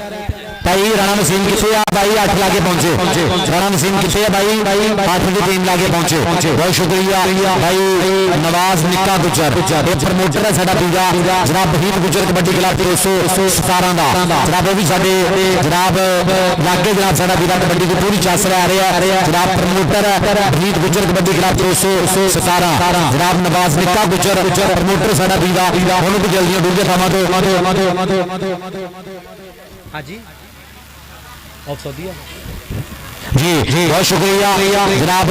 भाई राणा नसीम किथे आ भाई 8 लागे पहुंचे राणा नसीम किथे है भाई 8 की टीम लागे पहुंचे बहुत शुक्रिया भाई नवाज निक्का गुजर ये प्रमोटर है साडा बीजा जनाब बहीद गुजर कबड्डी क्लब 317 दा जनाब वो भी साडे जनाब लागे जनाब साडा बीजा कबड्डी की पूरी चास ले आ रहे हैं जनाब प्रमोटर है बहीद गुजर कबड्डी क्लब 317 जनाब नवाज निक्का गुजर प्रमोटर साडा बीजा उन्होंने भी जल्दी दूर के थामा तो हाँ जी ऑफ सऊदीया जी जी बहुत शुक्रिया जनाब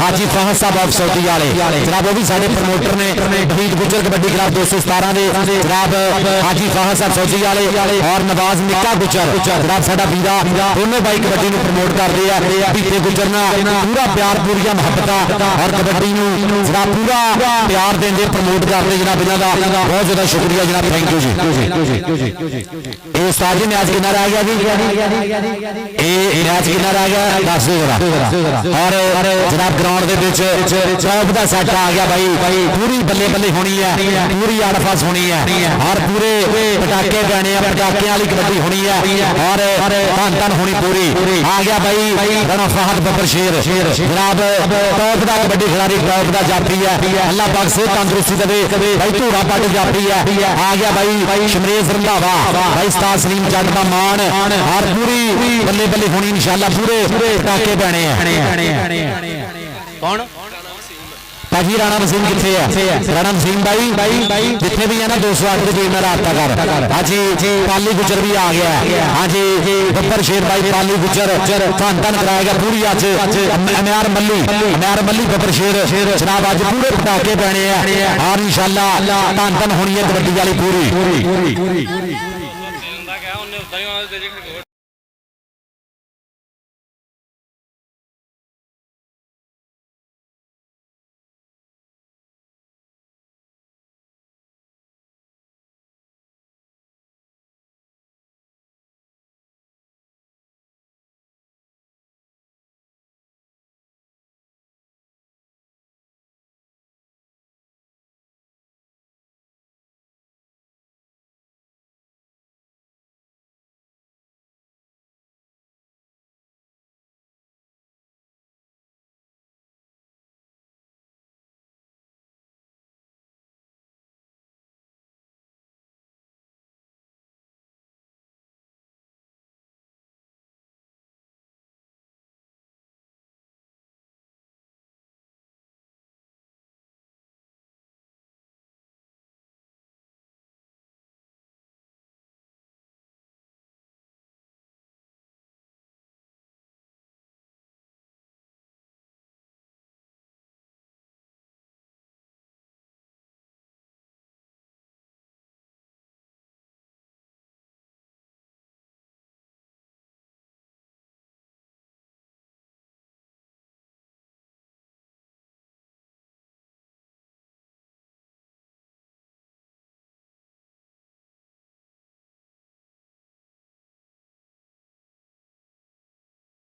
हाजी फहद साहब ऑफ सऊदी वाले जनाब वो भी साडे प्रमोटर ने बहीद गुजर कबड्डी क्लब 217 दे जनाब हाजी फहद साहब सऊदी वाले और नवाज निक्का गुजर जनाब साडा बीरा दोनों भाई कबड्डी नूं प्रमोट कर रहे हैं बीते गुजर ना पूरा प्यार पूरी मुहब्बत और कबड्डी नूं जनाब पूरा प्यार देंदे प्रमोट करते जनाब इन्हां दा बहुत ज्यादा शुक्रिया जनाब थैंक यू जी ये उस्ताद जी मैच कितना रह गया जी ये मैच कितना रह गया दस और जनाब ग्राउंड के टॉप का सैट आ गया भाई पूरी बल्ले बल्ले होनी है पूरी आड़फास होनी है और पूरे पटाके गाने पटाके वाली कबड्डी होनी है और धन धन होनी पूरी आ गया भाई राणा फहद बब्बर शेर जनाब टॉप का कबड्डी खिलाड़ी टॉप का जाफी है अल्लाह पाक से तंदुरुस्ती दे भाई धूड़ा पट जाफी है आ गया भाई शमरेज रंधावा भाई उस्ताद सलीम जट का मान और पूरी बल्ले बल्ले होनी इंशाल्लाह पूरे पटाके पैने कौन भाजी राणा नसीम किथे है राणा नसीम भाई जितने भी है ना 208 की टीम में राबता कर हाँ जी पाली गुजर भी आ गया है हाँ जी बब्बर शेर भाई पाली गुजर धन धन कराएगा पूरी अज अमयार मल्ली बब्बर शेर जनाब अज पूरे पटाके पैने और इंशाल्लाह धन धन होनी है कबड्डी वाली पूरी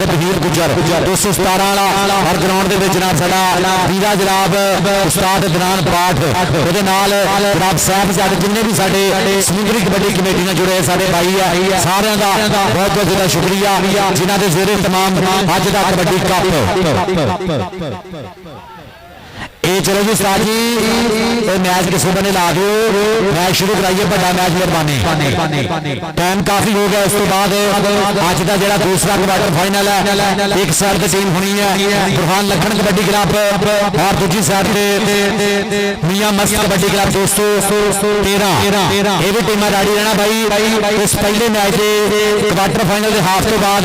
बहीद गुजर 217 वाला और ग्राउंड के जनाब साडा वीरा जनाब उस्ताद दनान पाठ ਉਹਦੇ ਨਾਲ जनाब साहबजादे जिन्ने भी साडे समुद्री कबड्डी कमेटी ਨਾਲ जुड़े साडे भाई है सारिਆਂ ਦਾ बहुत बहुत ज़्यादा शुक्रिया जिन्हां दे ज़ेरे तमाम अज दा कबड्डी कप ये चलो जी उस्ताद जी मैच किस बने ला दो मैच शुरू कराइए बड़ा मैच मेहरबानी टाइम काफी हो गया उस तो बाद अज का जो दूसरा क्वार्टर फाइनल है एक साइड की टीम होनी है बुरहान लखन कबड्डी क्लब और दूसरी साइड मियां मस्त कबड्डी क्लब 213 ये भी टीम रेडी रहना भाई इस पहले मैच के क्वार्टर फाइनल के हाफ तो बाद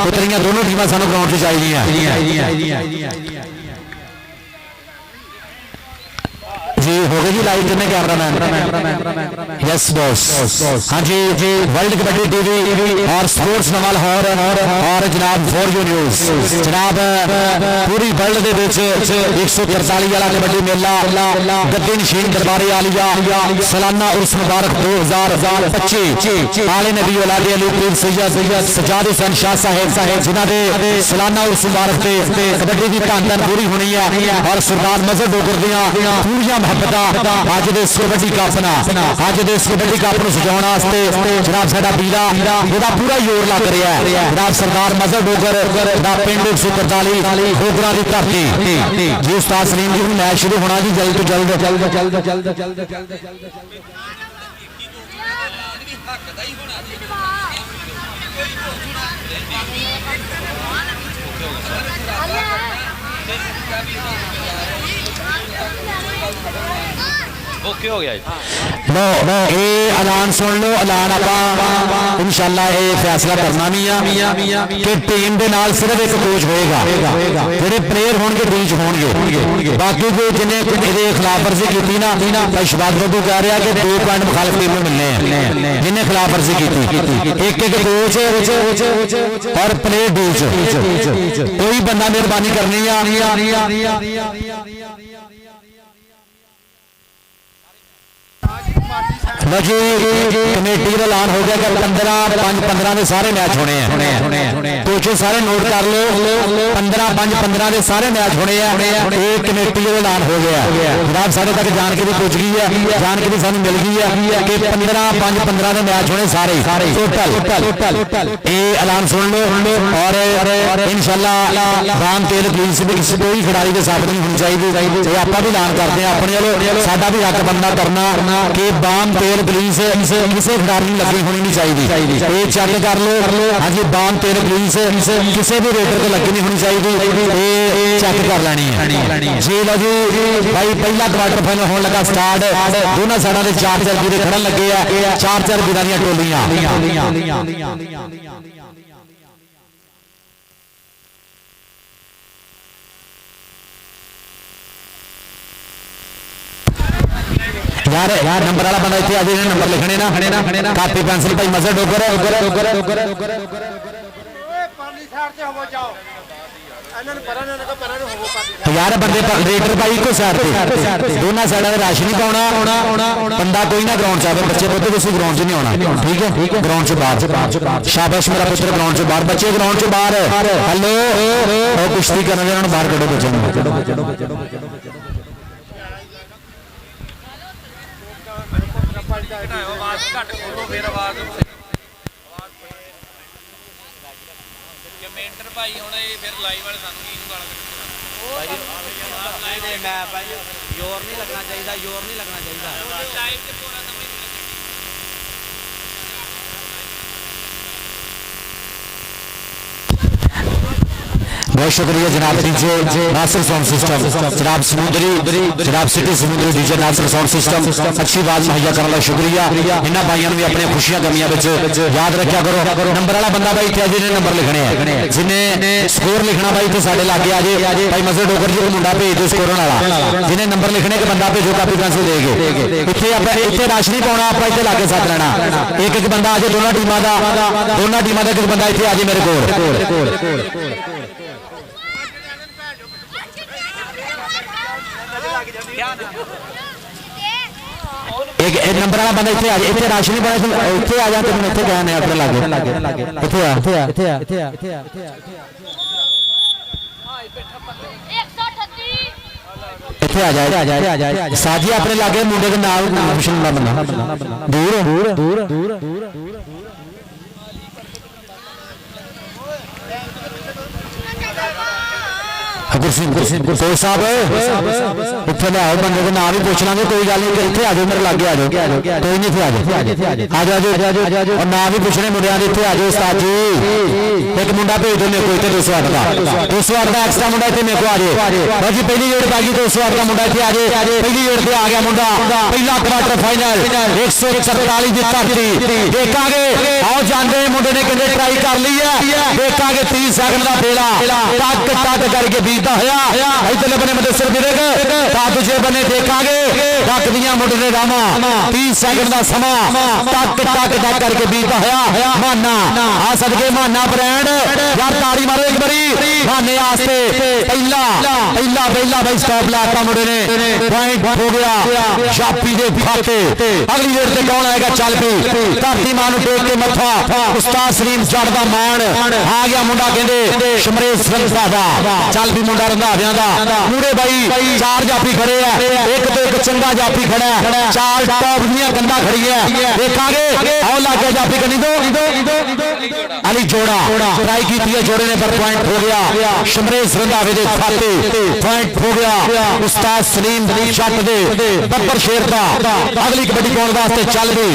उतरियां दोनों टीम सानू ग्राउंड से चाहिए जी हो गई जी लाइव करने कैमरामैन यस बॉस हाँ जी वर्ल्ड कबड्डी टीवी और स्पोर्ट्स नवा लाहौर और जनाब फॉर यू न्यूज़ जनाब पूरी वर्ल्ड के 143 वाला कबड्डी मेला गद्दी नशीन दरबारे आलिया सालाना उर्स मुबारक 2025 आले नबी औलादे अली पीर सैयद सजाद हुसैन शाह साहेब जिन्हों के सालाना उर्स मुबारक से कबड्डी की धन धन पूरी होनी है और सरदार मजहब डोगर दियां पूरियां ਰੱਬ ਦਾ ਅੱਜ ਦੇ ਇਸ ਕਬੱਡੀ ਕੱਪ ਨਾਲ ਅੱਜ ਦੇ ਇਸ ਕਬੱਡੀ ਕੱਪ ਨੂੰ ਸਜਾਉਣ ਵਾਸਤੇ ਜਨਾਬ ਸਾਡਾ ਵੀਰਾ ਇਹਦਾ ਪੂਰਾ ਜ਼ੋਰ ਲੱਗ ਰਿਹਾ ਹੈ ਜਨਾਬ ਸਰਦਾਰ ਮਜ਼ਹਰ ਡੋਗਰ ਦਾ ਪਿੰਡ 143 ਡੋਗਰਾਂ ਦੀ ਧਰਤੀ ਜੀ ਉਸਤਾਦ ਸਲੀਮ ਜੀ ਹੁਣ ਮੈਚ ਸ਼ੁਰੂ ਹੋਣਾ ਜੀ ਜਲਦ ਤੋਂ ਜਲਦ ओके हो गया लो ये ऐलान सुन लो ऐलान आप इंशाल्लाह ये फैसला करना भी आ कि टीम दे नाल सिर्फ एक कोच होएगा जेडे प्लेयर होंगे बीच होंगे बाकी जो जिन्हें ਇਹਦੇ खिलाफ वर्जी की ना भाई शबाद बब्बू कह रहा कि 2 पॉइंट मुखालिफ टीम में मिलने हैं जिन्हें खिलाफ वर्जी की एक कोच और प्लेयर बीच कोई बंदा मेहरबानी करनी बाकी कमेटी का ऐलान हो गया कि 15 के सारे मैच होने हैं कोचो सारे नोट कर लो 15 के सारे मैच होने हैं कमेटी का ऐलान हो गया जनाब साढ़े तक जानकारी पहुंच गई है जानकारी सानू मिल गई है कि 15 के मैच होने सारे टोटल ये ऐलान सुन लो और इंशाल्लाह राम तेल पुलिस भी किसी कोई खिडारी के साबित नहीं होनी चाहिए आप भी ऐलान करते हैं अपने वालों साडा भी हक बनना करना कि बाम तेल पुलिस किसी खिडारी लगी होनी नहीं चाहिए ये चेक कर लो हाँ जी बाम तेल पुलिस किसी भी रेडर को लगी नहीं होनी चाहिए ये चेक कर लेनी है जी लो जी भाई पहला क्वार्टर फाइनल होने लगा स्टार्ट दोनों साइडों से 4 वीर खड़न लगे है 4 वीरां दी टोलियां यार नंबर वाला बंदा इतने आज नंबर लिखने ना कापी पेंसिल भाई मजर डोगर यार बंदे रेडर भाई को साइड पे दोनों साइडों में राश नहीं पाना बंदा कोई ना ग्राउंड से बच्चे पुत्र तुम ग्राउंड च नहीं आना ठीक है ग्राउंड से बाहर शाबाश मेरा पुत्र ग्राउंड से बाहर बच्चे ग्राउंड से बाहर हेलो कुश्ती करने बाहर कड़ो बच्चे घट खोलो फिर आवाज कमेंटर भाई हुण फिर लाइव वाले सानू की गाल कड्ढी मैं भाई जोर नहीं लगना चाहिए लाइव ते पूरा बहुत शुक्रिया जनाब डीजे नासिर साउंड सिस्टम जनाब समुद्री जनाब सिटी समुद्री डीजे नासिर साउंड सिस्टम अच्छी बात मुहैया करने का शुक्रिया इन्होंने भाइयों भी अपने खुशियां गमियां याद रखा करो नंबर वाला बंदा भाई इतने जिन्हें नंबर लिखने हैं जिन्हें स्कोर लिखना भाई इतने साढ़े लागे आजे भाई मजर डोगर जी को मुंडा भेज दो स्कोर वाला जिन्हें नंबर लिखने के बंदा भेजो कापी पेंसिल देगे इतने रश नहीं पाना आप इतने लागे साथ रहना एक बंदा आजे दोनों टीमों का एक बंदा इतने आजे मेरे को एक नंबर वाला बंदा इतने राशि नहीं बना इतने आ जाते इतने गए अपने लागे इतने आ जाए साजी अपने लागे मुंडे के नाल बंदा दूर गुरसिंह साहब इतने लियाओ बंदे के नाम ही पूछ लांगे कोई गल नहीं इतने आ जाओ मेरे लागे आ जाओ कोई नहीं इतने आ जाओ और नाम ही पूछने मुंडिया के इतने आ जाओ उस्ताद जी एक मुंडा भेज दो मेरे को इतने 208 का एक्स्ट्रा मुंडा इतने मेरे को आ जाए बाकी पहली गेड़ पै गई 208 का मुंडा इतने आ जाए पहली गेड़ पे आ गया मुंडा पहला क्वार्टर फाइनल 144 की धरती देखा आओ जानते मुंडे ने कहते ट्राई कर ली है देखा 30 सेकंड का बेड़ा टक करके बीता होया इधरले बने मुदस्सिर विरक ता दूजे बने देखांगे टक दियां मुंडे ने रामा 30 सेकंड का समा टक करके बीता होया माना आ सदके माना ब्रांड यार ताड़ी मारो एक बारी माना बन्ने आस्ते पहला पहला पहला भाई स्टॉप लाता मुंडे ने पॉइंट हो गया जापी दे खाते अगली रेड ते कौन आएगा चल पी धरती मां नूं टेक के मत्था उस्ताद सलीम जट दा मान आ गया मुंडा कहंदे शमरेश रंधा दा चल भी मुंडा रंधावियां दा पूरे भाई चार जापी खड़े है एक तो एक चंगा जापी खड़ा है चार टॉप दियां गंदा खड़ी है देखांगे आओ लागे जापी कनी दो अली जोड़ा ट्राई की थी जोड़े ने पर पॉइंट हो गया शमरेश रंधावे दे खाते पॉइंट हो गया उस्ताद सलीम जट दे बब्बर शेर दा अगली कबड्डी पाउण वास्ते चल भी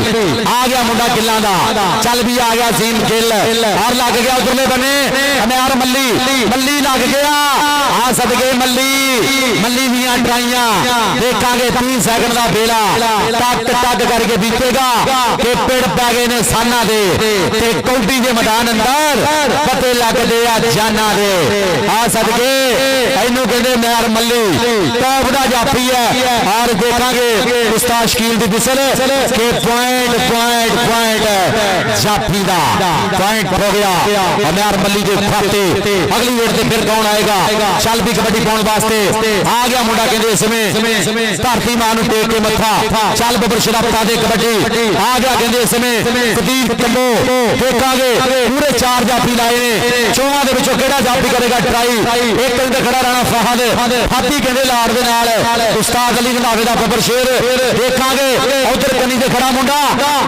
आ गया मुंडा किल्लां दा चल भी आ गया जीम गिल और लग गया उधरले बने अनार मल्ली मल्ली लग गया आ सदके मल्ली दियां ट्राइयां देखांगे 3 सेकंड दा बेला टक टक करके बीतेगा कि पेड़ पै गए ने साना दे ते कौडी दे मैदान अंदर पते लगदे आ जाना दे आ सदके इनू कहंदे मैर मल्ली टॉप दा जाफी है और देखांगे उस्ताद शकील दी बिसल के पॉइंट पॉइंट पॉइंट जाफी दा पॉइंट हो गया मैर मल्ली दे खाते अगली रेड ते फिर कौन आएगा चल भी कबड्डी पाउण वास्ते आ गया मुंडा कहंदे इसमें धरती मां नूं टेक के मत्था चल बबर शराफता दे कबड्डी आ गया कहंदे इसमें कदीर कंबो देखांगे पूरे 4 जाफी लाए ने चौहां दे विचों किहड़ा जाफी करेगा ट्राई एक अंदर खड़ा रहना फहद हाथी कहंदे लाड़ दे नाल उस्ताद अली रंधावे दा बबर शेर देखांगे उधर कनी दे खड़ा मुंडा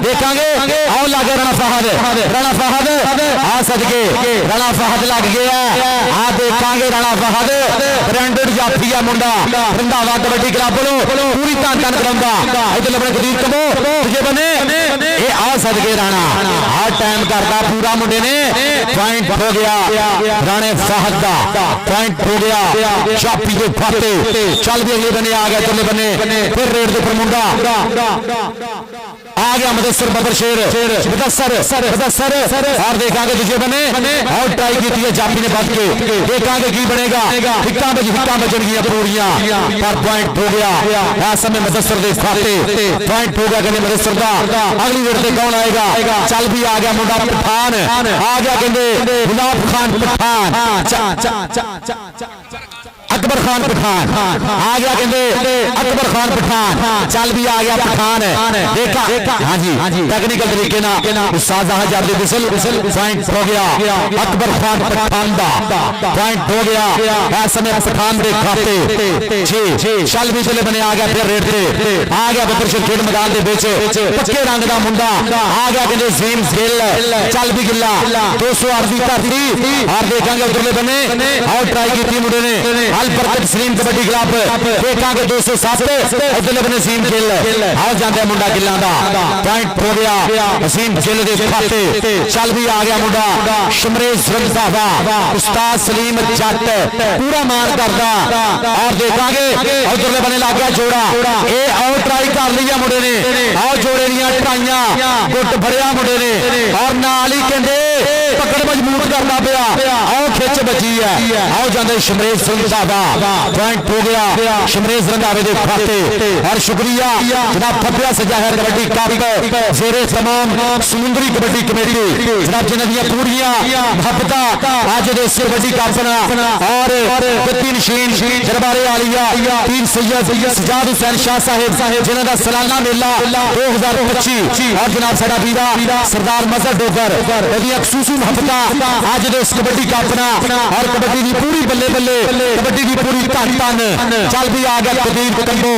देखांगे आओ लागे राणा फहद आ सदके राणा फहद लग गया आ देखांगे राणा फहद ब्रांडेड जाफी है मुंडा रंधावा कबड्डी क्लब पूरी धन धन कराउंदा इधर अपने कदीर कंबो दूजे बने ए आ सदके राणा आ टाइम करता पूरा मुंडे ने पॉइंट हो गया राणे फहद दा पॉइंट हो गया जाफी दे खाते चल भी अगले बने आ गया इधरले बने फिर रेड दे पर मुंडा आ गया मुदस्सिर बबर शेर मुदस्सिर और देखांगे दूसरे बने और ट्राई की थी जाफी ने बच के देखांगे की बनेगा हिक्का बजनगियां पूरियां पर पॉइंट हो गया इस समय मुदस्सिर दे खाते पॉइंट हो गया कहंदे मुदस्सिर दा अगली रेड ते कौन आएगा चल भी आ गया मुंडा पठान आ गया कहंदे गुलाब खान पठान अकबर खान पठान आ गया कहंदे अकबर खान पठान चल भी आ गया पठान देखा हां जी टेक्निकल तरीके ना उस्ताद जट दे बिसल पॉइंट हो गया अकबर खान पठान दा पॉइंट हो गया इस समय पठान दे खाते 6 चल भी चले बने आ गया फिर रेड ते आ गया बबर शेर खेड मैदान दे विच पक्के रंग दा मुंडा आ गया कहंदे जीम गिल चल भी गिल्ला 208 दी धरती और देखांगे उधरले बने और ट्राई की मुंडे ने बरकत सलीम कबड्डी क्लब देखांगे 207 उधरले बने सीम गिल आओ जांदे मुंडा गिल्लां दा पॉइंट हो गया हसीम गिल दे खाते चल भी आ गया मुंडा शमरेश रंधावा उस्ताद सलीम जट पूरा मान करदा और देखांगे उधरले बने लग गया जोड़ा ए आओ ट्राई कर लिया मुंडे ने आओ जोड़े दियां ट्राइयां गुट भरिया मुंडे ने और नाल ही कहंदे पकड़ मजबूत करदा पिया आओ खिच बची है आओ जांदे शमरेश रंधावा पॉइंट हो गया शमरेश रंधावे दे खाते और शुक्रिया जनाब फतिया सजाहर कबड्डी कप जेरे तमाम समुद्री कबड्डी कमेटी जनाब जिन्हां दियां पूरियां मोहब्बतां आज दे इस कबड्डी कप और गद्दी नशीन दरबारे आलिया पीर सैयद सजाद हुसैन शाह साहिब जिन्हां दा सालाना मेला 2025 और जनाब साडा वीरा सरदार मजहर डोगर ओदियां खसूसी मोहब्बतां आज दे इस कबड्डी कप और कबड्डी दी पूरी बल्ले बल्ले कबड्डी दी पूरी धन चल भी आ गया कदीर कंबो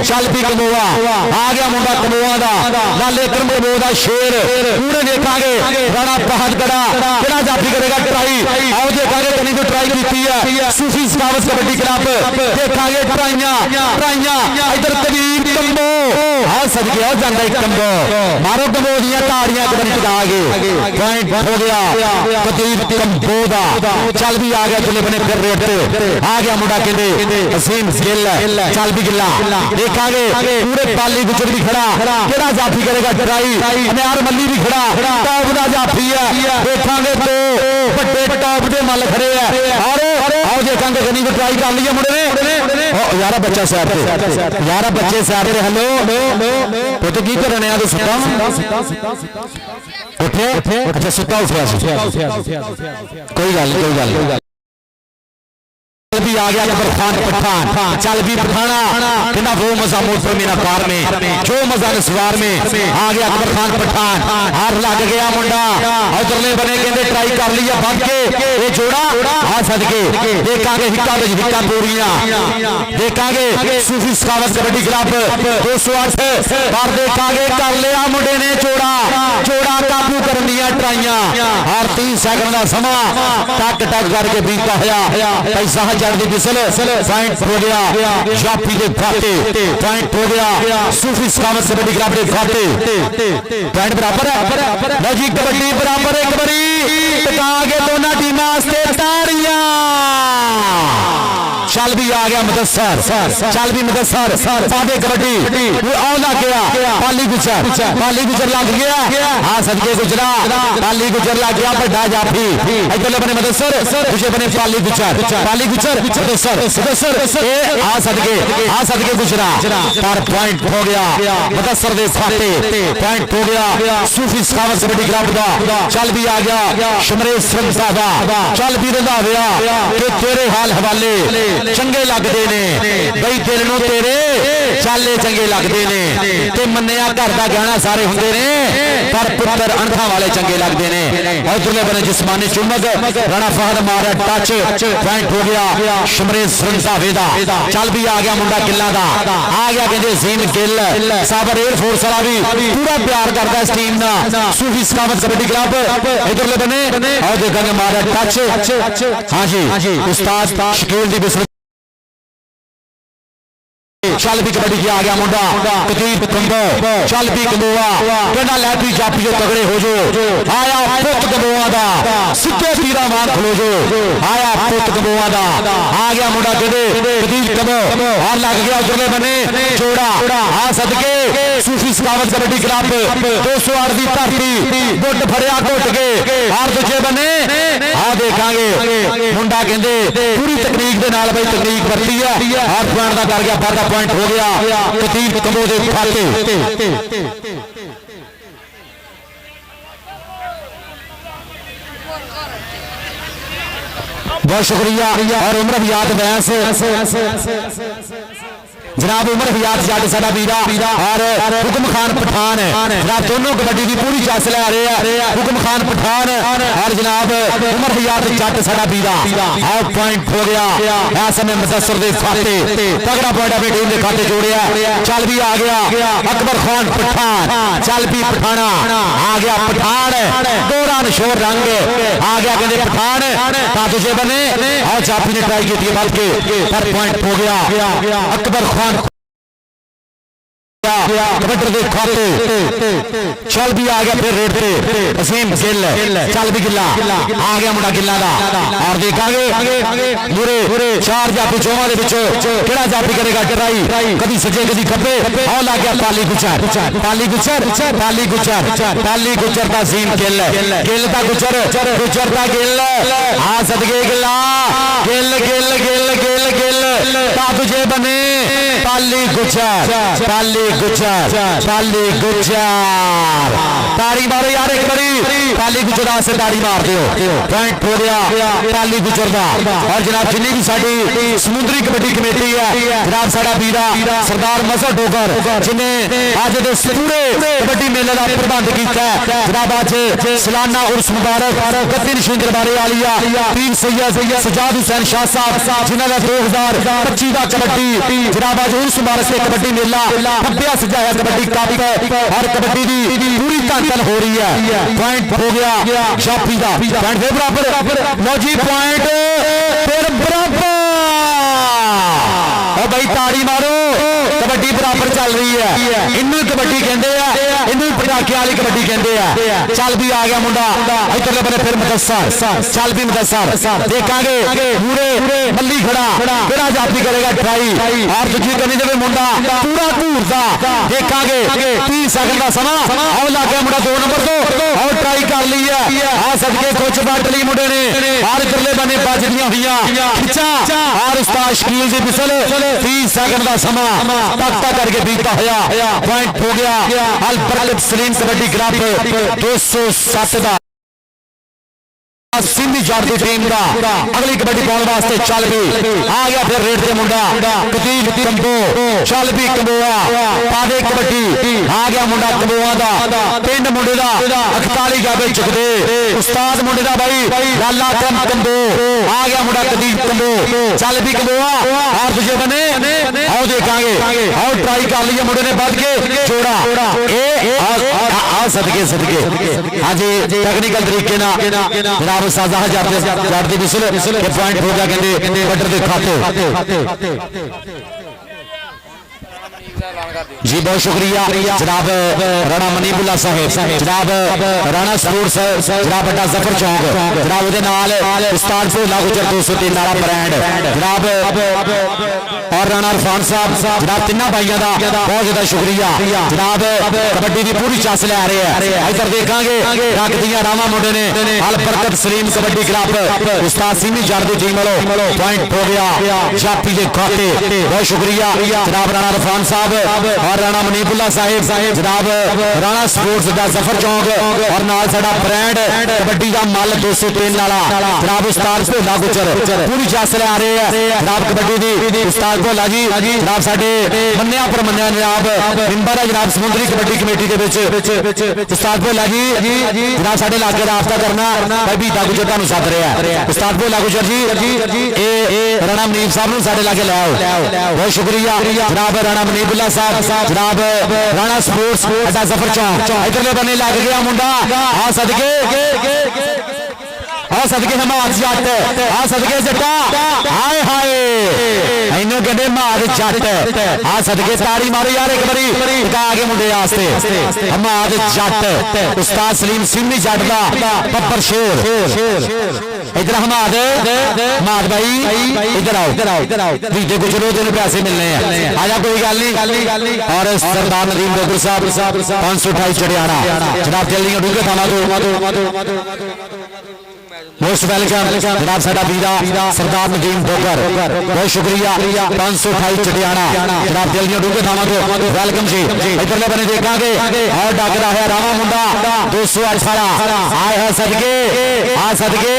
चल भी कमोआ आ गया मुंडा कमोआ दा लाले कमो दा शेर पूरे देखांगे राणा बहादुरा किहड़ा जाफी करेगा ट्राई आओ देखांगे कनी तो ट्राई की है सूफी सकावत कबड्डी क्लब देखांगे ट्राइयां इधर कदीर कंबो आ सदके आ जांदा एक कंबो मारो कंबो दियां ताड़ियां कबड्डी दा आगे पॉइंट हो गया कदीर कंबो दा चल भी आ गया चले बने फिर रेड आ गया मुंडा कहंदे हसीम गिल चल भी गिल्ला देखांगे पूरे पाली गुजर भी खड़ा केड़ा जाफी करेगा ट्राई अनार मल्ली भी खड़ा टॉप दा जाफी है देखांगे तो बड़े टॉप दे मल खड़े है और आओ देखांगे कनी को ट्राई कर लिया मुंडे ने ओ यारा बच्चा साइड पे यारा बच्चे साइड पे हेलो तो की करने आ तू सुता उठे अच्छा सुता उठा कोई गल नहीं चल भी आ गया अकबर खान पठान, चल भी पठाना कहना वो मजा मोटर मीना कार में, जो मजा नसवार में। आ गया अकबर खान पठान, हार लग गया मुंडा उधरले बने कहते ट्राई कर लिया बन के ये जोड़ा आ सदके देखांगे हिक्का विच हिक्का पूरियां देखांगे। सूफी सखावत कबड्डी क्लब 208 पर देखांगे कर लिया मुंडे ने जोड़ा काबू कर लिया ट्राइयां और 30 सेकंड का समा टक टक करके बीता होया पैसा हजार दी बिसल पॉइंट हो गया जाफी दे खाते, पॉइंट हो गया सूफी सखावत कबड्डी क्लब दे खाते। पॉइंट बराबर है लो जी, कबड्डी बराबर एक बारी टिका के दोनों टीमां वास्ते ताड़ियां। चल भी आ गया मुदस्सर, चल भी मुदस्सर सादे कबड्डी आउंदा गया पाली गुजर लग गया हाँ सदके गुजरा पाली गुजर लग गया बड़ा जाफी इधरले बने मुदस्सर दूसरे बने पाली गुजर मुदस्सर आ सदके गुजरा पर पॉइंट हो गया मुदस्सर दे खाते, पॉइंट हो गया सूफी सखावत कबड्डी क्लब दा। चल भी आ गया शमरेश रंधावा, चल भी रंधाविया कि तेरे हाल हवाले चंगे लगते ने बई दिल नूं तेरे चाले चंगे लगते ने ते मन्निया घर दा गहना सारे हुंदे ने पर पुत्र अणखा वाले चंगे लगते ने। उधरले बने जिस्मानी चुमक राणा फहद मारा टच, पॉइंट हो गया शमरेश रंधावे दा। चल भी आ गया मुंडा गिल्ला दा, आ गया कहते जीन गिल साबर एयरफोर्स वाला भी पूरा प्यार करता इस टीम दा सूफी सखावत कबड्डी क्लब। इधरले बने और देखेंगे मारा टच हाँ जी उस्ताद शकील दी बिस्मिल्लाह। चल भी कबड्डी आ गया मुंडा कदीप कंबो, चल भी कंबोआ कहना लै भी जापी जो तगड़े हो जो आया पुत कंबोआ दा सिद्धे पीरा मान खलो जो आया पुत कंबोआ दा। आ गया मुंडा कहते कदीप कंबो और लग गया उधरले बने जोड़ा आ सदके सूफी सखावत कबड्डी क्लब 208 दी धरती गुट फड़िया घुट के और दूजे बने आ देखांगे मुंडा कहते पूरी तकनीक दे नाल बई तकनीक वरती है और पॉइंट दा कर गया बादा पॉइंट हो गया कदीप कंबो दे खाते। बहुत शुक्रिया और उम्र हयात बैस जनाब उमर हयात जट साडा वीरा और हुक्म खान पठान जनाब दोनों कबड्डी की पूरी चस लै रहे हैं। हुक्म खान पठान और जनाब उमर हयात जट साडा वीरा और पॉइंट हो गया इस समय मुदस्सर दे खाते तगड़ा पॉइंट अपनी टीम के खाते जोड़िया। चल भी आ गया अकबर खान पठान, चल भी पठाना आ गया पठान दोहरा नशोर रंग आ गया कहते पठान दूसरे बने और जाफी ने ट्राई की बल के पर पॉइंट हो गया अकबर खान कबड्डी दे खाते। चल भी आ गया फिर रेड पे असीम गिल, चल भी गिल्ला आ गया मुंडा गिल्ला दा और देखांगे मुरे चार जाफी चौवां दे विचों किहड़ा जाफी करेगा ट्राई कभी सजे कभी खब्बे और लग गया पाली गुजर दा असीम गिल दा गुजर दा गिल आ सदके गिल्ला गिल ता तुझे बने पाली गुजर ताड़ी मारो यार एक बारी पाली गुजर से ताड़ी मार दो पॉइंट हो गया पाली गुजर दा। और जनाब जिन्नी भी साडी समुद्री कबड्डी कमेटी है जनाब साडा वीरा सरदार मजहर डोगर जिन्हें आज दे पूरे कबड्डी मेले का प्रबंध किया जनाब आज सालाना उर्स मुबारक गद्दी नशीन दरबारे आलिया पीर सैयद सजाद हुसैन शाह साहब जिन्हों का 2025 का कबड्डी जनाब आज उर्स मुबारक से कबड्डी मेला खब्बिया सजाया कबड्डी कप और कबड्डी की पूरी धन हो रही है। पॉइंट हो गया जाफी का पॉइंट फिर बराबर लो जी पॉइंट फिर बराबर और भाई ताड़ी मारो कबड्डी बराबर चल रही है इनू कबड्डी कहते हैं इनू पटाखे वाली कबड्डी कहते हैं। चल भी आ गया मुंडा इधरले बने फिर मुदस्सर चल भी मुदस्सर देखांगे पूरे मल्ली खड़ा किहड़ा जाफी करेगा ट्राई और दूजी करनी देवे मुंडा पूरा घूरदा देखांगे 30 सेकंड का समा और लग गया मुंडा 2 नंबर तो और ट्राई कर ली है आ सदके कुछ बट ली मुंडे ने और इधरले बने बजदियां हुई खिचा और उस्ताद शकील दी बिसल 30 सेकंड का समा तक करके बीता होया पॉइंट हो गया अल बरकत सलीम कबड्डी क्लब 207 का ਸਿੰਧੀ ਜੱਟ ਦੀ ਟੀਮ ਦਾ ਅਗਲੀ ਕਬੱਡੀ ਪਾਉਣ ਵਾਸਤੇ ਚੱਲ ਵੀ ਆ ਗਿਆ ਫਿਰ ਰੇਡ ਤੇ ਮੁੰਡਾ ਕਦੀਰ ਕੰਬੋ ਚੱਲ ਵੀ ਕੰਬੋਆ ਪਾਦੇ ਕਬੱਡੀ ਆ ਗਿਆ ਮੁੰਡਾ ਕੰਬੋਆ ਦਾ ਪਿੰਡ ਮੁੰਡੇ ਦਾ 41 ਗਾਬੇ ਚੁੱਕਦੇ ਉਸਤਾਦ ਮੁੰਡੇ ਦਾ ਬਾਈ ਲਾਲਾ ਕੰਬੋ ਆ ਗਿਆ ਮੁੰਡਾ ਕਦੀਰ ਕੰਬੋ ਚੱਲ ਵੀ ਕੰਬੋਆ ਔਰ ਦੂਜੇ ਬਨੇ ਆਓ ਦੇਖਾਂਗੇ ਆਓ ਟਰਾਈ ਕਰ ਲਈਏ ਮੁੰਡੇ ਨੇ ਵੱਧ ਕੇ ਜੋੜਾ ਇਹ ਆ ਸਦਕੇ ਹਾਂਜੀ ਟੈਕਨੀਕਲ ਤਰੀਕੇ ਨਾਲ ਜਨਾਬ ਸਾਜ਼ਾ ਜੱਟ ਦੀ ਵਿਸਲ ਇਹ ਪੁਆਇੰਟ ਹੋ ਗਿਆ ਕਹਿੰਦੇ ਬੱਟਰ ਦੇ ਖਾਤੇ जी बहुत शुक्रिया जनाब राणा मनीबुल्ला साहेब जनाब राणा स्पोर्ट्स जनाब बड़ा जफर चौक जनाब उहदे नाल उस्ताद भोला गुजर 203 नाला ब्रांड जनाब और राणा इरफान साहब जनाब तिन्ना भाइयों का बहुत ज्यादा शुक्रिया जनाब कबड्डी की पूरी चस लै रहे हैं इधर देखांगे रख दियां रावां मुंडे ने अल बरकत सलीम कबड्डी क्लब उस्ताद सिमी जट दी टीम वालों पॉइंट हो गया जापी के खाते बहुत शुक्रिया जनाब राणा इरफान साहब और राणा मनीबुल्ला साहेब जनाब राणा स्पोर्ट्स का जफर चौक और नाल साडा ब्रांड कबड्डी का मल 203 वाला जनाब उस्ताद भोला गुजर पूरी चस लै रहे हैं जनाब कबड्डी दी उस्ताद भोला जी जनाब साडे मन्निया परमन्निया जनाब मेंबर है जनाब समुद्री कबड्डी कमेटी के विच उस्ताद भोला जी जनाब साडे लागे राबता करना भाई बीता गुजर तुहानू सद रहा है उस्ताद भोला गुजर जी ए राणा मनीब साहब नू साडे लागे लै आओ बहुत शुक्रिया जनाब राणा मनीबुल्ला साहब जनाब राणा स्पोर्ट्स अड्डा जफर चौक इधरले बने लग गया मुंडा आ सदके हमाद जट आ सदके जट्टा हाय हाय इन्हों कहते हमाद जट आ सदके तारी मारो यार एक बारी टिका के मुंडे वास्ते हमाद जट उस्ताद सलीम सिमी जट दा बब्बर शेर इधर हमाद भाई इधर आओ बीते कुछ रोज दिन पैसे मिलने हैं आजा कोई गल नहीं और सरदार नदीम डोगर साहब 528 चढ़ियाना जनाब जल्दी डूंगे थाना दो मोस्ट वेलकम जनाब साडा वीरा सरदार नदीम डोगर बहुत शुक्रिया 528 चढ़ियाना जनाब जल्दी डूंगे थाना दो वेलकम जी इधरले बने देखांगे और डग रहा है रावा मुंडा 218 आए है सदके आ सदके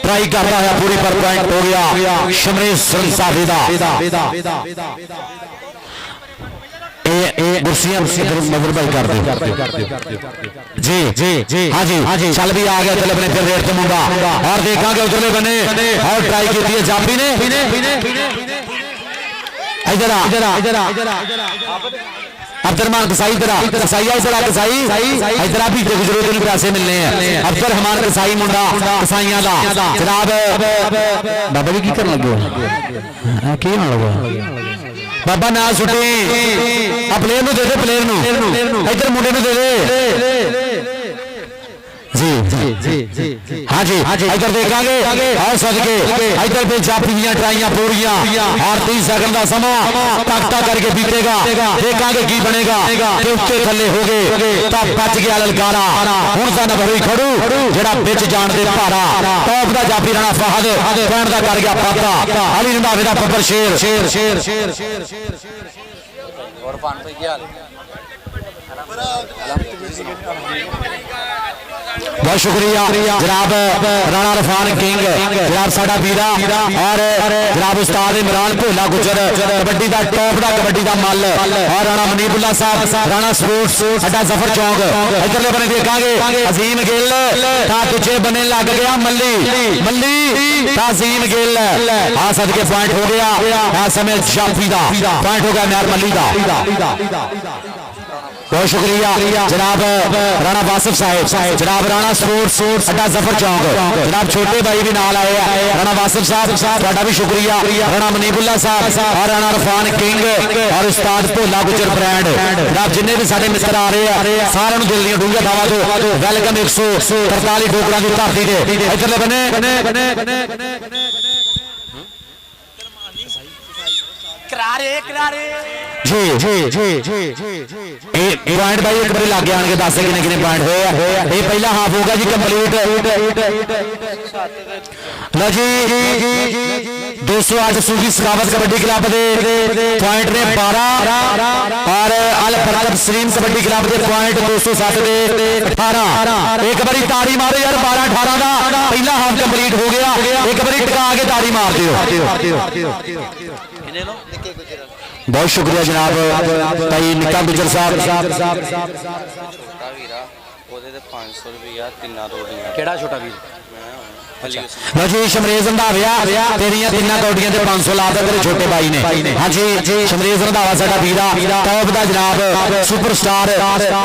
ट्राई कर रहा है पूरी पर पॉइंट हो गया शमरेश संसावेदा हाँ जी चल भी आ गया चल अपने फिर रेड मुंडा और देखा कि उधरले बने और ट्राई की थी जापी ने इधर अब्दुलरहमान कसाई इधर भी जरूरत नहीं पैसे मिलने हैं अब्दुलरहमान कसाई मुंडा कसाइयां दा जनाब बाबा जी की करन लगे की होने लगा बाबा ना छुट्टी प्लेयर नु दे दे प्लेयर नु इधर मुंडे नु दे दे जी हाँ जी इधर देखांगे और सदके इधर पे जापियां ट्राइयां पूरियां और 30 सेकंड का समा ताकता करके बीतेगा देखांगे की बनेगा ते उत्ते थल्ले हो गए तब बच गया ललकारा हुण दा नबरी खड़ू जेड़ा विच जान दे भारा टॉप दा जापी राणा फहद पैण दा कर गया पाता अली रंधावे दा बब्बर शेर और पान पे क्या बहुत शुक्रिया जनाब राणा इरफान किंग जनाब साडा वीरा और जनाब उस्ताद इमरान भोला गुजर कबड्डी का टॉप का कबड्डी का मल और राणा मनीबुल्ला साहब राणा स्पोर्ट्स अड्डा जफर चौक इधरले बने देखांगे अजीम गिल ता तुझे बने लग गया मल्ली ताजीम गिल आ सदके पॉइंट हो गया इस समय जाफी दा पॉइंट हो गया म्यार मल्ली दा बहुत शुक्रिया जनाब राणा वासिफ साहेब जनाब राणा स्पोर्ट्स अड्डा जफर चौक जनाब छोटे भाई भी नाल आए हैं राणा वासिफ साहब ਤੁਹਾਡਾ भी शुक्रिया राणा मनीबुल्ला साहब और राणा इरफान किंग और उस्ताद भोला गुजर ब्रांड जनाब जिन्ने भी साडे मित्र आ रहे हैं साਰਿਆਂ ਨੂੰ दिल ਦੀਆਂ ਡੂੰਘੀਆਂ ਥਾਵਾਂ ਤੋਂ वेलकम 143 ਡੋਗਰਾਂ ਦੀ ਧਰਤੀ ਤੇ ਇਧਰਲੇ ਬਨੇ जी जी जी पॉइंट भाई एक बार लागे आने के दस किन्ने किन्ने पॉइंट होए ये पहला हाफ होगा जी कंप्लीट लो जी 208 सूफी सखावत कबड्डी क्लब दे पॉइंट ने 12 और अल बरकत सलीम कबड्डी क्लब दे पॉइंट 207 दे 18 एक बारी ताड़ी मारो यार 12 18 दा पहला हाफ कंप्लीट हो गया एक बारी टिका के ताड़ी मार दियो बहुत शुक्रिया जनाब भाई निका गुजर साहब ਛੋਟਾ ਵੀਰਾ ਉਹਦੇ ਤੇ 500 ਰੁਪਇਆ ਤਿੰਨਾਂ ਰੋਟੀਆਂ ਕਿਹੜਾ ਛੋਟਾ ਵੀਰ लो जी शमरेज रंधाविया तेरिया तिना कौडियां ते 500 लाता तेरे छोटे भाई ने हाँ जी शमरेज रंधावा साडा वीरा टॉप दा जनाब सुपरस्टार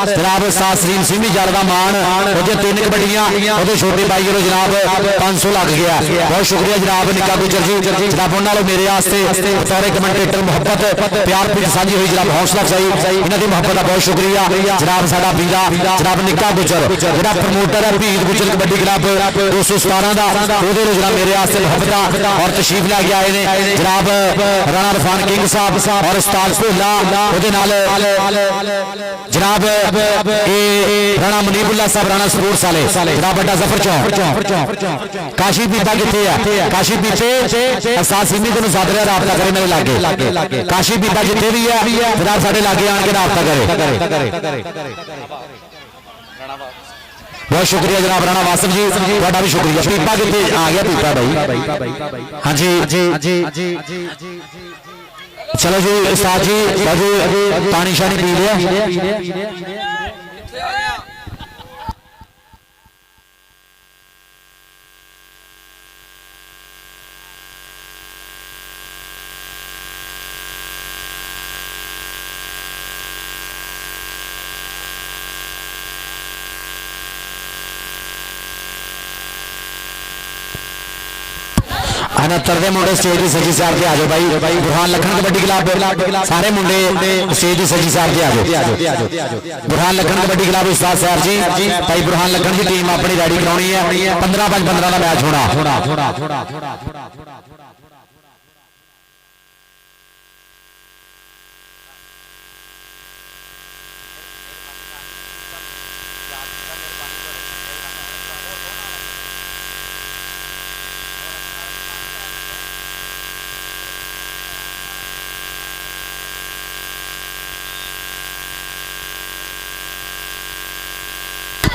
जनाब उस्ताद सलीम सिंह भी जल दा मान ओदे 3 कबड्डियां ओदे छोटे भाई को जनाब 500 लग गया बहुत शुक्रिया जनाब निका गुजर जी जनाब उन्हां नालों मेरे वास्ते सारे कमेंटेटर मोहब्बत प्यार प्रीत साझी हुई जनाब हौसला अफजाई इन्हां दी मोहब्बत दा बहुत शुक्रिया जनाब साडा वीरा जनाब निका गुजर जेड़ा प्रमोटर है भीत गुजर कबड्डी क्लब 217 मेरे वास्ते मोहब्बत और तशरीफ लैके आए ने जनाब राणा रफान किंग साहब और उस्ताद भोला जनाब राणा मुनीबुल्ला साहब राणा स्पोर्ट्स वाले जनाब बड़ा जफर चौक काशी पीता किथे है काशी पीते उस्ताद सिमी को सादर राबता करे मेरे लागे काशी पीता जिथे भी है जनाब साडे लागे आके राबता करे बहुत शुक्रिया जनाब राणा वासिफ जी ਤੁਹਾਡਾ भी शुक्रिया पीपा कितने आ गया पीपा भाई हाँ जी चलो जी उस्ताद जी पानी शानी पी लिया तरदे मुंडे स्टेज की सजी साहब के आ जाओ भाई बुरहान लखन कबड्डी क्लब सारे मुंडे स्टेज की सजी साहब के आ जाओ बुरहान लखन कबड्डी क्लब उस्ताद साहब जी भाई बुरहान लखन की टीम अपनी रेडी करानी है 15-5-15 का मैच होना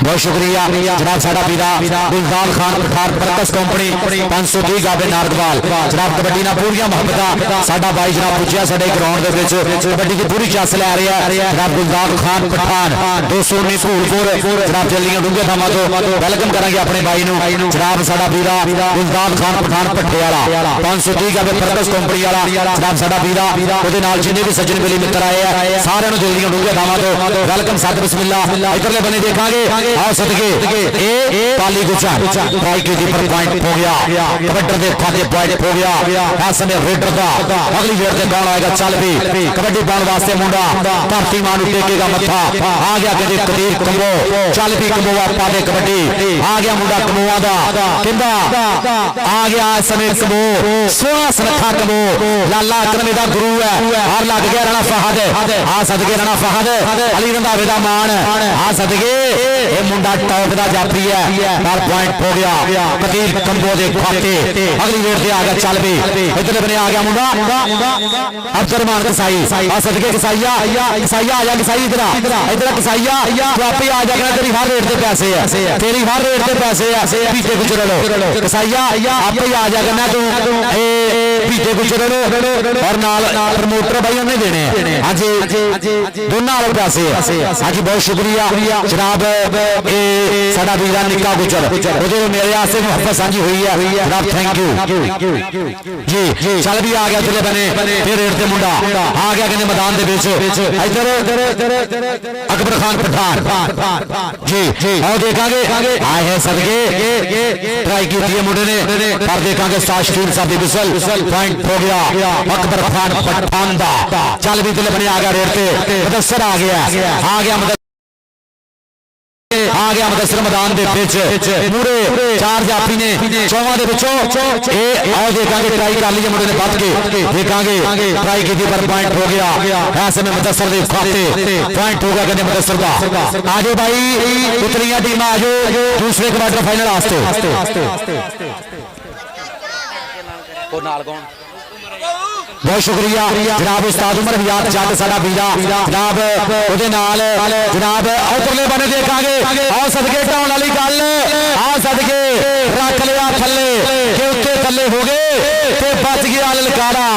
बहुत शुक्रिया जनाब साडा वीरा गुलजान खान पठार परकस कंपनी 530 गाबे नारदवाल जनाब कबड्डी ना पूरी मोहब्बत साडा भाई जनाब पुछया साडे ग्राउंड दे विच कबड्डी की पूरी चस लै रहा है जनाब गुलजान खान पठान 219 भूलपुर जनाब जल्दियां डूंगे थामा तो वेलकम करांगे अपने भाई नु जनाब साडा वीरा गुलजान खान पठान पट्टे वाला 530 गाबे परकस कंपनी वाला जनाब साडा वीरा ओदे नाल जिन्ने भी सज्जन बेली मित्र आए हैं सारे नु जल्दियां डूंगे थामा तो वेलकम सत बिस्मिल्लाह इधरले बने देखांगे आओ सदके ए पाली गुचा भाई के पर पॉइंट हो गया कबड्डी दे खाते पॉइंट हो गया इस समय रेडर दा अगली वेर ते कौन आएगा चल भी कबड्डी पाने वास्ते मुंडा धरती मां नु टेकेगा मत्था आ गया कहते कबीर कंबो चल भी कंबो आपा दे कबड्डी आ गया मुंडा कंबोआ दा किंदा आ गया इस समय कंबो सोना सनखा कंबो लाला अकरम दा गुरु है और लग गया राणा फहद आ सदके राणा फहद अली रंधावे दा मान आ सदके ए मुंडा टॉप दा जाफी है पर पॉइंट हो गया कबीर कंबो दे खाते अगली वेट से आ गया चल भी इधर बने आ गया मुंडा अब्दुलरहमान कसाई आ सदके कसाईया आ जा कसाई इधर कसाईया तू आपे आ जा तेरी हर रेट दे पैसे है तेरी हर रेट दे पैसे है पीछे गुजर लो कसाईया आपे आ जा करना तू पीछे गुजर लो और नाल प्रमोटर भाई उन्हें देने हैं हां जी दोनों वाले पैसे हां जी बहुत शुक्रिया जनाब साडा वीरा निक्का गुजर ओदे मेरे वास्ते मोहब्बत साझी हुई है जनाब थैंक यू जी चल भी आ गया चले बने फिर रेट ते मुंडा आ गया कहने मैदान दे विच इधर अकबर खान पठान जी आओ देखांगे आए हैं सदके ट्राई की थी मुंडे ने पर देखांगे साशकीन साहब दी विसल पॉइंट हो गया अकबर खान पठान दा चल भी चले बने आ गया रेट ते मुदस्सर आ गया आ गया मुदस्सिर मैदान दे विच मूरे चार जाफी ने चौवां दे विचों ਇਹ आओ देखांगे ट्राई कर लीजिए मुंडे ने बच के देखांगे ट्राई की पर पॉइंट हो गया ऐसे में मुदस्सिर दे खाते पॉइंट हो गया कहते मुदस्सिर दा आजो भाई उतरियां टीम आजो दूसरे क्वार्टर फाइनल वास्ते ਉਹ ਨਾਲ ਕੌਣ बहुत शुक्रिया जनाब उस्ताद उमर हयात जट साडा वीरा जनाब ਉਹਦੇ ਨਾਲ जनाब उतरले बने देखांगे आओ सदके ढाउण वाली गल आ सदके रख लिया थल्ले कि उत्ते थल्ले हो गए ते बच गया ललकारा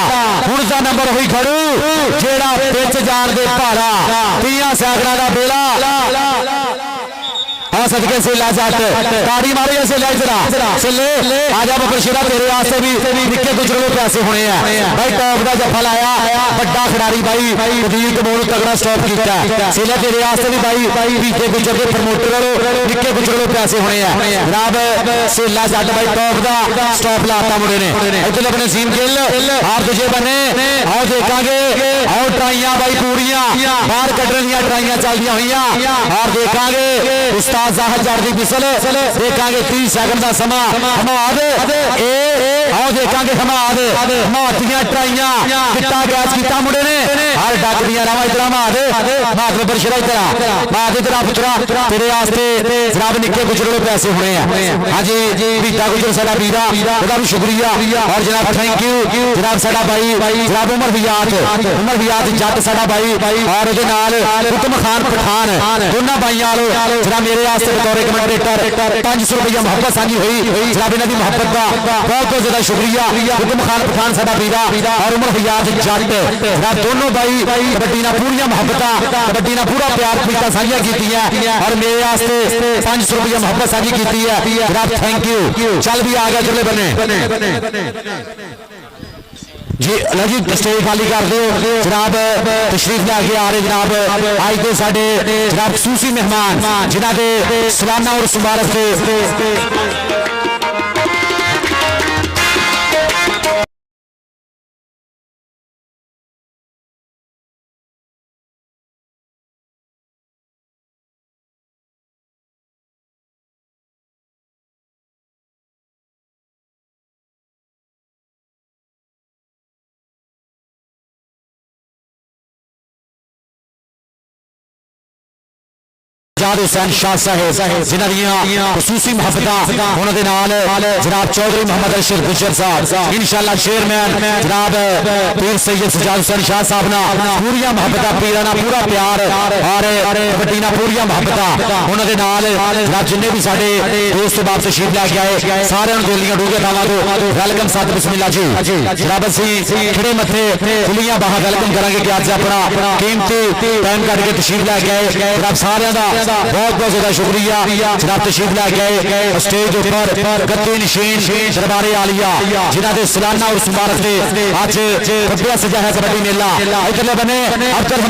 हुण दा नंबर होई खड़ू जेड़ा विच जाण दे भारा 30 सैकड़ा दा बेड़ा हाँ सदके सिला जट ताड़ी मारी ऐसे ले जरा सिले आजा बबर शेरा तेरे वास्ते भी निक्के गुजरों पैसे होने हैं भाई टॉप का जफा लाया बड़ा खिडारी भाई कबीर कमोर तगड़ा स्टॉप किया सिले तेरे वास्ते भी भाई निक्के गुजर के प्रमोटर वालों निक्के गुजरों पैसे होने हैं जनाब सिला जट भाई टॉप का स्टॉप लाता मुंडे ने इधर अपने सीम गिल और दूजे बने आओ देखांगे आओ ट्राइयां भाई पूरियां बाहर कटने दी ट्राइयां चलदियां हुई और देखांगे उस्ताद ज़ाहिर जट दी बिसल देखांगे 30 सेकंड का समा हमाद आओ देखांगे हमाद दियां ट्राइयां कितना कैच किया मुंडे ने हर डक दियां रावां इधर हमाद बबर शेरा इधर माद इधर पुत्रा तेरे वास्ते जनाब निक्के गुजरों पैसे होने हैं हाँ जी भीता गुजर साडा वीरा ओहदा भी शुक्रिया और जनाब थैंक यू जनाब साडा भाई जनाब उमर हयात जट साडा भाई और उहदे नाल हुकम खान पठान दोनों भाइयों वालों जनाब मेरे वास्ते बतौर कमेंटेटर 500 रुपया मोहब्बत साझी हुई जनाब इन्हां दी मोहब्बत का बहुत ज्यादा शुक्रिया हुकम खान पठान साडा वीरा और उमर हयात जट जनाब दोनों भाई कबड्डी नाल पूरियां मोहब्बतां कबड्डी नाल पूरा प्यार प्रीतां साझियां कीतियां और मेरे वास्ते 500 रुपया मोहब्बत साझी कीती है जनाब थैंक यू चल भी आ गया चले बने जी जी स्टेज खाली कर दो जनाब तशरीफ लैके आ रहे जनाब आज के साडे जनाब खसूसी मेहमान जिन्हां दे सालाना और मुबारक से जाद हुसैन शाह साहब जिन्हां खसूसी मोहब्बतां उन्हां दे नाल जनाब चौधरी मोहम्मद अशरफ गुजर साहब इंशाअल्लाह चेयरमैन जनाब पीर सैयद सजाद हुसैन शाह साहब ना पूरियां मोहब्बतां पीरां ना पूरा प्यार और कबड्डी ना पूरियां मोहब्बतां उन्हां दे नाल जनाब जिन्ने भी साडे दोस्त बाप तशरीफ लैके आए सारे गोलियां डूगे थावां तो वेलकम साथ बिस्मिल्लाह जी जनाब असीं खड़े मथे खुलियां बाहां वेलकम करांगे कि अज अपना कीमती टाइम कढ के तशरीफ लैके आए जनाब सारियां दा बहुत बहुत ज्यादा शुक्रिया जनाब तशरीफ लैके आए स्टेज उपर गद्दी नशीन दरबारे आलिया जिन्हां दे सालाना उर्स मुबारक दे अज भव्य सजा है कबड्डी मेला इधरले बने अब्दुल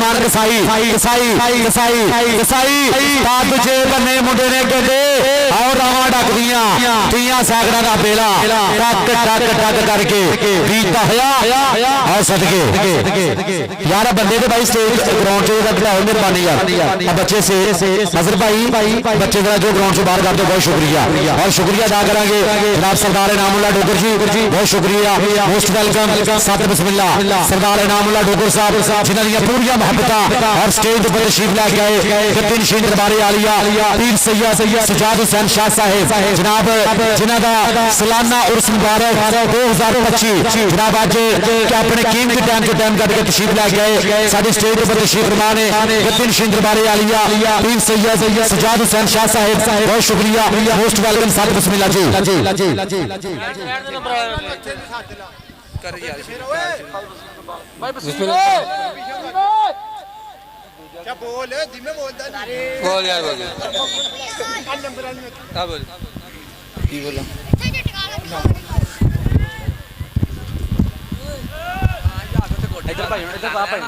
कसाई दूजे बने मुंडे ने कहते और रावां डकदियां 30 सैकड़ा दा बेला टक टक टक करके बीता होया और सदके यार बंदे ते भाई स्टेज ग्राउंड च बिठाओ मेहरबानी यार बच्चे से नजर भाई बच्चे जरा जो ग्राउंड से बाहर कर दो बहुत शुक्रिया और शुक्रिया अदा करेंगे जनाब सरदार इनामुल्लाह डोगर जी बहुत शुक्रिया मोस्ट वेलकम सत बिस्मिल्लाह सरदार इनामुल्लाह डोगर साहब जिन्हां दी पूरियां मोहब्बतां और स्टेज पर तशरीफ लैके आए गद्दी नशीन दरबारे आलिया पीर सैयद सजाद हुसैन शाह साहब जनाब जिन्हां दा सालाना उर्स मुबारक 2025 जनाब अज अपने कीमती टाइम तो टाइम कट के तशरीफ लैके आए साडे स्टेज पर तशरीफ फरमा ने गद्दी नशीन दरबारे आलिया पीर सैयद सजाद हुसैन शाह साहब बहुत शुक्रिया मोस्ट वेलकम साथ बिस्मिल्लाह जी क्या बोल धीमे बोलता बोल यार बोल क्या बोल की बोला इधर भाई इधर आ भाई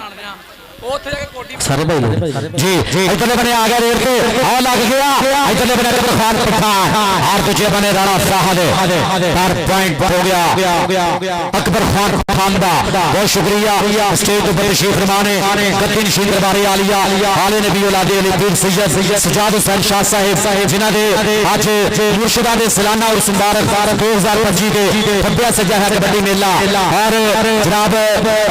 ਉੱਥੇ ਜਾ ਕੇ ਕੋਟੀ सारे भाई लोग जी इधरले बने आ गया रेल पे और लग गया इधरले बने अकबर खान पठान और दूसरे बने राणा फहद पर पॉइंट हो गया अकबर खान पठान दा बहुत शुक्रिया स्टेज पर तशरीफ फरमाने गद्दी नशीन दरबारे आलिया आले नबी औलादे अली पीर सैयद सजाद हुसैन शाह साहिब जिन्हां दे अज मुर्शिदा दे सालाना और मुबारक 2025 दे खब्बिया सजा है कबड्डी मेला और जनाब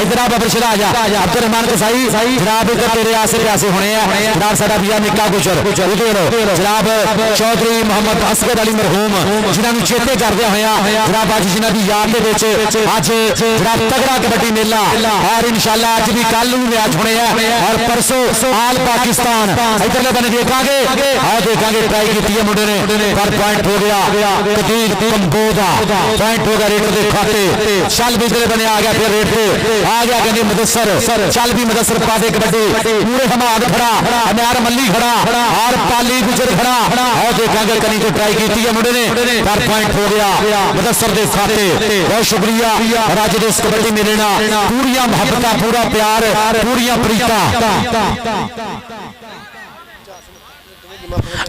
इधर बाबर शराजा अब्दुल रहमान कसाई जनाब इधर तेरे आसे पासे होने हैं जनाब साडा भैया निक्का गुजर जनाब चौधरी मोहम्मद असगद अली मरहूम जिन्हां नूं चेते करदे होया जनाब अज जिन्हां दी याद दे विच अज जनाब तगड़ा कबड्डी मेला और इंशाअल्लाह अज भी कल नूं मैच होने हैं और परसों आल पाकिस्तान इधरले बने देखांगे और देखांगे ट्राई कीती है मुंडे ने पर पॉइंट हो गया कदीर कंबोदा पॉइंट हो गया रेडर दे खाते चल भी इधरले बने आ गया फिर रेड पे आ गया कहंदे मुदस्सर चल भी मुदस्सर पा दे कबड्डी पूरे हमाद खड़ा अनार मल्ली खड़ा और पाली गुजर खड़ा और देखांगे कनी तो ट्राई की है मुंडे ने पर पॉइंट हो गया मुदस्सर दे खाते बहुत शुक्रिया और अज दे इस कबड्डी मेले ना पूरियां मुहब्बतां पूरा प्यार पूरियां प्रीतां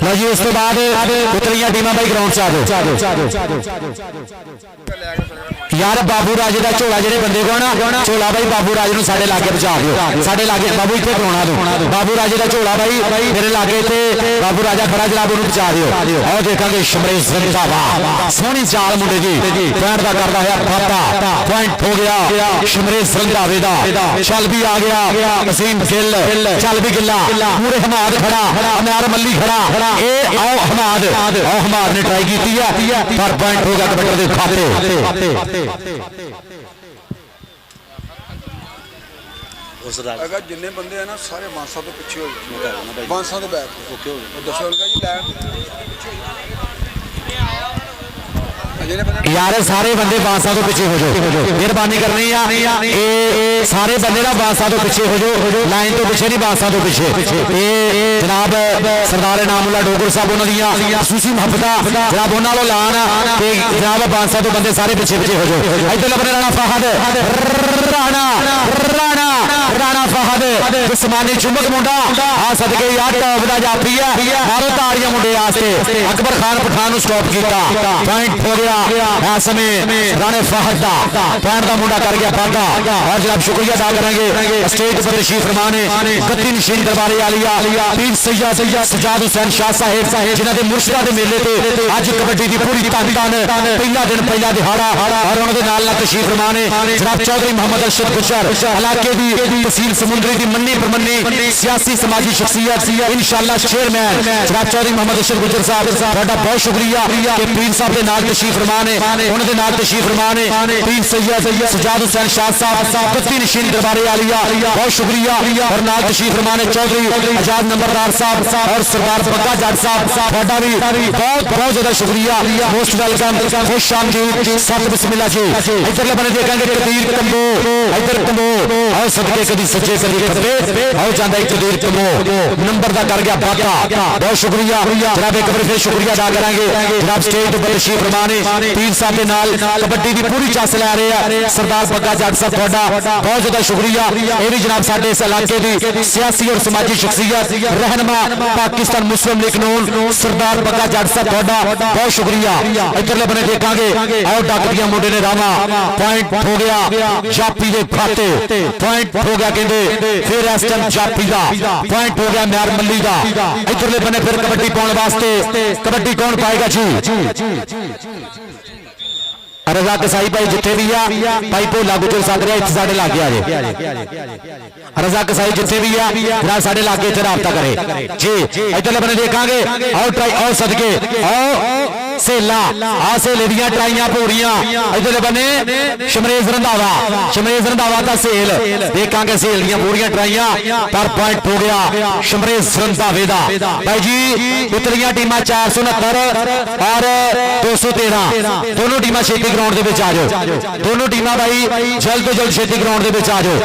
लो जी उस तो बाद उतरियां टीमां भाई ग्राउंड च आ जाओ यार बाबू राजे का झोला जेडे बंदे को ना झोला भाई बाबू राजे साडे लागे पहुंचा दिओ साडे लागे बाबू इत्थे खड़ोना तू बाबू राजे का झोला भाई मेरे लागे ते बाबू राजा खड़ा जनाब उन्होंने पहुंचा दिओ और देखांगे शमरेश रंधावा सोहनी चाल मुंडे दी पॉइंट दा करदा है फाता पॉइंट हो गया शमरेश रंधावे दा चल भी आ गया वसीम गिल चल भी गिल्ला पूरे हमाद खड़ा अनार मल्ली खड़ा ए आओ हमाद ने ट्राई की है पर पॉइंट हो गया कबड्डी दे खाते अगर जिन्ने बंदे हैं ना सारे बांसा तो पिछे हो जाए बांसा तो बैठ ओके हो गए दसो उनका जी लैन यार सारे बंदे बांसा तो पीछे हो जाओ मेहरबानी करनी है सारे बंदे ना बांसा तो पीछे हो जाओ लाइन तो पीछे नहीं बांसा तो पीछे जनाब सरदार इनामुल्लाह डोगर साहब उन्होंने खसूसी मुहब्बत जनाब उन्होंने लान जनाब बांसा तो बंदे सारे पीछे हो जाओ इधर अपने राणा फहद राणा फहद जिस्मानी चुमक मुंडा आ सदके यार टॉप दा जाफी है मारो ताड़ियां मुंडे वास्ते अकबर खान पठान नु स्टॉप कीता पॉइंट हो गया इस समय राणे फहद दा पॉइंट दा मुंडा कर गया बागा और जनाब शुक्रिया अदा करेंगे स्टेज पर तशरीफ फरमाने गद्दी नशीन दरबारे आलिया पीर सैयद सजाद हुसैन शाह साहिब जिन्हां दे मुर्शिदा दे मेले ते अज कबड्डी दी पूरी ताकतान पहला दिन पहला दिहाड़ा और उन्हां दे नाल तशरीफ फरमाने जनाब चौधरी मोहम्मद अरशद गुजर इलाके दी तहसील समुंदरी दी मन्नी परमन्नी सियासी समाजी शख्सियत इंशाअल्लाह चेयरमैन जनाब चौधरी मोहम्मद अरशद गुजर साहब तुहाडा बहुत शुक्रिया कि पीर साहब दे नाल तशरीफ फरमाने उन्हां दे नाल तशरीफ फरमाने पीर सैयद सजाद हुसैन शाह साहब गद्दी नशीन दरबारे आलिया बहुत शुक्रिया और नाल तशरीफ फरमाने चौधरी आजाद नंबरदार साहब और सरदार बग्गा जट साहब तुहाडा भी बहुत बहुत ज्यादा शुक्रिया मोस्ट वेलकम खुश आमदीद सत बिस्मिल्लाह जी इधरले बने देखेंगे कदीर कंबो इधर कंबो आओ सबके कदी सच्चे कदी खब्बे आओ जांदा एक कदीर कंबो नंबर दा कर गया बाता बहुत शुक्रिया जनाब एक बार फिर शुक्रिया अदा करेंगे जनाब स्टेज पर तशरीफ फरमाने पीर साहब दे नाल कबड्डी दी पूरी चस लै रहे हैं सरदार बग्गा जट साहब तुहाडा बहुत ज्यादा शुक्रिया ये भी जनाब साडे इस इलाके दी सियासी और समाजी शख्सियत रहनुमा पाकिस्तान मुस्लिम लीग नून सरदार बग्गा जट साहब तुहाडा बहुत शुक्रिया इधरले बने देखांगे आओ डकदियां मुंडे ने रामा पॉइंट हो गया जापी दे खाते पॉइंट हो गया कहंदे फिर इस टाइम जापी दा पॉइंट हो गया म्यार मल्ली दा इधरले बने फिर कबड्डी पाउण वास्ते कबड्डी कौन पाएगा जी रजा कसाई भाई जिथे भी आ भाई भोला गुजर सागरिया इत्थे साडे लागे आ जे रजा कसाई जिथे भी आ जरा साडे लागे इत्थे राबता करे जी इधरले बने देखांगे आओ ट्राई आओ सदके आओ सेला आ सेले दियां ट्राइयां पूरियां इधरले बने शमरेश रंधावा दा सेल देखांगे सेल दियां पूरियां ट्राइयां पर पॉइंट हो गया शमरेश रंधावे दा भाई जी उतरियां टीमां 469 और 213 दोनों टीमां छेती ग्राउंड दे विच आ जाओ दोनों टीमां भाई जल्द तो जल्द छेती ग्राउंड दे विच आ जाओ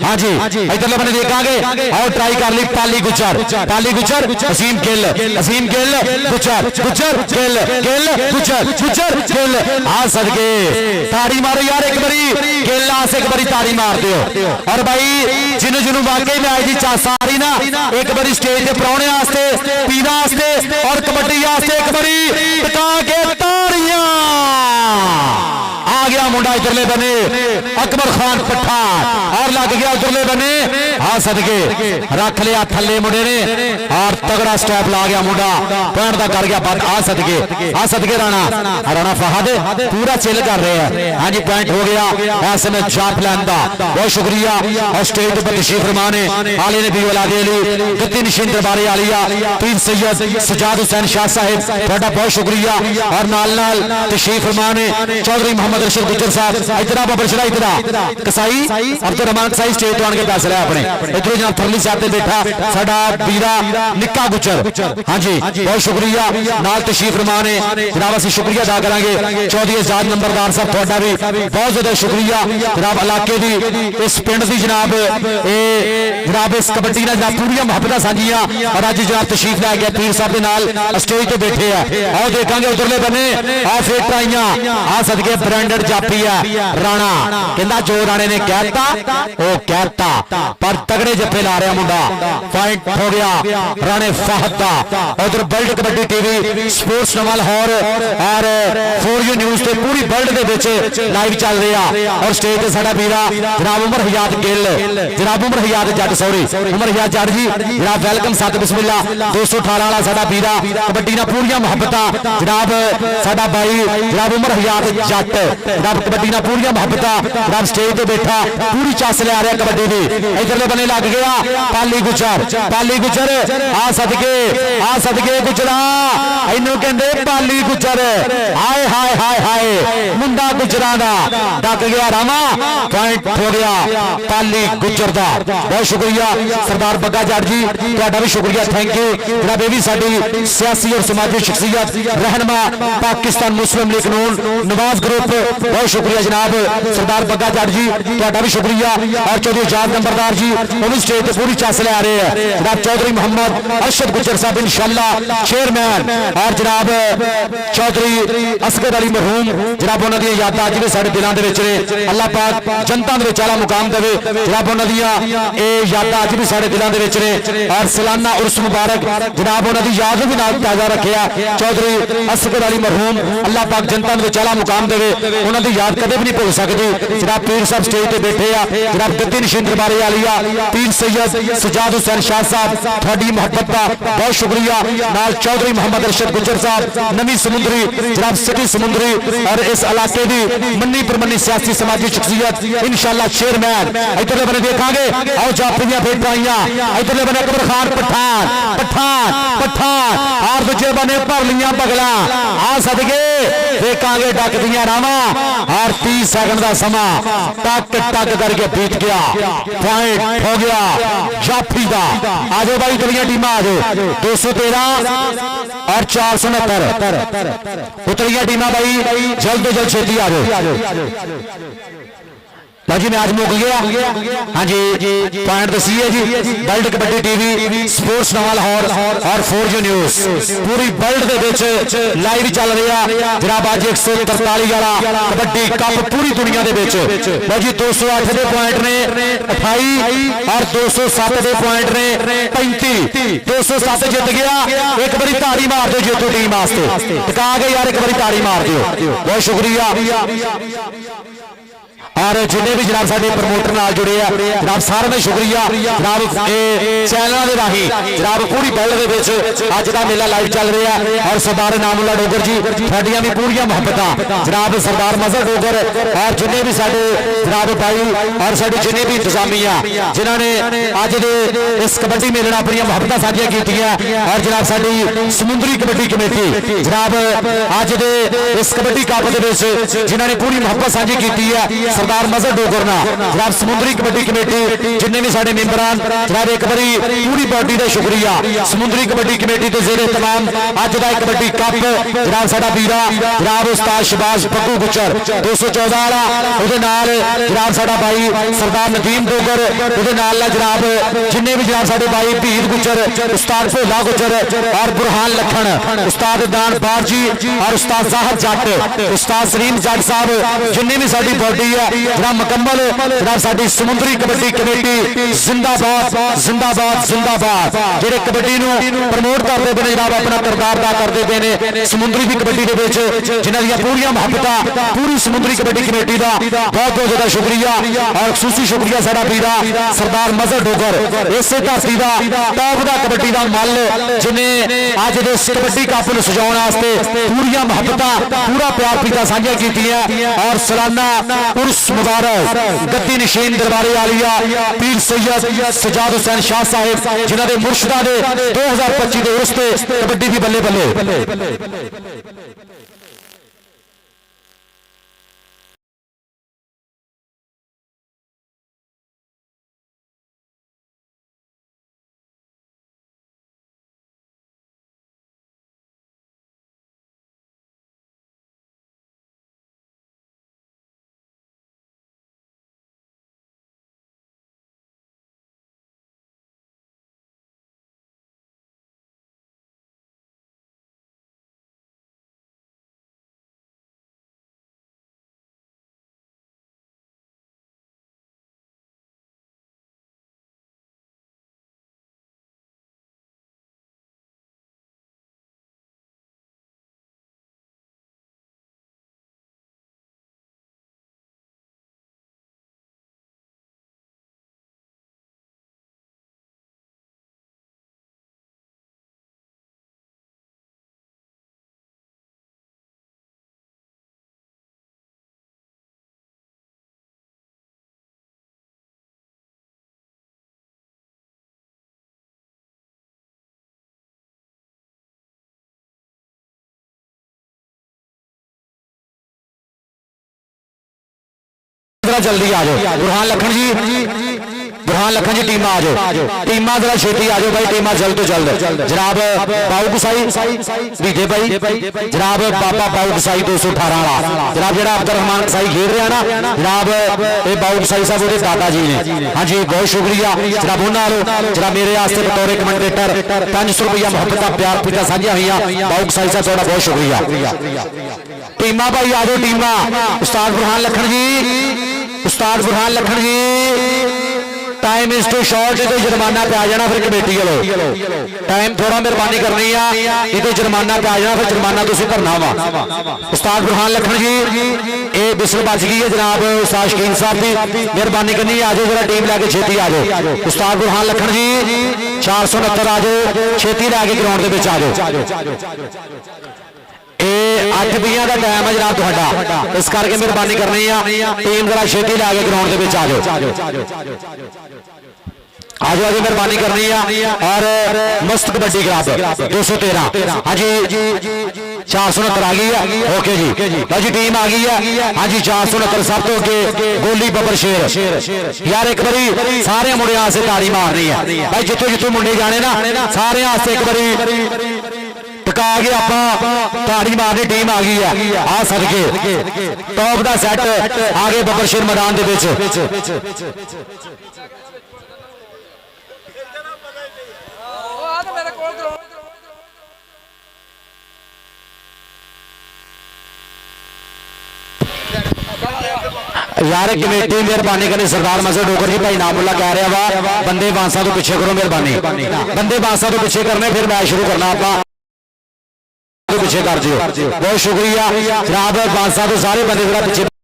हां जी इधरले बने देखांगे आओ ट्राई कर ली पाली गुजर वसीम गिल गुजर गिल गुजर गिल आ सदके ताड़ी मारो यार एक बारी गिल आ क्लास एक बारी ताड़ी मार दियो। और भाई जिन्हों जिन्हों वाकई मैच की चास आ रही ना एक बारी स्टेज के प्राहुणे वास्ते पीना वास्ते और कबड्डी वास्ते एक बारी टिका के ताड़ियां। आ गया मुंडा इधरले बने अकबर खान पठान और लग गया उधरले बने आ सदके रख लिया थले मुंडे ने और तगड़ा स्टेप ला गया मुंडा पैंट का कर गया बात आ सदके राणा फहद पूरा चिल कर रहे हैं। हाँ जी पॉइंट हो गया ऐसे में जाप लैंदा बहुत शुक्रिया। और स्टेज पर तशरीफ फरमा ने आले ने भी औलादे ली गद्दी नशीन दरबारे आलिया पीर सैयद सजाद हुसैन शाह साहिब ਤੁਹਾਡਾ बहुत शुक्रिया। और नाल तशरीफ फरमा ने चौधरी मोहम्मद रशीद गुजर साहब इतना बबरशरा इतना कसाई अब्दुल रहमान कसाई स्टेज तो आने के पैसे लिया अपने इधरों जनाब थरली साहब से बैठा साडा बीरा निक्का गुजर। हाँ जी बहुत शुक्रिया। नाल तशरीफ फरमा ने जनाब असं शुक्रिया अदा करांगे चौधरी आजाद नंबरदार साहब ਤੁਹਾਡਾ भी बहुत ज्यादा शुक्रिया। जनाब इलाके की इस पिंड की जनाब जनाब इस कबड्डी ने जनाब पूरी मुहब्बत साझियां और अज जनाब तशरीफ लै गया पीर साहब के नाल स्टेज तो बैठे है और देखेंगे उधरले बने आ फिर ट्राइयां आ सदके ब्रांडेड जापी है राणा कहता जो राणे ने कहता वो कहता पर तगड़े जप्पे ला रहा मुंडा पॉइंट हो गया राणे फहद दा। उधर वर्ल्ड कबड्डी टीवी स्पोर्ट्स नवा लाहौर और 4U न्यूज़ ते पूरी वर्ल्ड दे विच लाइव चल रहा और स्टेज ते साडा वीरा जनाब उमर हयात गिल जनाब उमर हयात जट सॉरी उमर हयात जट जी जनाब वेलकम सत बिस्मिल्ला 218 वाला साडा वीरा कबड्डी ना पूरी मुहब्बत जनाब साडा भाई जनाब उमर हयात जट जनाब कबड्डी ना पूरी मुहब्बत जनाब स्टेज ते बैठा पूरी चस ले आ रहा कबड्डी दी इधरले बने लग गया पाली गुजर आ सदके गुजरा इनू कहंदे पाली गुजर हाय हाय हाय हाय मुंडा गुजरा दा डक गया रामा पॉइंट हो गया पाली गुजर दा। बहुत शुक्रिया सरदार बग्गा जट जी तुहाडा भी शुक्रिया थैंक यू। जनाब ये भी साडी सियासी और समाजी शख्सियत रहनुमा पाकिस्तान मुस्लिम लीग नून नवाज ग्रुप बहुत शुक्रिया जनाब सरदार बग्गा जट जी तुहाडा भी शुक्रिया। और चौधरी आजाद नंबरदार जी उन्होंने स्टेज पर पूरी चस ले आ रहे हैं जनाब चौधरी मोहम्मद अरशद गुजर साहब इंशाअल्लाह चेयरमैन और जनाब चौधरी असगद अली मरहूम जनाब उन्होंने यादां अज भी साडे दिलों दे विच ने अल्लाह पाक जनता दे विच आला मुकाम देवे जनाब उन्होंने ये यादां अज भी साडे दिलों दे विच ने। और सालाना उर्स मुबारक जनाब उन्होंने याद भी नाल ताज़ा रखिया चौधरी असगद अली मरहूम अल्लाह पाक जनता दे विच आला मुकाम देवे उन्होंने याद कदे भी नहीं भुल सकदी। जनाब पीर साहब स्टेज ते बैठे आ जनाब गद्दी नशीन दरबारे आलिया पीर सैयद सजाद हुसैन शाह साहब थोड़ी मोहब्बत का बहुत शुक्रिया। नाल चौधरी मोहम्मद अरशद गुजर साहब नवी समुंदरी जनाब सिटी समुंदरी और इस इलाके की मन्नी परमन्नी सियासी समाजी शख्सियत इंशाअल्लाह चेयरमैन इधरले बने देखांगे आओ जाफरियां फिर पाइयां इधरले बने अकबर खान पठान और दूजे बने भरलियां बगला आ सदके देखांगे डक दियां रावा और 30 सेकंड का समा टक करके बीत गया पॉइंट हो गया जाफरी का। आज भाई दुनिया टीम आ जाओ 213 और 469 उतरिया टीम भाई जल्द तो जल्द छेती आ जाओ। जी मैच मुक गया। हाँ जी पॉइंट दसी है जी वर्ल्ड कबड्डी टीवी स्पोर्ट्स नवा लाहौर और 4U न्यूज़ पूरी वर्ल्ड दे विच लाइव चल रहा जनाब अज 143 वाला कबड्डी कप पूरी दुनिया दे विच जी 208 के पॉइंट ने 28 और 207 के पॉइंट ने 35 207 जित गया। एक बारी ताड़ी मार दो जेतू टीम वास्ते टिका गए यार एक बारी ताड़ी मार दो बहुत शुक्रिया। और जिन्हें भी जनाब साडे प्रमोटर नाल जुड़े आ जनाब सारे का शुक्रिया जनाब चैनलों के राही जनाब पूरी वर्ल्ड दे विच अज दा मेला लाइव चल रहा है। और सरदार नामुल्ला डोगर जी साडियां भी पूरी मुहब्बत जनाब सरदार मजहर डोगर और जिन्हें भी साडे जनाब भाई और साडी जिन्हें भी इंतजामिया जिन्होंने अज दे इस कबड्डी मेले नाल अपनी मुहब्बत साझियां कीतियां और जनाब साडी समुंदरी कबड्डी कमेटी जनाब अज दे इस कबड्डी कप दे विच जिन्होंने पूरी मुहब्बत साझी की है सरदार मजहर डोगर ना जनाब समुंदरी कबड्डी कमेटी जिन्हें भी साडे मेंबरान जनाब एक बारी पूरी बॉडी का शुक्रिया समुंदरी कबड्डी कमेटी तो जेरे तमाम अज का कबड्डी कप जनाब साडा वीरा जनाब उस्ताद शबाज पप्पू गुजर 214 वाला उहदे नाल जनाब साडा भाई सरदार नदीम डोगर उहदे नाल जनाब जिन्हें भी जनाब साडे भाई भीर गुजर उस्ताद भोला गुजर और बुरहान लखन उस्ताद दान बार जी और उस्ताद साहब जट उस्ताद सलीम जट साहब जिन्हें भी साडी बॉडी है जरा मुकम्मल जरा साडी समुद्री कबड्डी कमेटी जिंदाबाद जिंदाबाद जिंदाबाद जेडे कबड्डी नूं प्रमोट करते पे जनाब अपना किरदार अदा करते पे ने समुद्री दी कबड्डी दे विच जिन्हां दी पूरी मुहब्बतां पूरी समुद्री कबड्डी कमेटी दा बहुत बहुत ज्यादा शुक्रिया और खसूसी शुक्रिया साडा वीरा सरदार मजहर डोगर इसे धरती दा टॉप दा कबड्डी दा मल जिन्हें अज दे कबड्डी कप नूं सजाउण वास्ते पूरी मुहब्बतां पूरा प्यार पीता साझा कीतियां और सालाना उर्स मुबारक गद्दी नशीन दरबारे आलिया पीर सैयद सजाद हुसैन शाह साहिब जिन्हां दे मुर्शदा दे 2025 दे उर्स ते कबड्डी दी बल्ले बल्ले जल्दी आ जाओ बुरहान लखन जी टीम आ जाओ टीम जरा छेती आ जाओ भाई टीम जल्द तो जल्द जनाब बाऊ गुसाई विजय भाई जनाब बाबा बाऊ गुसाई 218 वाला जनाब जरा अब्दुल रहमान गुसाई खेल रहा ना जनाब ये बाऊ गुसाई साहब वो दादा जी ने हाँ जी बहुत शुक्रिया जनाब उन्होंने जरा मेरे वास्ते बतौर कमेंटेटर 500 रुपया मुहब्बत का प्यार पीता साझा हुई बाऊ गुसाई साहब थोड़ा बहुत शुक्रिया टीमा भाई आ जाओ टीमा उस्ताद बुरहान लखन जी टाइम इज टू शॉर्ट तो जुर्माना पे आ जाना फिर कमेटी वालों टाइम थोड़ा मेहरबानी करनी है नहीं तो जुर्माना पे आ जाना फिर जुर्माना तुसीं भरना वा उस्ताद बुरहान लखन जी ये बिसल बच गई है जनाब उस्ताद शकीन साहब की मेहरबानी करनी है आ जाओ जरा टीम लैके छेती आ जाओ उस्ताद बुरहान लखन जी 469 आ जाओ छेती लैके ग्राउंड के आ जाओ 8 20 का टाइम है जनाब तुहाडा इस करके मेहरबानी करनी है टीम जरा छेती लैके ग्राउंड के आ जाओ आज मेहरबानी करनी है और मस्त कबड्डी क्लब 213 हाँ जी 469 आ गई है ओके जी जी टीम आ गई है हाँ जी 469 सब तो अगे गोली बबर शेर यार एक बारी सारे मुंडिया से ताड़ी मारनी है भाई जितों जितों मुंडे जाने ना सारे एक बारी टका के आप ताड़ी मारनी टीम आ गई है आ सदके टॉप का सैट आगे बबर शेर मैदान दे विच यार कमेटी मेहरबानी करनी सरदार मजहर डोगर जी भाई नामुल्ला कह रहा वा बंदे बांसा तो पीछे करो मेहरबानी बंदे बांसा तो पीछे करने फिर मैच शुरू करना आप पीछे कर दियो बहुत शुक्रिया जनाब बांसा तो सारे बंदे जरा पीछे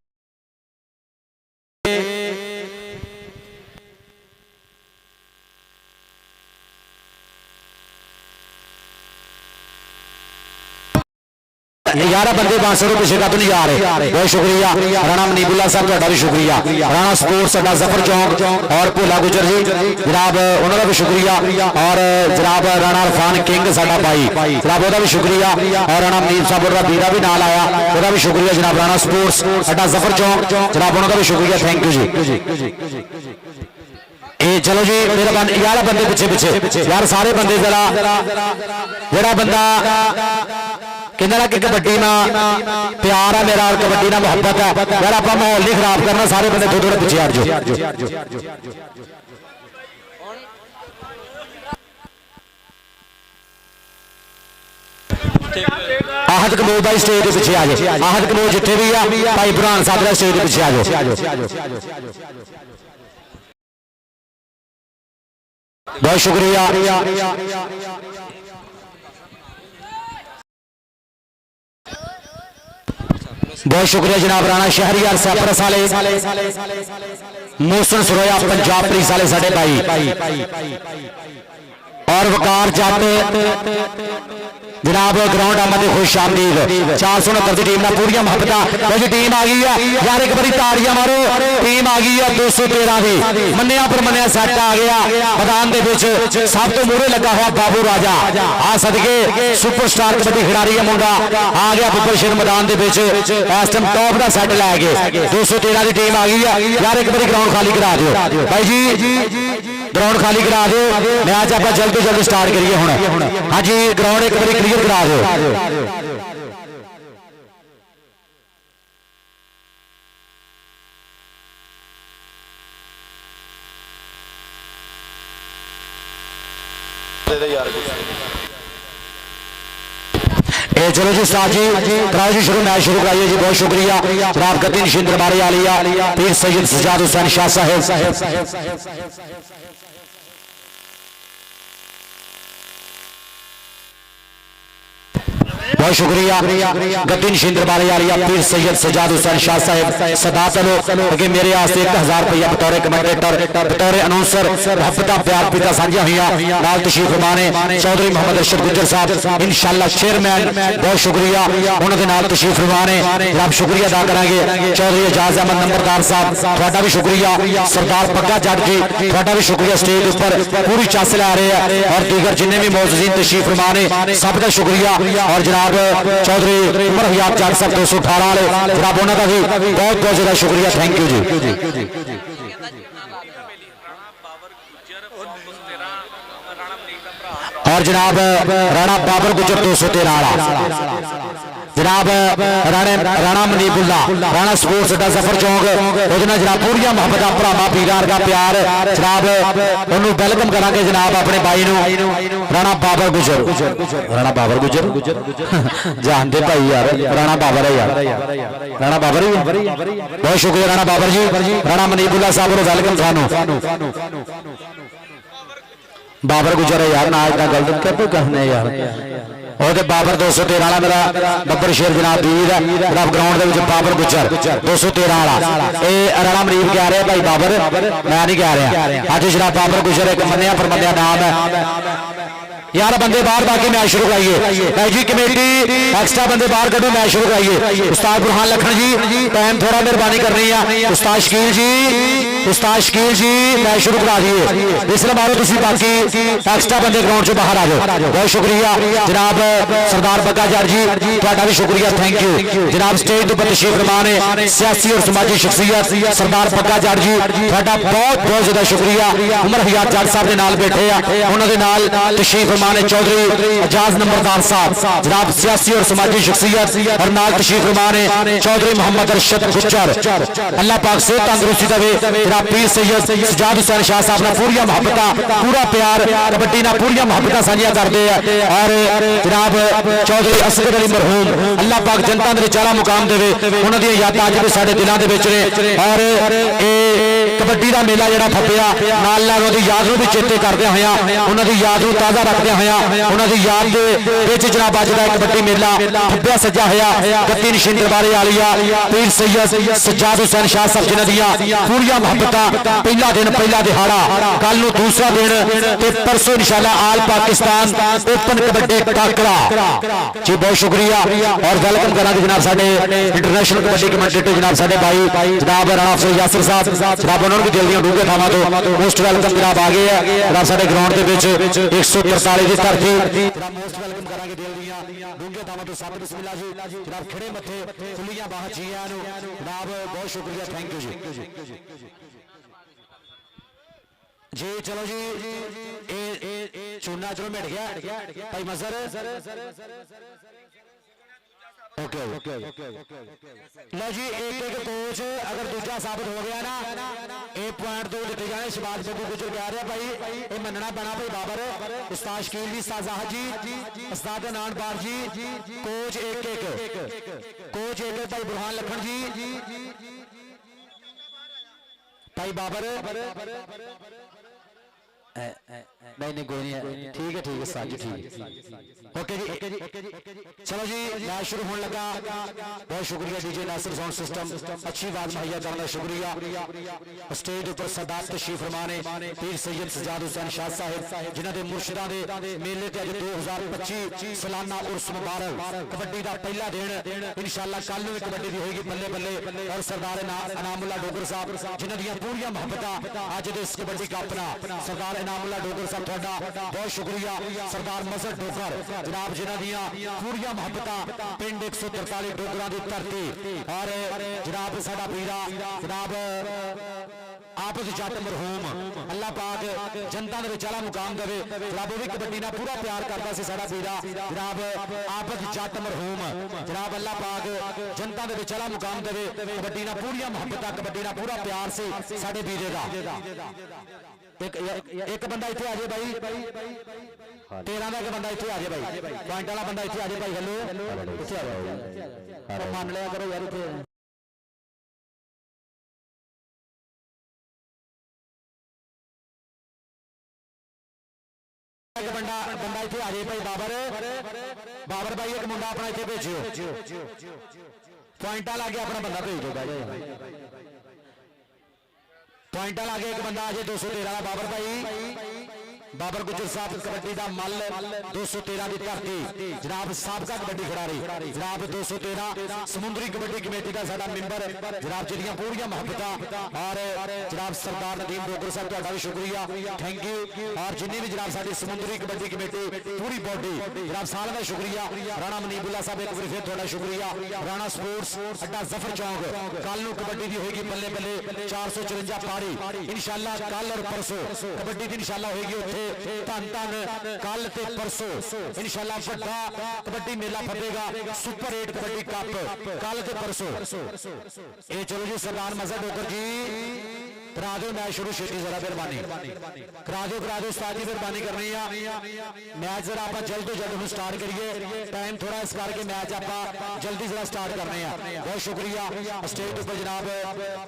यार बंदे 500 तो पीछे का तो नहीं जा रहे बहुत शुक्रिया राणा मनीबुल्ला साहब का भी शुक्रिया राणा स्पोर्ट्स अड्डा जफर चौक और भोला गुजर जी जनाब उन्होंने भी शुक्रिया और जनाब राणा इरफान किंग साडा भाई जनाब ओदा भी शुक्रिया और राणा मनीब साहब का बीरा भी नाल आया ओदा भी शुक्रिया जनाब राणा स्पोर्ट्स अड्डा जफर चौक जनाब उन्होंने भी शुक्रिया थैंक यू जी चलो जी मेहरबानी यार बंदे पीछे यार सारे बंदे जरा जरा बंदा कहना कि कबड्डी ना प्यार है मेरा और कबड्डी ना मोहब्बत है यार आप माहौल नहीं खराब करना सारे बंदे थोड़े थोड़े पीछे हट जाओ आहत कमोल भाई स्टेज के पिछे आ जाए आहत कमोल जिथे भी आ भाई बुरहान साहब का स्टेज के पिछे आ जाओ बहुत शुक्रिया बहुत शुक्रिया जनाब राणा शहरियार सैपरस वाले मोहसन सरोया पंजाब पुलिस वाले साडे भाई और वकार जट जनाब ग्राउंड आमद खुश आमदीद 469 की टीम ना पूरी मोहब्बत टीम आ गई है यार एक बारी ताड़ियां मारो टीम आ गई है 213 की मन्निया पर मन्निया सैट आ गया मैदान दे विच सब तो मूहरे लगा हुआ बाबू राजा आ सदके सुपरस्टार कबड्डी खिडारी है मुंडा आ गया बुब्बर शेर मैदान दे विच इस टाइम टॉप का सैट लै गए 213 की टीम आ गई है यार एक बारी ग्राउंड खाली करा दियो भाई जी ग्राउंड खाली करा दो मैच आप जल्द तो जल्द स्टार्ट करिए हुण हाँ जी ग्राउंड एक बार क्लियर करा दो चलो जी साहब जी कराओ जी शुरू मैच शुरू कराइए जी बहुत शुक्रिया जनाब गतिन शिंदर मारे आलिया पीर सैयद सजाद हुसैन शाह साहब बहुत शुक्रिया गतिन शिंदर बारे आलिया पीर सैयद सजाद हुसैन शाह साहब सदा चलो कि मेरे आस्ते 1000 रुपया बतौर कमेंटेटर बतौर अनाउंसर मोहब्बत प्यार पिता साझा हुई नाल तशरीफ फरमाने चौधरी मोहम्मद अरशद गुज्जर साहब इंशाअल्लाह चेयरमैन बहुत शुक्रिया उन्होंने नाल तशरीफ फरमाने रब शुक्रिया अदा करांगे चौधरी एजाज अहमद नंबरदार साहब तुहाडा भी शुक्रिया सरदार पग्गा जट जी तुहाडा भी शुक्रिया स्टेज ऊपर पूरी चस ला रहे हैं और दीगर जिन्ने भी मौजूदीन तशरीफ फरमाने सब का शुक्रिया और जनाब चौधरी उमर हयात जट साहब 218 वाले जनाब उन्होंने का भी बहुत बहुत ज्यादा शुक्रिया थैंक यू जी और जनाब राणा बाबर गुजर 213 वाला जनाब राणा मनीबुल्ला राणा स्पोर्ट्स अड्डा जफर चौक जनाब पूरी मोहब्बत भरावां पीरां का प्यार जनाब उन्होंने वेलकम करांगे जनाब अपने भाई राणा बाबर गुजर राणा बाबर गुजर जानते भाई यार राणा बाबर है यार राणा बाबर ही बहुत शुक्रिया राणा बाबर जी राणा मनीबुल्ला साहब को वेलकम थानू बाबर गुजर है यार ना इतना गलत क्या कहने यार और बाबर 213 वाला मेरा बब्बर शेर जनाब वीर है जनाब ग्राउंड के बाबर गुजर 213 वाला ये राणा मरीब कह रहे भाई बाबर मैं नहीं कह रहा अज जनाब बाबर गुजर एक मन्निया परमन्निया नाम है यार बंदे बाहर बाकी मैच शुरू कराइए भाई जी कमेटी एक्स्ट्रा बंदे बाहर करो मैच शुरू कराइए उस्ताद बुरहान लखन जी टाइम थोड़ा मेहरबानी करनी है उस्ताद शकील जी मैच शुरू करा दिए इसलिए मारो तुम बाकी एक्स्ट्रा बंदे ग्राउंड से बाहर आ जाओ बहुत शुक्रिया जनाब सरदार बग्गा जट जी तुहाडा भी शुक्रिया थैंक यू जनाब स्टेज तो तशरीफ फरमाने सियासी और समाजी शख्सियत सरदार बग्गा जट जी तुहाडा बहुत बहुत ज्यादा शुक्रिया उमर हयात जट साहब के नाल बैठे आ उन्होंने नाल तशरीफ चौधरी एजाज नंबरदार साहब जनाब सियासी और समाजी शख्सियत और नाल तशरीफ फरमाने चौधरी मोहम्मद अरशद गुज्जर अल्लाह पाक से तंदुरुस्ती देवे जनाब पीर सैयद सजाद हुसैन शाह साहब ने पूरी मोहब्बत पूरा प्यार कबड्डी ना पूरी मोहब्बत साझिया करते हैं और जनाब चौधरी असगर अली मरहूम अल्लाह पाक जनता दे चारा मुकाम देवे उन्हां दी यादां अज भी साडे दिलां दे विच ने और कबड्डी का मेला जिहड़ा थप्पिया नाल नाल उहदी याद नूं भी चेते करदे होया उन्हां दी याद नूं ताज़ा रखदे उन्होंने याद के जनाब अज का कबड्डी मेला खब्बे सजा होया गतिन शिंदर बारे आलिया पीर सैयद सजाद हुसैन शाह साहब जिन्हां दी पूरी मोहब्बत पहला दिन पहला दिहाड़ा कल नूं दूसरा दिन ते परसों इंशाअल्लाह आल पाकिस्तान ओपन कबड्डी टाकरा जी बहुत शुक्रिया और वेलकम करांगे जनाब साडे इंटरनेशनल कबड्डी कमेंटेटर जनाब साडे भाई जनाब राणा अफसर यासिर साहब जनाब उन्होंने भी दिल दी डूंघे थावां तो मोस्ट वेलकम जनाब आ गए हैं जनाब साडे ग्राउंड दे विच 143 की धरती मोस्ट वेलकम करांगे दिल दी डूंघे थावां तो सब बिस्मिल्लाह जी जनाब खड़े मथे खुलियां बाहां जी आनू जनाब बहुत शुक्रिया थैंक यू जी चलो जी चूना चलो मिट गया भाई मजर ओके लो जी एक एक कोच अगर दूसरा साबित हो गया ना एक पॉइंट दो दिते जाने शबाज बब्बू गुजर कह रहे भाई ये मनना पैना भाई बाबर उस्ताद शकील जी उस्ताद जाहद जी उस्ताद अनान पार जी कोच एक कोच एक भाई बुरहान लखन जी भाई बाबर नहीं कोई नहीं ठीक है साहब जी ठीक ओके जी चलो जी मैच शुरू होने लगा बहुत शुक्रिया डीजे नासिर साउंड सिस्टम अच्छी बात मुहैया करने का शुक्रिया स्टेज ऊपर सरदार तशरीफ फरमा ने पीर सैयद सजाद हुसैन शाह साहिब जिन्होंने मुर्शिदां दे मेले ते अज 2025 सालाना उर्स मुबारक कबड्डी का पहला दिन इंशाअल्लाह कल नूं कबड्डी दी होएगी बल्ले बल्ले और सरदार इनामुल्लाह डोगर साहब जिन्हां दी पूरी मुहब्बतां अज दे इस कबड्डी कप नाल सरदार इनामुल्लाह डोगर साहब तुहाडा बहुत शुक्रिया सरदार मजहर डोगर जनाब जिन्हां दियां पूरी मुहब्बतां पिंड 143 डोगरां दी धरती और जनाब साडा वीरा जनाब आपस जट मरहूम अल्लाह पाक जनता दे विच आला मुकाम देवे जनाब वो भी कबड्डी नाल पूरा प्यार करदा सी साडा वीरा जनाब आपस जट मरहूम जनाब अल्लाह पाक जनता दे विच आला मुकाम देवे कबड्डी नाल पूरी मुहब्बत कबड्डी नाल पूरा प्यार से साडे वीरे दा एक बंदा इत्थे आ जाए भाई 13 का एक बंदा इत्थे आ जाए भाई पॉइंट वाला बंदा इत्थे आ जाए भाई हेलो इत्थे आ जाओ मान लिया करो यार इत्थे बंदा इत्थे आ जाए भाई बाबर भाई एक मुंडा अपना इत्थे भेजियो पॉइंट ला के अपना बंदा भेज दो पॉइंट ला के एक बंदा आ जाए 213 का बाबर भाई बाबर गुजर साहब कबड्डी का मल 213 की धरती जनाब साबका कबड्डी खिडारी जनाब 213 समुद्री कबड्डी कमेटी का साडा मेंबर जनाब जिहदियां पूरी मुहब्बतां और जनाब सरदार नदीम डोगर साहब तुहाडा भी शुक्रिया थैंक यू और जिन्नी भी जनाब साडी समुद्री कबड्डी कमेटी पूरी बॉडी जनाब साल का शुक्रिया राणा मनीबुल्ला साहब एक बार फिर तुहाडा शुक्रिया राणा स्पोर्ट्स अड्डा जफर चौक कल नूं कबड्डी दी होएगी बल्ले बल्ले 454 पारी इंशाअल्लाह कल और परसों कबड्डी दी इंशाअल्लाह होएगी उत्थे धन धन कल ते परसों इंशाअल्लाह वड्डा कबड्डी मेला फटेगा सुपर 8 कबड्डी कप कल ते परसों ये चलो जी सरदार मजहर डोगर जी करा दो मैच शुरू छेती जरा मेहरबानी करा दो उस्ताद जी मेहरबानी करनी है मैच जरा आप जल्द तो जल्द स्टार्ट करिए टाइम थोड़ा इस करके मैच आप जल्दी जरा स्टार्ट करने हैं बहुत शुक्रिया स्टेज पर जनाब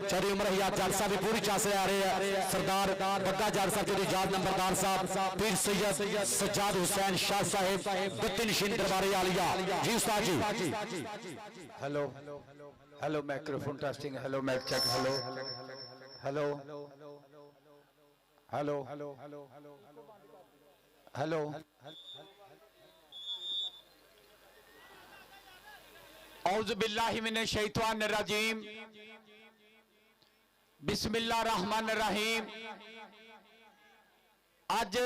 चौधरी उमर हयात जट साहब भी पूरी चास आ रहे हैं सरदार बग्गा जट साहब चौधरी जाद नंबरदार साहब पीर सैयद सज्जाद हुसैन शाह साहिब दुत्ती नशीन दरबारे आलिया जी उस्ताद जी hello hello microphone testing hello mic check hello hello hello hello औज़ु बिल्लाहि मिनश शैतानिर रजीम बिस्मिल्लाहिर रहमानिर रहीम अज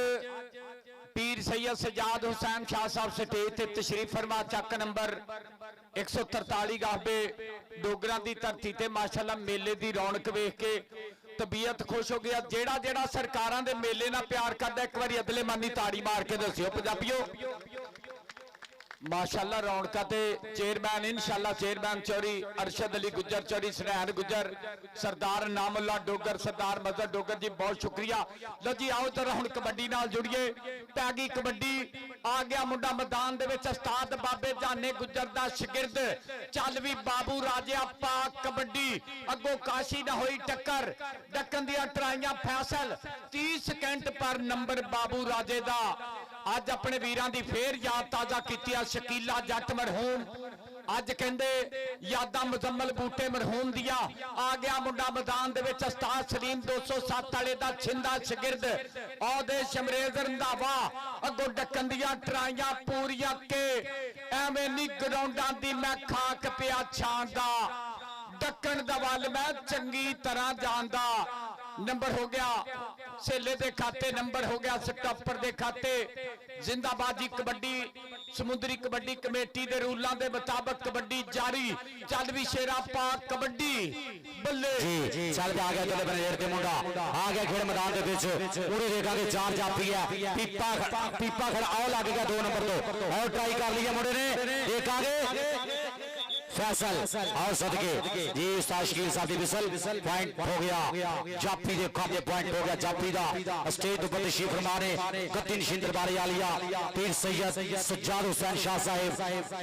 पीर सैयद सजाद हुसैन शाह साहब स्टेज ते तशरीफ फरमा चक नंबर 143 गाबे डोगरा दी धरती ते माशाअल्लाह मेले दी रौनक वेख के तबीयत खुश हो गया जेड़ा जेड़ा सरकारां दे मेले नाल प्यार करदा एक बारी अदले मानी ताड़ी मार के दसियो पंजाबियो माशाअल्लाह रौनका ते चेयरमैन इंशाअल्लाह चेयरमैन चौरी अरशद अली गुज्जर चौरी सरहैन गुज्जर सरदार नामुल्ला डोगर सरदार मजहर डोगर जी बहुत शुक्रिया लो जी आओ जरा हुण कबड्डी नाल जुड़िए पैगी कबड्डी आ गया मुंडा मैदान दे विच उस्ताद बाबे जाने गुज्जर दा शागिर्द चल भी बाबू राजे पाक कबड्डी अगो काशी ना होई टक्कर डक्कन दियां ट्राइयां फैसल 30 सेकंड पर नंबर बाबू राजे दा अज अपने वीरां दी फेर याद ताजा कीती शकीला जट मरहूम अज कहंदे यादां मुजम्मल बूटे मरहूम दिया आ गया मुंडा मैदान दे विच उस्ताद सलीम 207 वाले दा छिंदा शागिर्द औदे शमरेज रंधावा अगो डक्कन दियां ट्राइयां पूरियां के एवें नी ग्राउंडां दी मैं खाक पिया छांदा डक्कन दा वल मैं चंगी तरह जानदा नंबर हो गया सेले दे खाते नंबर हो गया स्टॉपर दे खाते जिंदाबादी कबड्डी समुद्री कबड्डी कमेटी दे रूलां दे मुताबिक कबड्डी जारी चल भी शेरा पाक कबड्डी बल्ले जी चल के आ गया चले बनेर के मुंडा आ गया खेल मैदान दे विच पूरे देखांगे चार जाफी है पीपा खड़ा आओ लग गया 2 नंबर तो और ट्राई कर लिया मुंडे ने एक आगे फैसल और सदके जी उस्ताद शकील साहब दी विसल पॉइंट हो गया जाफी दे खाते पॉइंट हो गया जाफी दा स्टेज ऊपर तशरीफ फरमा ने गद्दी नशीन दरबार आलिया पीर सैयद सज्जाद हुसैन शाह साहिब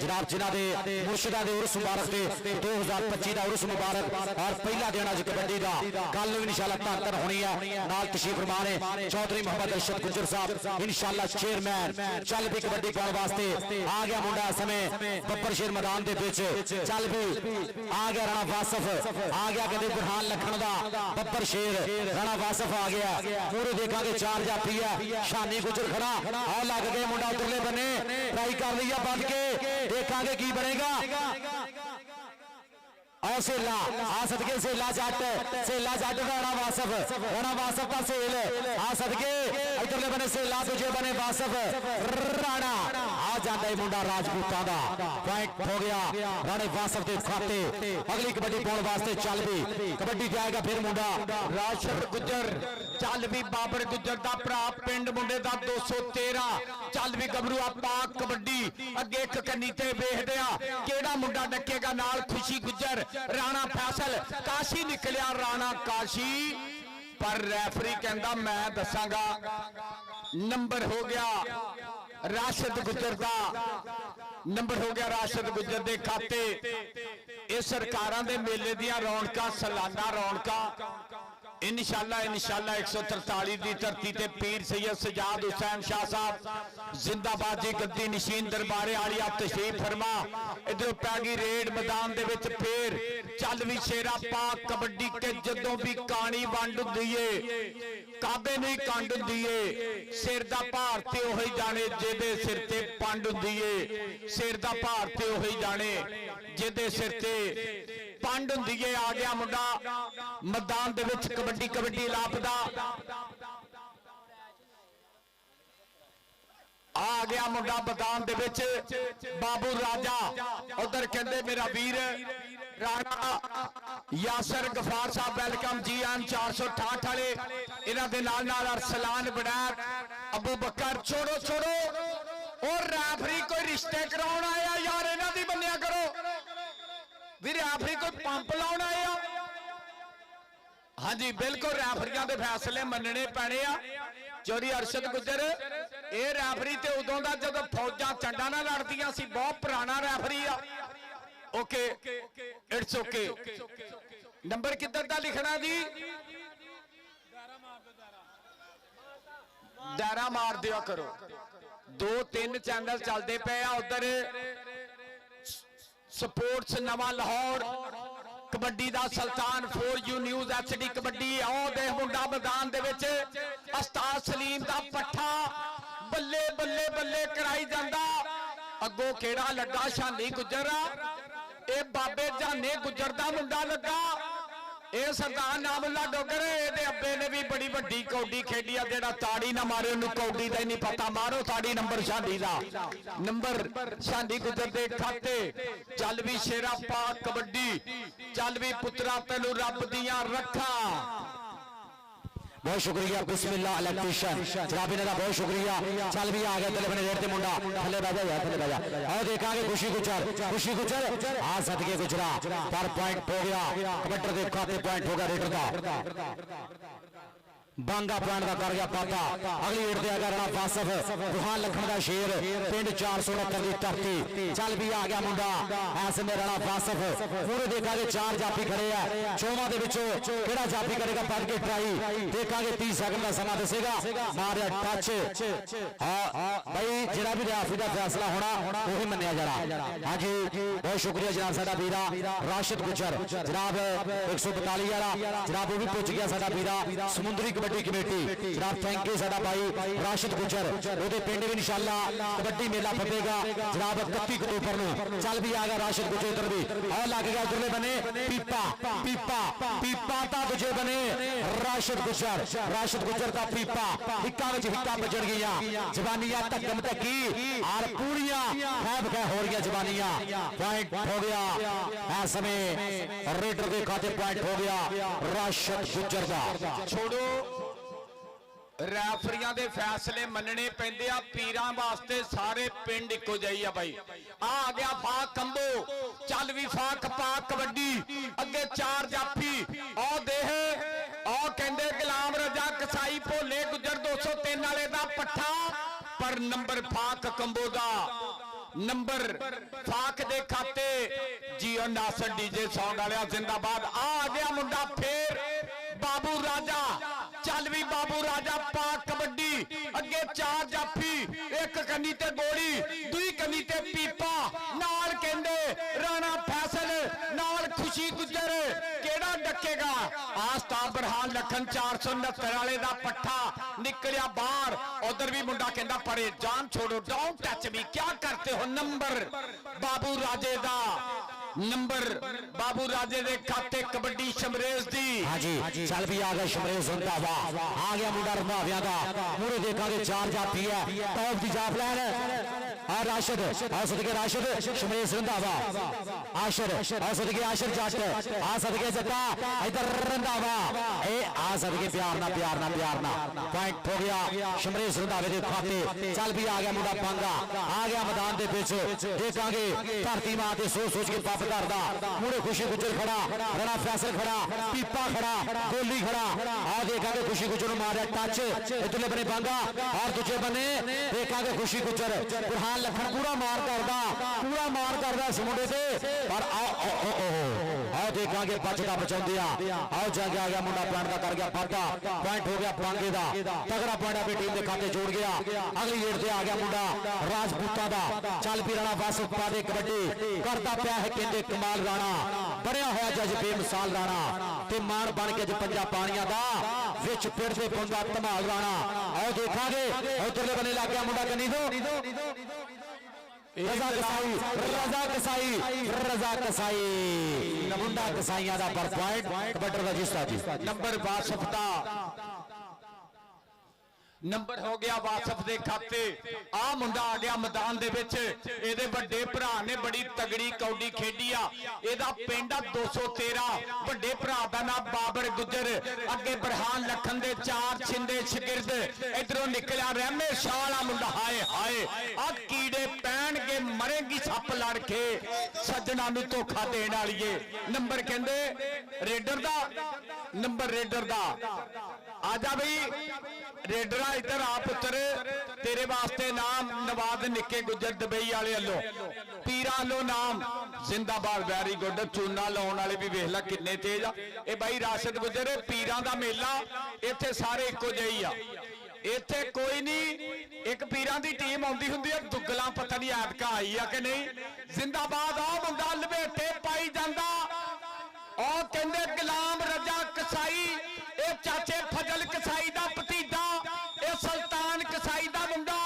जनाब जिन्हां दे मुर्शिदा दे उर्स मुबारक ते 2025 दा उर्स मुबारक और पहला दिन अज कबड्डी दा कल नूं इंशाअल्लाह धन होनी है नाल तशरीफ फरमा ने चौधरी मोहम्मद अरशद गुजर साहब इंशाअल्लाह चेयरमैन चल भी कबड्डी पाउण वास्ते आ गया मुंडा समय बब्बर शेर मैदान दे विच चल भी आ गया राणा वासफ आ गया कहते बुरहान लखन दा बब्बर शेर राणा वासफ आ गया पूरे देखा चार जाफी है शानी गुजर खड़ा और लग गए मुंडा उतरले बने ट्राई कर लिया बंद के देखा की बनेगा और सेला आ सदके सेला जट राणा वासफ का सेल आ सदके इधरले बने सेला दूजे बने वासफ राणा आ जाता है मुंडा राजपूतां दा पॉइंट हो गया राणे वासफ के खाते अगली कबड्डी पाउण वास्ते चल भी कबड्डी जाएगा फिर मुंडा राशद गुजर चल भी बाबर गुजर दा भरा पिंड मुंडे दा 213 चल भी गबरू आ पाक कबड्डी अगे एक कन्नी ते वेखदे आ केड़ा मुंडा डकेगा नाल खुशी गुजर राणा फैसल काशी निकलिया राणा काशी पर रेफरी कहंदा मैं दसांगा नंबर हो गया राशिद गुजर दा नंबर हो गया राशिद गुजर दे खाते ये सरकारां दे मेले दियां रौनकां सालाना रौनकां इंशाअल्लाह 143 दी धरती ते पीर सैयद सजाद हुसैन शाह साहब जिंदाबाद जी गद्दी नशीन दरबारे आली आप तशरीफ फरमा इधरों पै गई रेड मैदान दे विच फिर चल भी शेरा पाक कबड्डी के जदों भी कानी वंड हुंदी है काबे नहीं कंड हुंदी है सिर दा भार ते ओही जाने जेदे सिर ते पंड हुंदी है सिर दा भार ते ओही जाने जेदे सिर ते पंड हुंदी है आ गया मुंडा मैदान दे विच कबड्डी कबड्डी लापदा आ गया मुंडा मैदान दे विच बाबू राजा उधर कहंदे मेरा वीर राणा यासर गफार साहब वेलकम जी एन 468 वाले इन्हां दे नाल नाल अरसलान बनैर अबू बकर छोड़ो छोड़ो और रेफरी कोई रिश्ते कराउण आया यार इन्हां दी बन्निया करो वीर रेफरी कोई पंप लाउण आया हाँ जी बिल्कुल रेफरियां दे फैसले मनने पैने आ चौधरी अरशद गुजर ये रेफरी ते उदों दा जदों फौजां चंडा ना लड़दियां सी बहुत पुराना रेफरी आ ओके इट्स ओके नंबर किधर दा लिखना जी दायरा मार दिया करो 2-3 चैनल चलते पे आ उधर स्पोर्ट्स नवा लाहौर कबड्डी दा सुल्तान 4U न्यूज़ HD कबड्डी आओ दे मुंडा मैदान दे विच उस्ताद सलीम दा पट्ठा बल्ले बल्ले बल्ले कराई जांदा अगो केड़ा लगा शानी गुजर ए बाबे जाने गुजर दा मुंडा लगा ए सरदार नामुल्ला डोगर ए अब्बे ने भी बड़ी वड्डी कौडी खेडी जेड़ा ताड़ी ना मारे उन्हें कौडी का ही नहीं पता मारो ताड़ी नंबर शादी दा नंबर शादी गुजर दे खाते चल भी शेरा पाक कबड्डी चल भी पुत्रा तेनू रब दियां रखा बहुत शुक्रिया बिस्मिल्लाह इलेक्ट्रीशियन जनाब इन्हां दा बहुत शुक्रिया चल भी आ गया थले बने रेड ते मुंडा थले बैठ जा यार थले बैठ जा और देखांगे खुशी गुजर आ सदके गुजरा पर पॉइंट हो गया कबड्डी दे खाते पॉइंट हो गया रेडर दा बांगा पॉइंट का कर गया पाता अगली एट दे राणा वासफ बुरहान लखन का शेर पिंड 469 की धरती चल भी आ गया मुंडा ऐसे में राणा वासफ पूरे देखा चार जाफी खड़े हैं चौवां दे विचों केड़ा जाफी करेगा पढ़ के ट्राई देखा 30 सेकंड का समा दसेगा मारिया टच भाई जेड़ा भी रेफरी का फैसला होना वही मन्निया जाना हाँ जी बहुत शुक्रिया जनाब साडा वीरा राशिद गुजर जनाब 142 वाला जनाब वो भी पहुंच गया साडा वीरा समुद्री कबड्डी कमेटी जनाब थैंक यू साडा भाई राशिद गुजर ओदे पिंड भी इंशाअल्लाह कबड्डी मेला फटेगा जनाब 31 अक्तूबर नूं चल भी आ गया राशिद गुजर इधर भी और लग गया उधरले बने पीपा पीपा पीपा ता दूजे बने राशिद गुजर का पीपा हिक्का विच हिक्का बजण गईयां जवानियां धक्कम धक्की और पूरियां खैब खै हो रही जवानियां पॉइंट हो गया इस समय रेडर के खाते पॉइंट हो गया राशिद गुजर का छोड़ो ਰੈਫਰੀਆਂ ਦੇ ਫੈਸਲੇ ਮੰਨਣੇ ਪੈਂਦੇ ਆ। ਪੀਰਾਂ ਵਾਸਤੇ ਸਾਰੇ ਪਿੰਡ ਇੱਕੋ ਜਿਹੀ ਆ ਬਾਈ। ਆ ਗਿਆ ਫਾਕ ਕੰਬੋ, ਚੱਲ ਵੀ ਫਾਕ ਪਾ ਕਬੱਡੀ, ਅੱਗੇ 4 ਜਾਫੀ। ਉਹ ਦੇਖ, ਉਹ ਕਹਿੰਦੇ ਗੁਲਾਮ ਰਜ਼ਾ ਕਸਾਈ ਭੋਲੇ ਗੁੱਜਰ 203 ਵਾਲੇ ਦਾ ਪੱਠਾ, ਪਰ ਨੰਬਰ ਫਾਕ ਕੰਬੋ ਦਾ, ਨੰਬਰ ਫਾਕ ਦੇ ਖਾਤੇ। ਜੀਓ ਨਾਸਰ ਡੀਜੇ ਸੌਂਗ ਵਾਲਿਆ ਜ਼ਿੰਦਾਬਾਦ। ਆ ਗਿਆ ਮੁੰਡਾ ਫੇਰ ਬਾਬੂ ਰਾਜਾ, ਚੱਲ ਵੀ ਬਾਬੂ ਰਾਜਾ ਪਾ ਕਬੱਡੀ, ਅੱਗੇ 4 ਜਾਫੀ, ਇੱਕ ਕੰਨੀ ਤੇ ਗੋਲੀ, ਦੂਈ ਕੰਨੀ ਤੇ ਪੀਪਾ, ਨਾਲ ਕਹਿੰਦੇ ਰਾਣਾ ਫੈਸਲ, ਨਾਲ ਖੁਸ਼ੀ ਗੁੱਜਰ। ਕਿਹੜਾ ਡੱਕੇਗਾ? ਆਸਤਾਬ ਬਰਹਾਨ ਲਖਨ 469 ਵਾਲੇ ਦਾ ਪੱਠਾ ਨਿਕਲਿਆ ਬਾਹਰ। ਉਧਰ ਵੀ ਮੁੰਡਾ ਕਹਿੰਦਾ ਪਰੇ ਜਾਨ ਛੋੜੋ, ਡੋਂਟ ਟੱਚ ਮੀ, ਕੀ ਕਰਤੇ ਹੋ। ਨੰਬਰ ਬਾਬੂ ਰਾਜੇ ਦਾ, नंबर बाबू राजे दे खाते कबड्डी शमरेज दी। हाँ जी चल भी आ गया शमरेज रंधावा, आ गया मुंडा रंधाविया का। मुड़े देखा कि 4 जाफी है, टॉप दी जाफ लैन और राशिद और सदके राशिद शमरेज रंधावा, आशिर और सदके आशिर जट, आ सदके जट्टा इधर रंधावा, ए आ सदके प्यार ना पॉइंट हो गया शमरेज रंधावे दे खाते। चल भी आ गया मुंडा पांगा, आ गया मैदान दे विच, देखांगे धरती मां ते सोच के पप करदा। मुड़े खुशी गुजर खड़ा, राणा फैसल खड़ा, पीपा खड़ा, गोली खड़ा। आ देखा कि खुशी गुजर मारा टच, इधरले बने बांगा और दूजे बने देखा कि खुशी गुजर बुरहान लखन पूरा मार करदा इस मुंडे से। पर आओ देखा कि बचदा बचाउंदे आओ जाके आ गया मुंडा पॉइंट का कर गया फाटा, पॉइंट हो गया पांगे दा, तगड़ा पॉइंट अपनी टीम के खाते जोड़ गया। अगली गेट से आ गया मुंडा राजपूता दा। चल भी राणा वासिफ पा दे कबड्डी करदा पिया है कहंदे कमाल राणा, बनया होया जज बेमिसाल राणा ते मान बन के पंजा पानिया दा विच पिंड दे पंगा धमाल राणा। आओ देखांगे उधरले बने लग गया मुंडा कनी दो रजा कसाई मुंडा कसाइयां दा पर पॉइंट कबड्डी रजिस्टर जी। नंबर वासिफ दा, नंबर हो गया वासिफ दे खाते। आ मुंडा आ गया मैदान दे विच, एदे बड़े भरा ने बड़ी तगड़ी कौडी खेडी आ। एदा पिंड 213, बड़े भरा दा नाम बाबर गुजर, अगे बरहान लखन दे 4 छिंदे शिगिरद। इधरों निकलिया रहमे शाह वाला मुंडा। हाय हाय आ कीड़े पैणगे, मरेगी सप लड़ के, सज्जना नूं धोखा देण वालीए। नंबर कहंदे रेडर दा, नंबर रेडर दा। आजा बई रेडरा इधर आ पुत्र, तेरे वास्ते नाम नवाज निके गुजर दुबई वाले वालों, पीरा वालों नाम जिंदाबाद। Very good. चूना लाने वाले भी वेख ला किन्ने तेज आ। ए भाई राशिद गुजर, पीरां दा मेला इत्थे सारे इक्को जिही आ, इत्थे कोई नहीं। एक पीरां दी टीम आउंदी हुंदी है, दुगला पता नहीं ऐतका आई आ कि नहीं। जिंदाबाद। आ मुंडा लपेटे पाई जांदा, ओ कहंदे गुलाम रजा कसाई, ए चाचे फजल कसाई दा भतीजा, ए सुल्तान कसाई दा मुंडा।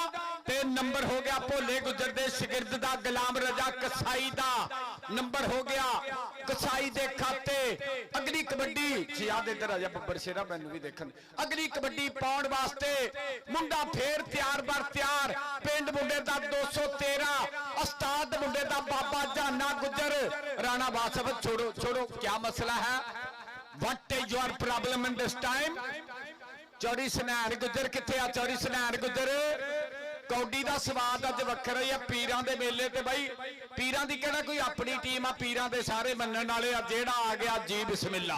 ते नंबर हो गया भोले गुजर दे शिगिरद दा, गुलाम रजा कसाई दा नंबर हो गया कसाई दे खाते। अगली कबड्डी याद इधर आ जा बब्बर शेरा, मैनू भी देखन। अगली कबड्डी पाउण वास्ते मुंडा फेर तैयार बर तैयार। पिंड मुंडे दा 213, उस्ताद मुंडे दा बाबा जाना गुजर। राणा वासिफ छोड़ो छोड़ो, क्या मसला है? What is your problem in this time? चौड़ी सनैन गुजर किथे आ? चौड़ी सनैन गुजर कौडी दा स्वाद अज वखरा ही है। पीरां दे मेले ते बई पीरां दी कहना कोई अपनी टीम आ, पीरां दे सारे मनण वाले आ। जेड़ा आ गया जी बिस्मिल्ला,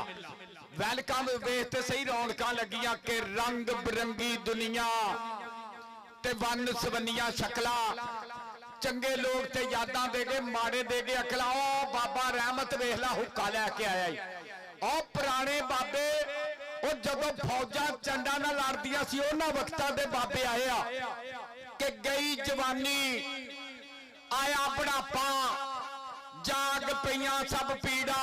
वेलकम। वेख ते सही रौनकां लगियां कि रंग बिरंगी दुनिया ते वन सवनिया शक्ला, चंगे लोग ते यादां दे गए, माड़े दे गए अकला। ओ बाबा रहमत वेख ला हुक्का लैके आया ही। ओ पुराने बाबे, ਉਹ ਜਦੋਂ ਫੌਜਾਂ ਚੰਡਾ ਨਾਲ ਲੜਦੀਆਂ ਸੀ ਉਹਨਾਂ ਵਕਤਾਂ ਦੇ ਬਾਬੇ ਆਏ ਆ ਕਿ ਗਈ ਜਵਾਨੀ ਆਇਆ ਬੁਢਾਪਾ, ਜਾਗ ਪਈਆਂ ਸਭ ਪੀੜਾ,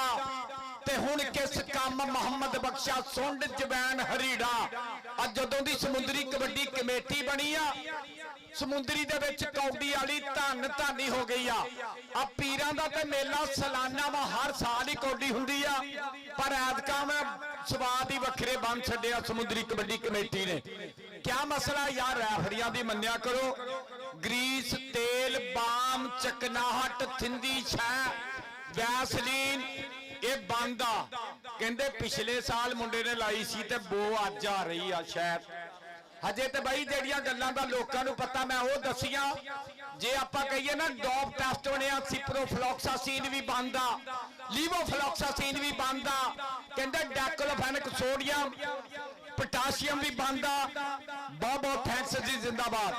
ਤੇ ਹੁਣ ਕਿਸ ਕੰਮ ਮੁਹੰਮਦ ਬਖਸ਼ਾ ਸੁੰਡ ਜਵੈਨ ਹਰੀੜਾ। ਅੱਜ ਜਦੋਂ ਦੀ ਸਮੁੰਦਰੀ ਕਬੱਡੀ ਕਮੇਟੀ ਬਣੀ ਆ, ਸਮੁੰਦਰੀ ਦੇ ਵਿੱਚ ਕੌਡੀ ਵਾਲੀ ਧੰਨ ਧਾਨੀ ਹੋ ਗਈ ਆ। ਆ ਪੀਰਾਂ ਦਾ ਤੇ ਮੇਲਾ ਸਾਲਾਨਾ ਵਾ, ਹਰ ਸਾਲ ਹੀ ਕੌਡੀ ਹੁੰਦੀ ਆ, ਪਰ ਐਤਕਾਂ ਮੈਂ ਸਵਾਦ ਹੀ ਵੱਖਰੇ ਬਣ ਛੱਡਿਆ ਸਮੁੰਦਰੀ ਕਬੱਡੀ ਕਮੇਟੀ ਨੇ। ਕਿਆ ਮਸਲਾ ਯਾਰ? ਰੈਫਰੀਆਂ ਦੀ ਮੰਨਿਆ ਕਰੋ। ਗਰੀਸ, ਤੇਲ, ਬਾਮ, ਚਕਨਾਹਟ, ਥਿੰਦੀ ਛੈ, ਵੈਸਲੀਨ ਇਹ ਬੰਦ ਆ। ਕਹਿੰਦੇ ਪਿਛਲੇ ਸਾਲ ਮੁੰਡੇ ਨੇ ਲਾਈ ਸੀ ਤੇ ਬੋ ਅੱਜ ਆ ਰਹੀ ਆ ਸ਼ਾਇਦ। ਹਜੇ ਤੇ ਬਾਈ ਜਿਹੜੀਆਂ ਗੱਲਾਂ ਦਾ ਲੋਕਾਂ ਨੂੰ ਪਤਾ ਮੈਂ ਉਹ ਦੱਸੀਆਂ। ਜੇ ਆਪਾਂ ਕਹੀਏ ਨਾ ਡੋਪ ਟੈਸਟ ਬਣਿਆ, ਸਿਪਰੋਫਲੋਕਸਾਸੀਨ ਵੀ ਬੰਦ ਆ, ਲੀਵੋਫਲੋਕਸਾਸੀਨ ਵੀ ਬੰਦ ਆ, ਕਹਿੰਦੇ ਡੈਕਲੋਫੈਨਿਕ ਸੋਡੀਅਮ पोटाशियम भी बंद आ। बहुत बहुत थैंक्स जी, जिंदाबाद।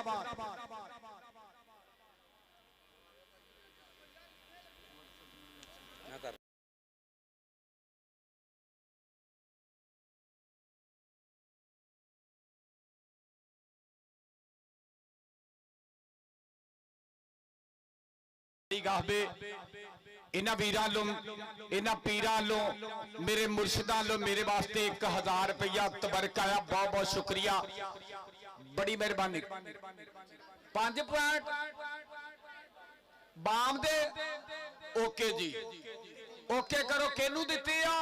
इन्हां वीरां लो, इन्हां पीरां लो, मेरे मुर्शिदां लो मेरे वास्ते 1000 रुपया तबरक आया। बहुत बहुत शुक्रिया, बड़ी मेहरबानी। 5 पॉइंट बाम दे ओके जी, ओके करो। केनू दिते आ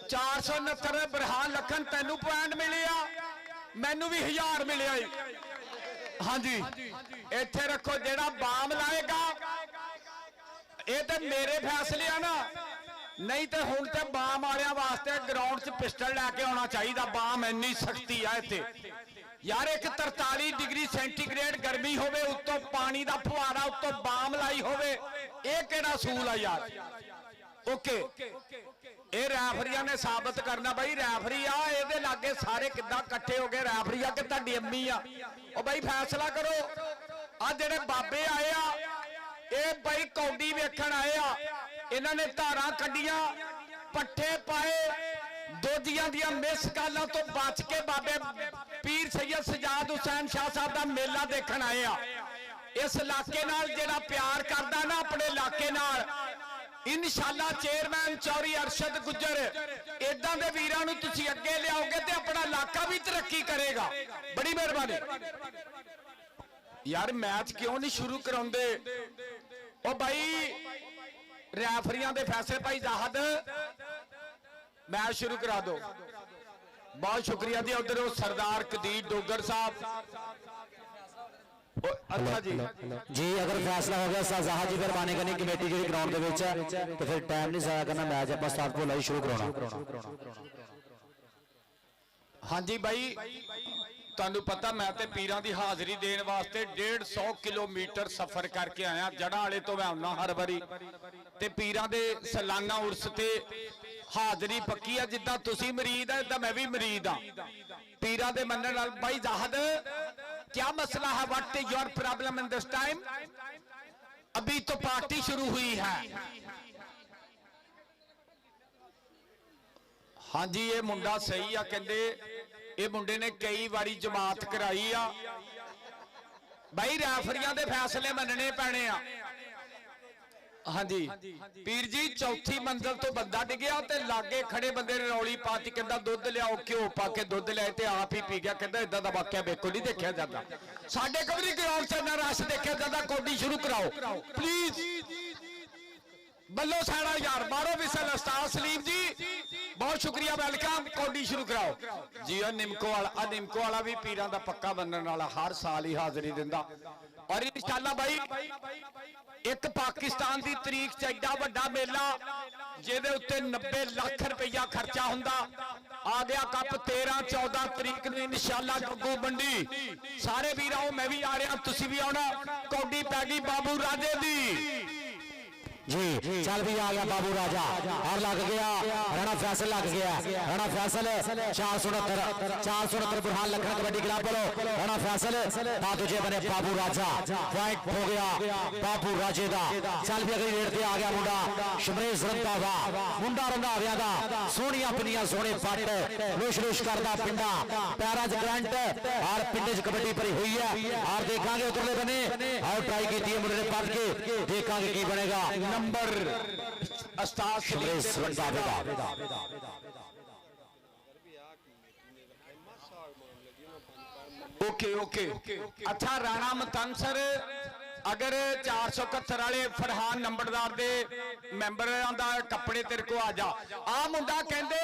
469 बरहान लखन, तेनू पॉइंट मिले आ, मैनू भी 1000 मिले। हाँ जी, इत्थे रखो। जेड़ा बाम लाएगा ये तो मेरे फैसले आ ना, नहीं तो हुण ते बाम वालियां वास्ते ग्राउंड च पिस्टल लैके आना चाहिए। बाम इन्नी सख्ती है इत्थे यार, एक 43 डिग्री सेंटीग्रेड गर्मी होवे, उत्तों पानी दा फुहारा, उत्तों बाम लाई होवे, ये केड़ा सूल आ यार। ओके, ये रैफरिया ने साबित करना भाई, रैफरी आ, ये लागे सारे किद्दां इकट्ठे हो गए। रैफरी आ कि तुहाडी अम्मी आ? ओ भाई फैसला करो। आ जेड़े बाबे आए आ, ये भाई कौडी वेखण आए आ, इन्हां ने धारां कड्डियां, पट्ठे पाए, दोजियां दियां मिस गालां तो बच के बाबे पीर सैयद सजाद हुसैन शाह साहब दा मेला देखण आए आ। इस इलाके नाल जेड़ा प्यार करदा ना अपने इलाके नाल, इंशाअल्लाह चेयरमैन चौरी अरशद गुज्जर इदां दे वीरां नूं तुसीं अगे लियाओगे ते अपना इलाका भी तरक्की करेगा। बड़ी मेहरबानी यार। मैच क्यों नहीं शुरू कराउंदे? ओ भाई रैफरियां दे फैसले, भाई जाहद मैच शुरू करा दो। बहुत शुक्रिया जी। उधर सरदार कदीर डोगर साहब। अच्छा जी जी, अगर फैसला हो गया शाहजहां जी, फिर माने करनी कमेटी जी ग्राउंड के विच तो फिर टाइम नहीं जाया करना, मैच आप स्टार्ट को लाई शुरू कराना। हाँ जी भाई, तुहानू पता मैं ते पीरां दी हाजरी देने वास्ते 150 किलोमीटर सफर करके आया। जड़ा वाले तो मैं आना हर बारी, ते पीरां दे सालाना उर्स ते हाजरी पक्की है। जिद्दां तुसीं मरीद है, इदां मैं भी मरीद हाँ पीरां दे मनण नाल। भाई जाहद, क्या मसला है? What is your problem in this time? अभी तो पार्टी शुरू हुई है। हाँ जी, ये मुंडा सही आ, कहंदे ये मुंडे ने कई बारी जमात कराई आ। भाई रैफरियां दे फैसले मनने पैने आ। हाँ जी पीर जी, चौथी मंजिल तो बंदा डिग्या ते लागे खड़े बंदे ने रौली पाती, कहंदा दुध लियाओ, घ्यो पा के दुध लिया ते आप ही पी गया। कहंदा इदां दा वाकया बिल्कुल नहीं देखा जाता। साडे कोल भी ग्राउंड च इन्ना रश देखा जाता। कौडी शुरू कराओ प्लीज। बल्लो साड़ा यार, मारो विसल। उस्ताद सलीम जी बहुत शुक्रिया, वेलकम। कौडी शुरू कराओ जी। निमको वाला, निमको वाला भी पीरां दा पक्का बनने वाला, हर साल ही हाजरी दिंदा। और इंशाअल्लाह भाई एक पाकिस्तान की तरीक च एडा वड्डा मेला जिहदे उत्ते 90 लाख रुपया खर्चा हुंदा। आ गया कप 13-14 तरीक नूं इंशाअल्लाह गग्गू मंडी। सारे वीर आओ, मैं भी आ रहा, तुसीं भी आउणा। कौडी पै गई बाबू राजे दी जी। चल भी आ गया बाबू राजा, और लग गया राणा फैसल, लग गया राणा फैसल। 469 बुरहान लखन कबड्डी क्लब बोलो राणा फैसल। तुझे बने बाबू राजा, पॉइंट हो गया बाबू राजे दा। चल भी अगली रेड ते आ गया मुंडा शमरेश रंधावा, मुंडा रंधाविया दा। सोहणियां पिंडियां, सोहणे पट, लुश लुश करदा पिंडा, पैरा च करंट, और पिंडे च कबड्डी भरी हुई है। और देखांगे उतरले बने, और ट्राई की मुंडे ने पट के, देखांगे की बनेगा। नंबर उस्ताद शमरेश रंधावा। Okay okay. अच्छा राणा मतनसर, अगर 471 वाले फरहान नंबरदार दे मैंबर दा कपड़े तेरे को आ जा। आ मुंडा कहंदे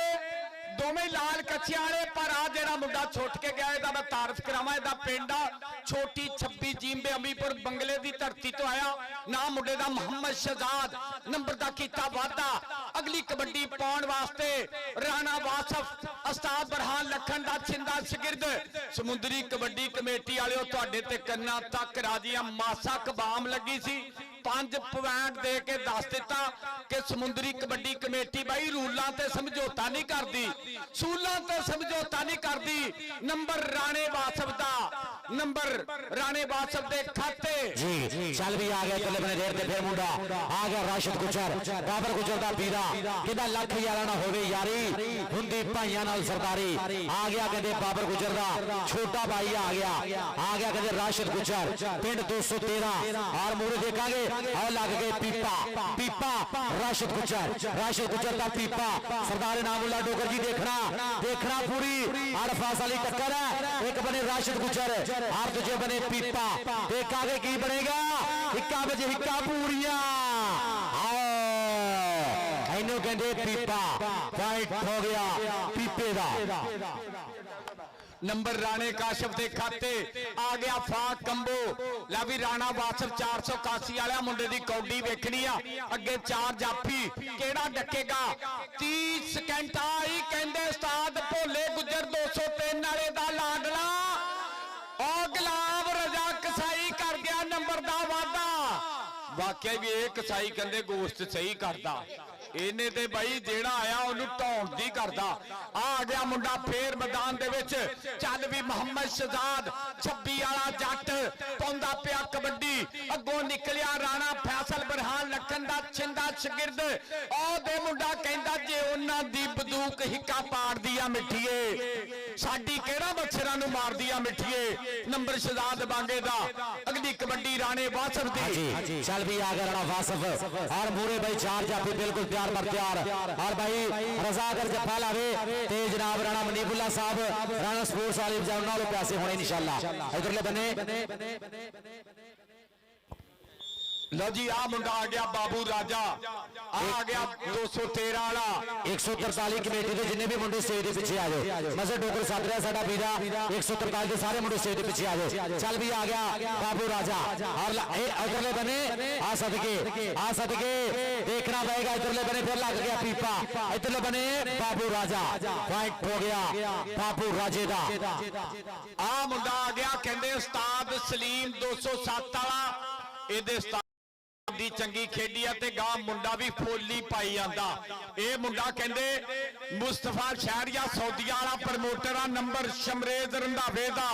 ਦੋਵੇਂ ਲਾਲ ਕੱਛਿਆਂ ਵਾਲੇ ਪਰ ਆ ਜਿਹੜਾ ਮੁੰਡਾ ਛੁੱਟ ਕੇ ਗਿਆ ਇਹਦਾ ਮੈਂ ਤਾਰਫ ਕਰਾਵਾਂ ਇਹਦਾ ਪਿੰਡ ਆ ਛੋਟੀ 26 ਜੀਂਬੇ ਅਮੀਪੁਰ ਬੰਗਲੇ ਦੀ ਧਰਤੀ ਤੋਂ ਆਇਆ ਨਾਮ ਮੁੰਡੇ ਦਾ ਮੁਹੰਮਦ ਸ਼ਹਜ਼ਾਦ ਨੰਬਰ ਦਾ ਕੀਤਾ ਵਾਧਾ ਅਗਲੀ ਕਬੱਡੀ ਪਾਉਣ ਵਾਸਤੇ ਰਾਣਾ ਵਾਸਫ ਉਸਤਾਦ ਬਰਹਾਨ ਲੱਖਣ ਦਾ ਛਿੰਦਾ ਸ਼ਾਗਿਰਦ ਸਮੁੰਦਰੀ ਕਬੱਡੀ ਕਮੇਟੀ ਵਾਲਿਓ ਤੁਹਾਡੇ ਤੇ ਕੰਨਾਂ ਤੱਕ ਰਾਜੀਆਂ ਮਾਸਾ ਕਬਾਮ ਲੱਗੀ ਸੀ 5 ਪੁਆਇੰਟ ਦੇ ਕੇ ਦੱਸ ਦਿੱਤਾ ਕਿ ਸਮੁੰਦਰੀ ਕਬੱਡੀ ਕਮੇਟੀ ਬਾਈ ਰੂਲਾਂ ਤੇ ਸਮਝੌਤਾ ਨਹੀਂ ਕਰਦੀ ਸੂਲਾਂ ਤੇ ਸਮਝੌਤਾ ਨਹੀਂ ਕਰਦੀ ਨੰਬਰ ਰਾਣੇ ਵਾਸਫ ਦਾ नंबर राणे वासफ दे खाते जी चल भी आ गया चले बने देर ते फिर मुंडा आ गया राशिद गुजर बाबर गुजर दा पीरा किदा लख यारा ना होवे यारी हुंदी भाइयां नाल सरदारी आ गया कहंदे बाबर गुजर दा छोटा भाई आ गया कहंदे राशिद गुजर पिंड 213 और मुड़े देखांगे और लग गए पीपा राशिद गुजर दा पीपा सरदार नामुल्ला डोगर जी देखना पूरी अरफास अली टक्कर है एक बने राशिद गुजर और तुझे बने पीपा एक आगे की बनेगा हिक्का बजे हिक्का पूरिया इन्हों कहते पीपा फाइट हो गया पीपे दा नंबर राणे काशिफ के खाते आ गया फाक कंबो ला भी राणा वासफ 481 वाला मुंडे की कौडी वेखनी आ अगे 4 जाफी केड़ा डकेगा 30 सेकंड आई कहंदे उस्ताद भोले गुजर 203 वाले दा लाडला और गुलाब रजा कसाई कर गया नंबर दा वादा वाकई भी एक कसाई कहंदे गोश्त सही करदा इन्हें ते भाई जेड़ा आया उन्होंने ढौण दी करदा आ गया मुंडा फेर मैदान दे विच चल भी मुहम्मद शहजाद 26 वाला जट पाउंदा पिया कबड्डी अगों निकलिया राणा फैसल बरहान लखन दा छिंदा शागिर्द ओ दे मुंडा कहंदा जे उन्हां दी बंदूक हिक्का पाड़दी आ मिठीए साडी केड़ा मच्छरां नूं मारदी आ मिठीए नंबर शहजाद बांगे दा अगली कबड्डी राणे वासफ दी चल भी आ गया राणा वासफ और मूरे भाई 4 जाफी बिल्कुल तैयार और भाई रजा अगर जफा लावे ते जनाब राणा मनीबुल्ला साहब राणा स्पोर्ट्स वाले जाना वाले पैसे होने इंशाल्लाह इधरले बने लो जी आ मुंडा आ गया बाबू राजा आ गया 213 वाला 143 कमेटी के जिन्ने भी मुंडे स्टेज के पीछे आ जाओ मजे डोगर साथ रहा साडा वीरा 143 के सारे मुंडे स्टेज के पीछे आ जाओ चल भी आ गया बाबू राजा और इधरले बने आ सदके देखना पड़ेगा इधरले बने फिर लग गया पीपा इधरले बने बाबू राजा फाइट हो गया बाबू राजे दा आ मुंडा आ गया कहंदे उस्ताद सलीम 207 वाला ਇਹਦੇ ਦੀ ਚੰਗੀ ਖੇਡੀ ਆ ਤੇ ਗਾ ਮੁੰਡਾ ਵੀ ਫੋਲੀ ਪਾਈ ਜਾਂਦਾ ਇਹ ਮੁੰਡਾ ਕਹਿੰਦੇ ਮੁਸਤਫਾ ਸ਼ਹਿਰੀਆ ਸੌਦੀਆ ਵਾਲਾ ਪ੍ਰਮੋਟਰ ਆ ਨੰਬਰ ਸ਼ਮਰੇਜ਼ ਰੰਧਾਵੇ ਦਾ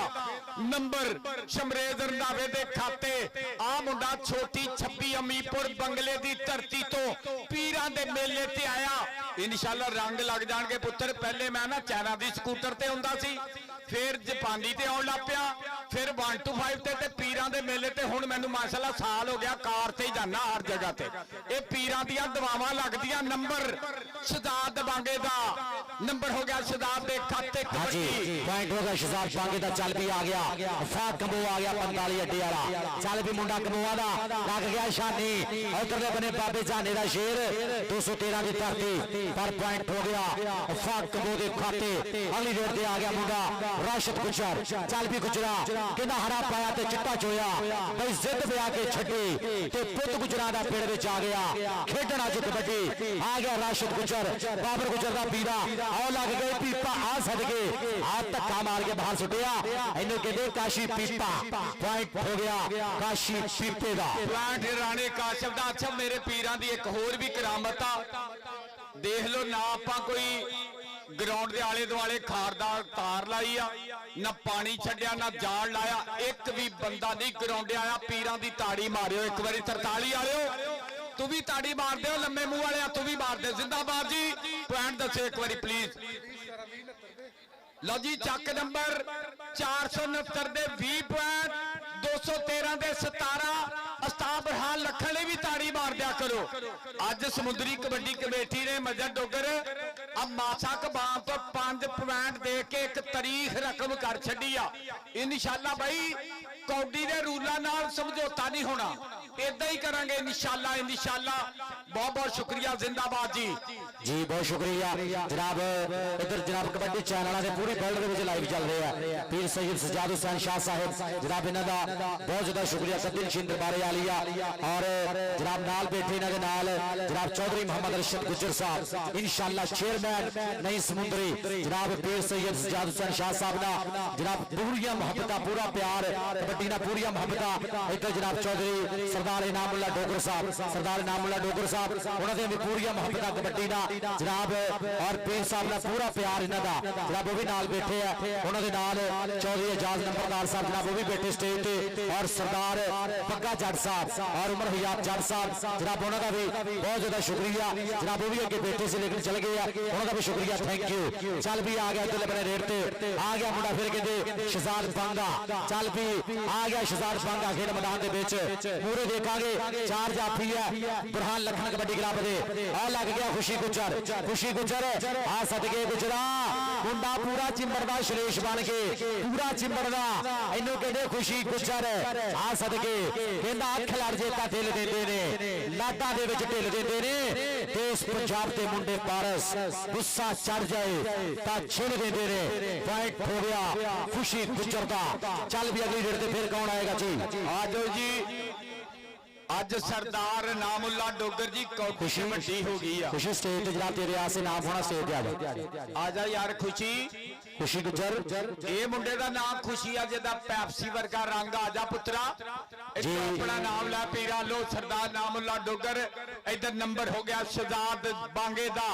ਨੰਬਰ ਸ਼ਮਰੇਜ਼ ਰੰਧਾਵੇ ਦੇ ਖਾਤੇ ਆ ਮੁੰਡਾ ਛੋਟੀ 26 ਅਮੀਪੁਰ ਬੰਗਲੇ ਦੀ ਧਰਤੀ ਤੋਂ ਪੀਰਾਂ ਦੇ ਮੇਲੇ ਤੇ ਆਇਆ ਇਨਸ਼ਾਅੱਲਾ ਰੰਗ ਲੱਗ ਜਾਣਗੇ ਪੁੱਤਰ ਪਹਿਲੇ ਮੈਂ ਨਾ ਚਾਈਨਾ ਦੀ ਸਕੂਟਰ ਤੇ ਹੁੰਦਾ ਸੀ फिर जापानी ते आउण लग पिया फिर 125 ते पीरां दे मेले ते हुण मैनूं माशाअल्लाह साल हो गया कार ते ही जाना हर जगह ते ये पीरां दियां दवावां लगदियां नंबर शहजाद बांगे दा नंबर हो गया शहजाद दे खाते कबड्डी पॉइंट हो गया शहजाद बांगे दा चल भी आ गया फाक कंबो आ गया 45 अड्डे वाला चल भी मुंडा कंबोआ दा लग गया शानी उधरले बने बाबे जाने दा शेर 213 दी धरती पर पॉइंट हो गया फाक कंबो दे खाते अगली रेड ते आ गया मुंडा राशिद गुजर चल भी गुजरा कहना हरा पाया ते चिट्टा चोया भाई जिद पे आके छड्डी ते पुत गुजरा दा पेड़ विच आ गया खेडण अज कबड्डी आ गया राशिद गुजर बाबर गुजर दा पीरा आओ लग गए पीपा आ सदके आ धक्का मार के बाहर सुटिया इन्हों कहते काशी पीपा पॉइंट हो गया काशी पीपे दा पॉइंट राणे काशिफ दा अच्छा मेरे पीरां दी एक होर भी करामत आ देख लो ना आपां कोई ग्राउंड के आले दुआले खारदार तार लाई आ ना पानी छड्या ना जाल लाया एक भी बंदा नहीं ग्राउंड आया पीरां दी ताड़ी मारियो एक बारी 43 वालियो तू भी ताड़ी मार दे लम्बे मुंह वाले तू भी मार दे जिंदाबाद जी पॉइंट दसो एक बारी प्लीज लो जी चक नंबर 469 दे 20 पॉइंट 213 दे 17 उस्ताद बरहान लखन ने भी ताड़ी मार दिया करो अज समुद्री कबड्डी कमेटी ने मजर डोगर अब मासा कबाम तो 5 पॉइंट दे के एक तारीख रकम कर छड़ी आ इंशाअल्लाह भाई कौडी दे रूलां नाल समझौता नहीं होना इदा ही करांगे इंशाल्लाह बहुत बहुत शुक्रिया जिंदाबाद जी बहुत शुक्रिया जनाब इधर जनाब कबड्डी चैनल के पूरी वर्ल्ड के लाइव चल रहे हैं पीर सैयद सजाद हुसैन शाह साहब जनाब इन्हां दा बहुत ज्यादा शुक्रिया कद्दीन शिंद दरबारे आलिया और जनाब नाल बैठे इन्हां दे नाल जनाब चौधरी मोहम्मद अरशद गुजर साहब इंशाल्लाह चेयरमैन नई समुंदरी जनाब पीर सैयद सजाद हुसैन शाह साहब दा जनाब पूरिया मोहब्बत पूरा प्यार कबड्डी ना पूरिया मोहब्बत इधर जनाब चौधरी सरदार इनामुल्ला डोगर साहब उन्हां दे भी पूरिया मोहब्बत कबड्डी ना जनाब और पीर साहब का पूरा प्यार इन्हां दा जनाब वो भी नाल बैठे है उन्हां दे नाल चौधरी एजाज नंबरदार साहब जनाब वो भी बैठे स्टेज ते और सरदार पक्का जट साहब और उमर हयात जट साहब जनाब उन्हां दा भी बहुत ज्यादा शुक्रिया जनाब वो भी अगे बैठे से लेकिन चल गए उन्हां दा भी शुक्रिया थैंक यू चल भी आ गया इधर अपने रेट ते आ गया मुंडा फिर कहते शहजाद बांगा चल भी आ गया शहजाद बांगा खेड मैदान दे विच पूरे देखांगे चार जाफी है बुरहान लखन कबड्डी क्लब दे आ लग गया खुशी गुजर आ सदके गुजरा मुंडा पूरा चिंबड़दा श्रेष बन के पूरा चिंबड़दा इन्नू कहते खुशी गुजर आ सदके कहंदा अख लड़ जे तां ढिल देंदे ने लाटा दे विच ढिल देंदे ने ते इस पंजाब दे मुंडे पारस गुस्सा चढ़ जाए तां छिड़ देंदे ने पॉइंट हो गया खुशी गुजर दा चल भी अगली रेड ते फिर कौन आएगा जी आजो जी आज सरदार नामुल्ला डोगर जी खुशी वड्डी हो गई है खुशी स्टेज ते जनाब तेरे आसे नाम होना स्टेज ते आ जा यार खुशी गुजर ये मुंडे दा नाम खुशी है जेदा पैप्सी वर्गा रंग आ जा पुत्रा जी अपना नाम लै पीरा लो सरदार नामुल्ला डोगर इधर नंबर हो गया शहजाद बांगे दा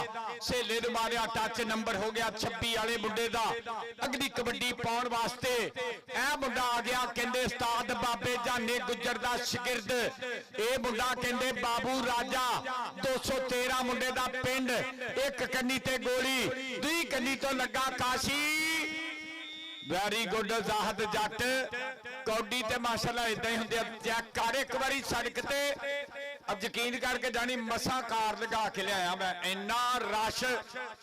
सेले दे मारिया टच नंबर हो गया 26 वाले मुंडे दा अगली कबड्डी पाउण वास्ते ए मुंडा आ गया कहंदे उस्ताद बाबे जाने गुजर दा शागिर्द ए मुंडा कहंदे बाबू राजा 213 मुंडे दा पिंड एक कन्नी ते गोली दूई कन्नी तो लगा काशी वेरी गुड जाहद जट कौडी ते माशाल्लाह इदां ही हुंदे चेक कर एक बारी सड़क ते अब यकीन करके जानी मसा कार लगा के लिया मैं इन्ना रश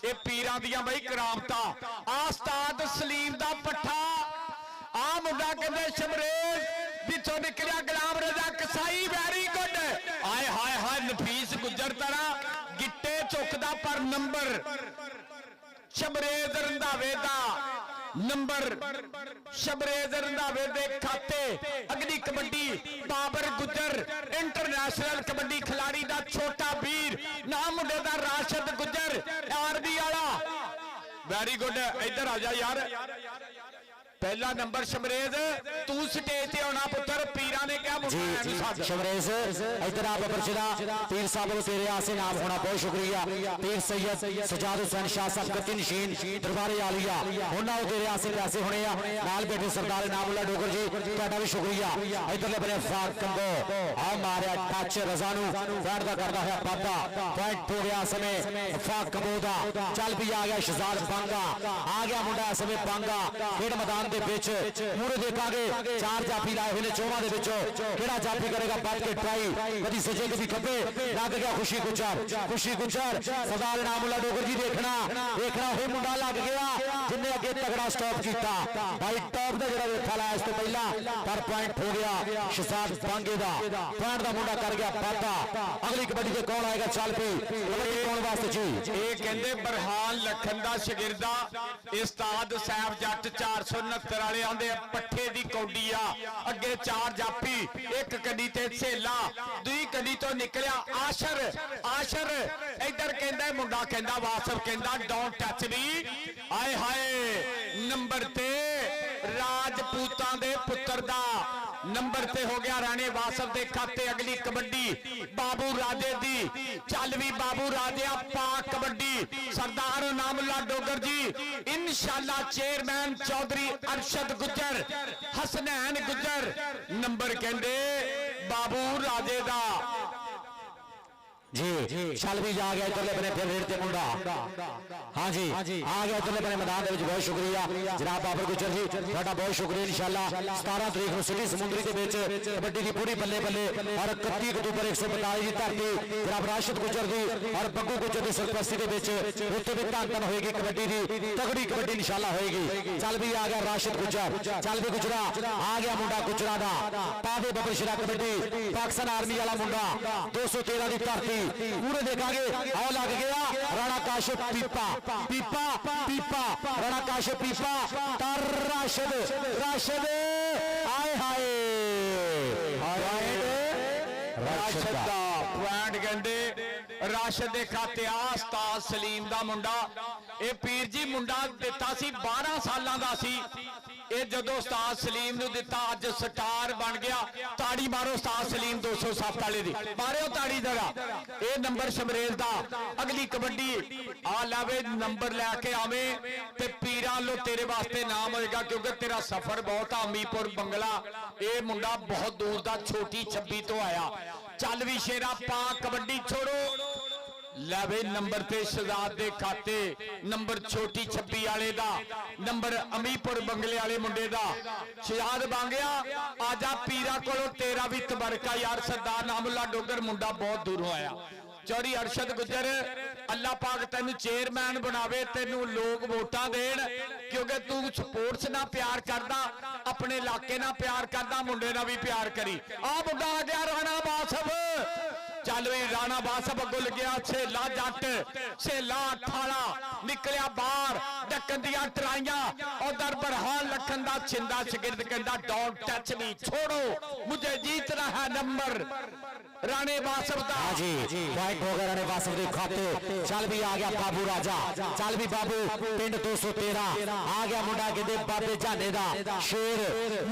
ये पीरां दियां बई करामता आ उस्ताद सलीम दा पट्ठा आ मुंडा कहंदे शमरेज जिथों निकलिया गुलाम रजा कसाई वेरी गुड आए हाय हाय नफीस गुजर तरा गिट्टे चुकदा पर नंबर शमरेज रंधावे दा नंबर शमरेज रंधावे दे खाते अगली कबड्डी बाबर गुजर इंटरनेशनल कबड्डी खिलाड़ी दा छोटा वीर नाम मुंडे दा राशिद गुजर आरबी वाला वेरी गुड इधर आ जा यार पहला नंबर शमरेज तू स्टेज ते आना पुत्र पीरा ने क्या शमरेज इधर आप परचदा पीर साहब को तेरे आसे नाम होना बहुत शुक्रिया पीर सैयद सजाद हुसैन शाह साहब कत्ती नशीन दरबारे आलिया उन्हां को तेरे आसे पैसे होने नाल बैठे सरदार नामुल्ला डोगर जी ਤੁਹਾਡਾ भी शुक्रिया इधर बने फाक कंबो आ मारिया टच रजानू बैठ दा करदा है पापा पॉइंट हो गया समय फाक कंबो दा चल भी आ गया शहजाद बांगा आ गया मुंडा समय बांगा खेड मैदान मुड़े देखा चार जाफी लाए हुए चौहां केड़ा जाफी करेगा बच के ट्राई कभी सजे कभी खब्बे लग गया खुशी गुजर सरदार नामुल्ला डोगर जी देखना हो मुंडा लग गया जिन्हें अगे तगड़ा स्टॉप किया भाई टॉप का जो वेखा लाया इस तो पहला पर पॉइंट हो गया शहजाद बांगे दा पॉइंट का मुंडा कर गया पापा अगली कबड्डी से कौन आएगा चल पी कौन वास्ते जी ये कहते बरहान लखन दा शागिर्दा उस्ताद साहब जट 469 वाले आंदे पट्ठे दी कौडी आ अगे चार जाफी एक कड़ी ते सेला दूई कड़ी तो निकलिया आशर इधर कहंदा मुंडा कहंदा वासफ कहंदा डोंट टच मी आए हाय नंबर ते राजपूतां दे पुत्र दा नंबर ते हो गया राणे वासफ दे खाते अगली कबड्डी बाबू राजे दी चल भी बाबू राजे पाक कबड्डी सरदार नामुल्ला डोगर जी इंशाल्लाह चेयरमैन चौधरी अरशद गुजर हसनैन गुजर नंबर कहंदे बाबू राजे दा जी चल भी आ गया इधरले बने फिर रेड ते मुंडा हाँ जी आ गया इधरले बने मैदान दे विच बहुत शुक्रिया जनाब बाबर गुजर जी तुहाडा बहुत शुक्रिया इंशाअल्लाह 17 तरीक ਨੂੰ सिटी समुंदरी ਦੇ ਵਿੱਚ कबड्डी ਦੀ ਪੂਰੀ ਬੱਲੇ ਬੱਲੇ और 31 ਅਕਤੂਬਰ 142 ਦੀ ਧਰਤੀ ਜਨਾਬ ਰਾਸ਼ਦ ਗੁਜਰ ਦੀ और ਬੱਗੂ ਗੁਜਰ ਦੀ ਸਰਪ੍ਰਸਤੀ ਦੇ ਵਿੱਚ ਉੱਥੇ ਵੀ ਧੰਨ ਹੋਏਗੀ ਕਬੱਡੀ ਦੀ ਤਗੜੀ ਕਬੱਡੀ इंशाअल्लाह ਹੋਏਗੀ ਚੱਲ ਵੀ ਆ ਗਿਆ ਰਾਸ਼ਦ ਗੁਜਰ ਚੱਲ ਵੀ ਗੁਜਰਾ ਆ ਗਿਆ ਮੁੰਡਾ ਗੁਜਰਾ ਦਾ ਪਾਵੇ ਬੱਬਰ ਸ਼ਿਰਾ ਕਬੱਡੀ ਪਾਕਿਸਤਾਨ ਆਰਮੀ ਵਾਲਾ ਮੁੰਡਾ 213 ਦੀ ਧਰਤੀ पूरे देखांगे आओ लग गया राणा काशिफ पीपा पीपा पीपा राणा काशिफ पीपा तर राशिद राशिद आए हाय राशिद दा पॉइंट कहंदे राशिद दे खाते आ उस्ताद सलीम दा मुंडा ਇਹ ਪੀਰ ਜੀ ਮੁੰਡਾ ਦਿੱਤਾ ਸੀ 12 ਸਾਲਾਂ ਦਾ ਸੀ ਇਹ ਜਦੋਂ ਉਸਤਾਦ ਸਲੀਮ ਨੂੰ ਦਿੱਤਾ ਅੱਜ ਸਟਾਰ ਬਣ ਗਿਆ ਤਾੜੀ ਮਾਰੋ ਉਸਤਾਦ ਸਲੀਮ 207 ਵਾਲੇ ਦੀ ਮਾਰਿਓ ਤਾੜੀ ਜਰਾ ਇਹ ਨੰਬਰ ਸ਼ਮਰੇਲ ਦਾ ਅਗਲੀ ਕਬੱਡੀ ਆ ਲਾਵੇ ਨੰਬਰ ਲੈ ਕੇ ਆਵੇਂ ਤੇ ਪੀਰਾਂ ਲੋ ਤੇਰੇ ਵਾਸਤੇ ਨਾਮ ਹੋਏਗਾ ਕਿਉਂਕਿ ਤੇਰਾ ਸਫ਼ਰ ਬਹੁਤ ਆ ਅਮੀਪੁਰ ਬੰਗਲਾ ਇਹ ਮੁੰਡਾ ਬਹੁਤ ਦੂਰ ਦਾ ਛੋਟੀ 26 ਤੋਂ ਆਇਆ ਚੱਲ ਵੀ ਸ਼ੇਰਾ ਪਾ ਕਬੱਡੀ ਛੋੜੋ ਲੈਵੇ ਨੰਬਰ ਤੇ ਸ਼ਹਜ਼ਾਦ ਦੇ ਖਾਤੇ ਨੰਬਰ ਛੋਟੀ 26 ਵਾਲੇ ਦਾ ਨੰਬਰ ਅਮੀਪੁਰ ਬੰਗਲੇ ਵਾਲੇ ਮੁੰਡੇ ਦਾ ਸ਼ਹਜ਼ਾਦ ਬਾਂਗਿਆ ਆਜਾ ਪੀਰਾ ਕੋਲੋਂ ਤੇਰਾ ਵੀ ਤਬਰਕਾ ਯਾਰ ਸਰਦਾਰ ਨਾਮੁੱਲਾ ਡੋਗਰ ਮੁੰਡਾ ਬਹੁਤ ਦੂਰੋਂ ਆਇਆ ਚੌਧਰੀ ਅਰਸ਼ਦ ਗੁੱਜਰ ਅੱਲਾਹ ਪਾਕ ਤੈਨੂੰ ਚੇਅਰਮੈਨ ਬਣਾਵੇ ਤੈਨੂੰ ਲੋਕ ਵੋਟਾਂ ਦੇਣ ਕਿਉਂਕਿ ਤੂੰ ਸਪੋਰਟਸ ਨਾਲ ਪਿਆਰ ਕਰਦਾ ਆਪਣੇ ਇਲਾਕੇ ਨਾਲ ਪਿਆਰ ਕਰਦਾ ਮੁੰਡੇ ਨਾਲ ਵੀ ਪਿਆਰ ਕਰੀ ਆ ਮੁੰਡਾ ਆ ਗਿਆ ਰਾਣਾ ਬਾਸਫ ਚੱਲ ਵੀ ਰਾਣਾ ਬਾਸਫ ਅੱਗੋਂ ਲੱਗਿਆ ਛੇਲਾ ਜੱਟ ਛੇਲਾ ਅਠਾਲਾ ਨਿਕਲਿਆ ਬਾਹਰ ਡੱਕਣ ਦੀਆਂ ਟਰਾਈਆਂ ਉਧਰ ਬਰਹਾਨ ਲਖਨ ਦਾ ਛਿੰਦਾ ਸ਼ਗਿਰਦ ਕਹਿੰਦਾ ਡੋਂਟ ਟੱਚ ਮੀ ਛੋੜੋ ਮੁਝੇ ਜੀਤਨਾ ਹੈ ਨੰਬਰ राणे बासफ दा जी पॉइंट हो गया राणे बासफ दे खाते चल भी आ गया बाबू राजा चल भी बाबू पिंड 213 आ गया मुंडा कहते बाबे झाने दा शेर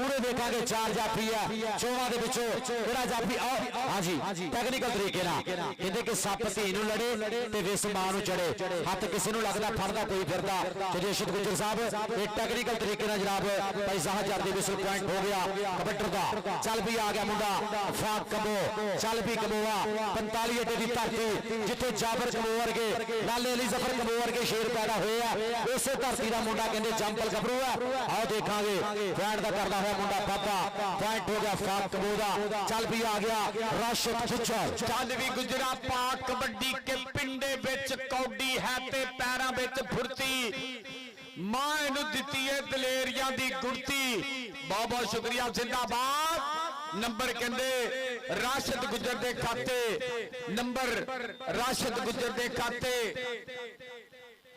मूरे देखांगे चार जाफी है चोवा दे विचों किहड़ा जाफी हां जी टेक्निकल तरीके नाल कहते कि सप धी नूं लड़े ते विस मां नूं चढ़े हत्थ किसे नूं लगदा फड़दा कोई फिरदा ते रेशद गुजर साहब ये टेक्निकल तरीके नाल जनाब भाई साहब जर दे विस पॉइंट हो गया कबड्डर दा चल भी आ गया मुंडा फाक कबो चल भी कमोआ 45 अटे की धरती जिथे जाबर कमो वर्गे लाले अली जफर कमो वर्गे शेर पैदा होया उस धरती का मुंडा कहते जंपल गबरू है आओ देखांगे पॉइंट का करता हुआ मुंडा बाबा पॉइंट हो गया फाक कमो दा चल भी आ गया राशिद गुजर चल भी गुजरा पाक कबड्डी के पिंडे विच कौडी है ते पैरां विच फुर्ती मां इहनूं दित्ती है दलेरियां दी गुड़ती बहुत बहुत शुक्रिया जिंदाबाद नंबर कहंदे राशिद गुजर दे खाते नंबर राशिद गुजर दे खाते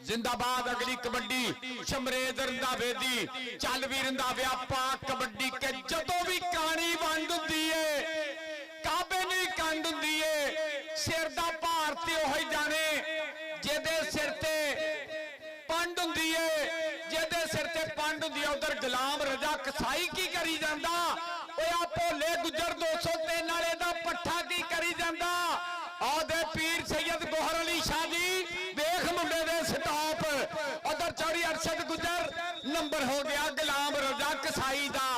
जिंदाबाद अगली कबड्डी शमरेज रंधावे दी चल भी रंधाविया पाक कबड्डी के जदों भी कहानी वंड हुंदी है काबे नहीं कंड हुंदी है सिर दा भार ते ओही जाने जेदे सिर ते पंड हुंदी है जेदे सिर ते पंड हुंदी है उधर गुलाम रजा कसाई की करी जांदा ओए भोले गुजर 203 वाले दा पट्ठा की करी जांदा आदे पीर सैयद गोहर अली शाह जी देख मुंडे दे स्टॉप उधर चौधरी अरशद गुजर नंबर हो गया गुलाम रजा कसाई दा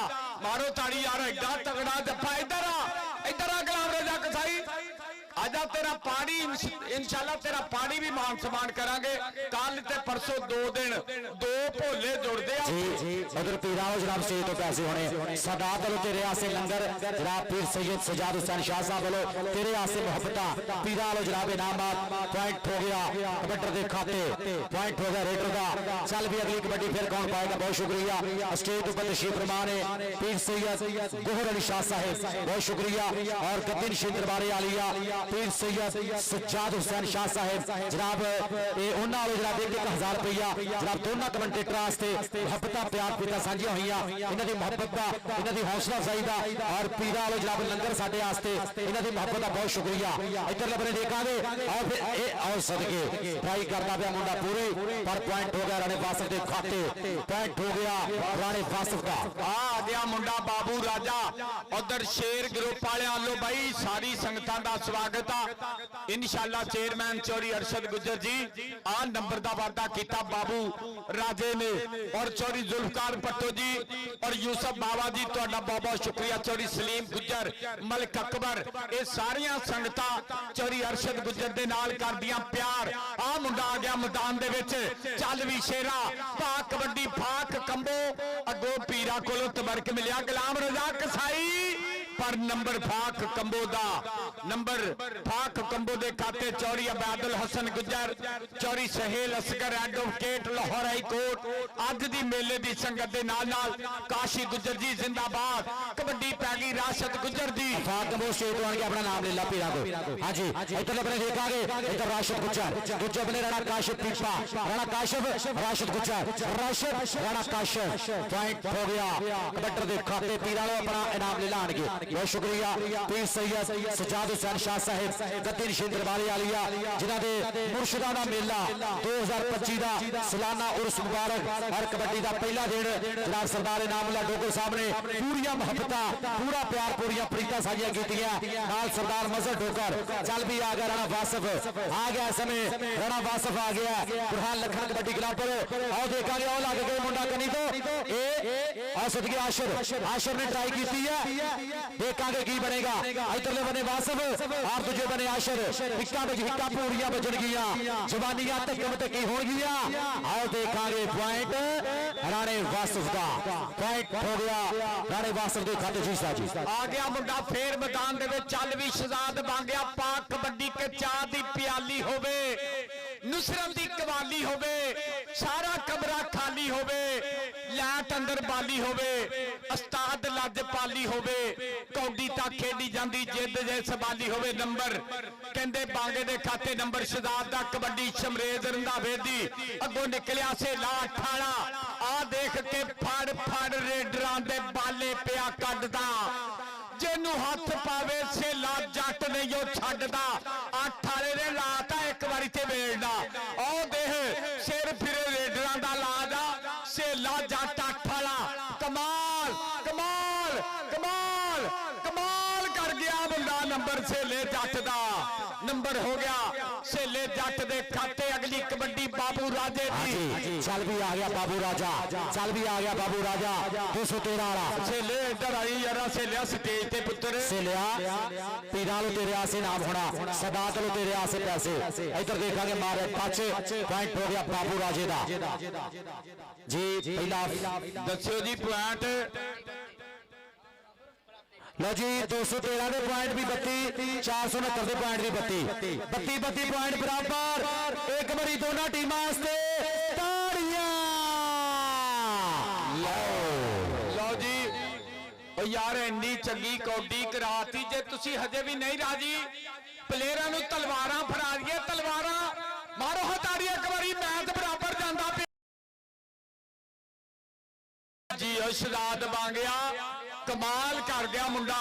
मारो ताड़ी यार एडा तगड़ा जफा इधर आ गुलाम रजा कसाई आजा तेरा पानी इंशाल्लाह तेरा पानी भी मान सम्मान करांगे कल ते परसों 2 दिन 2 भोले जुड़दे आ जी उधर पीराओ जनाब से तो पैसे होने सदात वालों तेरे आसे लंगर जनाब पीर सैयद सजाद हुसैन शाह साहब वालों तेरे आसे मोहब्बत पीरा वालों जनाब इनामात पॉइंट हो गया कबड्डर के खाते पॉइंट हो गया रेडर का चल भी अगली कबड्डी फिर कौन पाएगा बहुत शुक्रिया स्टेज पर तशरीफ फरमान है पीर सैयद गोहर अली शाह साहब बहुत शुक्रिया और गद्दी नशीन दरबार आलिया पीर सैयद सज्जाद हुसैन शाह साहब जनाब ये उन्हां वाले जनाब 1000 रुपया जनाब दोनों कमेंटेटर वास्ते मोहब्बत प्यार पीता साझियां होईयां इन्हां दी मोहब्बत दा इन्हां दी हौसला अफजाई दा और पीरा वाले जनाब लंगर साडे वास्ते इन्हां दी मोहब्बत दा बहुत शुक्रिया इधर लबने देखांगे और फिर ए और सदके ट्राई करदा पिया मुंडा पूरी पर पॉइंट हो गया राणे बासफ दे खाते पॉइंट हो गया राणे बासफ का आ गया मुंडा बाबू राजा उधर शेर ग्रुप वाले वालों भाई सारी संगतां दा स्वागत ਸਵਾਗਤ ਆ इंशाअल्लाह चेयरमैन चौरी अरशद गुज्जर जी आ नंबर का वादा किया बाबू राजे ने और चौरी जुल्फकार भट्टो जी और यूसुफ बाबा जी तुहाडा बहुत बहुत शुक्रिया चौरी सलीम गुज्जर मलिक अकबर ये सारिया संगत चौरी अरशद गुज्जर दे नाल करदियां प्यार आ मुंडा आ गया मैदान दे विच चल भी शेरा भा कबड्डी फाक कंबो अगो पीरा कोलों तबरक मिलिया गुलाम रजा कसाई पर नंबर फाक कंबो दा नंबर फाक कंबो दे खाते Chaudhry Abaidul Hassan Gujjar Chaudhry Sahel Asghar advocate Lahore high court अज दी मेले दी संगत दे नाल नाल काशी गुज्जर जी जिंदाबाद कबड्डी पै गई राशद गुज्जर दी फाक कंबो स्टेट वाले अपना नाम ले ला पीरा को हां जी इधर अपने देखांगे इधर राशिद गुज्जर दूजे अपने राणा काशिफ पीपा राणा काशिफ राशिद गुज्जर राशिद राणा काशिफ पॉइंट हो गया कबड्डी दे खाते पीरा लो अपना इनाम ले लाणगे बहुत शुक्रिया पीर सैयद सजाद हुसैन शाह साहिब गद्दी नशीन दरबारी आलिया जिन्हां दे मुर्शिदां दा मेला 2025 दा सालाना उर्स मुबारक और कबड्डी दा पहला दिन जनाब सरदार इनामुल्लाह डोगर साहब ने पूरी मुहब्बत पूरा प्यार पूरी प्रीतां साझियां कीतियां नाल सरदार मजहर डोगर चल भी आ गया राणा वासिफ आ गया समय राणा वासिफ आ गया बुरहान लखन कबड्डी क्लब पर आओ देखांगे आओ लग गए मुंडा कनी तो ए औसत के आशर ने ट्राई की है देखांगे की बनेगा इधरले बने वासिफ और दूजे बने आशर हिक्का में हिक्का पूरियां बजन गिया जवानियां तकम तकी हो गया आओ देखांगे पॉइंट राणे वासिफ का पॉइंट हो गया राणे वासिफ दे खाते जी साजी आ गया मुंडा फेर मैदान दे विच चल भी शहजाद बन गया पाक कबड्डी के चाह दी प्याली होवे नुसरत दी कवाली होवे सारा कमरा खाली होवे लैट अंदर बाली होवे उस्ताद लजपाली होवे कौडी तक खेडी जांदी जिद जे सवाली होवे नंबर कहंदे बांगे दे खाते नंबर शहजाद दा कबड्डी शमरेज रंधावे दी अगों निकलिया से ला ठाणा आ देख के फड़ फड़ रेडरां दे बाले पिया कड्डदा जेनू हाथ पावे सेला जट नहीं ओ छड्डदा अठ वाले ने लाता एक बारी ते वेलदा ओ देख सिर फिरे रेडरां दा लादा सेला जट अठ वाला कमाल कमाल कमाल कमाल कर गया मुंडा नंबर सेले जट दा नंबर हो गया सेले जट दे खाते अगली कबड्डी बाबू राजे दी चल भी आ गया बाबू राजा चल भी आ गया बाबू राजा 213 वाला सेले इधर आई यार सेलिया स्टेज ते पुत्र सेलिया पीरा लो तेरे आसे नाम होना सदात लो तेरे आसे पैसे इधर देखांगे मारे पाछे पॉइंट हो गया बाबू राजे दा जी पहला दस्यो जी पॉइंट लो जी 213 के पॉइंट भी 32 469 के पॉइंट भी 32 32 पॉइंट बराबर एक बारी दोनों टीमां वास्ते ताड़ियां लो जी ओ यार इन्नी चंगी कौडी कराती जे तुसी हजे भी नहीं राजी प्लेयरां नूं तलवारां फड़ा दीए तलवारां मारो हताड़ी एक बारी मैच बराबर जांदा पिया जी ओ शहजाद बन गया कमाल कर गया मुंडा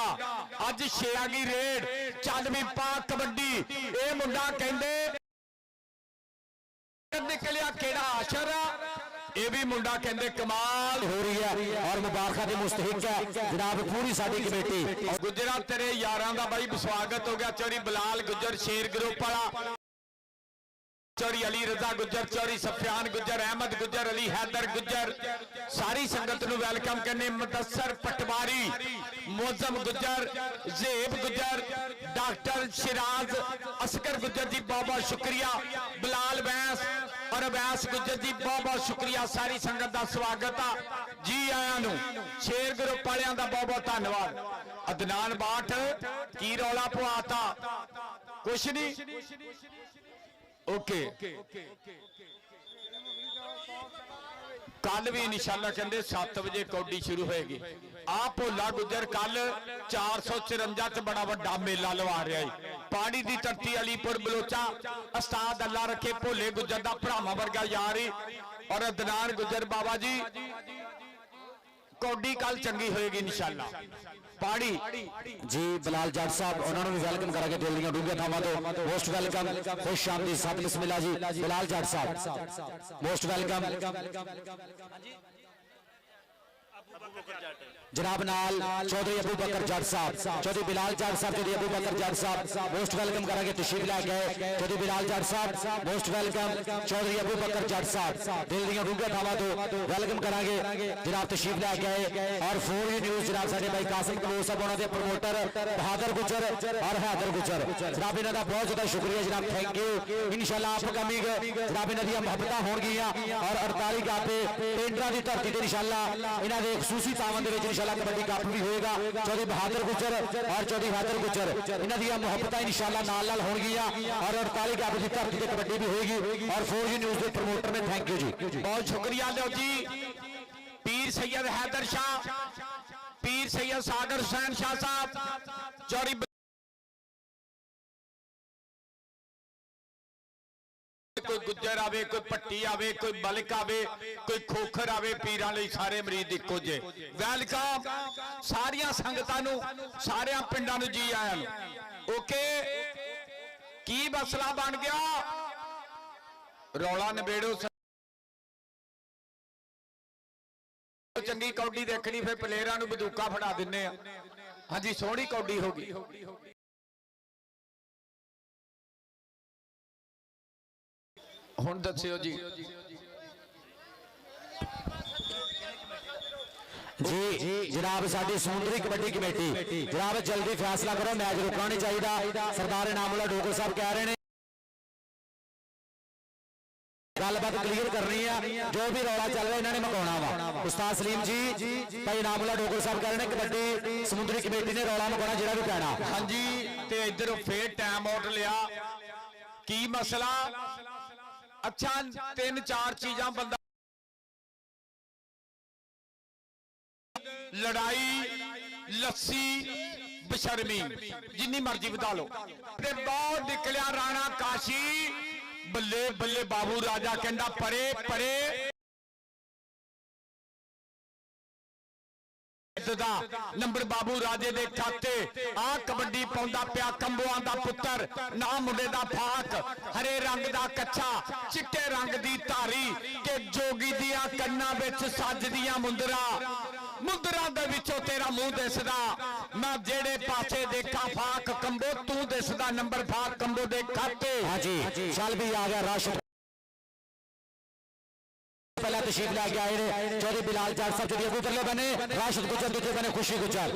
अज छेया की रेड चल भी पा कबड्डी ए मुंडा कहंदे निकलिया केड़ा आशर ये भी मुंडा कहंदे कमाल हो रही है और मुबारक दे मुस्तहिक है जनाब पूरी साडी कमेटी गुजरा तेरे यारां दा भाई स्वागत हो गया चौरी बिलाल गुज्जर शेर ग्रुप वाला चौरी अली रजा गुज्जर चौरी सफियान गुज्जर अहमद गुज्जर अली हैदर गुज्जर सारी संगत नूं वेलकम करने मुदस्सर पटवारी मोजम गुज्जर जेब गुज्जर डॉक्टर शिराज असगर गुज्जर जी बहुत बहुत शुक्रिया बिलाल बैस और अवैस गुज्जर जी बहुत बहुत शुक्रिया सारी संगत का स्वागत आ जी आयां नूं शेर ग्रुप वालियां दा बहुत बहुत धन्नवाद अदनान बाट की रौला पवाता कुछ नहीं ओके कल भी इंशाअल्लाह कहते 7 बजे कौडी शुरू होएगी आ भोला गुजर कल 454 च बड़ा बड़ा मेला लवा रहा है पानी की धरती अलीपुर बलोचा उस्ताद अल्लाह रखे भोले गुजर का भरावां वर्गा यार ही और अदनान गुजर बाबा जी कौडी कल चंगी होएगी इंशाअल्लाह पाड़ी जी बिलाल जट साहब उन्होंने भी वेलकम करांगे दिल दी डूंगे थावां तो मोस्ट वेलकम खुश आमदी सत बिस्मिल्लाह जी बिलाल जट साहब मोस्ट वेलकम जनाब नाल चौधरी अबू बकर जट साहब, चौधरी बिलाल जट साहब, चौधरी अबू बकर जट साहब मोस्ट वेलकम करांगे, तशरीफ लैके आए चौधरी बिलाल जट साहब मोस्ट वेलकम, चौधरी अबू बकर जट साहब दिल दी डूंघे थावां तो वेलकम करांगे जनाब, तशरीफ लैके आए। और 4 न्यूज़ जनाब साडे भाई कासिम कलोच साहब उन्हां दे प्रमोटर बहादुर गुजर और हैदर गुजर जनाब, इन्हां दा बहुत ज़्यादा शुक्रिया जनाब, थैंक यू। इंशाल्लाह अपकमिंग जनाब इन्हां दी मुहब्बतां होणगियां और 48 गापे पेंडरा दी धरती ते इंशाल्लाह इन्हां दे खसूसी तावां दे विच इंशाल्लाह कबड्डी कप भी होएगा। चौधरी बहादुर गुजर और चौधरी हैदर गुजर इन्हां दी मुहब्बतां इंशाल्लाह नाल नाल होणगियां और 48 गापे दी धरती ते कबड्डी भी होएगी। और 4 न्यूज़ दे प्रमोटर ने थैंक यू जी, बहुत शुक्रिया लो जी। पीर सैयद हैदर शाह, पीर सैयद सागर हुसैन शाह साहब, चौधरी कोई गुज्जर आवे, कोई पट्टी आवे, कोई बलक आवे, कोई खोखर आवे, पीरां लई सारे मरीज इक्को जे। वेलकम सारियां संगतां नूं, सारियां पिंडां नूं जी आयां नूं। ओके की मसला बन गया, रौला नबेड़ो। चंगी कौडी देखनी फिर प्लेयरां नूं बंदूकां फड़ा दिंने आ। हाँ जी सोहनी कौडी हो गई। हुण दस्सिओ जी जी जनाब साडी समुंदरी कबड्डी कमेटी जनाब जल्दी फैसला करो, मैच रुकना नहीं चाहिए। सरदार इनामुल्ला डोगर साहब कह रहे हैं गलबात क्लीयर करनी है, जो भी रौला चल रहा है इन्होंने मकाउना वा। उस्ताद सलीम जी भाई इनामुल्ला डोगर साहब कह रहे हैं कबड्डी समुंदरी कमेटी ने रौला मकाउना जिहड़ा भी पैना। हाँ जी ते इधर फिर टाइम आउट लिया, की मसला? अच्छा 3-4 चीजां बंदा लड़ाई लस्सी बेशर्मी जिन्नी मर्जी बता लो ते बहुत निकलिया राणा काशी बल्ले बल्ले बाबू राजा कहंदा परे परे नंबर बाबू राजे दे खाते आ कबड्डी पाउंदा पिया कंबोआं दा पुत्तर ना मुंडे दा फाक हरे रंग दा कच्छा चिट्टे रंग दी धारी के जोगी दियां कन्नां विच सजदियां मुंदरा मुंदरा दे विचों तेरा मुंह दिसदा मैं जेड़े पासे देखा फाक कंबो तू दिसदा नंबर फाक कंबो दे खाते। हाँ जी चल भी आ गया राशिद पहला तशरीफ लैके आए ने चौधरी बिलाल जट साहब चौधरी अबू बकर बने, राशिद गुजर दूसरे बने खुशी गुजर।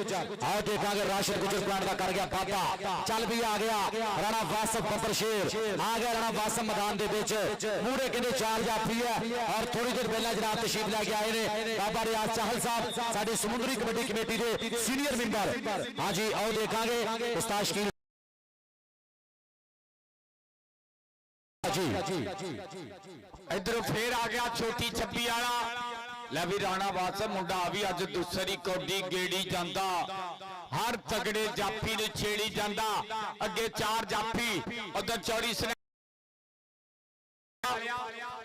आओ देखांगे राशिद गुजर प्लांट का कर गया पापा, चल भी आ गया राणा वासफ बब्बर शेर आ गया राणा वासफ मैदान दे विच मूड़े कहंदे 4 जाफी है। और थोड़ी देर पहला जनाब तशरीफ लैके आए ने बाबा रियाज चाहल साहब साडी समुंदरी कबड्डी कमेटी दे सीनियर मैंबर। हाँ जी आओ देखांगे उस्ताद शकील इधर फिर आ गया छोटी छब्बी वाला लै भी राणा वासफ मुंडा भी अज दूसरी कौडी गेड़ी जांदा हर तगड़े जाफी ने छेड़ी जांदा अगे 4 जाफी उधर चौड़ी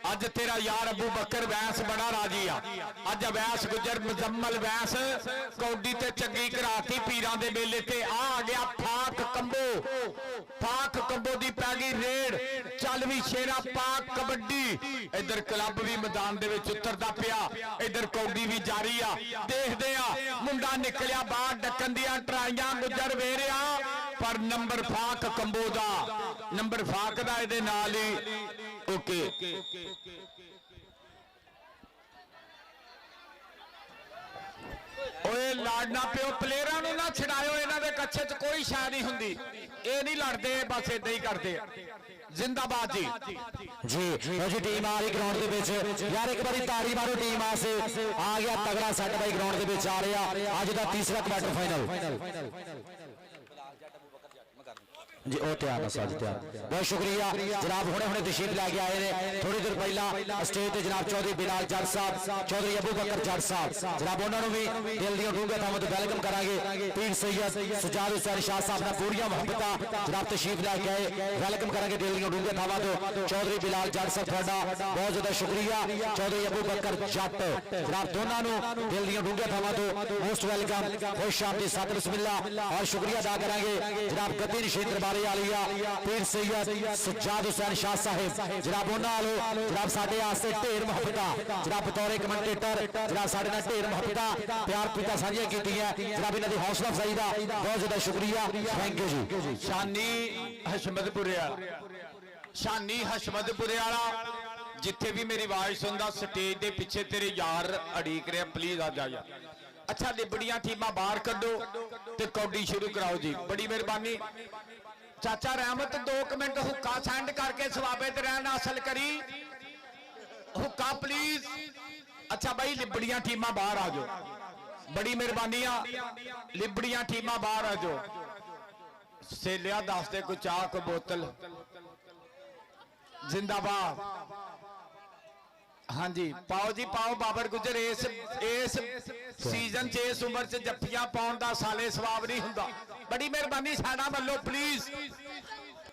अज तेरा यार अबू बकर वैस बड़ा राजी आ। अज अवैस गुजर मुजम्मल वैस कौडी ते चंगी कराती पीरां दे मेले ते आ गया फाक कंबो दी पै गई रेड चल भी शेरा पाक कबड्डी। इधर क्लब भी मैदान दे विच उतरदा पिया, इधर कौडी भी जारी आ। देखदे आ मुंडा निकलिया बाहर डकन दियां ट्राइयां गुजर वेरिया पर नंबर फाक कंबो दा नंबर फाक दा इहदे नाल ही ओके ओए लड़ना पियो प्लेयरां नूं ना छड़ायो, इन्हां दे कच्छे च कोई शै नहीं हुंदी, ये नहीं लड़दे बस इदां ही करदे। जिंदाबाद जी जी टीम आ रही ग्राउंड दे विच यार एक बारी ताड़ी मारो टीम आसे आ गया तगड़ा सेट भाई ग्राउंड दे विच आ रहा अज दा तीसरा क्वार्टर फाइनल जी ओ तैयार है साज तैयार। बहुत शुक्रिया जनाब हुणे हुणे तशरीफ लैके आए ने थोड़ी देर पहला स्टेज ते जनाब चौधरी बिलाल जट साहब चौधरी अबू बकर जट साहब जनाब उन्होंने भी दिल दी डूंघे थावां तो वेलकम करांगे। पीर सैयद सजाद हुसैन शाह साहब ने पूरियां मुहब्बतां जनाब तशरीफ लैके आए वेलकम करांगे दिल दी डूंघे थावां तो चौधरी बिलाल जट साहब तुहाडा बहुत ज्यादा शुक्रिया। चौधरी अबू बकर जट जनाब दोनों नूं दिल दी डूंघे थावां तो मोस्ट वेलकम खुश आमदी सत बिस्मिल्लाह और शुक्रिया अदा करांगे जनाब गद्दी नशीन दरबार दरबारे आलिया पीर सैयद सज्जाद हुसैन शाह साहिब जनाब उन्होंने जनाब साडे वास्ते ढेर मुहब्बतां जनाब बतौर कमेंटेटर जनाब साडे नाल ढेर मुहब्बतां प्यार प्रीतां साझियां कीतियां जनाब इन्हां दी हौसला अफजाई दा बहुत ज़्यादा शुक्रिया थैंक यू जी। शानी हशमतपुरे वाला शानी हशमतपुरे वाला जिथे भी मेरी आवाज सुनदा स्टेज के पिछे तेरे यार अड़ीक रहे प्लीज आ जा। अच्छा लिबड़ियां टीमां बाहर कड्डो ते कौडी शुरू कराओ जी बड़ी मेहरबानी। चाचा रहमत 2 मिनट हुक्का सेंड करके सवाबे ते रहन हासिल करी हुक्का प्लीज। अच्छा भाई लिबड़ियां टीमां बाहर आ जाओ बड़ी मेहरबानी लिबड़ियां टीमां बाहर आ जाओ। सेलिया दस दे कोई चाह कोई बोतल जिंदाबाद। हाँ जी पाओ जी पाओ बाबर गुजर इस सीजन च इस उम्र च जफ्फियां पाउण दा साले सवाब नहीं हुंदा। बड़ी मेहरबानी साडा मल्लो प्लीज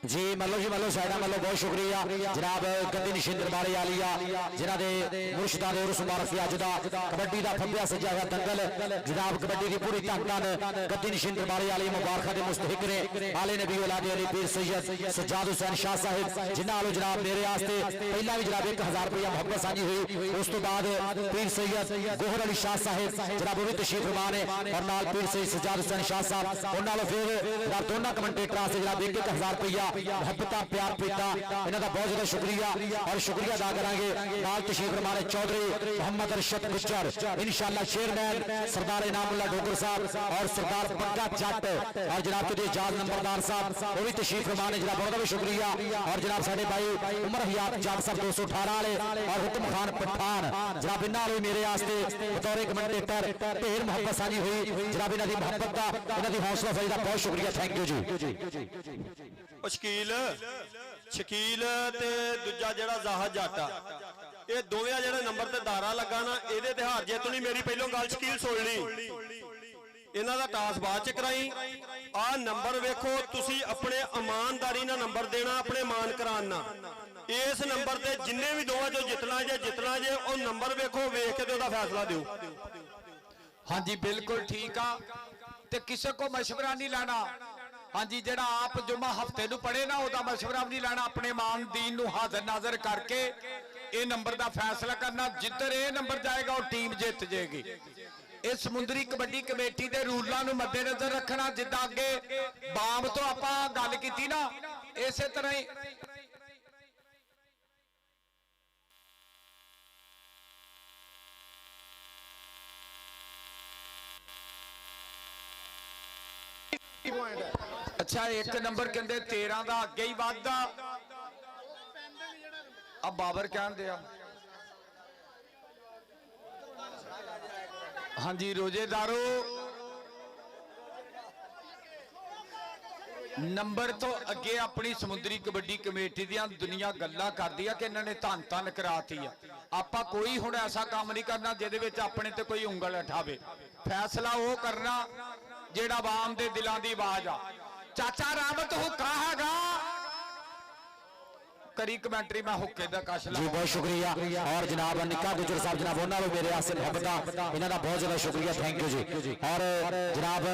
जी मल्लो साइडा मल्लो बहुत शुक्रिया जनाब गद्दी निशिंद दरबारे आलिया जिन्हां दे मुर्शदा दे उर्स मुबारक अज दा कबड्डी दा फब्बिया सज्जा हुआ दंगल जनाब कबड्डी की पूरी धन गद्दी निशिंद दरबारे आली मुबारक दे मुस्तहिक ने आले नबी औलाद अली पीर सैयद सज्जाद हुसैन शाह साहिब जिन्हां वालों जनाब मेरे वास्ते पहला भी जनाब 1000 रुपया मुहब्बत साझी हुई। उस तो बाद पीर सैयद गोहर अली शाह साहिब जनाब वो भी तशरीफ फरमा ने और नाल पीर सैयद सज्जाद हुसैन शाह साहब उन्होंने फिर जनाब दोनों कमेंटेटर से जनाब 1000 रुपया मुहब्बत प्यार प्रीता इन्हां दा बहुत ज्यादा शुक्रिया और शुक्रिया अदा करांगे। नाल तशरीफ फरमा ने चौधरी मोहम्मद अरशद गुज्जर इंशाअल्लाह चेयरमैन सरदार इनामुल्लाह डोगर साहब और सरदार पक्का जट और जनाब के एजाज नंबरदार साहब वो भी तशरीफ फरमा ने जनाब बहुत शुक्रिया और जनाब साडे भाई उमर हयात जट साहब 218 वाले और हुक्म खान पठान जनाब इन्हां वाले मेरे वास्ते बतौर कमेंटेटर ढेर मुहब्बत साझी हुई जनाब इन्हां दी मुहब्बत दा इन्हां दी हौसला अफजाई दा बहुत शुक्रिया थैंक यू जी। शकील ते दूजा जेड़ा जाहद जाटा ये दोवें जेड़ा नंबर ते दारा लगा ना ਇਹਦੇ ਤੇ ਹਾਰ ਜਿੱਤ ਨਹੀਂ ਮੇਰੀ ਪਹਿਲੋਂ ਗੱਲ ਸ਼ਕੀਲ ਸੁਣ ਲਈ ਇਹਨਾਂ ਦਾ ਟਾਸ ਬਾਅਦ ਚ ਕਰਾਈ ਆ ਨੰਬਰ ਵੇਖੋ ਤੁਸੀਂ ਆਪਣੇ ਇਮਾਨਦਾਰੀ ਨਾਲ ਨੰਬਰ ਦੇਣਾ ਆਪਣੇ ਮਾਨ ਕਰਾਨ ਨਾਲ ਇਸ ਨੰਬਰ ਤੇ ਜਿੰਨੇ ਵੀ ਦੋਵਾਂ ਚੋਂ ਜਿੱਤਣਾ ਜੇ ਉਹ ਨੰਬਰ ਵੇਖੋ ਵੇਖ ਕੇ ਤੇ ਉਹਦਾ ਫੈਸਲਾ ਦਿਓ। हाँ जी बिल्कुल ठीक आ ते किसी को मशवरा नहीं लेना। हाँ जी जेड़ा आप जुमा हफ्ते नूं पढ़े ना ओदा मशवरा भी नहीं लेना अपने मान दीन नूं हाजिर नाजर करके ये नंबर का फैसला करना जिधर ये नंबर जाएगा वो टीम जित जाएगी। इस समुद्री कबड्डी कमेटी के रूलों नूं मद्देनजर रखना जिद्दां अगे बाम तो आपां गल कीती ना इस तरह ही अच्छा एक नंबर कहते 13 का अगे ही वादा अब बाबर कहन दिया। हाँ जी रोजेदारो नंबर तो अगे अपनी समुद्री कबड्डी कमेटी दी दुनिया गल्लां करदी है कि इन्होंने धन धन कराती है। आपां कोई हुण ऐसा काम नहीं करना जिहदे विच अपने ते कोई उंगल उठावे फैसला वो करना जेड़ा आवाम दे दिलां दी आवाज आ। चाचा रहमत हुक्का हैगा करी कमेंटरी मैं हुक्के दा कश ला जी बहुत शुक्रिया और जनाब निक्का गुजर साहब जनाब उन्होंने मेरे वास्ते मुहब्बत इन्हां दा बहुत ज्यादा शुक्रिया थैंक यू जी। और जनाब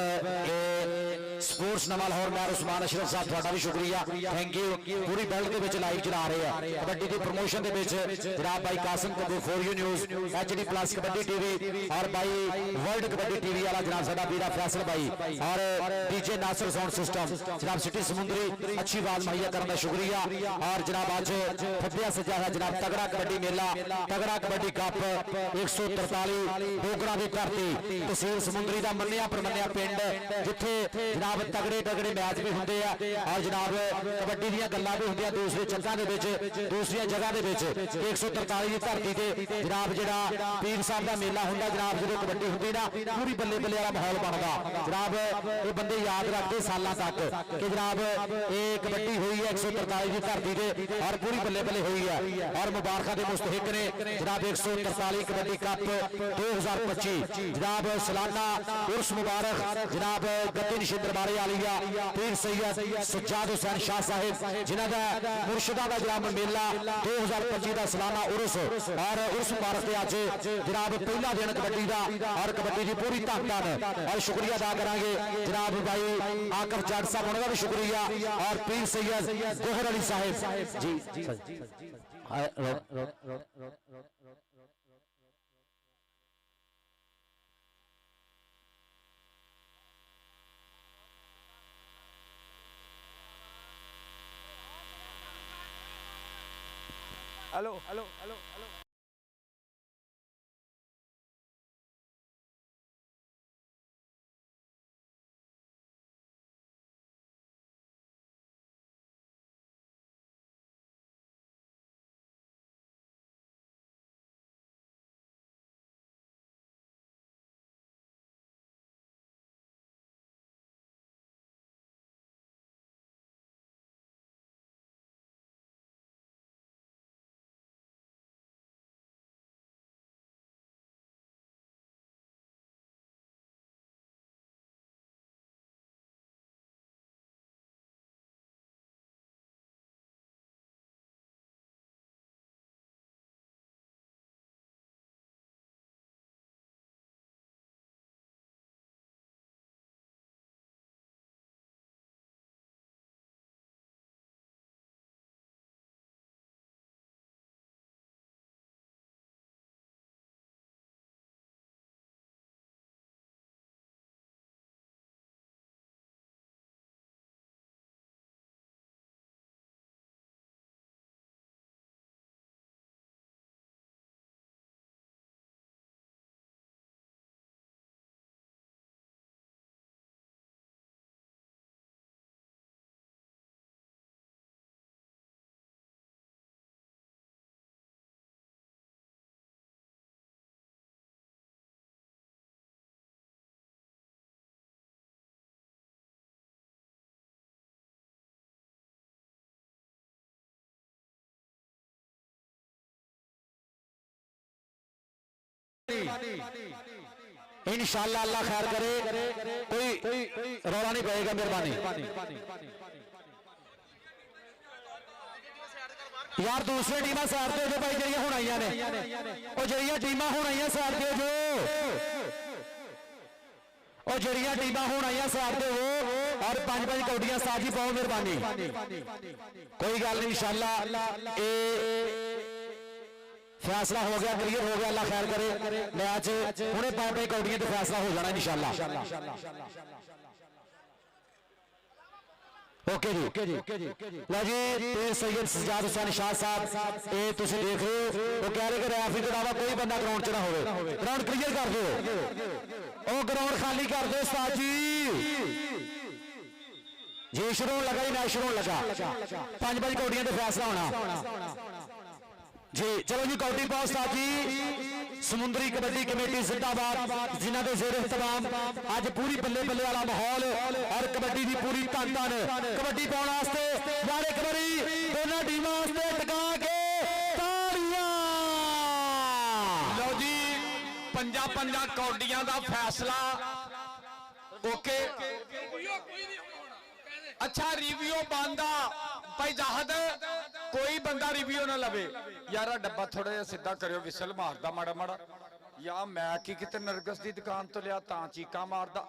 स्पोर्ट्स नवा लाहौर मैं उस्मान अशरफ साहब तुहाडा भी शुक्रिया थैंक यू पूरी बेल्ट दे विच लाइव चला रहे हैं कबड्डी की प्रमोशन दे विच जनाब भाई Qasim Kapoor for you news HD plus kabaddi TV और भाई वर्ल्ड कबड्डी टीवी वाला जनाब साडा वीरा फैसल भाई और DJ नासिर साउंड सिस्टम जनाब सिटी समुंदरी अच्छी आवाज मुहैया करने का शुक्रिया। और जनाब आज फब्बिया सजा है जनाब तगड़ा कबड्डी मेला तगड़ा कबड्डी कप 143 डोगरा की धरती तहसील समुंदरी का मन्निया परमन्निया पिंड जिथे जनाब तगड़े तगड़े मैच भी होंगे और जनाब कबड्डी दी गल्लां भी होंगे दूसरे चंगा दूसरी जगह के 143 की धरती से जनाब जरा पीर साहब का मेला होंगे जनाब जो कबड्डी होंगी ना पूरी बल्ले बल्ले वाला माहौल बनता जनाब ये बंदे याद रखते सालों तक कि जनाब ये कबड्डी हुई है 143 की धरती से और पूरी बल्ले बल्ले हुई है और मुबारक के मुस्तहिक ने जनाब 143 कबड्डी कप 2025 जनाब सालाना उर्स मुबारक जनाब गद्दी निशिंद बारे आलिया पीर सैयद सज्जाद हुसैन शाह साहिब जिन्हां दा मुर्शिदा दा जनाब मेला 2025 का सालाना उर्स और उर्स मुबारक ते अज जनाब पहला दिन कबड्डी का और कबड्डी की पूरी धन और शुक्रिया अदा करांगे जनाब भाई आकफ जाट साहब उन्होंने भी शुक्रिया और पीर सैयद गोहर अली साहिब जी हेलो हेलो हेलो हेलो इंशाअल्लाह अल्लाह खैर करे कोई रौला नहीं पड़ेगा मेहरबानी यार दूसरी टीमां साइड ते जो भाई जड़ियां हुण आईयां ने ओ जड़ियां टीमां हुण आईयां साइड ते जो ओ जड़ियां टीमां हुण आईयां साइड ते हो और 5-5 कौडियां साजी पाओ मेहरबानी कोई गल नहीं इंशाअल्लाह ए फैसला हो गया क्लियर हो गया अल्लाह खैर करे मैच हुणे 5-5 कौडियां ते फैसला हो जाना इंशाअल्लाह ओके जी लो जी पीर सैयद सज्जाद हुसैन शाह साहब ये तुम देख रहे हो वो कह रहे कि रैफरी के अलावा कोई बंदा ग्राउंड च ना हो ग्राउंड क्लियर कर दो ओ ग्राउंड खाली कर दो उस्ताद जी शुरू लगा जी मैच शुरू लगा 5-5 कौडियां ते फैसला होना जी चलो जी कौडी पाओ उस्ताद जी समुद्री कबड्डी कमेटी जिंदाबाद जिन्हां दे ज़ेर इख्तिताम अज पूरी बल्ले बल्ले वाला माहौल और कबड्डी की पूरी धन कबड्डी पाने वास्ते यार एक बारी दोनों टीमां वास्ते टका के ताड़ियां लो जी 5-5 कौडियां का फैसला ओके अच्छा रिव्यू बंदा भाई जाहद कोई बंदा रिव्यू ना लवे यार डब्बा थोड़ा जिहा सीधा करियो विसल मारदा माड़ा माड़ा या मैं की किते नरगस की दुकान तो लिया तां चीका मारदा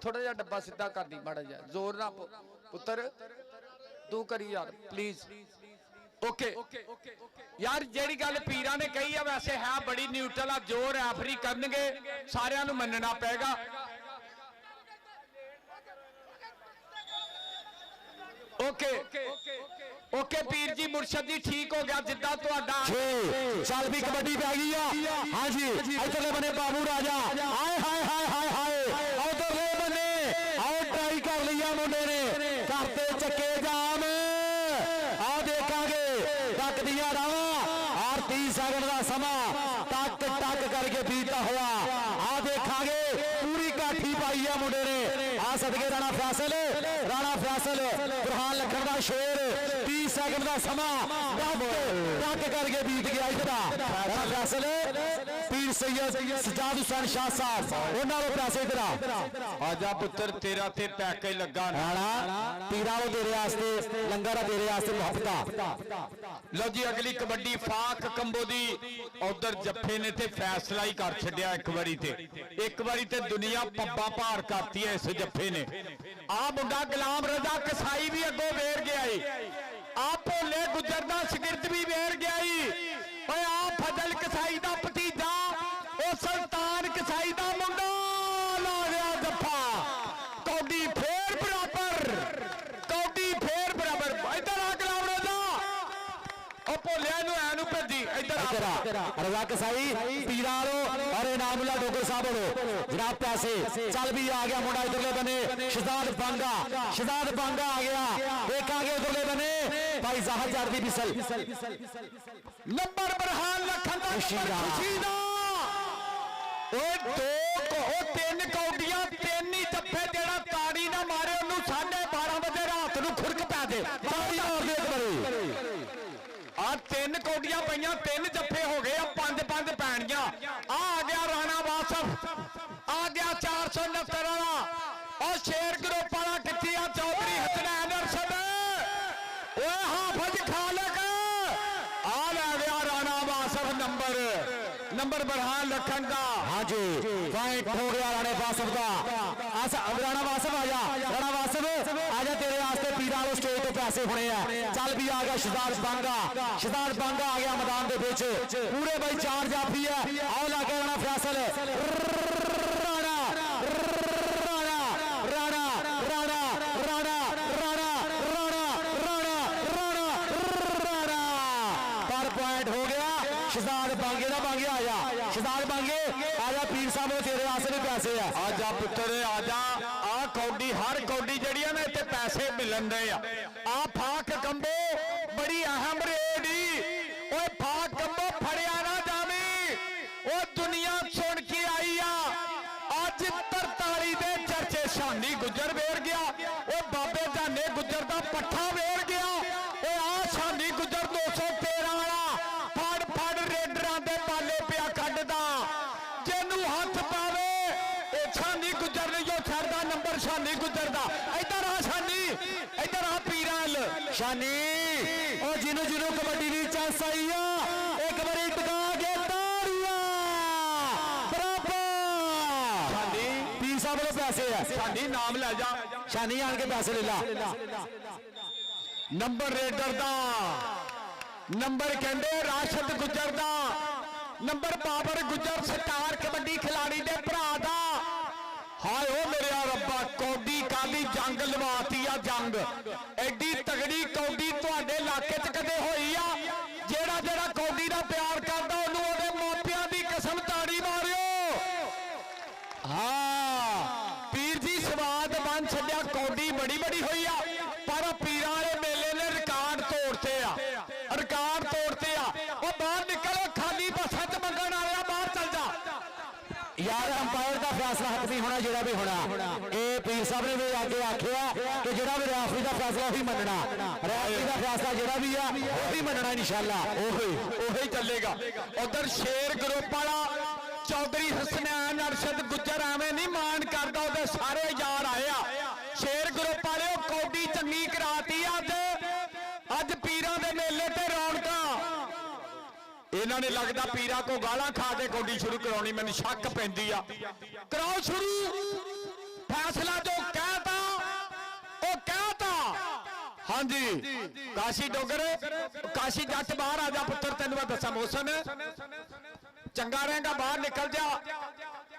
थोड़ा जिहा डब्बा सीधा कर दी माड़ा जिहा जोर ना पुत्र तू करी यार प्लीज ओके यार जेड़ी गल पीरा ने कही है वैसे है बड़ी न्यूट्रल आ जो रैफरी करनगे सारियां नूं मनना पेगा ओके ओके पीर जी मुर्शद जी ठीक हो गया जिद्दा तुहाडा चल भी कबड्डी पै गई हाँ जी इधरले बने बाबू राजा हाय हाय हाय हाय हाय उधरले बने आओ ट्राई कर लिया मुंडे ने करते चक्के जाम आओ देखांगे तक दिया रावा और 30 सेकंड का समा टक टक करके बीता हुआ आ देखांगे पूरी काठी पाई है मुंडे ने आ सदके राणा फैसल बुरहान लखन का शेर 30 सेकंड का समा टक करके बीत गया इधर राणा फैसल पीर सैयद सजाद हुसैन शाह साहब उन्होंने पैसे इधर आजा पुत्र तेरा ते पैके लगा ना राणा पीरा वो तेरे वास्ते लंगर है तेरे वास्ते मुहब्बत। लो जी अगली कबड्डी फाक कंबो दी उधर जफे ने ते फैसला ही कर छड़िया एक बारी ते दुनिया पब्बा भार करती है इस जफे ने। आ मुंडा गुलाम रजा कसाई भी अगो वेर गया आ भोले गुजर दा शगिर्द भी वेर गया ओए आ फजल कसाई दा भतीजा ओ सुल्तान कसाई दा मुंडा ला गया जफा कौडी फेर बराबर इधर आ गुलाम रजा ओ भोलिया नु ऐनु भजी इधर आ रजा कसाई पीरा और इनामुल्ला डोगर साहब जनाब पैसे चल भी आ गया मुंडा इधरले बने शहजाद बांगा आ गया एक आगे उधरले बने भाई जाहर जारदी बिसल नंबर बरहान लखन दा खुशी दा ओ तीन कौडियां तीन ही जफ्फे जेड़ा ताड़ी ना मारे ओनू 12:30 बजे रात नु खुरक पै दे ताड़ी मार दे एक बारी आ तीन कौडियां पईयां तीन जफ्फे हो गए 5-5 पैणियां आ गया राणा वासफ आ गया 469 वाला और शेर ग्रुप वाला किथे आ चौधरी हसनैन अरशद ओए हाफिज खालक आ ले गया राणा वासफ नंबर बरहान लखन का। हाँ जी पॉइंट हो गया राणा वासफ का। राणा वासफ आजा राणा वासफ आजा तेरे वास्ते पीरा वाले स्टेज पे पैसे होने हैं। चल भी आ गया शहजाद बांगा आ गया मैदान के बीच पूरे भाई 4 जाफी है आओ लाके राणा फैसल राणा राणा राणा राणा राणा राणा राणा राणा राणा राणा पर पॉइंट हो गया शहजाद बांगे का। बांगे आया शहजाद बांगे आजा पीर साहब तेरे वास्ते भी पैसे है। आजा पुत्र आजा आ कौडी हर कौडी जड़ी है ना इतने पैसे मिलन दे आ फाक कंबो बड़ी अहम रेडी ओए फाक कंबो फड़िया ना जावी ओ दुनिया सुन के आई आ अज 43 दे चर्चे शानी गुजर वेर गया ओ बाबे जाने गुजर दा पट्ठा वेर गया ओ आ शानी गुजर 213 वाला फड़ रेडरां दे पाले पिया कड्डदा जेनू हथ पावे ए शानी गुजर नहीं जो छड़दा नंबर शानी गुजरदा इधर आ शानी इधर आ पीराल शानी और जिन्हों जिन्हों कबड्डी की चांस आई है एक बार टका के ताड़ियां बराबर शानी पीर साहब वाले पैसे है। शानी नाम ले जा शानी आन के पैसे ले ला नंबर रेडर दा नंबर कहंदे राशिद गुजर दा नंबर बाबर गुजर स्टार कबड्डी खिलाड़ी दे भरा दा। हाय ओ मेरे रब्बा कौडी काली जंग लवाती आ जंग एडी तगड़ी कौडी तुहाडे इलाके च कदे होई आ जेड़ा जेड़ा कौडी दा प्यार करदा ओनू ओदे मापियां दी कसम ताड़ी मारियो। हाँ पीर जी स्वाद बन छड्या कौडी बड़ी बड़ी हुई आ पर पीरां वाले मेले ने रिकॉर्ड तोड़ते आ ओ बाहर निकलो खाली बसां च मंगण आया बाहर चल जा यार अंपायर का फैसला हक नहीं होना जेड़ा भी होना ये पीर साहब ने भी आगे आखिया कि जेड़ा भी रेफरी का फैसला वही मनना रेफरी का फैसला जेड़ा भी है वही मनना इंशाअल्लाह ओही चलेगा। उधर शेर ग्रुप वाला चौधरी हसनैन अरशद गुजर एवं नहीं मान करता उधर सारे यार आए आ शेर ग्रुप वाले कौडी चंगी कराती अज पीरां दे मेले ते रौनकां इन्हां ने लगदा पीरा को गालां खा के कौडी शुरू कराउणी मैनूं शक पैंदी आ कराओ शुरू फैसला जो कहता ओ कहता। हाँ जी काशी डोगर काशी जट बाहर आ जा पुत्र तेन मैं दसा मोहसन चंगा रहेगा बाहर निकल जा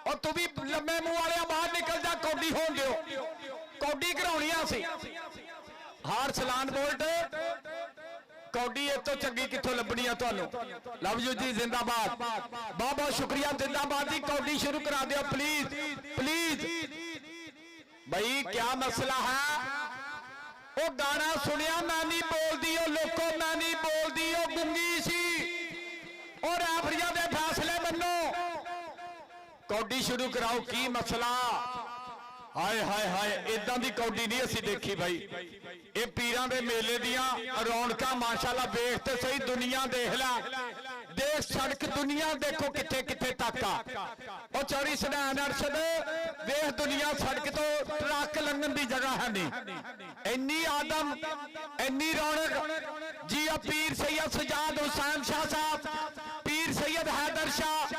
और तू भी लम्बे मुंह वाले बाहर निकल जा कौडी होन दियो कौडी कराउणी सी हार सलान बोल्ट कौडी इस तो चंगी कितों लभनी है तुहानू लव यू जी जिंदाबाद बहुत बहुत शुक्रिया जिंदाबाद जी कौडी शुरू करा दियो प्लीज प्लीज भाई क्या मसला है वो गाना सुनिया मैं नहीं बोलती ओ लोको मैं नहीं बोलती ओ गुंगी सी और रेफरियां दे फैसले मनो कौडी शुरू कराओ की मसला हाय हाय हाय इदां दी कौडी नहीं असी देखी भाई ये पीरां दे मेले दियां रौनकां माशाअल्लाह वेख ते सही दुनिया देख ला देश सड़क दुनिया देखो किथे किथे तक आ और चौरी सनैन अरशद देश दुनिया सड़क तो ट्रक लंघन की जगह है नहीं इन्नी आदम इन्नी रौनक जी पीर सैयद सजाद हुसैन शाह साहब पीर सैयद हैदर शाह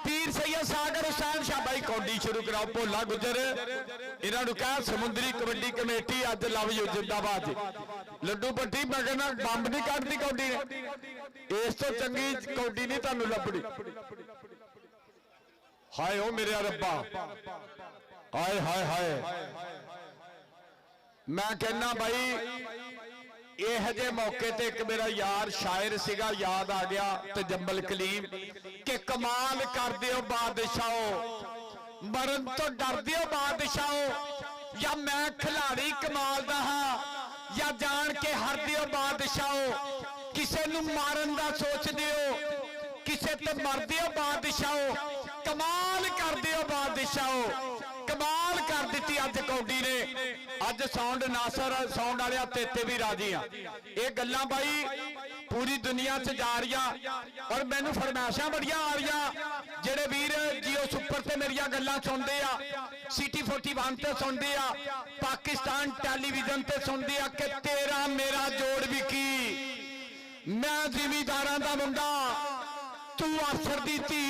पीर सैयद सागर हुसैन शाह भाई कौडी शुरू कराओ भोला गुजर इन्हों कह समुद्री कबड्डी कमेटी अज लव यू जिंदाबाद लड्डू भट्टी मैं कहना बंब नहीं कटती कौडी ने इस तो चंगी कौडी नहीं तुहानू लभनी हाय ओ मेरे रब्बा हाय हाय हाय मैं कहना भाई यह जे मौके ते एक मेरा यार शायर सिगा याद आ गया तजम्बल कलीम के कमाल कर दियो बादशाहो मरन तो डर दियो बादशाहो या मैं खिलाड़ी कमाल दा हां या जान के हर दियो बादशाहो किसे नू मारन दा सोच दियो किसे ते मर दियो बादशाहो कमाल कर दियो बादशाहो कमाल कर दी अज कौडी ने अज साउंड नासर साउंड वाले तेते भी राजी आ ये गल्लां भाई पूरी दुनिया च जा रही और मैनू फरमाइशां बड़ियां आ रही जेड़े वीर जियो सुपर ते मेरियां गल्लां सुनदे आ सिटी 41 ते सुनदे आ पाकिस्तान टेलीविजन ते सुनदे आ कि तेरा मेरा जोड़ भी की मैं जिमीदारां दा मुंडा तू अफसर दी धी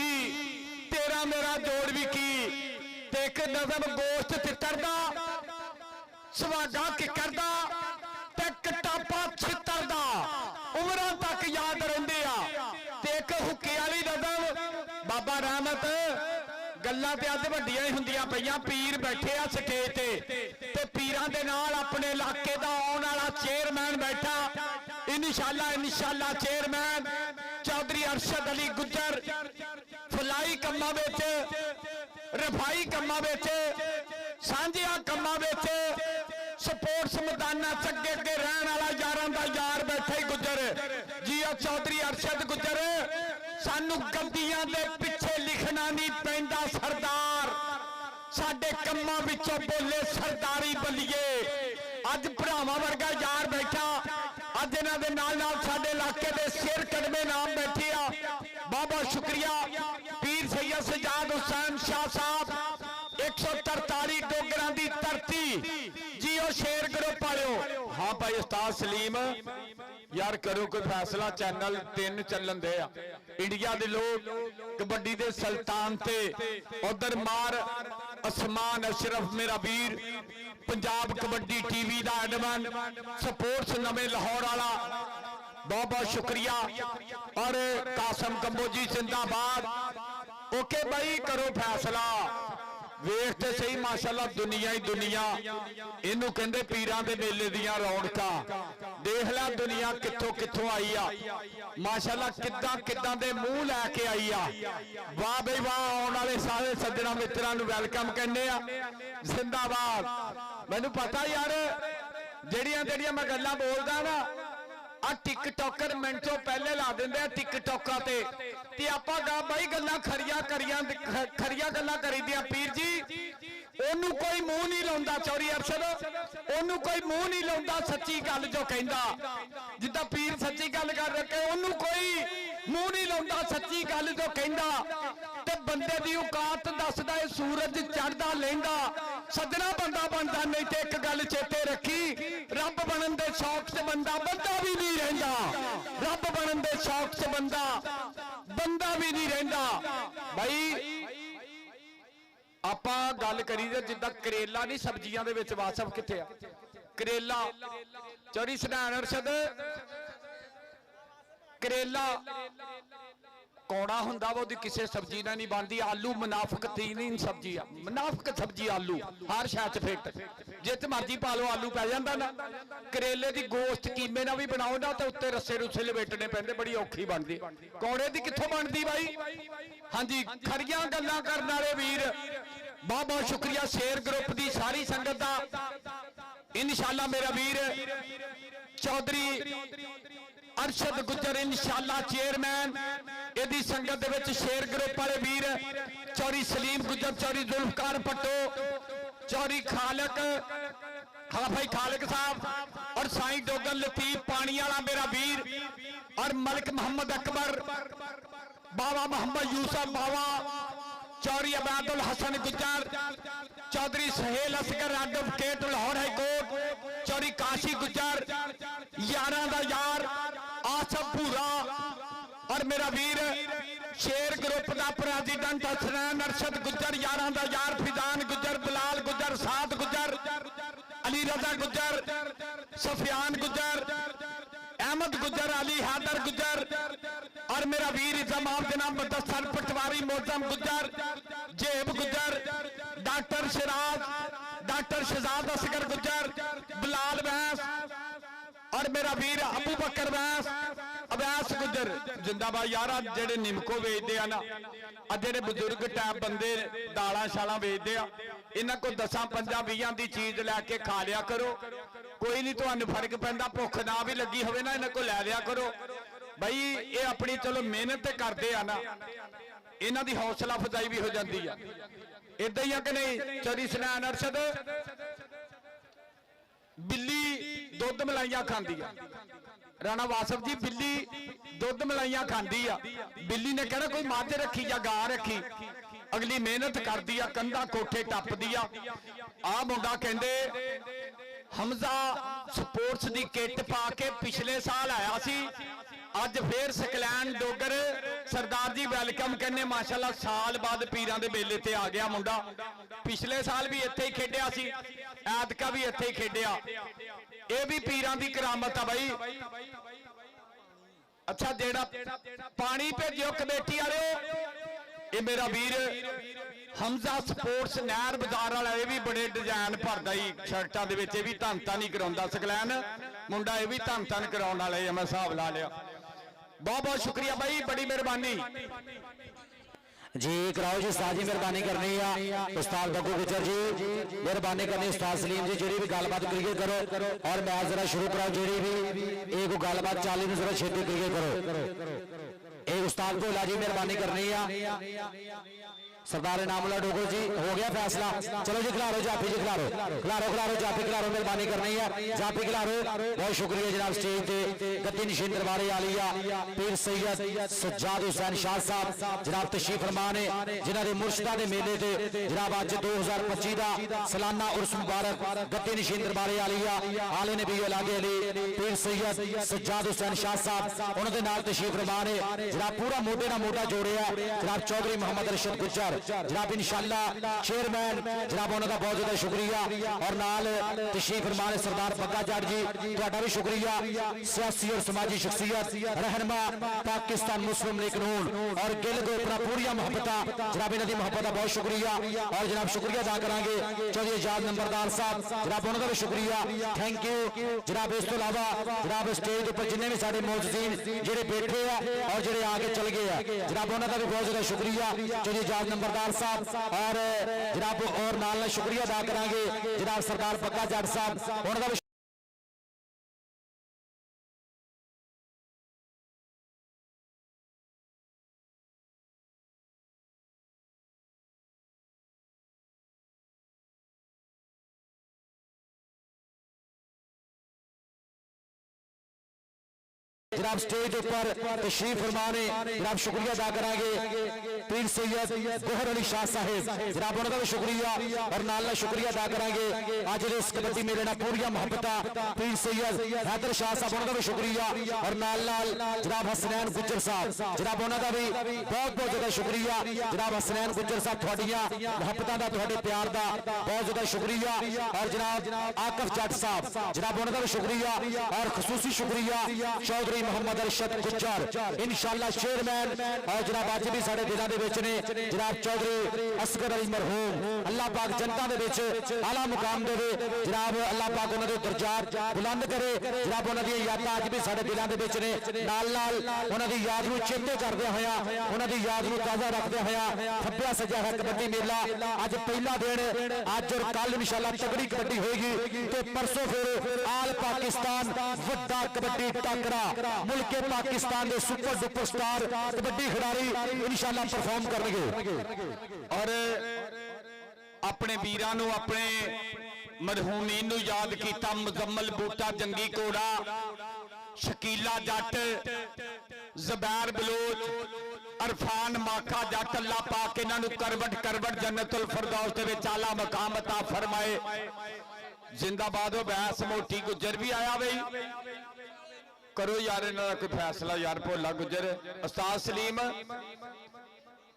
तेरा मेरा जोड़ भी की एक नजम गोश्त तितर दा सुहागा किकर दा ते कटापा छितर दा उमरां तक याद रहिंदे आ ते एक हुक्के वाली नजम बाबा रहमत गल्लां ते अज वड्डियां ही हुंदियां पईयां पीर बैठे आ स्टेज ते पीरां दे नाल अपने इलाके दा आउण वाला चेयरमैन बैठा इंशाअल्लाह चेयरमैन चौधरी अरशद अली गुज्जर फलाई कम्मा विच रफाई कम्मा विच सांझिया कम्मा विच स्पोर्ट्स मैदाना च अगे अगे रहने वाला यारां दा यार बैठे गुज्जर जी चौधरी अरशद गुज्जर सानू गद्दियां दे पिछे लिखना नहीं पैंदा सरदार साडे कम्मा विचों बोले सरदारी बल्लीए अज भरावां वर्गा यार बैठा अज इन्हां दे नाल साडे इलाके दे सिर कदमे नाम बैठे आ बहुत बहुत शुक्रिया पीर सैयद सजाद हुसैन शाह साहब 143 डोगरां दी धरती जी ओ शेर ग्रुप वालिओ हाँ भाई उस्ताद सलीम यार करो कोई फैसला चैनल 3 चलन दे इंडिया दे लोग कबड्डी दे सुल्तान ते उधर मार असमान अशरफ मेरा वीर पंजाब कबड्डी टीवी दा एडमन स्पोर्ट्स नवे लाहौर वाला बहुत बहुत शुक्रिया और कासम कंबोजी जिंदाबाद ओके भाई करो फैसला वेखते सही माशाअल्लाह दुनिया ही दुनिया इनू कहंदे पीरां दे मेले दियां रौनकां देख ला दुनिया कित्थों कित्थों आई आ माशाअल्लाह किद्दां किद्दां दे मुंह लैके आई आ वाह भाई वाह आउण वाले सारे सज्जणा मित्रां नू वेलकम कहने आ जिंदाबाद मैनू पता यार जेड़ियां जेड़ियां मैं गल्लां बोलदा ना आ टिकटॉकर मिनटों पहले ला देंगे टिकटॉका ते आपां गा भाई गल्लां खरिया गल्लां करीदियां पीर जी ओनू कोई मुंह नहीं लाउंदा चौरी अरशद ओनू कोई मुंह नहीं लाउंदा सच्ची गल जो कहंदा जिद्दां पीर सच्ची गल कर रखे ओनू कोई मुंह नहीं लाउंदा सच्ची गल जो कहंदा ते बंदे दी औकात दसदा है सूरज चढ़दा लैंदा सजना बंदा बनदा नहीं ते एक गल चेते रखी रब बनन दे शौक से बंदा भी नहीं रहिंदा रब बनन दे शौक से बंदा भी नहीं रहिंदा भाई आपां गल करी दे जिद्दां करेला नहीं सब्जियां दे विच वासफ किथे आ करेला चौरी सनैन अरशद करेला कौड़ा हुंदा वो किसी सब्जी ना नहीं बनती आलू मुनाफक तीन सब्जी आ मुनाफक सब्जी आलू हर शह च फिट जित मर्जी पा लो आलू पै जाता ना करेले की गोश्त कीमे ना भी बनाओ ना तो उत्ते रस्से रुस्से लपेटने पैंदे बड़ी औखी बनती कौड़े की कित्थों बनती भाई हाँ जी खरियां गल्लां करने वाले वीर बहुत बहुत शुक्रिया शेर ग्रुप की सारी संगत का इंशाअल्लाह मेरा वीर चौधरी अरशद गुज्जर इंशाअल्लाह चेयरमैन यदि संगत दे शेर ग्रुप वाले वीर चौरी सलीम गुज्जर चौरी जुल्फकार भट्टो चौरी खालक हाँ भाई खालिक साहब और साईं डोगन लतीफ पानी वाला मेरा वीर और मलिक मोहम्मद अकबर बाबा मोहम्मद यूसुफ बाबा Chaudhry Abaidul Hassan Gujjar Chaudhry Sahel Asghar advocate Lahore high court Chaudhry Kashi Gujjar यारां दा यार आसफ भूरा और मेरा वीर शेर ग्रुप का प्रेसिडेंट हसनैन अरशद गुज्जर यारां दा यार फिजान गुज्जर बिलाल गुज्जर साद गुज्जर अली रजा गुज्जर सफियान गुज्जर अहमद गुज्जर अली हैदर गुज्जर और मेरा वीर जमाल जनाब मुदस्सर पटवारी मोजम गुज्जर जेब गुज्जर डॉक्टर शराज डॉक्टर शहजाद असगर गुज्जर बिलाल वैस और मेरा वीर अबू बकर वैस अवैस गुज्जर जिंदाबाद यारा जेडे निमको बेचते हैं ना जेडे बुजुर्ग टाइप बंदे दाला शाला बेचते हैं इन्हों को 10-15-20 की चीज लैके खा लिया करो कोई नहीं तो फर्क पैंदा भुख ना भी लगी हो ना इन्हों को लै लिया करो भाई ये अपनी चलो मेहनत करते हैं ना इन्हों की हौसला अफजाई भी हो जाती है इदा ही है कि नहीं चौधरी हसनैन अरशद बिल्ली दुध मलाइया खाती है राणा वासफ जी बिल्ली दुध मलाइया खाती है बिल्ली ने कहना कोई मझ रखी या गा रखी अगली मेहनत करती है कंधा कोठे टपदी आ मुंडा कहंदे हमजा स्पोर्ट्स दी किट पा के पिछले साल आया सी अज फिर सकलैन डोगर सरदार जी वेलकम कहने माशाल्लाह साल बाद पीरां दे मेले ते आ गया मुंडा पिछले साल भी इत्थे ही खेडिया सी ऐतका भी इत्थे ही खेडिया ये भी पीरां दी करामत है भाई अच्छा जेड़ा पानी भेजियो कमेटी वाले ये मेरा वीर हमजा स्पोर्ट्स नहर बाजार वाला ये भी बड़े डिजाइन भरदा ही शर्टां दे विच भी धन धन ही कराउंदा सकलैन मुंडा ये भी धन धन कराउण वाला है मैं हिसाब ला लिया बहुत बहुत शुक्रिया भाई बड़ी मेहरबानी जी कराओ जी उस्ताद जी मेहरबानी करनी है उस्ताद बग्गू गुज्जर जी मेहरबानी करनी उस्ताद सलीम जी जी भी गलबात करिए करो और मैच जरा शुरू कराओ जी भी एक गलबात चाली में जरा छेती करिए करो एक उस्ताद को जी मेहरबानी करनी है सरदार इनामुल्लाह डोगर जी हो गया फैसला चलो जी खिलारो जाफी जी खिलारो जाफी खिलारो मेहरबानी करनी है जाफी खिलारो बहुत शुक्रिया जनाब स्टेज पे गद्दी नशीन दरबारे आलिया पीर सैयद सज्जाद हुसैन शाह साहब जनाब तशरीफ फरमा ने जिन्हां दे मुर्शिदा दे मेले ते जनाब अज 2025 दा सालाना उर्स मुबारक गद्दी नशीन दरबारे आलिया आले नबी अलागे अली पीर सैयद सज्जाद हुसैन शाह साहब उन्हां दे नाल तशरीफ फरमा ने जनाब पूरा मोढे नाल मोढा जोड़िया जनाब चौधरी मोहम्मद रशीद गुज्जर जनाब इंशाअल्लाह चेयरमैन जनाब उन्होंने बहुत ज्यादा शुक्रिया और नाल तशरीफ फरमाने सरदार बग्गा जाट जी तुहाडा भी शुक्रिया सियासी और समाजी शख्सियत रहनुमा पाकिस्तान मुस्लिम लीग नून और गिल गोपरा पूरी मोहब्बत जनाब इन्हां दी मोहब्बत का बहुत शुक्रिया और जनाब शुक्रिया अदा करांगे चौधरी आजाद नंबरदार साहब जनाब उन्होंने भी शुक्रिया थैंक यू जनाब इस तो इलावा जनाब स्टेज पर जिन्ने भी साडे मौजूदीन जेडे बैठे हैं और जेडे आगे चल गए हैं जनाब उन्होंने भी बहुत ज्यादा शुक्रिया चौधरी आजाद नंबरदार साहब और जनाब और नाल शुक्रिया अदा करांगे जनाब सरदार बग्गा जाट साहब उन्होंने जनाब स्टेज ऊपर तशरीफ फरमाने जनाब शुक्रिया अदा करांगे पीर सैयद गोहर अली शाह साहिब जनाब उन्होंने भी शुक्रिया और नाल शुक्रिया अदा करांगे आज इस कबड्डी मेले ना पूरी मोहब्बत पीर सैयद हैदर शाह साहब उन्होंने भी शुक्रिया और नाल जनाब हसनैन गुज्जर साहब जनाब उन्होंने भी बहुत बहुत ज्यादा शुक्रिया जनाब हसनैन गुज्जर साहब थोड़ियां मोहब्बतां दा तुहाडे प्यार दा बहुत ज्यादा शुक्रिया और जनाब आकफ जट साहब जनाब उन्होंने भी शुक्रिया और खसूसी शुक्रिया चौधरी मोहम्मद अरशद गुज्जर इंशाअल्लाह चेयरमैन और जनाब आज भी साडे दिलां दे विच ने जनाब चौधरी असगर अली मरहूम अल्लाह पाक जनता दे विच आला मुकाम देवे जनाब अल्लाह पाक उन्हां दे दर्जात बुलंद करे जनाब उन्हां दी यादां आज भी साडे दिलां दे विच ने नाल उन्हां दी याद नूं चेते करदे होया उन्हां दी याद नूं ताज़ा रखदे होया खब्बिया सजा है कबड्डी मेला आज पहला दिन आज और कल इंशाअल्लाह तगड़ी कबड्डी होएगी ते परसों फिर आल पाकिस्तान वड्डा कबड्डी टाकरा मुल्क पाकिस्तान के सुपर डुपर स्टार कबड्डी खिडारी इंशाअल्लाह परफॉर्म करनगे और अपने वीरां नूं अपने मरहूमीन नूं याद कीता मुजम्मल बूटा जंगी कोड़ा शकीला जट ज़बैर बलोच अरफान माखा जट अल्लाह पाक इन्हां नूं करवट करवट जन्नतुल फिरदौस दे विच आला मकाम अता फरमाए। जिंदाबाद हो बैस मोटी गुजर भी आया बई करो यार इन्हां दा कोई फैसला यार भोला गुजर उस्ताद सलीम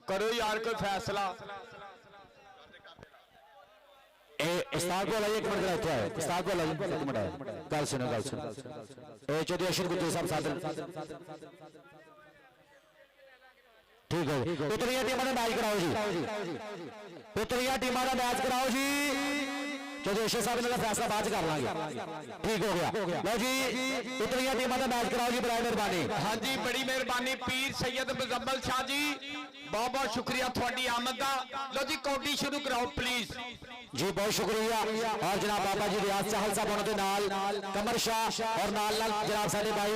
करो यार कोई फैसला। उस्ताद को लाइए, एक मिनट रहता है उस्ताद को लाइए, एक मिनट गल सुनो चौधरी अशर गुजर साहब सादर ठीक है जी। उतरिया टीमां दा मैच कराओ जी, उतरिया टीमां दा मैच कराओ जी। चौधरी अशर साहब इन्हां दा फैसला बाद कर लांगे, ठीक हो गया। लो जी उतरिया टीमां दा मैच कराओ जी, बड़ी मेहरबानी। हाँ जी बड़ी मेहरबानी पीर सैयद मुजम्मल शाह जी बहुत बहुत शुक्रिया थोड़ी आमद का। लो जी कौडी शुरू कराओ प्लीज जी, बहुत शुक्रिया। और जनाब बाबा जी रियाज चाहल साहब उन्होंने नाल कमर शाह और नाल जनाब साडे भाई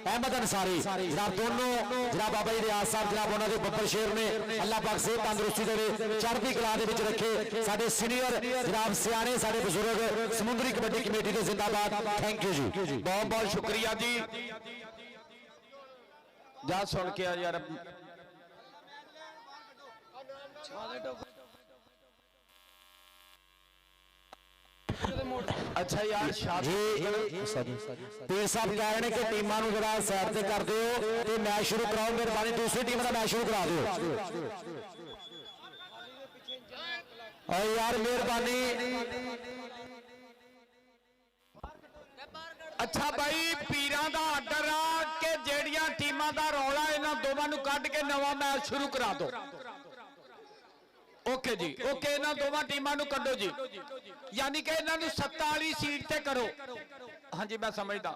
अहमद अंसारी जनाब दोनों जनाब बाबा जी रियाज साहब जनाब उन्होंने बब्बर शेर ने अल्लाह पाक सेहत तंदुरुस्ती दे चढ़दी कला दे विच रखे। साडे सीनियर जनाब सियाने साडे बुजुर्ग समुद्री कबड्डी कमेटी के जिंदाबाद। थैंक यू जी, बहुत बहुत शुक्रिया जी। जा सुन के आ यार अच्छा यार जी पीर साहब कह रहे हैं कि टीमां नूं जरा साइड ते कर दिओ ते मैच शुरू कराओ, मेहरबानी दूसरी टीम का मैच शुरू करा दिओ। और यार मेहरबानी। अच्छा भाई पीरां दा आर्डर आ कि जेड़ियां टीमां दा रौला इन्हां दोवां नूं कढ के नवां मैच शुरू करा दो। ओके जी ओके, इन्हां दोवां टीमां नूं कढो जी, यानी कि इन्हां नूं 7 वाली सीट ते करो। हाँ जी मैं समझदा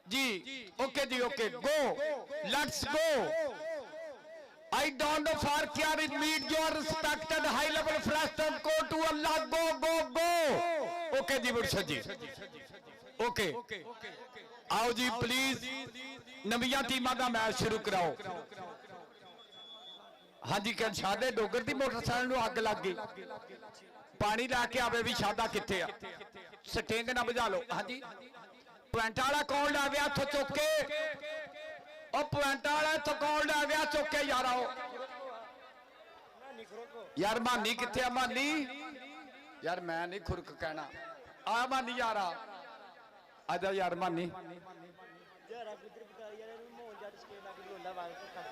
जी, ओके जी okay, go let's go. I don't know for care it meet your respected high level flash go to Allah go okay जी मुर्शद जी ओके आओ जी प्लीज नवियां टीमां दा मैच शुरू कराओ। हाँ जी क्या शादे डोगर दी मोटरसाइकिल नूं अग लग गई, पानी लैके आवे भी शादा कित्थे आ, स्टिंग ना बुझा लो। हाँ जी पॉइंट वाला कौन ला गया इत्थों चुक के, और पॉइंट वाला इत्थों कौन ला गया चुक के यार आओ यार। मानी कित्थे आ मानी यार, मैं नहीं खुरक कहना आ मानी यार आजा यार मानी।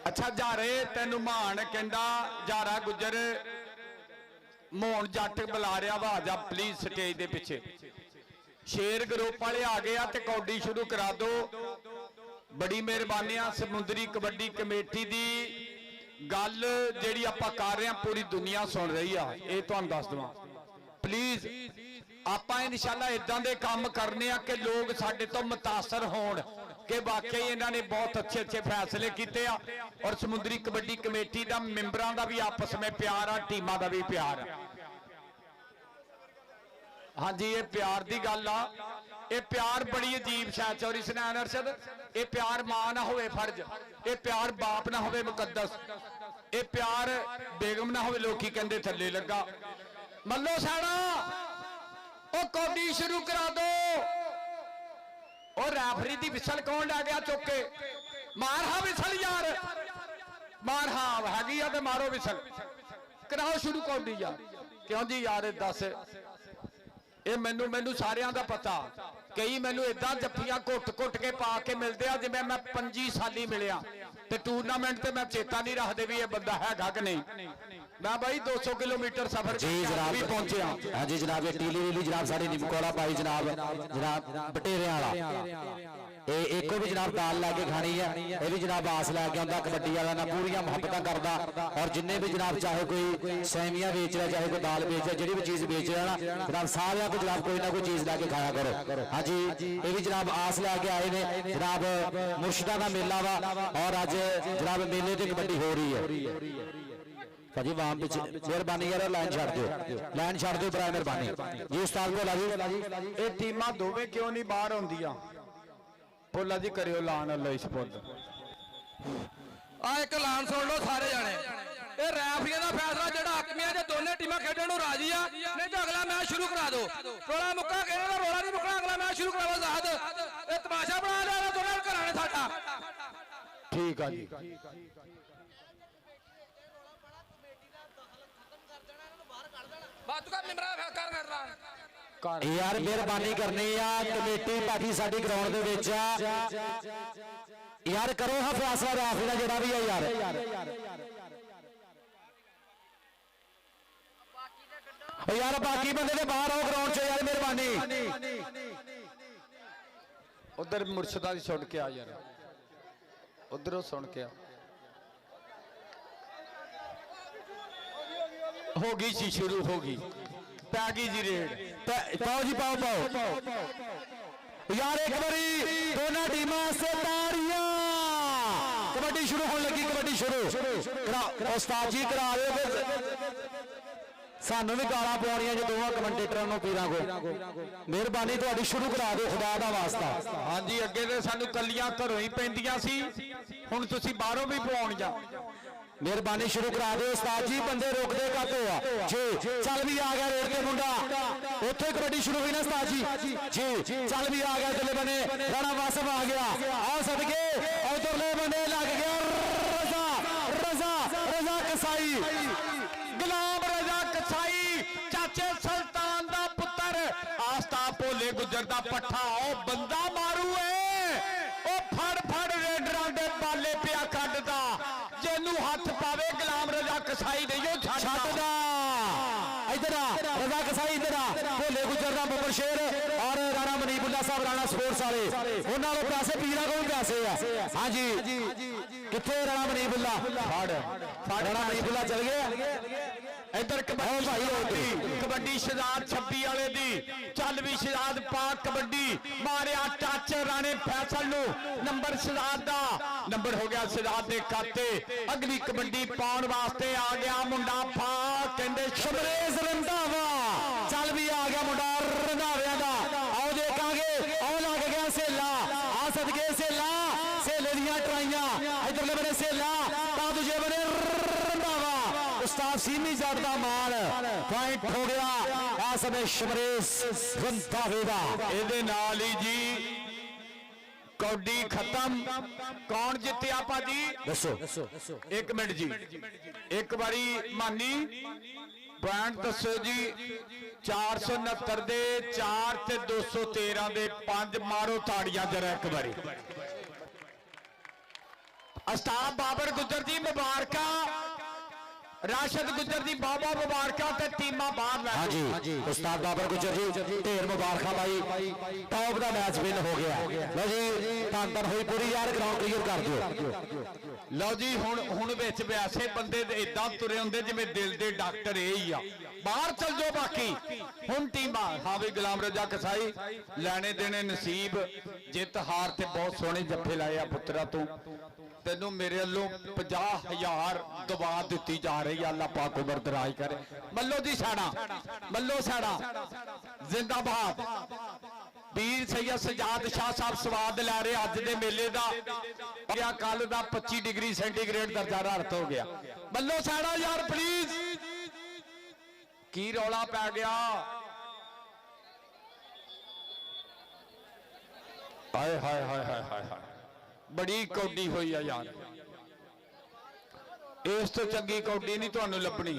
अच्छा जारे तेनू मान कहंदा जारा गुजर मोहन जट बुला रहा वा, आजा प्लीज स्टेज दे पिछे। शेर ग्रुप वाले आ गया ते कौडी शुरू करा दो। बड़ी मेहरबानी समुद्री कबड्डी कमेटी दी गल जिहड़ी आपां कर रहे हैं पूरी दुनिया सुन रही है, ये तुहानूं दस दवां प्लीज। आपां इंशाअल्लाह इदां दे काम करने आ कि लोग साडे तो मुतासर होण कि वाकई इन्हां ने बहुत अच्छे अच्छे फैसले किए आ, और समुद्री कबड्डी कमेटी दा मैंबरां दा भी आपस में प्यार आ, टीमां दा भी प्यार आ। हाँ जी ये प्यार की गल आ, ये प्यार बड़ी अजीब शै चौधरी सुनैन अरशद। ये प्यार मां ना होवे फर्ज, ये प्यार बाप ना होवे मुकद्दस, ये प्यार बेगम ना होवे लोकी कहंदे थल्ले लगा। मल्लो साड़ा ओ कौडी शुरू करा दो। और रैफरी दी विसल कौन ला गया चुक के, मार हा विसल यार, मार हा हैगी आ ते मारो विसल, कराओ शुरू कौडी यार। क्यों जी यार दस ये मैनू सारियां दा पता, कई मैनू इदा जफ्फियां घुट घुट के पा के मिलते हैं जिवें मैं 25 साली मिलिया, ते टूरनामेंट ते मैं चेता नहीं रखते भी ये बंदा हैगा कि नहीं। मैं भाई 200 किलोमीटर सफर जी जनाब भी पहुंचे। हाँ जी जनाब ये टीली लीली जनाब साड़ी निमकोड़ा पाई जनाब जनाब बटेरे वाला एक भी जनाब दाल लैके खानी है, ये भी जनाब आस लैके आंदा कबड्डी वाला ना, पूरियां मुहब्बतां करदा। और जिन्ने भी जनाब चाहे कोई सैमियां बेच रहा चाहे कोई दाल बेच रहा, जिहड़ी भी चीज बेच रहा ना जनाब सारियां को जनाब कोई ना कोई चीज लैके खाया करो। हाँ जी ये भी जनाब आस लैके आए ने जनाब मुर्शिदा का मेला वा, और अज जनाब मेले ते कबड्डी हो रही है। भाजी वहां पीछे मेहरबानी यार लाइन छड़ दो, लाइन छड़ दो बड़ा मेहरबानी जी। उस्ताद को लाजी ये टीमां दोवें क्यों नहीं बाहर होंदियां, भोला जी करियो लान अल्लाह इस पुत आ एक ऐलान सुन लो सारे जाने, ये रैफरियां दा फैसला जेड़ा हकमियां जे दोने टीमां खेडण नूं राजी आ, नहीं तो अगला मैच शुरू करा दो। रोला मुक्का कहने दा रोला नहीं मुकना, अगला मैच शुरू कराओ। आजाद ये तमाशा बना लिया दोनों घरां ने साडा। ठीक है जी। ਤੂੰ ਕਰ ਨਿਮਰਾ ਕਰ ਕਰਨਾ ਯਾਰ ਮਿਹਰਬਾਨੀ ਕਰਨੀ ਆ ਕਮੇਟੀ ਭਾਜੀ ਸਾਡੀ ਗਰਾਊਂਡ ਦੇ ਵਿੱਚ ਆ ਯਾਰ ਕਰੋ ਹਾਂ ਫੈਸਲਾ ਰਾਫੀ ਦਾ ਜਿਹੜਾ ਵੀ ਆ ਯਾਰ ਯਾਰ ਬਾਕੀ ਬੰਦੇ ਤੇ ਬਾਹਰ ਆਓ ਗਰਾਊਂਡ 'ਚ ਯਾਰ ਮਿਹਰਬਾਨੀ ਉਧਰ ਮੁਰਸ਼ਦਾ ਦੀ ਸੁਣ ਕੇ ਆ ਯਾਰ ਉਧਰੋਂ ਸੁਣ ਕੇ ਆ ਹੋ ਗਈ ਸੀ ਸ਼ੁਰੂ ਹੋ ਗਈ ਪੈ ਗਈ ਜੀ ਰੇਡ ਪਾਓ ਜੀ ਪਾਓ ਯਾਰ ਇੱਕ ਵਾਰੀ ਦੋਨਾਂ ਟੀਮਾਂ ਸੇ ਤਾੜੀਆਂ ਕਬੱਡੀ ਸ਼ੁਰੂ ਹੋਣ ਲੱਗੀ ਕਬੱਡੀ ਸ਼ੁਰੂ ਉਸਤਾਦ ਜੀ ਕਰਾ ਦਿਓ ਫਿਰ ਸਾਨੂੰ ਵੀ ਗਾਲਾਂ ਪਾਉਣੀਆਂ ਜੇ ਦੋਵਾਂ ਕਮੈਂਟੇਟਰਾਂ ਨੂੰ ਪੀਰਾਂ ਕੋ ਮਿਹਰਬਾਨੀ ਤੁਹਾਡੀ ਸ਼ੁਰੂ ਕਰਾ ਦਿਓ ਖੁਦਾ ਦਾ ਵਾਸਤਾ ਹਾਂਜੀ ਅੱਗੇ ਤੇ ਸਾਨੂੰ ਕੱਲੀਆਂ ਘਰੋਂ ਹੀ ਪੈਂਦੀਆਂ ਸੀ ਹੁਣ ਤੁਸੀਂ ਬਾਹਰੋਂ ਵੀ ਪਵਾਉਣ ਜਾ ਮਿਹਰਬਾਨੀ ਸ਼ੁਰੂ ਕਰਾ ਦਿਓ ਉਸਤਾਦ ਜੀ ਬੰਦੇ ਰੋਕਦੇ ਕਾਤੋਂ ਆ ਜੀ ਚੱਲ ਵੀ ਆ ਗਿਆ ਰੋਡ ਤੇ ਮੁੰਡਾ ਉੱਥੇ ਕਬੱਡੀ ਸ਼ੁਰੂ ਹੋਈ ਨਾ ਉਸਤਾਦ ਜੀ ਜੀ ਚੱਲ ਵੀ ਆ ਗਿਆ ਥੱਲੇ ਬਨੇ ਰਾਣਾ ਵਾਸਫ ਆ ਗਿਆ ਆਓ ਸਦਕੇ ਉਧਰਲੇ ਬਨੇ ਲੱਗ ਗਿਆ ਰਜ਼ਾ ਕਸਾਈ ਗੁਲਾਮ ਰਜ਼ਾ ਕਸਾਈ ਚਾਚੇ ਸੁਲਤਾਨ ਦਾ ਪੁੱਤਰ ਆਸਤਾ ਭੋਲੇ ਗੁੱਜਰ ਦਾ ਪੱਠਾ ਉਹ ਬੰਦਾ ਮਾਰੂ ਏ ਉਹ ਫੜ ਰੇਡਰਾਂ ਦੇ ਬਾਲੇ ਪਿਆ ਕੱਢਦਾ ਜਿਹਨੂੰ ਹੱਥ ਪਾਵੇ ਗੁਲਾਮ ਰਜ਼ਾ ਕਸਾਈ ਨਹੀਂ ਉਹ ਛੱਡਦਾ इधर रजा कसाई इधर भोले गुजर का बबर शेर और राणा मनीपुल्ला साहब राणा स्पोर्ट्स वाले उन्होंने पैसे पीरा को पैसे है हाँ जी कितने राणा मनीपुल्ला राणा मनीपुल्ला चल गए इधर कबड्डी शहजाद 26 वाले दी चल भी शहजाद पा कबड्डी मारिया टच राणे फैसल नु नंबर शहजाद दा नंबर हो गया शहजाद दे खाते अगली कबड्डी पाउण वास्ते आ गया मुंडा फा कहंदे शमरेज रंधावा चल भी आ गया मुंडा रंधाविया दा आओ देखांगे आओ लग गया सेला आ सदके सेला सेले दियां ट्राइयां इधरले बने सेला ता दूजे बने रंधावा उस्ताद सीमी जट दा माल पॉइंट हो गया आ समय शमरेज रंधावे दा ਇਹਦੇ ਨਾਲ ਹੀ ਜੀ कौडी खत्म कौन जितया भाजी दसो एक मिनट जी एक बारी मानी पॉइंट दसो जी 469 दे 4 ते 213 दे 5 मारो ताड़ियां जरा एक बारी अस्ताब बाबर गुजर जी मुबारका राशिद गुजर जी बाबा मुबारका ते टीमां बाहर लै हाँ जी उस्ताद बाबर गुजर जी ढेर मुबारका भाई टॉप का मैच विन हो गया लो जी धन हुई पूरी यार ग्राउंड क्लियर कर दियो लो जी हुण विच वैसे बंदे इदां तुरे हुंदे जिवें दिल दे डॉक्टर ये ही आ बाहर चल जाओ बाकी हुण टीमां हाँ भी गुलाम रजा कसाई लैने देने नसीब जित हार ते बहुत सोहणे जफ्फे लाए आ पुत्रा तू तेनू मेरे वालों 50,000 दवा दी जा रही है अल्लाह पाक उमर दराज करे मल्लो जी साड़ा मल्लो साड़ा जिंदाबाद वीर सैयद सजाद शाह साहब स्वाद लै रहे अज दे मेले दा क्या कल दा 25 डिग्री सेंटीग्रेड दर्जा रत हो गया मल्लो साड़ा यार प्लीज की रौला पै गया हाय हाय हाय हाय हाय हाय बड़ी कौडी हुई है यार इस तो चंगी कौडी नहीं तुहानू लभनी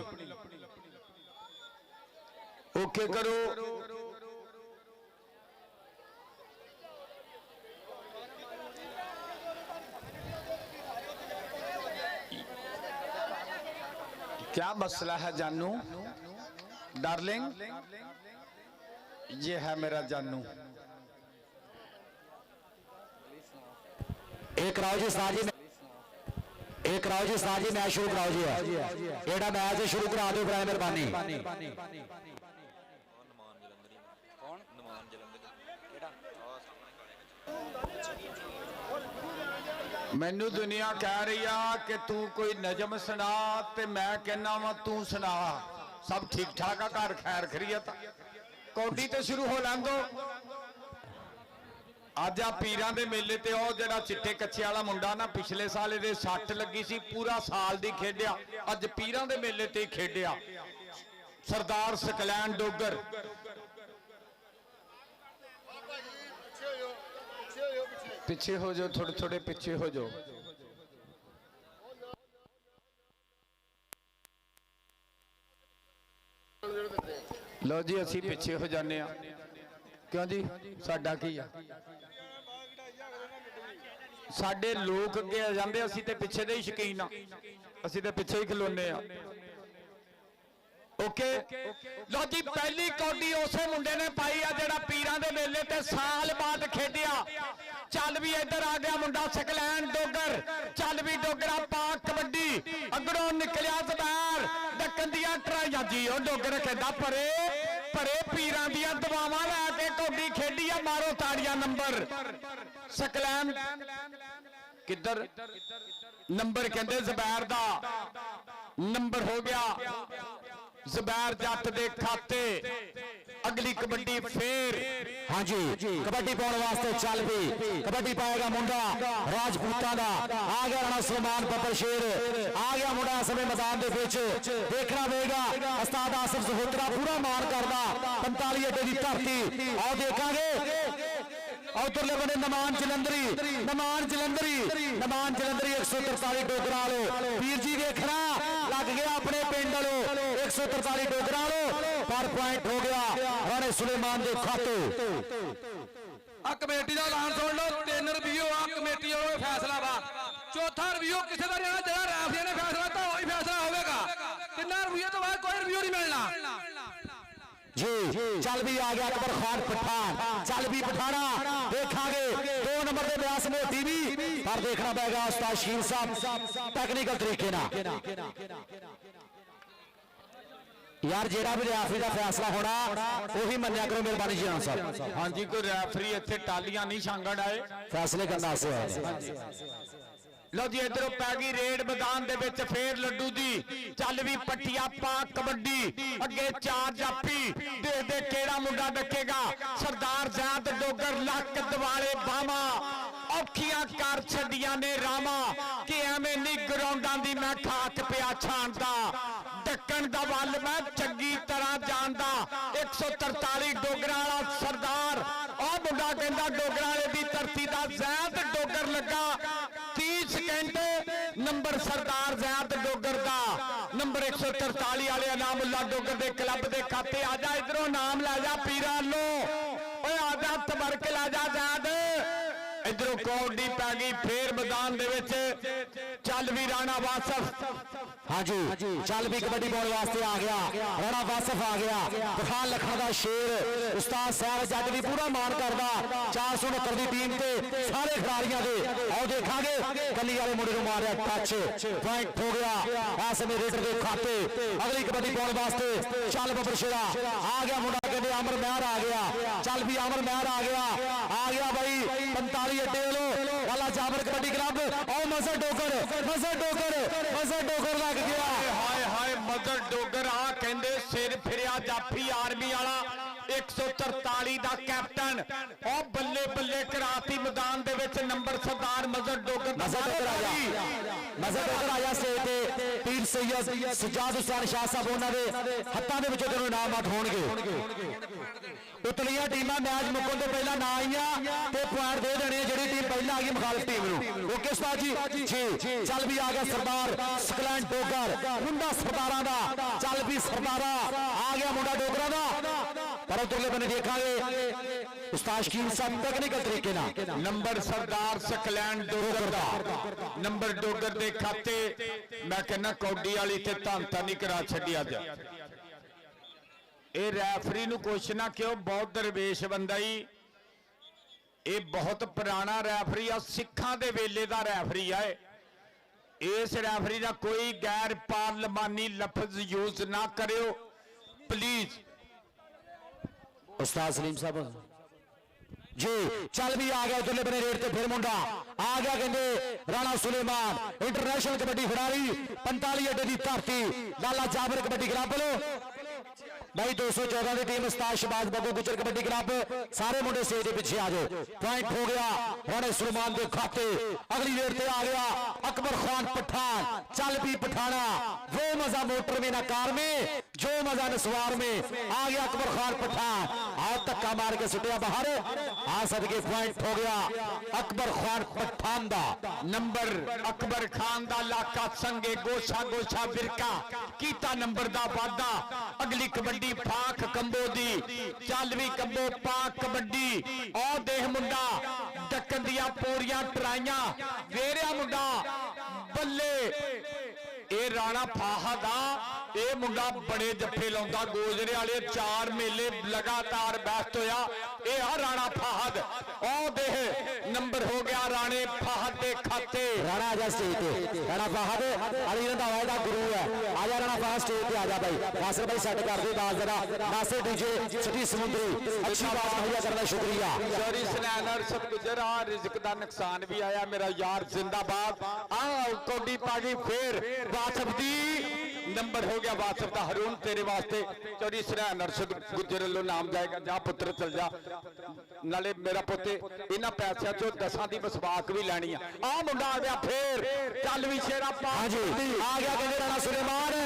ओके करो क्या मसला है जानू डार्लिंग ये है मेरा जानू एक कराओ जी उस्ताद जी मैच शुरू कराओ जी एड़ा मैच शुरू करा दो बराए मेहरबानी मैनू दुनिया कह रही आ कि तू कोई नजम सुना ते मैं कहना वा तू सुना सब ठीक ठाक आ घर खैर खरीयत कौडी ते शुरू हो लैन दो ਅੱਜ ਆ ਪੀਰਾਂ ਦੇ ਮੇਲੇ ਤੇ ਉਹ ਜਿਹੜਾ ਚਿੱਟੇ ਕੱਚੇ ਵਾਲਾ ਮੁੰਡਾ ਨਾ ਪਿਛਲੇ ਸਾਲ ਇਹਦੇ 60 ਲੱਗੀ ਸੀ ਪੂਰਾ ਸਾਲ ਦੀ ਖੇਡਿਆ ਅੱਜ ਪੀਰਾਂ ਦੇ ਮੇਲੇ ਤੇ ਹੀ ਖੇਡਿਆ ਸਰਦਾਰ ਸਕਲੈਨ ਡੋਗਰ ਪਿੱਛੇ ਹੋ ਜਾਓ ਥੋੜੇ ਥੋੜੇ ਪਿੱਛੇ ਹੋ ਜਾਓ ਲਓ ਜੀ ਅਸੀਂ ਪਿੱਛੇ ਹੋ ਜਾਂਦੇ ਆ ਕਿਉਂ ਜੀ ਸਾਡਾ ਕੀ ਆ ਸਾਡੇ ਲੋਕ ਅੱਗੇ ਆ ਜਾਂਦੇ ਅਸੀਂ ਤੇ ਪਿੱਛੇ ਦੇ ਹੀ ਸ਼ੌਕੀਨ ਆ ਅਸੀਂ ਤੇ ਪਿੱਛੇ ਹੀ ਖਲੋਨੇ ਆ ਓਕੇ ਲਓ ਜੀ ਪਹਿਲੀ ਕੌਡੀ ਉਸੇ ਮੁੰਡੇ ਨੇ ਪਾਈ ਆ ਜਿਹੜਾ ਪੀਰਾਂ ਦੇ ਮੇਲੇ ਤੇ ਸਾਲ ਬਾਅਦ ਖੇਡਿਆ ਚੱਲ ਵੀ ਇੱਧਰ ਆ ਗਿਆ ਮੁੰਡਾ ਸਕਲੈਨ ਡੋਗਰ ਚੱਲ ਵੀ ਡੋਗਰਾ ਪਾ ਕਬੱਡੀ ਅਗੜੋਂ ਨਿਕਲਿਆ ਜ਼ਬੈਰ ਡੱਕਣ ਦੀਆਂ ਟਰਾਈਆਂ ਜੀ ਉਹ ਡੋਗਰ ਕਹਿੰਦਾ ਪਰੇ ਭਰੇ ਪੀਰਾਂ ਦੀਆਂ ਦੁਆਵਾਂ ਲੈ ਕੇ ਕੌਡੀ ਖੇਡੀ ਆ ਮਾਰੋ ਤਾੜੀਆਂ ਨੰਬਰ ਸਕਲੈਨ ਕਿੱਧਰ ਨੰਬਰ ਕਹਿੰਦੇ ਜ਼ਬੈਰ ਦਾ ਨੰਬਰ ਹੋ ਗਿਆ ਜ਼ਬੈਰ ਜੱਟ ਦੇ ਖਾਤੇ ਅਗਲੀ ਕਬੱਡੀ ਫੇਰ हाँ जी कबड्डी पाने वास्ते चल भी कबड्डी पाएगा मुंडा राजपूतां दा आ गया राणा सुलेमान बब्बर शेर आ गया मुंडा समय मैदान दे विच देखना पएगा उस्ताद आसिफ सहोत्रा पूरा मार करदा 45 अड्डे दी धरती आओ देखांगे उधरले बने नमान जलंधरी 143 डोगरा वालो वीर जी देखना लग गया अपने पिंड वालो 143 डोगरा वालो पर पॉइंट हो गया राणे सुलेमान दे खाते आ कमेटी का ऐलान सुन लो 3 रिव्यू आ कमेटी वालों फैसला वा चौथा रिव्यू किसी का नहीं जरा रेफरी ने फैसला तो वही फैसला होगा 3 रिव्यू तो बाद कोई रिव्यू नहीं मिलना जी चल भी आ गया अकबर खान पठान चल भी पठाना देखांगे 2 नंबर के ब्यास मोती भी पर देखना पड़ेगा उस्ताद शीर साहब टेक्निकल तरीके ना यार जेड़ा भी रेफरी का फैसला होना वही मन्या करो मेहरबानी जी हाँ साहब हाँ जी कोई रेफरी इत्थे टालियां नहीं छांगण आए फैसले करना से लो जी इधरों पै गई रेड मैदान दे विच फेर लड्डू दी चल भी पट्टिया पा कबड्डी अगे 4 जापी दे दे केड़ा मुंडा डकेगा सरदार ज़ैद डोगर लक दिवाले बामा औखियां कर छड़ियां ने रामा कि एवें नहीं ग्राउंडां दी मैं खाक पिया छाणदा डकन दा वल मैं चंगी तरह जानदा 143 डोगरा वाला सरदार ओ मुंडा कहंदा डोगरा वाले दी धरती दा ज़ैद डोगर लगा 30 सेकंड नंबर सरदार ज़ैद डोगर दा नंबर 143 वाले इनामुल्ला डोगर दे क्लब दे खाते आ जा इधरों नाम ला जा पीरा लो ओए आ जा तबरक ला जा ज़ैद इधरों कौडी पै गई फेर मैदान दे विच चल भी राणा वासफ हाँ जी चल भी कबड्डी पाने वास्ते आ गया राणा वासफ आ गया पठान लखा दा शेर उस्ताद साहब जग भी पूरा मान करदा 469 दी टीम ते सारे खिलाड़ियों दे आओ देखांगे गली वाले मुंडे नूं मारिया टच पॉइंट हो गया इस समय रेडर दे खाते अगली कबड्डी पाने वास्ते चल बब्बर शेरा आ गया मुंडा कहंदे अमर महर आ गया चल भी अमर महर आ गया भाई 45 अड्डे वाला जाबर कबड्डी क्लब और मजर डोगर लग गया हाय हाय मदर डोगर आ कहंदे सिर फिरिया जाफी आर्मी वाला 143 दा कैप्टन ओ बल्ले बल्ले कराती मैदान दे विच नंबर सरदार मजर डोगर आया स्टेज ते पीर सैयद सजाद हुसैन शाह साहब उन्हां दे हत्थां दे विचों तैनूं इनाम होणगे उतलियां टीमां मैच मुकण तो पहला ना आईयां ते पॉइंट दे देने जिहड़ी टीम पहला आ गई मुखालिफ टीम नूं ओके उस्ताद जी चल भी आ गया सरदार सकलैन डोगर मुंडा सरदारां दा चल भी सरदारा आ गया मुंडा डोगरा दा पर उधरले बने देखांगे उस्ताद शीर साहब टेक्निकल तरीके नाल नंबर सरदार सकलैन डोगर दा नंबर डोगर दे खाते मैं कहना कौडी वाली ते धानता नहीं करा छड्डिया जा ਇਹ ਰੈਫਰੀ ਨੂੰ ਪੁੱਛਣਾ ਕਿਉਂ ਬਹੁਤ ਦਰਵੇਸ਼ ਬੰਦਾ ਹੀ ਇਹ ਬਹੁਤ ਪੁਰਾਣਾ ਰੈਫਰੀ ਆ ਸਿੱਖਾਂ ਦੇ ਵੇਲੇ ਦਾ ਰੈਫਰੀ ਆ ਇਸ ਰੈਫਰੀ ਦਾ ਕੋਈ ਗੈਰ ਪਾਰਲਮਾਨੀ ਲਫ਼ਜ਼ ਯੂਜ਼ ਨਾ ਕਰਿਓ ਪਲੀਜ਼ उस्ताद सलीम साहब जी चल भी आ गया उधरले बने रेड ते फिर मुंडा आ गया कहंदे राणा सुलेमान इंटरनेशनल कबड्डी खिडारी 45 अड्डे दी धरती लाला जाबर कबड्डी क्लब वालों भाई 214 की टीम उस्ताद शहबाज बग्गू गुजर कबड्डी क्लब सारे मुंडे स्टेज के पीछे आ जाओ पॉइंट हो गया राणे सुलेमान के खाते अगली रेड ते आ गया अकबर खान पठान चल भी पठाना वो मजा मोटर में ना कार में जो मजा नसवार में आ गया अकबर खान पठान आओ धक्का मार के सुटिया बाहर आ सदके पॉइंट हो गया अकबर खान पठान दा नंबर अकबर खान दा लाका संगे गोशा गोशा विरका कीता नंबर दा वादा अगली कबड्डी फाख कंबो दी चल भी कंबो पाक कबड्डी और देख मुंडा डकन दिया पूरियां ट्राइयां वेरिया मुंडा बल्ले ए राणा फाहा दा ਇਹ ਮੁੰਡਾ ਬੜੇ ਜੱਫੇ ਲਾਉਂਦਾ ਗੋਜਰੇ ਵਾਲੇ 4 ਮੇਲੇ ਲਗਾਤਾਰ ਬੈਸਟ ਹੋਇਆ ਇਹ ਆ ਰਾਣਾ ਫਾਹਦ ਉਹ ਦੇਖ ਨੰਬਰ ਹੋ ਗਿਆ ਰਾਣੇ ਫਾਹਦ ਦੇ ਖਾਤੇ ਰਾਣਾ ਆਜਾ ਸਟੇਜ ਤੇ ਰਾਣਾ ਫਾਹਦ ਅਲੀ ਰੰਧਾਵਾ ਦਾ ਗੁਰੂ ਹੈ ਆਜਾ ਰਾਣਾ ਫਾਹਦ ਸਟੇਜ ਤੇ ਆਜਾ ਭਾਈ ਨਾਸਰ ਭਾਈ ਸੈੱਟ ਕਰ ਦੇ ਦਾਸ ਜਰਾ ਨਾਸਰ ਡੀਜੇ ਸਤੀ ਸਮੁੰਦਰੀ ਅੱਛੀ ਬਾਤ ਮੁਹੱਈਆ ਕਰਨ ਦਾ ਸ਼ੁਕਰੀਆ ਸੌਰੀ ਸਨੈਨਰ ਸਭ ਗੁਜਰ ਆ ਰਿਜ਼ਕ ਦਾ ਨੁਕਸਾਨ ਵੀ ਆਇਆ ਮੇਰਾ ਯਾਰ ਜ਼ਿੰਦਾਬਾਦ ਆ ਕੋਡੀ ਪਾ ਗਈ ਫੇਰ ਵਾਸਫ ਦੀ नंबर हो गया वासफ का हरून तेरे वास्ते चौरी सरहन अरशद गुजर लो नाम जाएगा जा पुत्र चल जा नाले मेरा पुत्र इन्हां पैसों चो 10 की वसबाक भी लैनी है आ मुंडा आ गया फिर चल भी शेरा पा आ गया कहते राणा सुलेमान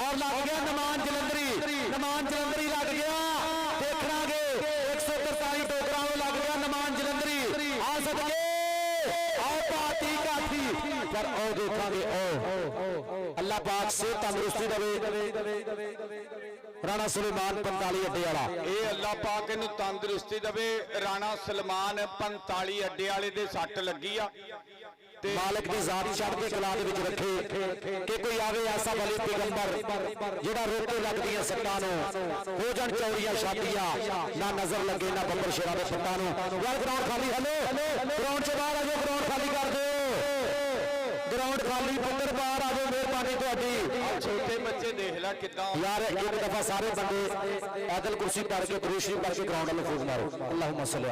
और लग गया नमान जलंधरी लग गया देखना गे 143 टोकरा लग गया नमान जलंधरी आ सकते आओ पाती काफी पर ओ देखांगे ओ अल्लाह पाक से तंदुरुस्ती दवे राणा सुलेमान 45 अड्डे वाला ये अल्लाह पाक इन्हू तंदुरुस्ती दवे राणा सलमान 45 अड्डे वाले दे सट लगी आ मालिक की जात चढ़ते कला दे विच रखे कि कोई आवे ऐसा वली पैगंबर जेड़ा रोके लगदी सट्टां नूं हो जाण चौड़ियां छातियां ना नजर लगे ना बब्बर शेरा दे फट्टां नूं यार ग्राउंड खाली हलो ग्राउंड से बाहर आ जाओ ग्राउंड खाली कर दो ग्राउंड खाली पुत्र बाहर आ जाओ मेहरबानी तुहाडी छोटे बच्चे देख ला कितना यार एक दफा सारे बंदे आदल कुर्सी पढ़ के कुरूशी पढ़ के ग्राउंड में फूक मारो अल्लाहुम्मा सल्ली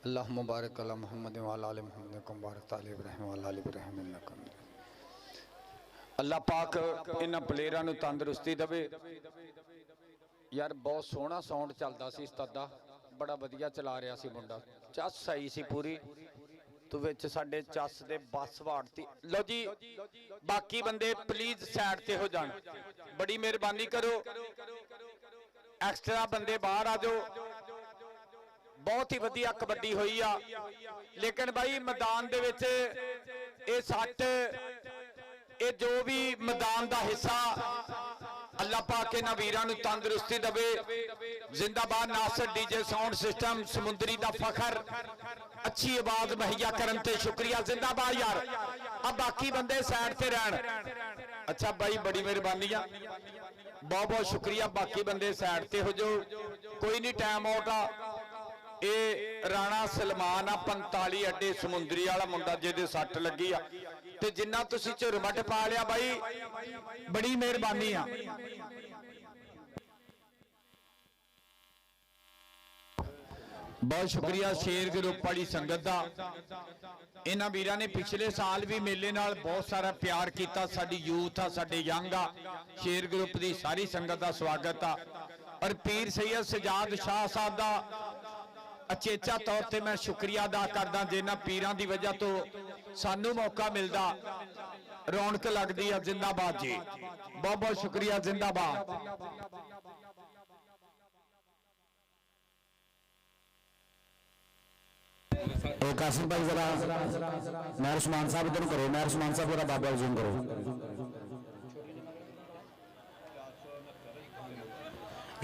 अल्लाहुम्मा बारिक अला मुहम्मद व अला आलि मुहम्मद कम बारक अला इब्राहीम व अला आलि इब्राहीम इन्नका हमीद अल्लाह पाक इन्हां प्लेयरां नूं तंदुरुस्ती देवे यार बहुत सोहना साउंड चलदा सी उस्ताद दा बड़ा वधिया चला रहा सी मुंडा चस सही सी पूरी तो विच साडे चस दे बस वाड़ती लो जी बाकी बंदे प्लीज साइड ते हो जान बड़ी मेहरबानी करो एक्स्ट्रा बंदे बाहर आ जाओ बहुत ही वधिया कबड्डी हुई आ लेकिन भाई मैदान दे विच ये सट ये जो भी मैदान दा हिस्सा अल्लाह पाक इन्हां वीरां नूं तंदुरुस्ती देवे जिंदाबाद नासर डीजे साउंड सिस्टम समुंदरी दा फखर अच्छी आवाज मुहैया करन ते शुक्रिया जिंदाबाद यार अब बाकी बंदे साइड ते रहन अच्छा भाई बड़ी मेहरबानी आ बहुत बहुत शुक्रिया बाकी बंदे साइड ते हो जाओ कोई नहीं टाइम आउट आ ये राणा सलमान आ 45 अड्डे समुंदरी वाला मुंडा जिहदे सट लगी आ ते जिन्ना तुसीं झुरमट पा लिया भाई बड़ी मेहरबानी आ बहुत शुक्रिया शेर ग्रुप वाली संगत का इन्हां वीरां ने पिछले साल भी मेले नाल बहुत सारा प्यार किया साडी यूथ आ साडे यंग आ शेर ग्रुप की सारी संगत का स्वागत आ और पीर सैयद सजाद शाह साहब का अचेचा तौर पर मैं शुक्रिया अदा करदा जिन्हां पीरां की वजह तो सानू मौका मिलता रौनक लगती है जिंदाबाद जी बहुत बहुत शुक्रिया जिंदाबाद कासिम भाई जरा महर उस्मान साहब इधर करो महर उस्मान साहब जरा बाबा जूम करो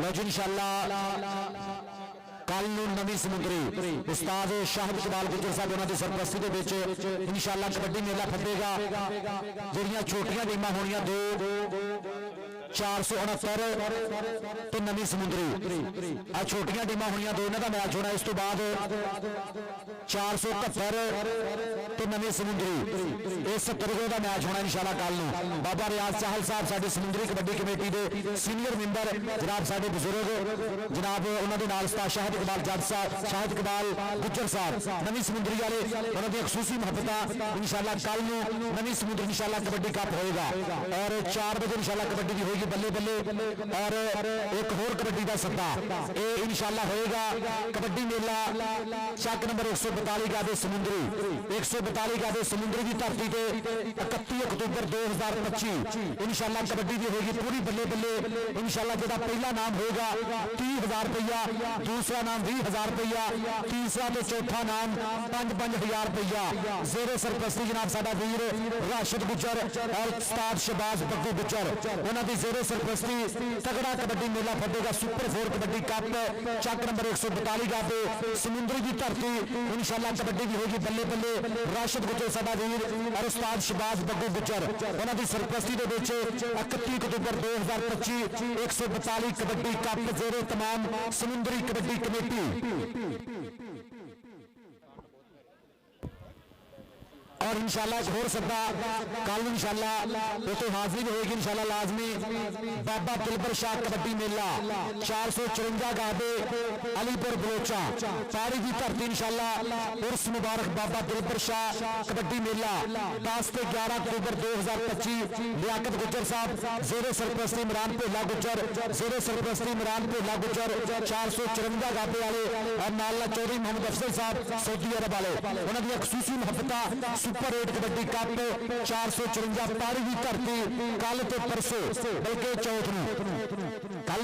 लो जी इंशाअल्लाह कल नवी समुंदरी उस्ताद शाहिद इकबाल गुजर साहब उन्होंने सरपरस्ती के विच इंशाअल्लाह कबड्डी मेला फटेगा जिहड़ियां छोटियां टीमां होणियां 469 तो नवी समुंदरी आ छोटियां टीमां होणियां 2 इन्हां दा मैच होना इस तो बाद 471 तो नवी समुंदरी ये 70 का मैच होना इंशाअल्लाह कल नूं बाबा रियाज चाहल साहब साडे समुंदरी कबड्डी कमेटी के सीनियर मैंबर जनाब साडे बुजुर्ग जनाब उन्हां दे नाल उस्ताद शाहिद इकबाल जज साहब शाहिद इकबाल गुजर साहब नवी समुंदरी वाले उन्हां दी खसूसी मुहब्बत इंशाअल्लाह कल नूं नवी समुंदरी इंशाअल्लाह कबड्डी कप होएगा और 4 बजे इंशाअल्लाह कबड्डी भी होगी होगी बल्ले बल्ले और एक होर कबड्डी का सट्टा ये इंशाल्लाह होएगा कबड्डी मेला चक नंबर 142 गादे समुंदरी 142 गादे समुंदरी की धरती पे 31 अक्तूबर 2025 इंशाल्लाह कबड्डी की होगी पूरी बल्ले बल्ले इंशाल्लाह जेड़ा पहला नाम होगा 30,000 रुपया, दूसरा नाम 20,000 रुपया, तीसरा तो चौथा नाम 5,000 रुपया। जेरे सरपरस्ती जनाब साडा वीर राशिद गुजर और उस्ताद शहबाज बग्गू गुजर उन्होंने की जेरे सरपरस्ती तगड़ा कबड्डी मेला फटेगा। सुपर 4 कबड्डी कप चक नंबर 142 गाते समुंदरी की धरती इंशाल्लाह कबड्डी की होगी बल्ले बल्ले राशिद गुजर साडा वीर और उस्ताद शहबाज बग्गू गुजर उन्होंने की सरपरस्ती के 31 अक्तूबर 2025 142 कबड्डी कप जेरे तमाम समुंदरी कबड्डी कमेटी और इंशाल्लाह एक होर सद्दा कल इंशाल्लाह तो हाजिर होगी इंशाल्लाह लाजमी बाबा दिलबर शाह कबड्डी मेला 454 गादे अलीपुर बलोचा पारी की धरती इंशाल्लाह उर्स मुबारक बाबा दिलबर शाह कबड्डी मेला 10 से 11 अक्टूबर 2025 लियाकत गुजर साहब जेरे सरपरस्ती इमरान भोला गुजर जेरे सरपरस्ती इमरान भोला गुजर 454 गादे वाले और नाला चौधरी मोहम्मद अफजल साहब सऊदी अरब वाले उन्होंने खसूसी मुहब्बत सुपर 8 कबड्डी कप 454 पारी की धरती कल तो परसों बल्कि चौथ कल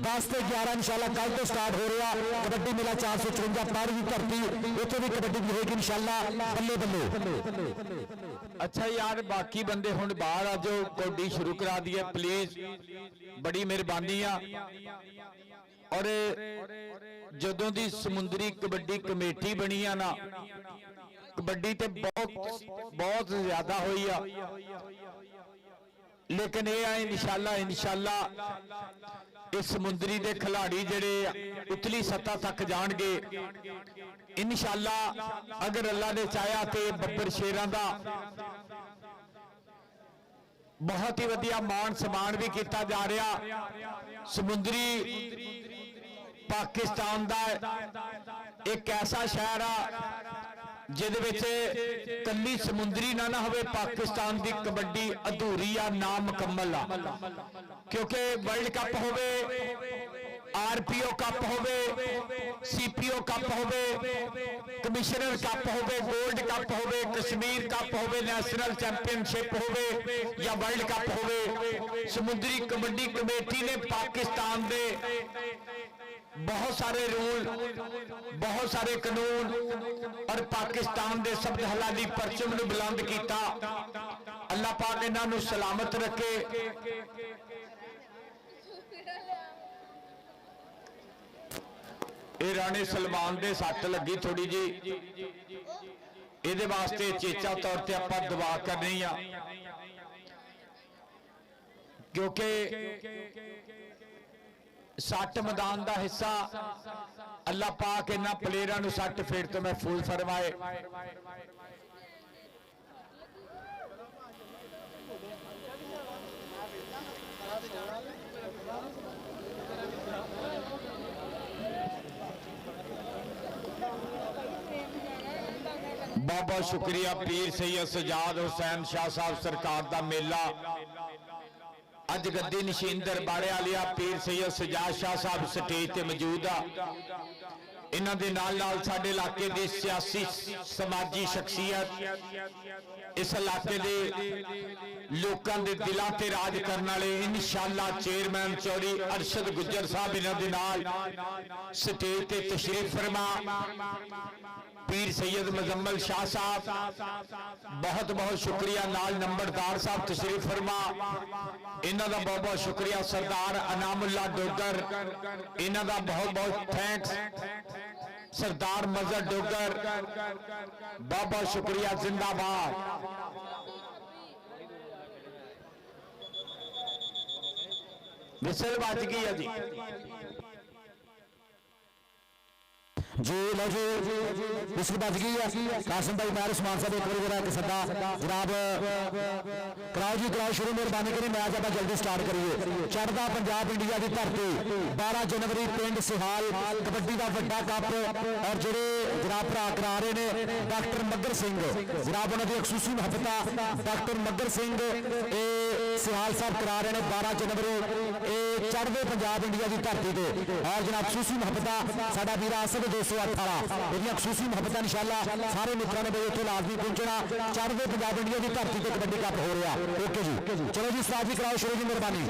10 से 11 इंशाल्लाह कल तो स्टार्ट हो रहा कबड्डी मेला 454 पारी की धरती उत्थे भी कबड्डी की होगी इंशाल्लाह बल्ले बल्ले। अच्छा यार बाकी बंदे हुण बाहर आ जाओ कबड्डी शुरू करा दी है प्लीज बड़ी मेहरबानी आ। और जदों दी समुंदरी कबड्डी कमेटी बनी आ ना कबड्डी ते बहुत ज्यादा हुई आ लेकिन ये इंशाल्लाह इस समुंदरी दे खिलाड़ी जेड़े उतली सतह तक जाणगे इंशाल्लाह अगर अल्लाह ने चाहा तो बब्बर शेरां दा बहुत ही वधिया मान सम्मान भी किया जा रहा। समुंदरी पाकिस्तान दा एक ऐसा शहर आ जिहदे विच कल्ली समुंदरी ना होवे पाकिस्तान की कबड्डी अधूरी आ ना मुकम्मल आ क्योंकि वर्ल्ड कप होवे आरपीओ कप होवे सीपीओ कप होवे कमिश्नर कप होवे गोल्ड कप होवे कश्मीर कप होवे नेशनल चैंपियनशिप होवे या वर्ल्ड कप होवे समुद्री कबड्डी कमेटी ने पाकिस्तान दे बहुत सारे रूल बहुत सारे कानून और पाकिस्तान दे शब्द हलाली परचम नूं बुलंद किया। अल्लाह पाक इन्हां नूं सलामत रखे। ये राणे सलमान दे सट लगी थोड़ी जी इहदे वास्ते चेचा तौर ते आपां दुआ करनी आ क्योंकि सट मैदान का हिस्सा अल्लाह पाक इन्हां प्लेयरां नूं सट फेर तो महफूज फरमाए। बहुत बहुत शुक्रिया पीर सैयद सजाद हुसैन शाह साहब सरकार का मेला अज गद्दी नशीन दरबारे वालिया पीर सैयद सजाद शाह साहब स्टेज ते मौजूद आ। इन्हां दे नाल नाल साडे इलाके दी सियासी समाजी शख्सियत इस इलाके दे लोकां दे दिलां ते राज करन वाले इंशाअल्लाह चेयरमैन चौधरी अरशद गुज्जर साहब इन्हां दे नाल स्टेज ते तशरीफ फरमा। पीर सैयद मुजम्मल शाह साहब बहुत बहुत शुक्रिया नाल नंबरदार साहब तशरीफ फरमा इन्हां दा बहुत बहुत शुक्रिया। सरदार अनामुल्ला डोगर इन्हां दा बहुत बहुत थैंक्स। सरदार मजहर डोगर बहुत बहुत शुक्रिया जिंदाबाद। विसल बज गई है जी जी लो जी बिस्कुट बच गई है कासिम भाई मैर उस्मान साहब एक बार एक सदा जनाब कराओ जी कराओ शुरू मेहरबानी करी मैच आप जल्दी स्टार्ट करिए चढ़दा पंजाब इंडिया की धरती 12 जनवरी पिंड सिहाल कबड्डी का वड्डा कप और ਜਿਹੜੇ जनाब भरा करा रहे ने डॉक्टर मगर सिंह जनाब उन्होंने खसूसी मुहब्बत डॉक्टर मगर सिंह सिहाल साहब करा रहे हैं 12 जनवरी चढ़दे पंजाब इंडिया की धरती से और जनाब खसूसी मुहब्बत साडा वीर आसद 218 ਇਹਦੀਆਂ ਖਸੂਸੀ ਮੁਹੱਬਤਾਂ ਇਨਸ਼ਾਅੱਲਾ ਸਾਰੇ ਮਿੱਤਰਾਂ ਨੇ ਬਈ ਉੱਥੇ ਲਾਜ਼ਮੀ ਪਹੁੰਚਣਾ ਚੜ੍ਹਦੇ ਪੰਜਾਬ ਇੰਡੀਆ ਦੀ ਧਰਤੀ ਤੇ ਕਬੱਡੀ ਕੱਪ ਹੋ ਰਿਹਾ ਓਕੇ ਜੀ ਚਲੋ ਜੀ ਉਸਤਾਦ ਜੀ ਕਰਾਓ ਸ਼ੁਰੂ ਜੀ ਮਿਹਰਬਾਨੀ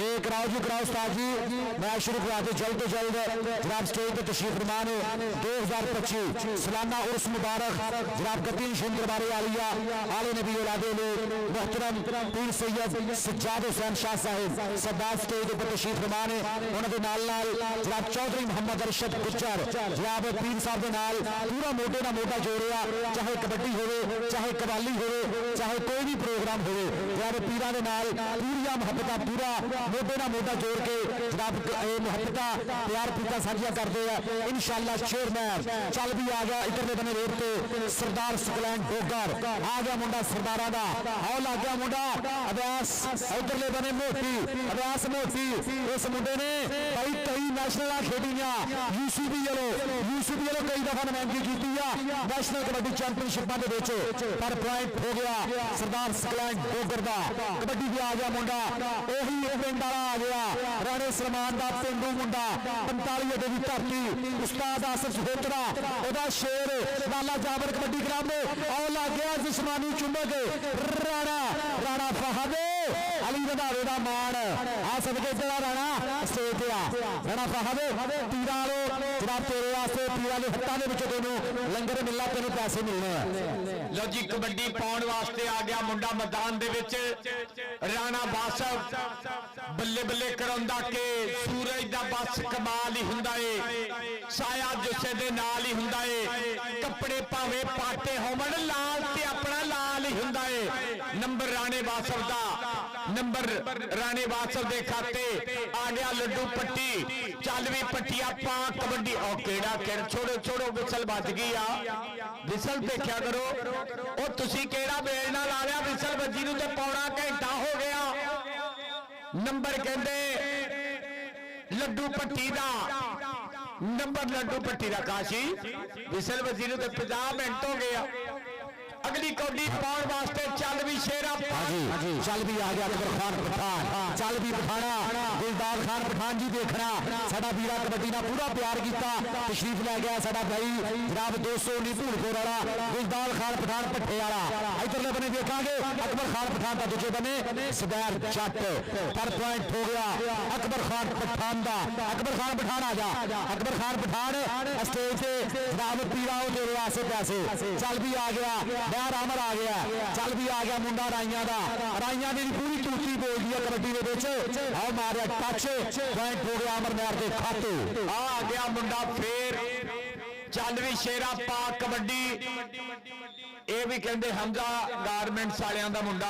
ਇਹ ਕਰਾਓ ਜੀ ਕਰਾਓ ਉਸਤਾਦ ਜੀ ਮੈਚ ਸ਼ੁਰੂ ਕਰਾ ਦਿਓ ਜਲਦ ਤੋਂ ਜਲਦ ਜਨਾਬ ਸਟੇਜ ਤੇ ਤਸ਼ਰੀਫ ਫਰਮਾਨ 2025 सालाना उर्स मुबारक जनाब गतीन शिंद दरबार आलिया आले नबी औलादे मोहतरम पीर सैयद सज्जाद हुसैन शाह साहिब सरदार स्टेज पर तशरीफ फरमान उन्होंने नाल जनाब चौधरी मोहम्मद अरशद गुज्जर जनाब पीर साहब के नाल पूरा मोटे ना मोटा जोड़िया चाहे कबड्डी होवे चाहे कवाली होवे चाहे कोई भी प्रोग्राम होवे जनाब पीरां दे नाल पूरिया मुहब्बतां पूरा मोटे ना मोटा जोड़ के जनाब मुहब्बतां प्यार पीता साझिया करते हैं इंशाअल्लाह चेयरमैन चल भी आ गया इधरले बने रोड पे सरदार सुकलैंड डोगर आ गया मुंडा सरदारा दा आओ लग गया मुंडा अभ्यास इधरले बने मोती अभ्यास मोती इस मुंडे ने भाई कई नेशनल खेडियां यूसीबी वालों कई दफा नुमाइंदगी की नेशनल कबड्डी चैंपियनशिप पर पॉइंट हो गया सरदार सुकलैंड डोगर दा कबड्डी भी आ गया मुंडा ओही पिंड वाला आ गया राणे सलमान दा पिंडू मुंडा 45 अड्डे की धरती उस्ताद आसिफ सहोत्रा ओदा शेर लाला जाबर कबड्डी क्लब में आओ लग गया जिस्मानी चुंबक राणा फहद अली रंधावे दा मान आ सदके तेरा राणा स्टेज ते आ राणा फहद पीरा लो जनाब तेरे वास्ते पीरा दे हत्थां दे विच तैनूं लंगर मिलना तैनूं पैसे मिलने लो जी कबड्डी पाउण वास्ते आ गया मुंडा मैदान दे विच राणा बासव बल्ले बल्ले कराउंदा के सूरज दा बस कमाल ही हुंदा है साया जिसे दे नाल ही हुंदा है कपड़े भावे पाटे होवन लाल ते अपना लाल ही हुंदा है नंबर राणे बासव दा नंबर राणे बासव दे खाते आ गया लड्डू पट्टी चल भी पट्टिया पा कबड्डी ओ केड़ा केड़ छोड़ो छोड़ो विसल बज गई आ विसल देखा करो ओ तुसी केड़ा बेल ना ला लिया विसल बजी नूं ते पौना घंटा हो गया नंबर कहंदे लड्डू पट्टी दा नंबर लड्डू पट्टी दा काशी विसल बजी नूं ते 50 मिनट हो गया अगली कौडी पाउण वास्ते चल भी शेरा चल भी आ गया अकबर खान पठान चल भी पठाना गुलदार खान पठान जी देखना साडा वीरा कबड्डी ना पूरा प्यार किया तशरीफ लै गया साडा भाई जनाब 200 नहीं भूलपुर वाला गुलदार खान पठान भट्ठे वाला इधरले बने देखांगे अकबर खान पठान का दूजे बने सदैर जट पर पॉइंट हो गया अकबर खान पठान दा अकबर खान पठान आ जा अकबर खान पठान स्टेज से जनाब पीरा तेरे आसे पैसे चल भी आ गया बाहर अमर आ गया चल भी आ गया मुंडा राइया दा राइया दी पूरी तूती बोल दी कबड्डी दे विच आओ मारिया टच पॉइंट हो गया अमर नहर दे खाते आ गया मुंडा फिर चल भी शेरा पा कबड्डी ਇਹ ਵੀ ਕਹਿੰਦੇ ਹਮਜ਼ਾ ਗਾਰਮੈਂਟਸ ਵਾਲਿਆਂ ਦਾ ਮੁੰਡਾ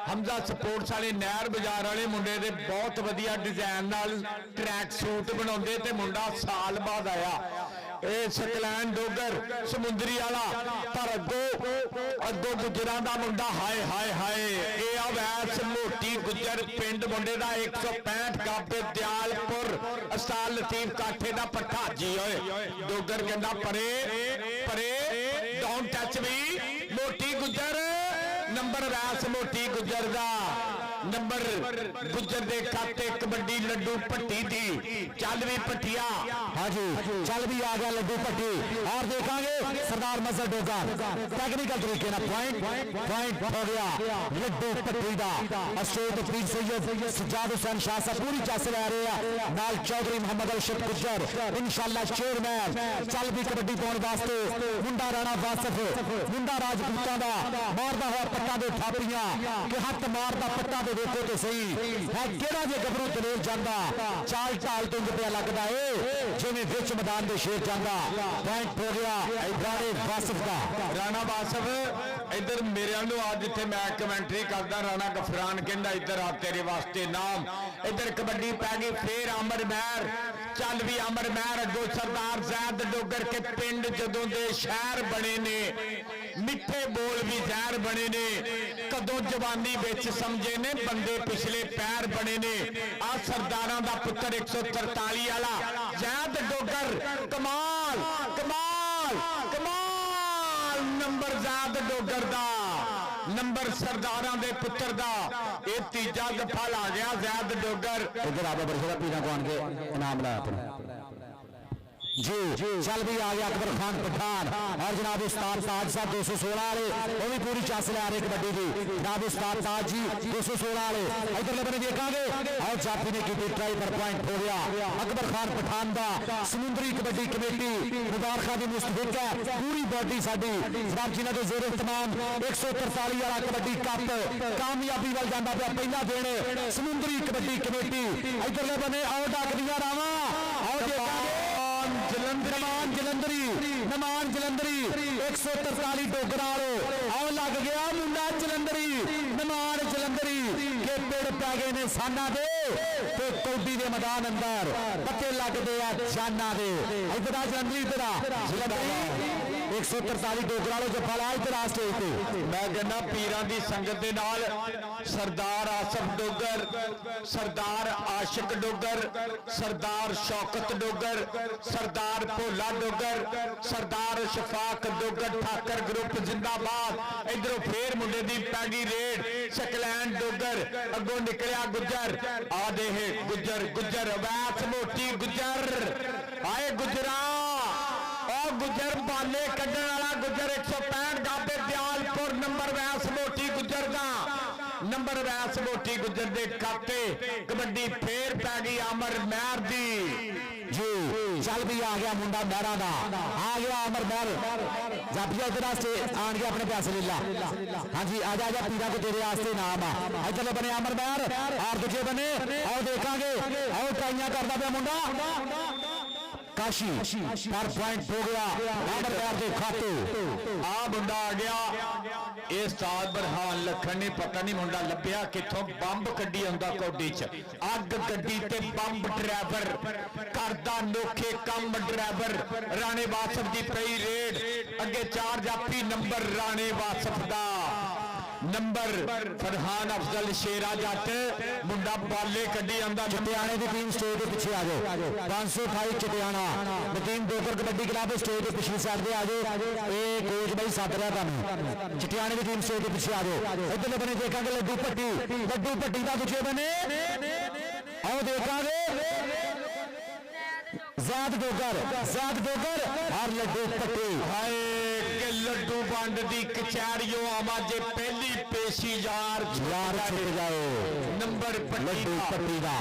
ਹਮਜ਼ਾ ਸਪੋਰਟਸ ਵਾਲੇ ਨਹਿਰ ਬਾਜ਼ਾਰ ਵਾਲੇ ਮੁੰਡੇ ਦੇ ਬਹੁਤ ਵਧੀਆ ਡਿਜ਼ਾਈਨ ਨਾਲ ਟਰੈਕ ਸੂਟ ਬਣਾਉਂਦੇ ਤੇ ਮੁੰਡਾ ਸਾਲ ਬਾਅਦ ਆਇਆ ਇਹ ਸਕਲੈਨ ਡੋਗਰ ਸਮੁੰਦਰੀ ਵਾਲਾ ਪਰ ਅੱਗੋਂ ਗੁਜਰਾਂ ਦਾ ਮੁੰਡਾ ਹਾਏ ਹਾਏ ਹਾਏ ਇਹ ਅਵੈਸ ਮੋਟੀ ਗੁਜਰ ਪਿੰਡ ਮੁੰਡੇ ਦਾ 165 ਕੱਪ ਦਿਆਲਪੁਰ ਅਸਤਾਲ ਲਤੀਫ ਕਾਠੇ ਦਾ ਪੱਠਾ ਜੀ ਓਏ ਡੋਗਰ ਕਹਿੰਦਾ ਪਰੇ ਪਰੇ ਡੋਂਟ ਟੱਚ ਮੀ मोटी गुजर नंबर वैस मोटी गुजर दा नंबर गुजर दे खाते कबड्डी लड्डू पट्टी दी चल भी पट्टिया हाँ जी चल भी आ गया लड्डू पट्टी और देखांगे सरदार मजहर डोगर टेक्निकल तरीके ना पॉइंट हो गया लड्डू पट्टी दा स्टेज पीर सैयद सज्जाद हुसैन शाह साहब पूरी चस लै रहे हैं नाल चौधरी मोहम्मद अरशद गुज्जर इंशाअल्लाह चेयरमैन चल भी कबड्डी पाउण वास्ते मुंडा राणा वासफ मुंडा राजपूतां दा मारदा होया पट्टा दे थापियां कि हत्थ मारदा पट्टा दे देखो तो सही है केड़ा जे गबरू दलेर जांदा चाल ढाल तो रुपया लगदा है जिवें विच मैदान दे शेर जांदा पॉइंट हो गया राणा वासफ दा राणा वासफ इधर मेरे नु आज जिथे मैं कमेंटरी करदा राणा गफरान कहंदा इधर आ तेरे वास्ते नाम। इधर कबड्डी पै गई फिर अमर महर चल भी अमर महर अगो सरदार जैद डोगर के पिंड जदों दे शहर बने ने मिठे बोल भी जहर बने ने कदों जवानी विच समझे ने बंदे पिछले पैर बने ने आ सरदारां दा पुत्र 143 वाला जैद डोगर कमाल कमाल कमाल नंबर जैद डोगर दा नंबर सरदारां दे पुत्र दा ये तीजा दफा ला गया जैद डोगर। इधर आप बरसरा पीना को आन के इनाम लाया अपना जी चल भी आ गया अकबर खान पठान और जनाब उस्ताद ताज साहब 216 वाले वो भी पूरी चास ले आ रहे कबड्डी की जनाब उस्ताद ताज जी 216 वाले इधर बने देखेंगे और जाफी ने की ट्राई पर पॉइंट हो गया अकबर खान पठान दा समुद्री कबड्डी कमेटी मुबारक दी मुस्तहिक है पूरी बॉडी साडी जनाब जिन्हां दे ज़ेर इत्तमाम 143 वाला कबड्डी कप कामयाबी वाल जांदा पिया पहला दिन समुद्री कबड्डी कमेटी इधरले बने आओ डाक दियां रावां आओ देखेंगे नमान जलंधरी 143 डोगरा आओ लग गया मुंडा जलंधरी नमान जलंधरी के पेड़ पै गए ने साना दे तो कौडी दे मैदान अंदर पत्ते लगते आ जाना दे इधर जलंधरी जलंधरी 143 डोगरा जफा ला इधर आ स्टेज पे मैं कहना पीरां दी संगत दे नाल सरदार आसफ डोगर सरदार आशिक डोगर सरदार शौकत डोगर सरदार भोला डोगर सरदार शफाक डोगर ठाकर ग्रुप जिंदाबाद। इधरों फिर मुंडे दी पैगी रेड सकलैंड डोगर अगों निकलिया गुजर आ दे गुजर गुजर वैस मोटी गुजर आए गुजरा गुजर बाले कड्डण वाला गुजर 165 गाबे दयालपुर नंबर वैस मोटी गुजर दा नंबर वैस मोटी गुजर दे खाते कबड्डी फिर पै गई अमर महर दी जी चल भी आ गया मुंडा महरा दा आ गया अमर महर जापिया इधर आन गया अपने पैसे ले ला हाँ जी आजा आजा पीरा को तेरे वास्ते नाम आ इधर बने अमर महर और दूजे बने आओ देखांगे आओ ट्राइयां करदा पिया मुंडा काशी पर पॉइंट हो गया अमर महर के खाते आ मुंडा आ गया ये उस्ताद बरहान लखन ने पता नहीं मुंडा लभ्या किथों बंब कड्डी आंदा कोडी च अग गड्डी ते बंब ड्राइवर करदा नोखे कम ड्राइवर राणे वासफ दी पई रेड अगे चार जाफी नंबर राणे वासफ दा नंबर फरहान अफजल शेरा जट मुंडा बाले कड्डी आंदा। चटियाने की टीम स्टेज के पीछे आ जाओ 528 Chatiana team Dogar kabaddi club stage के पिछली साइड पे आ जाओ ये कोच भाई सद रहा तुम चटियाने की टीम स्टेज के पीछे आ जाओ इधर बने देखेंगे लड्डू पट्टी का दूजे बने आओ देखेंगे जैद डोगर और लड्डू पट्टी हाय के लड्डू बंड दी कचहरियों आवा जे पहली पेशी यार छुप जाओ नंबर लड्डू पट्टी का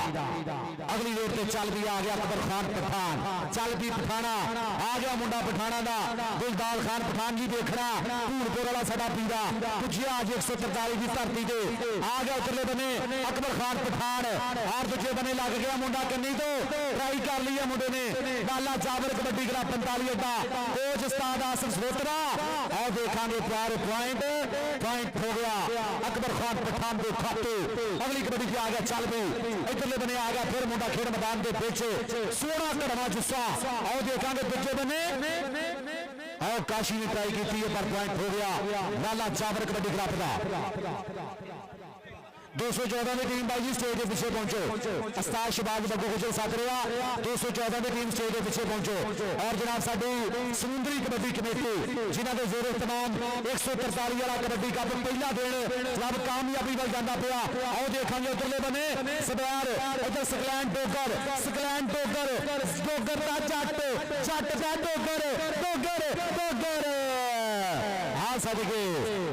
अगली रोड पे चल भी आ गया अकबर खान पठान चल भी पठाना आ गया मुंडा पठाना दा गुलदार खान पठान जी देखना धूलपुर वाला साडा पीरा पुछिया आज 143 की धरती ते आ गया उतरले बने अकबर खान पठान और दूजे बने लग गया मुंडा कन्नी तो ट्राई कर लिया मुंडे ने लाला जाबर कबड्डी क्लब 45 का कोच उस्ताद आसिफ सरोत्रा और देखेंगे प्यार पॉइंट हो गया अकबर खान पठान के खाते अगली कबड्डी की आ गया चल भी इधरले बने आ गया फिर मुंडा खेड मैदान के पीछे सोना कड़वा जुस्सा और देखेंगे दूजे बने और काशी ने ट्राई की थी पर पॉइंट हो गया लाला जाबर कबड्डी क्लब का 214 की टीम भाई स्टेज के पीछे पहुंचो उस्ताद शबाज बग्गू गुजर साथ रहा 214 की टीम स्टेज के पीछे पहुंचो और जनाब साडी समुद्री कबड्डी कमेटी जिन्हां दे ज़ेर इत्तमाम 143 वाला कबड्डी कप पहला दिन जनाब कामयाबी वाल जांदा पिया आओ देखांगे उधरले बने सदैर इधर सकलैंड डोगर दा जट दा डोगर हाँ सदके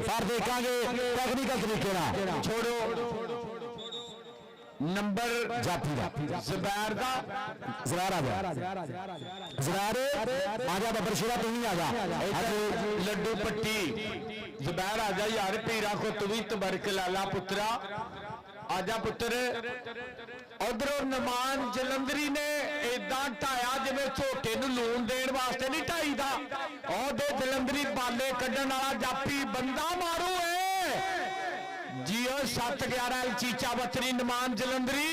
पर देखांगे टेक्निकल तरीके नाल छोड़ो नंबर जाफी जुबैर दा ज़रार आ जा बब्बर शेरा तू ही आ जा लड्डू पट्टी जुबैर आ जा यार पीरा को तू भी तबरक लाला पुत्रा ਆਜਾ ਪੁੱਤਰ ਉਧਰੋਂ ਨਮਾਨ ਜਲੰਧਰੀ ਨੇ ਇਦਾਂ ਢਾਇਆ ਜਿਵੇਂ ਝੋਟੇ ਨੂੰ ਲੂਣ ਦੇਣ ਵਾਸਤੇ ਨਹੀਂ ਢਾਈਦਾ। ਉਹਦੇ ਜਲੰਧਰੀ ਬਾਲੇ ਕੱਢਣ ਵਾਲਾ ਜਾਪੀ ਬੰਦਾ ਮਾਰੂ ਏ ਜੀਓ 711 ਚੀਚਾ ਬੱਤਰੀ ਨਮਾਨ ਜਲੰਧਰੀ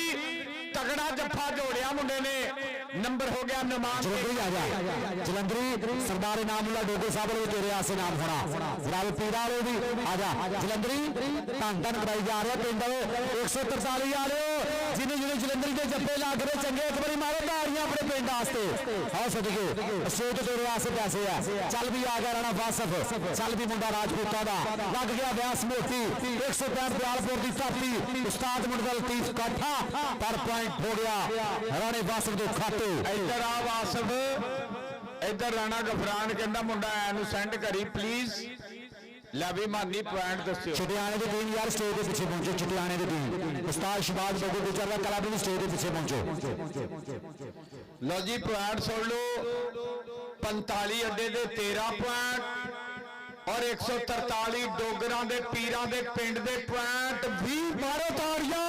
ਤਗੜਾ ਜੱਫਾ ਜੋੜਿਆ ਮੁੰਡੇ ਨੇ। ਨੰਬਰ ਹੋ ਗਿਆ ਨਮਾਨ ਜਲੰਧਰੀ ਆ ਜਾ ਜਲੰਧਰੀ ਸਰਦਾਰ ਇਨਾਮੁੱਲਾ ਡੋਗੋ ਸਾਹਿਬ ਨੂੰ ਤੇਰੇ ਆਸੇ ਨਾਮ ਹੋਣਾ ਜਨਾਬ ਪੀਰਾਂ ਵਾਲੇ ਵੀ ਆ ਜਾ ਜਲੰਧਰੀ ਧੰਨ ਧੰਨ ਕਰਾਈ ਜਾ ਰਿਹਾ ਪਿੰਡ 143 ਵਾਲਿਓ ਜਿਹਨੇ ਜਲੰਧਰੀ ਦੇ ਜੱਫੇ ਲਾ ਕੇ ਚੰਗੇ ਇੱਕ ਵਾਰੀ ਮਾਰੋ ਤਾੜੀਆਂ ਆਪਣੇ ਪਿੰਡ ਵਾਸਤੇ। ਆਓ ਸਦਕੇ ਸਟੇਜ ਤੇਰੇ ਆਸੇ ਪੈਸੇ ਆ ਚੱਲ ਵੀ ਆ ਗਿਆ ਰਾਣਾ ਵਾਸਫ ਚੱਲ ਵੀ ਮੁੰਡਾ ਰਾਜਪੂਤਾਂ ਦਾ ਲੱਗ ਗਿਆ ਵਿਆਸ ਮੋਤੀ 165 ਬਿਆਲਪੁਰ ਦੀ ਧਰਤੀ ਉਸਤਾਦ ਮੁੰਡਾ ਲਤੀਫ ਕਾਠਾ ਪਰ ਪੁਆਇੰਟ ਹੋ ਗਿਆ ਰਾਣੇ ਵਾਸਫ ਦੇ ਖਾਤੇ। ਇੱਧਰ ਆ ਵਾਸਫ ਇੱਧਰ ਰਾਣਾ ਗਫਰਾਨ ਕਹਿੰਦਾ ਮੁੰਡਾ ਐ ਨੂੰ ਸੈਂਡ ਕਰੀ ਪਲੀਜ਼। ਲੈ ਵੀ ਮਾਨੀ ਪੁਆਇੰਟ ਦੱਸਿਓ। ਚਟਿਆਣੇ ਦੀ ਟੀਮ ਯਾਰ ਸਟੇਜ ਦੇ ਪਿੱਛੇ ਪਹੁੰਚੋ ਚਟਿਆਣੇ ਦੀ ਟੀਮ ਉਸਤਾਦ ਸ਼ਬਾਜ਼ ਬਗੂ ਗੁਜਰ ਦਾ ਕਲੱਬ ਵੀ ਸਟੇਜ ਦੇ ਪਿੱਛੇ ਪਹੁੰਚੋ। ਲਓ ਜੀ ਪੁਆਇੰਟ ਸੁਣ ਲਓ 45 ਅੱਡੇ ਦੇ 13 ਪੁਆਇੰਟ ਔਰ 143 ਡੋਗਰਾਂ ਦੇ ਪੀਰਾਂ ਦੇ ਪਿੰਡ ਦੇ ਪੁਆਇੰਟ 20 ਮਾਰੋ ਤਾੜੀਆਂ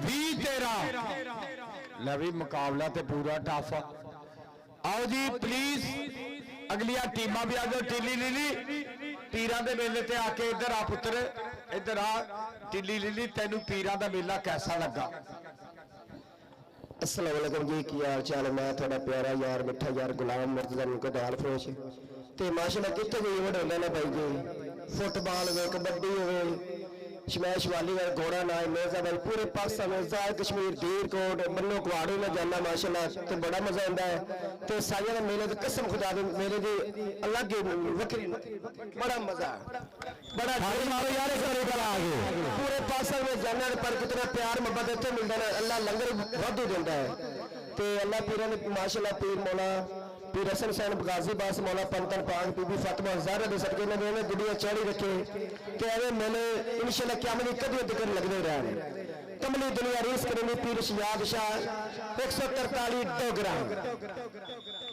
20-13। ਲੈ ਵੀ ਮੁਕਾਬਲਾ ਤੇ ਪੂਰਾ ਟਫ। ਆਓ ਜੀ ਪਲੀਜ਼ ਅਗਲੀਆਂ ਟੀਮਾਂ ਵੀ ਆ ਜਾਓ। ਟਿੱਲੀ ਲੀਲੀ ਪੀਰਾਂ ਦੇ ਮੇਲੇ ਤੇ ਆ ਕੇ ਇੱਧਰ ਆ ਪੁੱਤਰ ਇੱਧਰ ਆ। ਟਿੱਲੀ ਲੀਲੀ ਤੈਨੂੰ ਪੀਰਾਂ ਦਾ ਮੇਲਾ ਕੈਸਾ ਲੱਗਾ? अस्सलाम वालेकुम जी की हाल चाल मैं थोड़ा प्यारा यार मिठा यार गुलाम मुर्तज़ा मुकद्दर फरोश ते माशाल्लाह कितने गई वडोले ने भाई जी फुटबॉल वे कबड्डी होवे शमैश वाली वे घोड़ा ना मेजा भाई पूरे पाकिस्तान में ज़ाहिर कश्मीर दीरकोट मन्नो कुआड़ू में जाना माशाल्लाह ते बड़ा मजा आता है ते साइया दे मेले ते कसम खुदा दे मेले दी अलग ही वक्री बड़ा मजा बड़ा मारो यार एक बार इधर आ गए पूरे पाकिस्तान में जाना पर कितना प्यार मोहब्बत इत्थे मिलदा है अल्लाह लंगर वाधू देंदा है ते अल्लाह पीरां ने माशाल्लाह पीर मौला पीर हसन हुसैन गाजी बास मौला पंतन पाक बीबी फातिमा ज़हरा दे सदके ने दोने गुड़िया चढ़ी रखे ते एवे मेले इंशाल्लाह क़यामत कदी जिक्र लगदे रहन। कमली दुनिया रीस करेंगे पीर शयाद शाह 143 डोगरा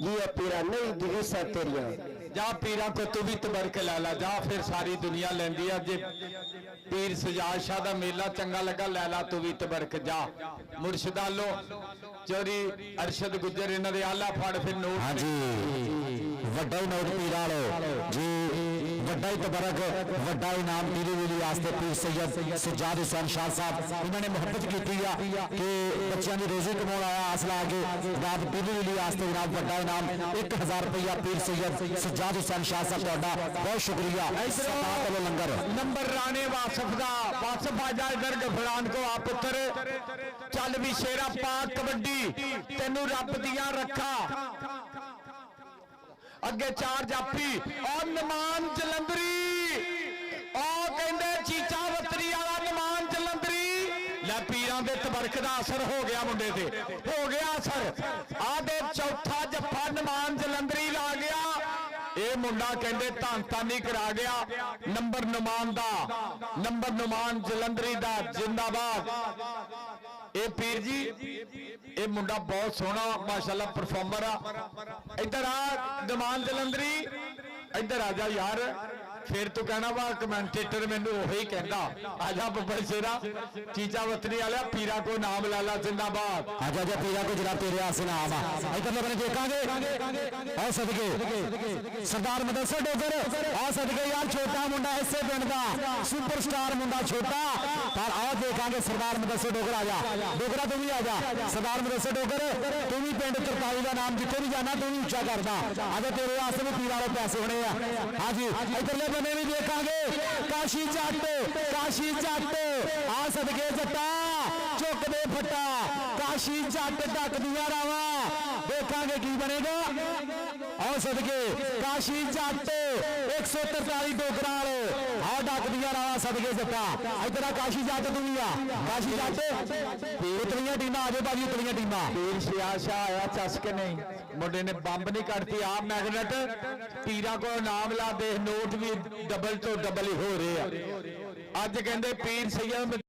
ये पीरा नहीं दिसा तेरिया जा पीरा को तू भी तबरक ला ला जा फिर सारी दुनिया लेंदी है। जे पीर सजाद शाह दा मेला चंगा लगा लैला तू भी तबरक जा। मुर्शिदा लो चोरी अरशद गुजर इन्हां दे आला फड़ फिर नोट। हाँ जी ਵੱਡਾ ਹੀ ਨੋਟ ਪੀਰਾਂ ਵਾਲੋ ਜੀ ਵੱਡਾ ਹੀ ਤਬਰਕ ਵੱਡਾ ਇਨਾਮ ਪੀਰੀ ਵੇਲੀ ਵਾਸਤੇ ਪੀਰ ਸੈयद ਸਜਾਦ ਹੁਸੈਨ ਸ਼ਾਹ ਸਾਹਿਬ ਇਹਨਾਂ ਨੇ ਮੁਹੱਬਤ ਕੀਤੀ ਆ ਕਿ ਬੱਚਿਆਂ ਦੀ ਰੋਜ਼ੀ ਕਮਾਉਣ ਆਇਆ ਆਸਲਾ ਆ ਕੇ ਜਨਾਬ ਪੀਰੀ ਵੇਲੀ ਵਾਸਤੇ ਜਨਾਬ ਵੱਡਾ ਇਨਾਮ 1000 ਰੁਪਇਆ ਪੀਰ ਸੈयद ਸਜਾਦ ਹੁਸੈਨ ਸ਼ਾਹ ਸਾਹਿਬ ਤੁਹਾਡਾ ਬਹੁਤ ਸ਼ੁਕਰੀਆ। ਸਰਦਾਰ ਵੱਲੋਂ ਲੰਗਰ नंबर राणे वासफ दा वासफ आजा इधर गफरान को आ पुत्र चल भी शेरा पा कबड्डी तेनू रब दियां रखा अगे चार जापी और नमान जलंधरी और कहंदे चीचा बतरी वाला नमान जलंधरी लै पीरां दे तबरक दा असर हो गया मुंडे ते हो गया असर आ दे चौथा जफ्फा नमान जलंधरी ला गया। ਇਹ ਮੁੰਡਾ ਕਹਿੰਦੇ ਧੰਤਾ ਨਹੀਂ ਕਰਾ ਗਿਆ। ਨੰਬਰ ਨੁਮਾਨ ਦਾ ਨੰਬਰ ਨੁਮਾਨ ਜਲੰਧਰੀ ਦਾ ਜਿੰਦਾਬਾਦ। ਇਹ ਪੀਰ ਜੀ ਇਹ ਮੁੰਡਾ ਬਹੁਤ ਸੋਹਣਾ ਮਾਸ਼ਾਅੱਲਾ ਪਰਫਾਰਮਰ ਆ। ਇੱਧਰ ਆ ਨੁਮਾਨ ਜਲੰਧਰੀ ਇੱਧਰ ਆ ਜਾ ਯਾਰ फिर तू कहना वा कमेंटेटर मैनू वही कहता आजा बब्बर शेरा चीचा वतनी वाला पीरा को नाम लाला जिंदाबाद। आजा जा पीरा को जरा तेरे आसे नाम आ इधर अपने देखांगे और सदके सरदार मदरसा डोगर और सदके यार छोटा मुंडा इसे पिंड दा सुपरस्टार मुंडा छोटा पर आओ देखांगे सरदार मदरसा डोगर आजा डोगरा तू भी आजा सरदार मदरसा डोगर तू भी पिंड तरताई का नाम जिथे भी जाना तू भी उच्चा करदा आजा तेरे आसे भी पीरा वाले पैसे होने आ। हाँ जी इधरले बने भी देखांगे काशी जट आ सदके जट्टा चुक दे फट्टा काशी जट डक दिया रावा देखांगे की बनेगा। और सदके काशी जट 143 डोगरा आ डक दिया रावा सदके जट्टा इधर काशी जट तू भी आ काशी जट उतलियां टीमां आजो बाजी उतलियां टीमां पीर सियाद शाह आया चस के नहीं मुंडे ने बंब नहीं कटती आप मैगनेट पीरा को नाम ला दे नोट भी डबल तो डबल ही हो रहे हैं। अज कहते पीर सैयद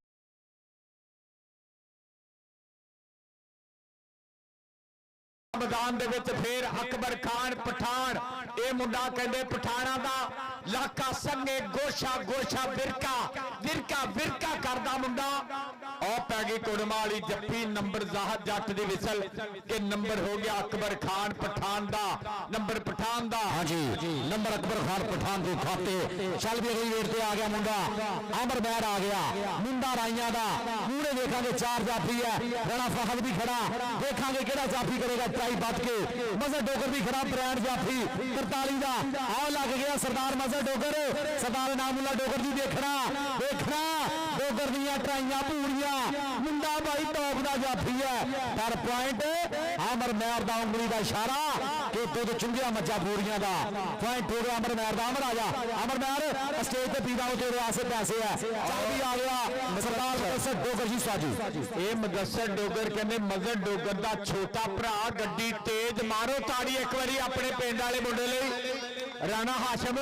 मैदान दे विच फिर अकबर खान पठान ये मुंडा कहते पठाना दा लाका संगे गोशा गोशा विरका विरका विरका करदा ਮੁੰਡਾ ਉਹ ਪੈ ਗਈ ਕੁੜਮਾ ਵਾਲੀ ਜੱਫੀ ਨੰਬਰ ਜ਼ਾਹਦ ਜੱਟ ਦੀ ਵਿਸਲ ਕਿ ਨੰਬਰ ਹੋ ਗਿਆ ਅਕਬਰ ਖਾਨ ਪਠਾਨ ਦਾ ਨੰਬਰ ਪਠਾਨ ਦਾ ਹਾਂਜੀ ਨੰਬਰ ਅਕਬਰ ਖਾਨ ਪਠਾਨ ਦੇ ਖਾਤੇ ਚੱਲ ਵੀ ਅਗਲੀ ਵੇਟ ਤੇ ਆ ਗਿਆ ਮੁੰਡਾ ਅਮਰ ਮਹਿਰ ਆ ਗਿਆ ਮੁੰਡਾ ਰਾਈਆਂ ਦਾ ਮੂਹਰੇ ਵੇਖਾਂਗੇ 4 ਜਾਫੀ ਹੈ ਰਾਣਾ ਫਹਦ ਵੀ ਖੜਾ ਦੇਖਾਂਗੇ ਕਿਹੜਾ ਜਾਫੀ ਕਰੇਗਾ ਟਰਾਈ ਬੱਤ ਕੇ ਮਜ਼ਰ ਡੋਗਰ ਵੀ ਖੜਾ ਬ੍ਰਾਂਡ ਜਾਫੀ 43 ਦਾ ਆਹ ਲੱਗ ਗਿਆ ਸਰਦਾਰ ਮਜ਼ਰ ਡੋਗਰ ਸਰਦਾਰ ਨਾਮੁੱਲਾ ਡੋਗਰ ਜੀ ਦੇਖਣਾ ਡੋਗਰ ਦੀਆਂ ਟਰਾਈਆਂ ਪੂਰੀਆਂ ਮੁੰਡਾ ਭਾਈ ਟੌਪ ਦਾ ਜਾਫੀ ਹੈ ਪਰ ਪੁਆਇੰਟ ਅਮਰ ਮਹਿਰ ਦਾ ਉਂਗਲੀ ਦਾ ਇਸ਼ਾਰਾ ਕਿ ਦੁੱਧ ਚੁੰਗਿਆ ਮੱਝਾਂ ਪੂਰੀਆਂ ਦਾ ਪੁਆਇੰਟ ਹੋ ਗਿਆ ਅਮਰ ਮਹਿਰ ਦਾ ਅਮਰ ਆ ਜਾ ਅਮਰ ਮਹਿਰ ਸਟੇਜ ਤੇ ਪੀਦਾ ਉਹ ਤੇਰੇ ਆਸੇ ਪੈਸੇ ਹੈ ਚੱਲ ਵੀ ਆ ਗਿਆ ਸਰਦਾਰ ਮਜ਼ਰ ਡੋਗਰ ਜੀ ਸਾਜੂ ਇਹ ਮੁਦੱਸਰ ਡੋਗਰ ਕਹਿੰਦੇ ਮਜ਼ਰ ਡੋਗਰ ਦਾ ਛੋਟਾ ਭਰਾ ਗੱਡੀ ਤੇਜ਼ ਮਾਰੋ ਤਾੜੀ ਇੱਕ ਵਾਰੀ ਆਪਣੇ ਪਿੰਡ ਵਾਲੇ ਮੁੰਡੇ ਲਈ ਰਾਣਾ ਹਾਸ਼ਮ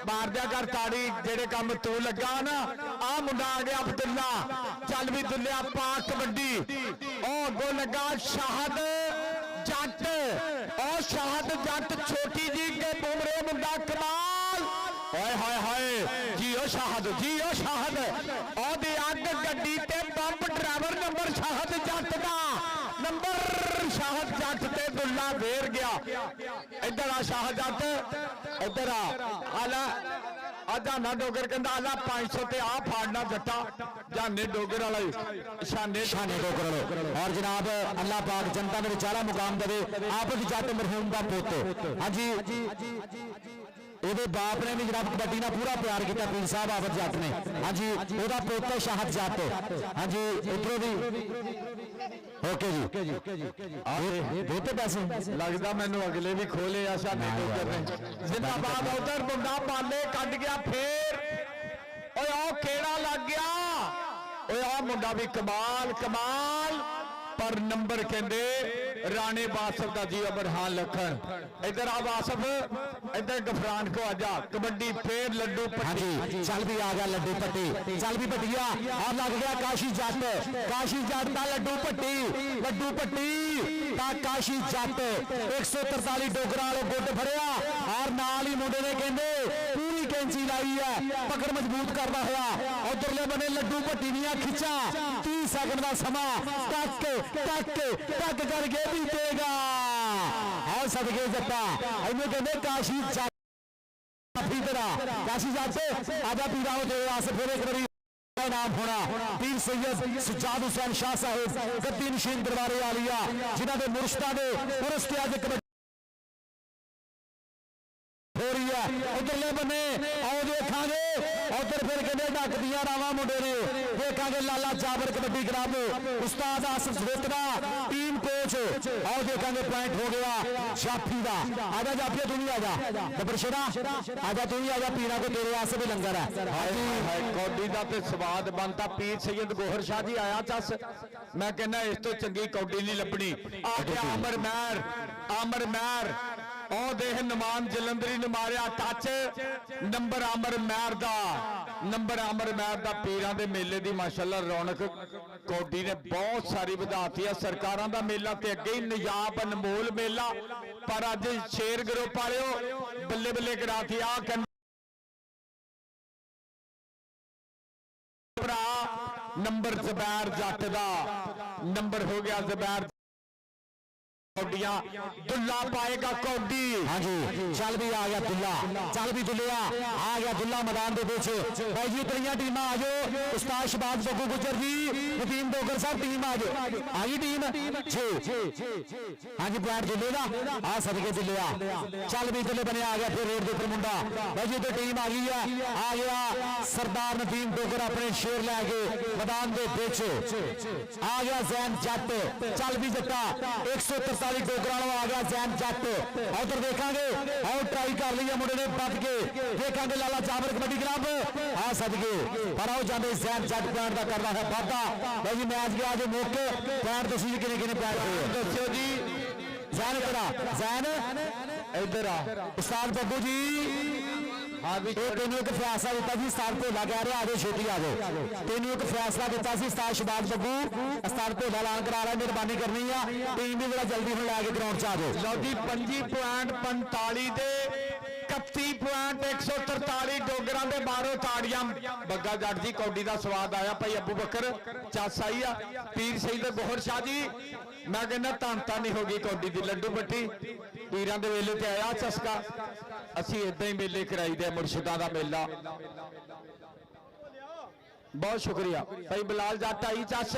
ਮਾਰ ਦਿਆ ਕਰ ਤਾੜੀ ਜਿਹੜੇ ਕੰਮ ਤੂੰ ਲੱਗਾ ਨਾ ਆ ਮੁੰਡਾ ਆ ਗਿਆ ਅਬਦੁੱਲਾ ਚੱਲ ਵੀ ਦੁੱਲਿਆ ਪਾ ਕਬੱਡੀ ਉਹ ਅੱਗੋਂ ਲੱਗਾ ਸ਼ਾਹਦ ਜੱਟ ਉਹ ਸ਼ਾਹਦ ਜੱਟ ਛੋਟੀ ਜੀ ਕੇ ਬੁਮਰੇ ਮੁੰਡਾ ਕਮਾਲ ਓਏ ਹਾਏ ਹਾਏ ਜੀਓ ਸ਼ਾਹਦ ਉਹਦੀ ਅੱਗ ਗੱਡੀ ਤੇ ਬੰਬ ਡਰਾਈਵਰ ਨੰਬਰ ਸ਼ਾਹਦ ਜੱਟ ਦਾ ਨੰਬਰ ਸ਼ਾਹਦ ਜੱਟ ਤੇ ਦੁੱਲਾ ਫੇਰ ਗਿਆ ਇੱਧਰ ਆ ਸ਼ਾਹਦ ਜੱਟ ਇੱਧਰ ਆਲਾ ਜਾਨਾ ਡੋਗਰ ਕਹਿੰਦਾ ਆਲਾ 500 ਤੇ ਆ ਫਾੜਨਾ ਜੱਟਾ ਜਾਨੇ ਡੋਗਰ ਵਾਲਾ ਸ਼ਾਨੇ ਡੋਗਰ ਵਾਲੇ ਔਰ ਜਨਾਬ ਅੱਲਾਹ ਪਾਕ ਜਨਤਾ ਦੇ ਵਿਚਾਰਾ ਮੁਕਾਮ ਦੇਵੇ ਆਪ ਜੱਟ ਮਰਹੂਮ ਦਾ ਪੁੱਤ ਹਾਂਜੀ ਉਹਦੇ ਬਾਪ ਨੇ ਵੀ ਜਨਾਬ ਕਬੱਡੀ ਨਾਲ ਪੂਰਾ ਪਿਆਰ ਕੀਤਾ ਪੀਰ ਸਾਹਿਬ ਆਫਤ ਜੱਟ ਨੇ ਹਾਂਜੀ ਉਹਦਾ ਪੁੱਤ ਸ਼ਾਹਦ ਜੱਟ ਹਾਂਜੀ ਇੱਧਰੋਂ ਵੀ ਓਕੇ ਜੀ ਬਹੁਤੇ ਪੈਸੇ ਲੱਗਦਾ ਮੈਨੂੰ ਅਗਲੇ ਵੀ ਖੋਲੇ ਆ ਸ਼ਾਨੇ ਡੋਗਰ ਨੇ ਜ਼ਿੰਦਾਬਾਦ ਉਧਰ ਮੁੰਡਾ ਪਾਲੇ ਕੱਢ ਗਿਆ ਫੇਰ ਓਏ ਆਹ ਕਿਹੜਾ ਲੱਗ ਗਿਆ ਓਏ ਆਹ ਮੁੰਡਾ ਵੀ ਕਮਾਲ ਪਰ ਨੰਬਰ ਕਹਿੰਦੇ ਰਾਣੇ ਬਾਸਫ ਦਾ ਜੀ ਅਬਰਹਾਨ ਲਖਣ ਇੱਧਰ ਆ ਬਾਸਫ ਇੱਧਰ ਗਫਰਾਨ ਕੋ ਆਜਾ ਕਬੱਡੀ ਫੇਰ ਲੱਡੂ ਹਾਂਜੀ ਚੱਲ ਵੀ ਆ ਗਿਆ ਲੱਡੂ ਪੱਟੀ ਚੱਲ ਵੀ ਪੱਟੀਆ ਆ ਲੱਗ ਗਿਆ ਕਾਸ਼ੀ ਜੱਟ ਦਾ ਲੱਡੂ ਪੱਟੀ ਤਾਂ ਕਾਸ਼ੀ ਜੱਟ 143 ਡੋਗਰਾਂ ਵਾਲੇ ਗੁੱਟ ਫੜਿਆ ਔਰ ਨਾਲ ਹੀ ਮੁੰਡੇ ਨੇ ਕਹਿੰਦੇ ਪੂਰੀ ਕੈਂਚੀ ਲਾਈ ਹੈ ਪਕੜ ਮਜ਼ਬੂਤ ਕਰਦਾ ਹੋਇਆ ਉਧਰਲੇ ਬੰਨੇ ਲੱਡੂ ਪੱਟੀ ਦੀਆਂ ਖਿੱਚਾਂ 30 ਸੈਕਿੰਡ ਦਾ ਸਮਾਂ ਟੱਕ ਕਰਕੇ ਬੀਤੇਗਾ ਆਹ ਸਦਕੇ ਜੱਟਾ ਇਹਨੂੰ ਕਹਿੰਦੇ ਕਾਸ਼ੀ ਜੱਟ ਕਾਸ਼ੀ ਜੱਟ ਆਜਾ ਪੀਰਾ ਹੋ ਤੇਰੇ ਆਸੇ ਫੇਰ ਇੱਕ ਵਾਰੀ नाम होना पीर सैयद सज्जाद हुसैन शाह साहिब गद्दी नशीन दरबारे आलिया जिन्हों के मुर्शदा के उर्स के अज हो रही है उधरले बने आओ देखा उधर फिर कहते ढक दिया रावा मुंडे ने देखा लाला जाबर कबड्डी क्लब उस्ताद आसिफ सवेतरा टीम कोच आओ देखा पॉइंट हो गया जाफी का आजा जाफिया तू नहीं आजा दबरशेरा आजा तू नहीं आजा पीना को तेरे आसे भी लंगर है कौडी का तो स्वाद बनता पीर सैयद गोहर शाह जी आया चस मैं कहना इस तो चंगी कौडी नहीं लभनी आ गया आमर महर ਉਹ ਦੇਖ ਨਮਾਨ ਜਲੰਧਰੀ ਨੇ ਮਾਰਿਆ ਟੱਚ ਨੰਬਰ ਅਮਰ ਮਹਿਰ ਦਾ ਪੀਰਾਂ ਦੇ ਮੇਲੇ ਦੀ ਮਾਸ਼ਾਅੱਲਾ ਰੌਣਕ ਕੌਡੀ ਨੇ ਬਹੁਤ ਸਾਰੀ ਵਧਾਤੀ ਆ ਸਰਕਾਰਾਂ ਦਾ ਮੇਲਾ ਤੇ ਅੱਗੇ ਹੀ ਨਿਯਾਬ ਅਨਮੋਲ ਮੇਲਾ ਪਰ ਅੱਜ ਸ਼ੇਰ ਗਰੁੱਪ ਵਾਲਿਓ ਬੱਲੇ ਬੱਲੇ ਕਰਾਤੀ ਆ ਭਰਾ ਨੰਬਰ ਜ਼ਬੈਰ ਜੱਟ ਦਾ ਨੰਬਰ ਹੋ ਗਿਆ ਜ਼ਬੈਰ दुल्ला पाएगा कौडी हाँ जी चल भी आ गया दुल्ला चल भी दुल्ला आ गया दुल्ला मैदान के बीच भाई जी तेरिया टीम आ जाओ उस्ताद शबाब जग्गू गुजर जी नदीम डोगर साहब टीम आ जाओ आ गई टीम जी हाँ जी पैर दुल्ले का आ सदके दुल्ले चल भी दुल्ले बने आ गया फिर रोड के ऊपर मुंडा भाई जी तो टीम आ गई है आ गया सरदार नदीम डोगर अपने शेर लैके मैदान के बीच आ गया जैन जट चल भी जट्टा 143 डोगरा आ गया जैन जट उधर देखांगे और ट्राई कर ली है मुंडे ने बच के देखांगे लाला जाबर कबड्डी क्लब आ सदके पर आओ जाते जैन जट पैंट का करना है वादा भाई जी मैच गया जो मौके पैंट तुम किने पैंट दस्यो जी जैन इधर आ उस्ताद बब्बू जी हाँ भी तेन एक फैसला दिता जी उस्ताद भोला कह रहे आ जाओ छेती आ जाओ तेन एक फैसला दिता उस्ताद शबाब बब्बू उस्ताद भोला ऐलान करा रहा मेहरबानी करनी है टीम भी बड़ा जल्दी हम लैके ग्राउंड च आ जाओ लो जी 25.45 दे 31.143 ਡੋਗਰਾਂ ਦੇ ਬਾਹਰੋਂ ਤਾੜੀਆਂ ਬੱਗਾ ਜੱਟ ਜੀ ਕੌਡੀ ਦਾ ਸਵਾਦ ਆਇਆ ਭਾਈ ਅੱਬੂ ਬਕਰ ਚੱਸ ਆਈ ਆ ਪੀਰ ਸਈਦ ਗੋਹਰ ਸ਼ਾਹ ਜੀ ਮੈਂ ਕਹਿੰਦਾ ਧੰਨ ਨਹੀਂ ਹੋ ਗਈ ਕੌਡੀ ਦੀ ਲੱਡੂ ਪੱਟੀ ਪੀਰਾਂ ਦੇ ਵੇਲੇ ਤੇ ਆਇਆ ਚਸਕਾ ਅਸੀਂ ਇਦਾਂ ਹੀ ਮੇਲੇ ਕਰਾਈਦੇ ਮੁਰਸ਼ਿਦਾਂ ਦਾ ਮੇਲਾ ਬਹੁਤ ਸ਼ੁਕਰੀਆ ਭਾਈ ਬਲਾਲ ਜੱਟ ਆਈ ਚੱਸ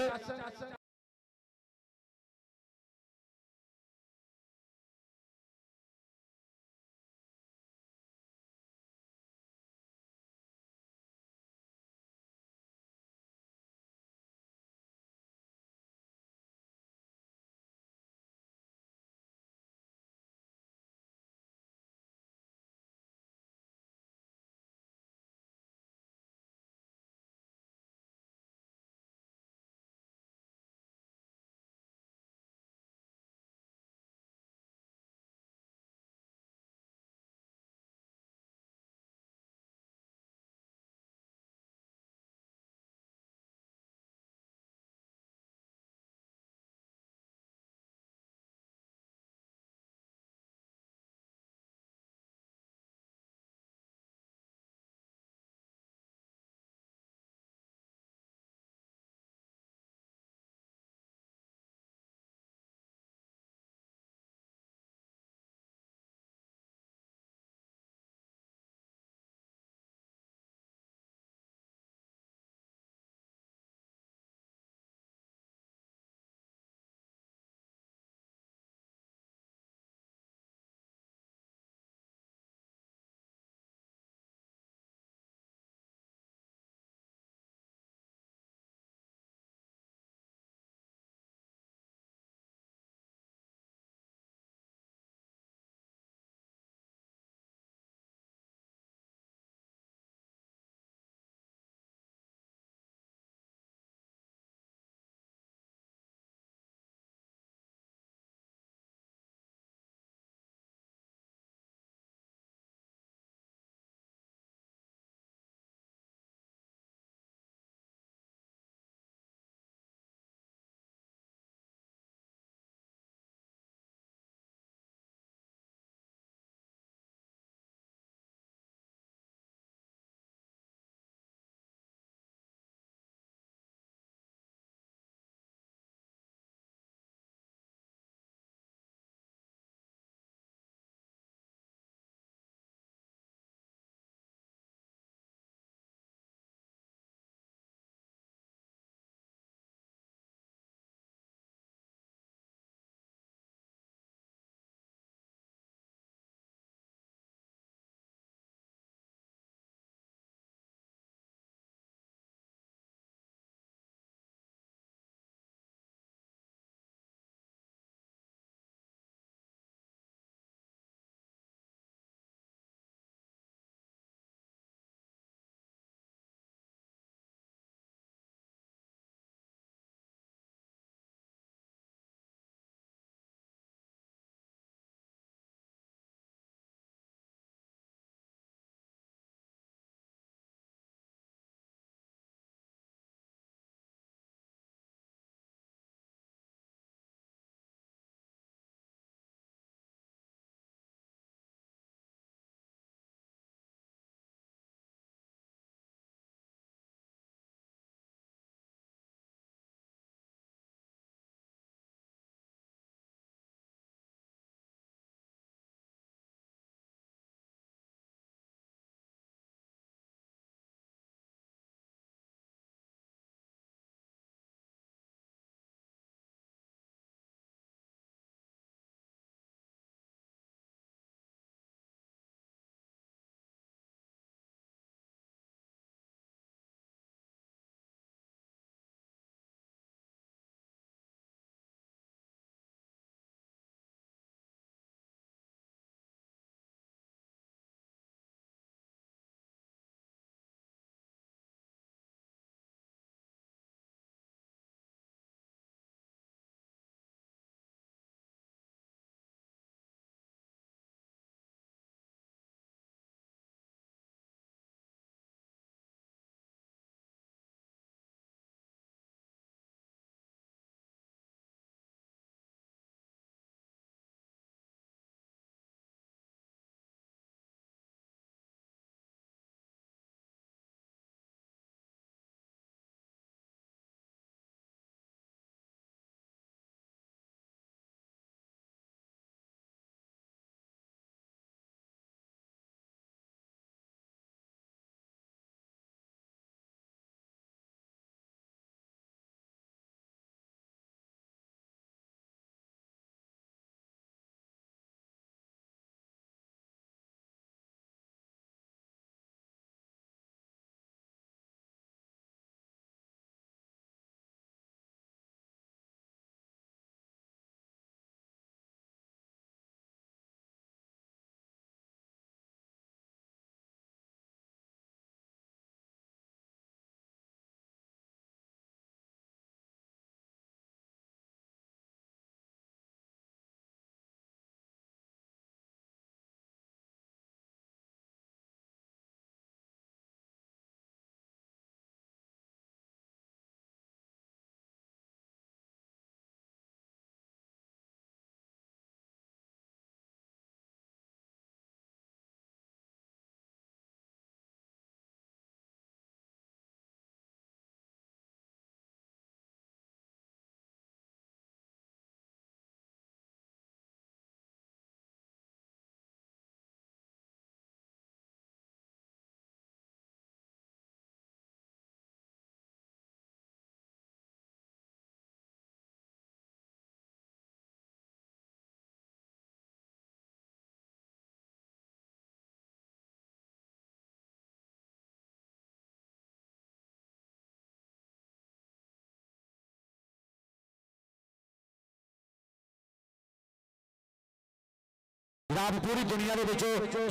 जनाब पूरी दुनिया के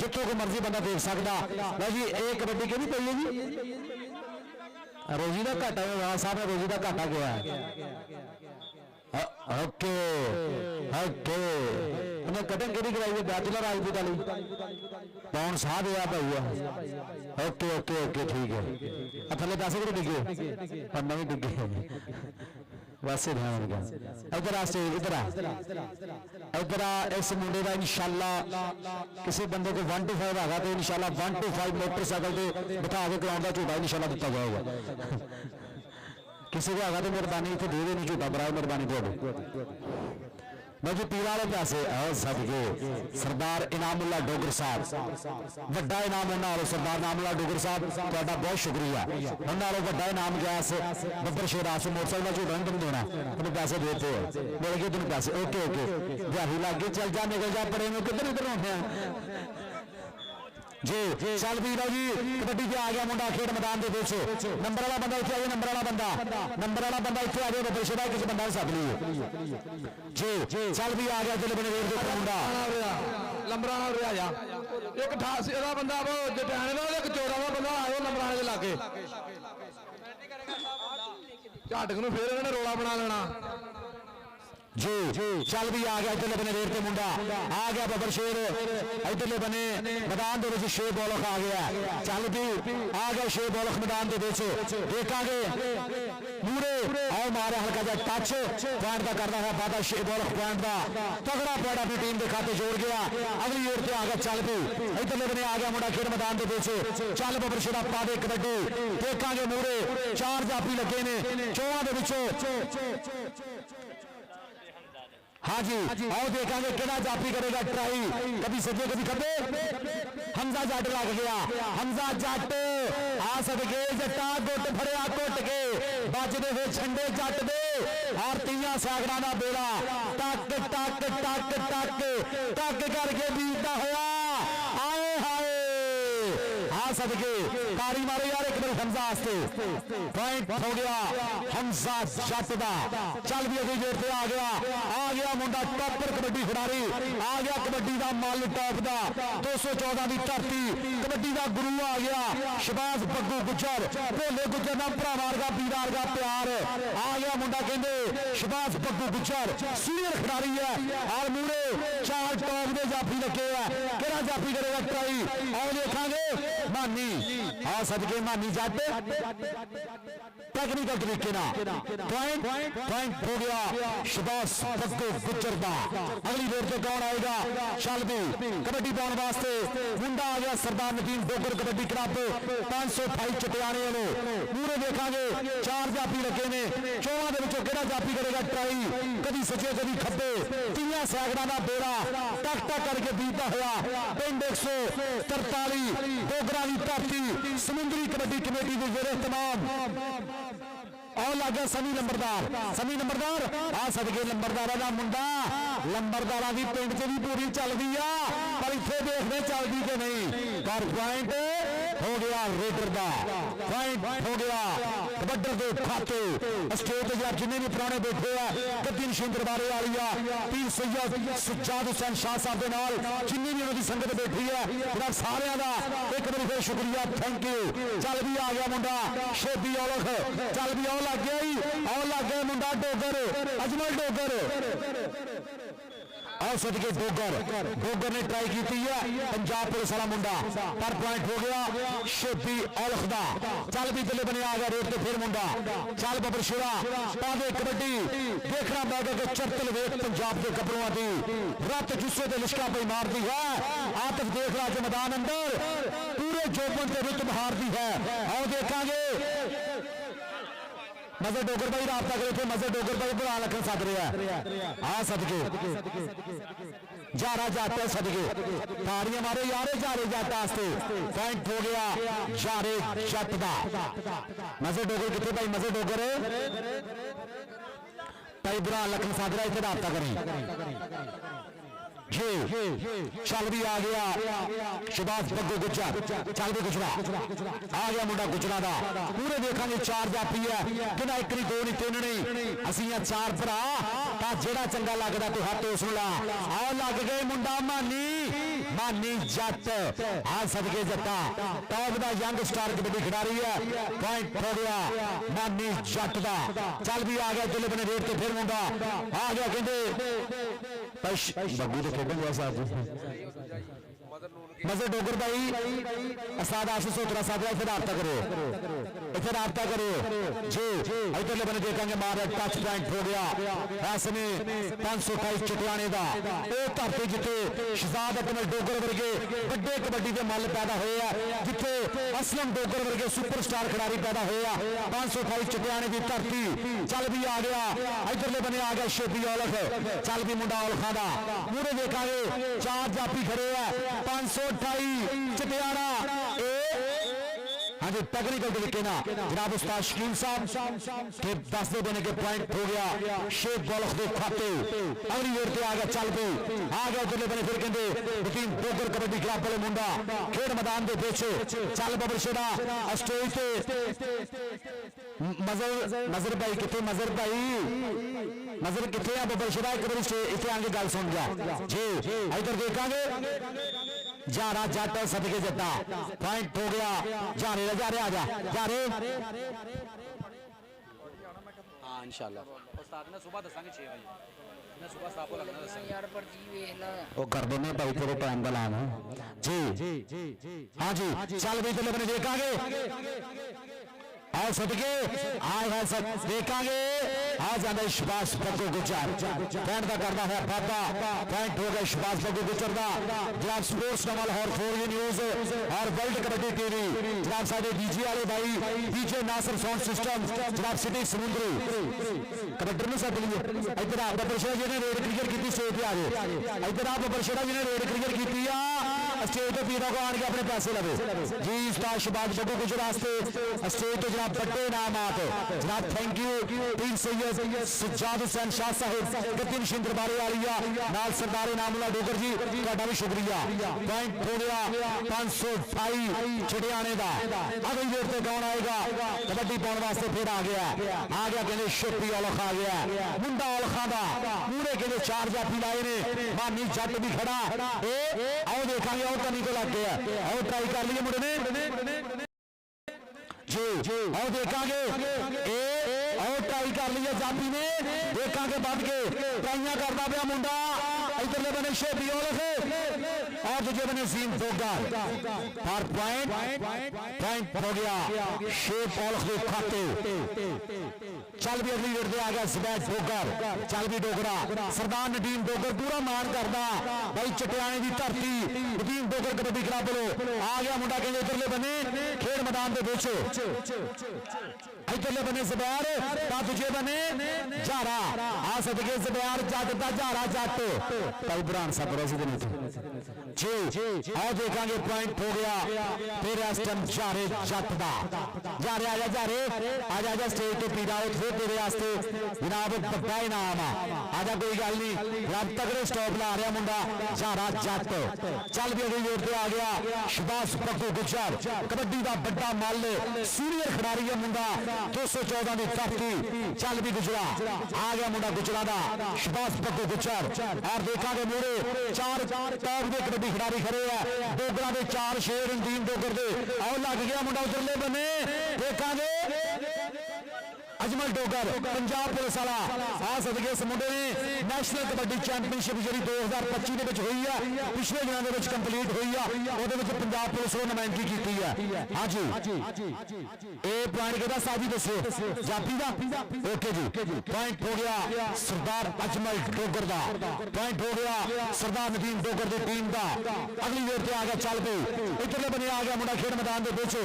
जितों को मर्जी बंदा देख सकता। लो जी ये कबड्डी कि पई है जी रोजी का घाटा राणा साहब ने रोजी का घाटा किया ओके ओके उन्हें कटिंग कि कराई है बैचलर राजपूत वाली कौन साह दिया भाई ओके ओके ओके ठीक है थले पैसे कि डिगे पंडा भी डिगे वैसे ध्यान गया इधर आ स्टेज इधर आ इस मुंडे का इंशाल्लाह किसी बंदे को 1 to 5 आगा तो इंशाल्लाह 1 to 5 मोटरसाइकिल से बिठा के ग्राउंड का झूठा इंशाल्लाह दिता जाएगा किसी को आगा तो मेहरबानी इतने दे देनी झूठा बड़ा मेहरबानी थोड़ी जी पीला वाले पैसे सदके सरदार इनामुल्ला डोगर साहब वड्डा इनाम उन्होंने सरदार इनामुल्ला डोगर साहब ਤੁਹਾਡਾ बहुत शुक्रिया उन्होंने वड्डा इनाम गया बब्बर शेर आसू मोटरसाइकिल झूठा नहीं तुम देना तुम पैसे देते हो मिल गए तुम पैसे ओके ओके दिहाड़ी लग गई चल जा निकल जा पड़े किधर इधर होने जी चल भी लो जी कबड्डी पे आ गया मुंडा खेड मैदान के नंबर वाला बंदा इतने आ गया नंबर वाला बंदा इतने आ गया बब्बर शेर किसी बंदा साथ ली जी चल भी आ गया दिल बने वेर के मुंडा लंबराना उरे आ जा एक 88 ਦਾ ਬੰਦਾ ਉਹ ਜਟਾਣੇ ਦਾ ਇੱਕ 14 ਦਾ ਬੰਦਾ ਆਇਓ ਲੰਬਰਾਣੇ ਦੇ ਲਾਗੇ ਝਾਟਕ ਨੂੰ ਫੇਰ ਇਹਨਾਂ ਨੇ ਰੋਲਾ ਬਣਾ ਲੈਣਾ जी चल भी आ गया इधरले बने वेर के मुंडा आ गया बब्बर शेर इधरले बने मैदान के शेर बौलख आ गया चल भी आ गया शेर बौलख मैदान के देखांगे मूरे आओ मारे हल्का जा टच पॉइंट का करना है वादा शेर बौलख पॉइंट का तगड़ा पॉइंट अपनी टीम के खाते जोड़ गया अगली ओर से आ गया चल भी इधरले बने आ गया मुंडा खेड मैदान के चल बब्बर शेर पा दे कबड्डी देखांगे मूरे 4 जाफी लगे ने चौहां दे विचों हाँ जी आओ देखेंगे किहड़ा जाफी करेगा ट्राई कभी सज्जे कभी खब्बे हमजा जट लग गया हमजा जट आ सदके जट्टा गुट फड़िया घुट के बजदे हुए छंडे जट दे और 3 सैकड़ा का बेड़ा टक टक टक टक टक करके बीतता होया आए हाय आ सदके तारी मारो यार एक बार हमजा आस्ते पॉइंट हो गया हमजा जट दा चल भी अगली देर से आ गया मुंडा टॉपर कबड्डी खिडारी आ गया कबड्डी का मल टॉप का 214 की धरती कबड्डी का गुरु आ गया शबाज बग्गू गुजर भोले गुजर का भरा वर्गा पीरा वर्गा प्यार आ गया मुंडा कहते शबाज बग्गू गुजर सीनियर खिडारी है और मूरे 4 टॉप के जाफी लगे है कि जाफी करेगा ट्राई आओ देखांगे मानी आ सदके मानी जट टेक्निकल तरीके पॉइंट हो गया शबाज बग्गू गुजर का अगली देर से कौन आएगा चल भी कबड्डी पाने वास्ते मुंडा आ गया सरदार नदीम डोगर कबड्डी क्लब 528 चटियाने पूरे देखांगे 4 जाफी लगे ने चौहां दे विचों किहड़ा जाफी करेगा ट्राई कभी सज्जे कभी खब्बे 3 सैकड़ा का बेड़ा टक टक करके बीतता होया पिंड 143 डोगरा की धरती समुद्री कबड्डी कमेटी के जेर तमाम और लग गया समी नंबरदार आ सदके लंबरदारा का मुंडा लंबरदारा की पिंड से भी पूरी चल गई आ पर इतने देखने चलती कि नहीं पर पॉइंट हो गया रेडर का पॉइंट हो गया कबड्डर के खाते स्टेज जिन्हें भी पुराने बैठे हैं गद्दी नशीन दरबारे वाली पीर सैयद सज्जाद हुसैन शाह साहब के नाल जिन्नी भी उन्होंने संगत बैठी है जनाब सारे का एक बार फिर शुक्रिया थैंक यू चल भी आ गया मुंडा शेबी औलख चल भी औ लग गया और लग गया मुंडा डोगर अजमल डोगर और सदके डोगर ने ट्राई की है पंजाब पुलिस वाला मुंडा पर पॉइंट हो गया शेबी औलख दा चल भी दिले बने आ गया रेट तो फिर मुंडा चल बब्बर शेरा पावे कबड्डी देखना बैठा के चरतल वेख पंजाब के कपड़ों की रत जुस्से के लिशका पे मारती है आतिफ देख रहा जो मैदान अंदर पूरे जोबन के रुत बहारती है और देखांगे मजे डोगर भाई राबता करे थे मजे डोगर भाई बुला लखन सद रहा हाँ सदके जारा जाते सदके ताड़ियां मारो यारे जारे जट वास्ते पॉइंट हो गया जारे जट दा मजे डोगर कितने भाई मजे डोगर भाई बुला लखन सद रहा इतने राबता करें जी चल भी आ गया शबाज बग्गू गुजर चल भी गुजरा आ गया मुंडा गुजरा दा पूरे देखांगे 4 जाफी है कि एक नहीं 2 नहीं 3 नहीं असी 4 भरा जेड़ा चंगा लगता तू हाथ उस ला आओ लग गए मुंडा मानी मानी जट आज सदके जट्टा टॉप दा यंग स्टार कबड्डी खिडारी है पॉइंट हो गया मानी जट दा चल भी आ गया दुले बने रेट तो फिर मुंडा आ गया कहते बग्गू तो खेडन गया साहब मजर डोगर भाई उस्ताद आशीष सोत्रा साहब फिर राबता करो इधर राबता करो जी इधरले बने देखेंगे मार टच पॉइंट हो गया ऐसे में 528 चटियाने का धरती जिथे शहजाद अकमल डोगर वर्गे बड़े कबड्डी के मल पैदा हुए हैं जिथे असलम डोगर वर्गे सुपरस्टार खिडारी पैदा हुए हैं 528 चटियाने की धरती चल भी आ गया इधरले बने आ गया शेबी औलख चल भी मुंडा औलखा का मूरे देखांगे 4 जाफी खड़े है 528 चटियाना हाँ जी टेक्निकल तरीके ना जनाब उस्ताद शकील साहब के 10 देने के पॉइंट हो गया शेख बौलख के खाते अगली ओर पे आ गया चल पे आ गया उधरले बने फिर कहते बटीन डोगर कबड्डी क्लब वाले मुंडा खेड मैदान के पीछे चल बबर शेड़ा स्टेज पे नजर भाई कितने नजर कितने है बबर शेड़ा एक बार इतने आगे गल सुन गया जी इधर देखांगे जारा जट सदके जट्टा पॉइंट हो गया जा रहे आ जा रहे हाँ इंशाल्लाह उस्ताद ने सुबह दसांगे 6 बजे मैं सुबह साहब को लगना दसांगे यार पर जी वेख ला वो कर देने भाई तेरे टाइम का लाना जी हाँ जी चल भी तो अपने देखांगे और सदके आए है सब देखांगे आ जाने शबाश बग्गू गुजर पॉइंट का करना है पापा पॉइंट हो गया शबाश बग्गू गुजर का जनाब स्पोर्ट्स नमल और 4 न्यूज और वर्ल्ड कबड्डी टीवी जनाब साडे डीजे वाले भाई डीजे नासिर साउंड सिस्टम जनाब सिटी समुद्री कबड्डी में सब लिए इधर आप बबरशेरा जी ने रेड क्लियर की स्टेज पे आ गए इधर आप बबरशेरा जी ने रेड क्लियर की स्टेज पे पीरा को आने के अपने पैसे लगे जी उस्ताद शबाश बग्गू गुजर वास्ते स्टेज पे जनाब बड़े इनामात जनाब थैंक यू पीर सैयद सज्जाद हुसैन शाह साहिब गतिन शिंदर बारे वालिया नाल सरदार इनामुल्लाह डोगर जी ਤੁਹਾਡਾ भी शुक्रिया पॉइंट हो गया 528 छड़ियाने का अगली देर से कौन आएगा कबड्डी पाने वास्ते फिर आ गया कहते शोपी औलख आ गया मुंडा औलखा का पूरे कहते 4 जाफी लाए ने मानी जट भी खड़ा आओ देखांगे और तनी को लग गया और ट्राई कर लिए मुंडे ने जी और देखांगे और ट्राई कर लिया जाफी ने देखांगे बढ़ के ट्राइयां करता पाया मुंडा इधरले बने शेबी औलख और दूजे बने जीन डोगर और पॉइंट हो गया शेख औलख के खाते चल भी अगली गेट आ गया सुबैद डोगर चल भी डोगरा सरदार नदीम डोगर पूरा मान करदा भाई चटियाने की धरती नदीम डोगर कबड्डी क्लब वालों आ गया मुंडा कहते इधरले बने खेड मैदान के पीछे इधरले बने जुबैर ता दूजे बने जारा आ सदके जुबैर जट दा जारा जट भाई बुरहान साहब रोजी जी आओ देखांगे पॉइंट हो गया फिर इस टाइम जारे जट दा जारे आजा स्टेज पे पीरा उठे तेरे वास्ते जनाब बड़ा इनाम आजा कोई गल नहीं रब तगड़े स्टॉप ला रहा मुंडा जारा जट चल भी अगली जोर पे आ गया शबाश बग्गू गुजर कबड्डी का बड़ा मल सीनियर खिडारी है मुंडा 214 की धरती चल भी गुजरा आ गया मुंडा गुजरा का शबाश बग्गू गुजर और देखांगे मुड़े 4 टॉप के कबड्डी खिडारी खड़े है डोगरा के 4 शेर नदीम डोगर दे और लग गया मुंडा उधरले बने देखांगे अजमल डोगर पंजाब पुलिस वाला आ सदके इस मुंडे ने नेशनल कबड्डी चैंपीयनशिप जी 2025 हुई है पिछले दिनों के कंप्लीट हुई है पंजाब पुलिस को नुमाइंदगी की है हाँ जी ए पॉइंट कहता साजी दसो जाफी का ओके जी पॉइंट हो गया सरदार अजमल डोगर का पॉइंट हो गया सरदार नदीम डोगर की टीम का अगली देर पे आ गया चल पे इधरले बने आ गया मुंडा खेड मैदान के पीछे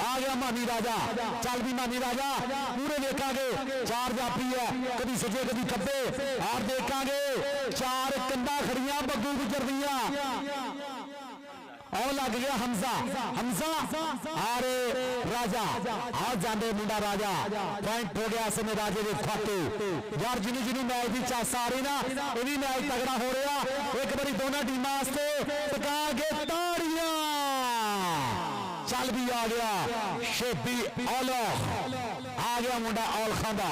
आ गया मानी राजा चल भी मानी राजा पूरे देखांगे 4 जाफी है कभी सजे कभी खब्बे और देखांगे 4 कंधा खड़ियां बग्गू गुजर दियां और लग गया हमजा अरे राजा आ जाने मुंडा राजा पॉइंट हो गया समय राजे के खाते यार जिन्होंने मैच की चास आ रही ना ये भी मैच तगड़ा हो रहा एक बारी दोनों टीमों वास्ते ताड़ियां चल भी आ गया शेबी औलख आ गया मुंडा औल खां दा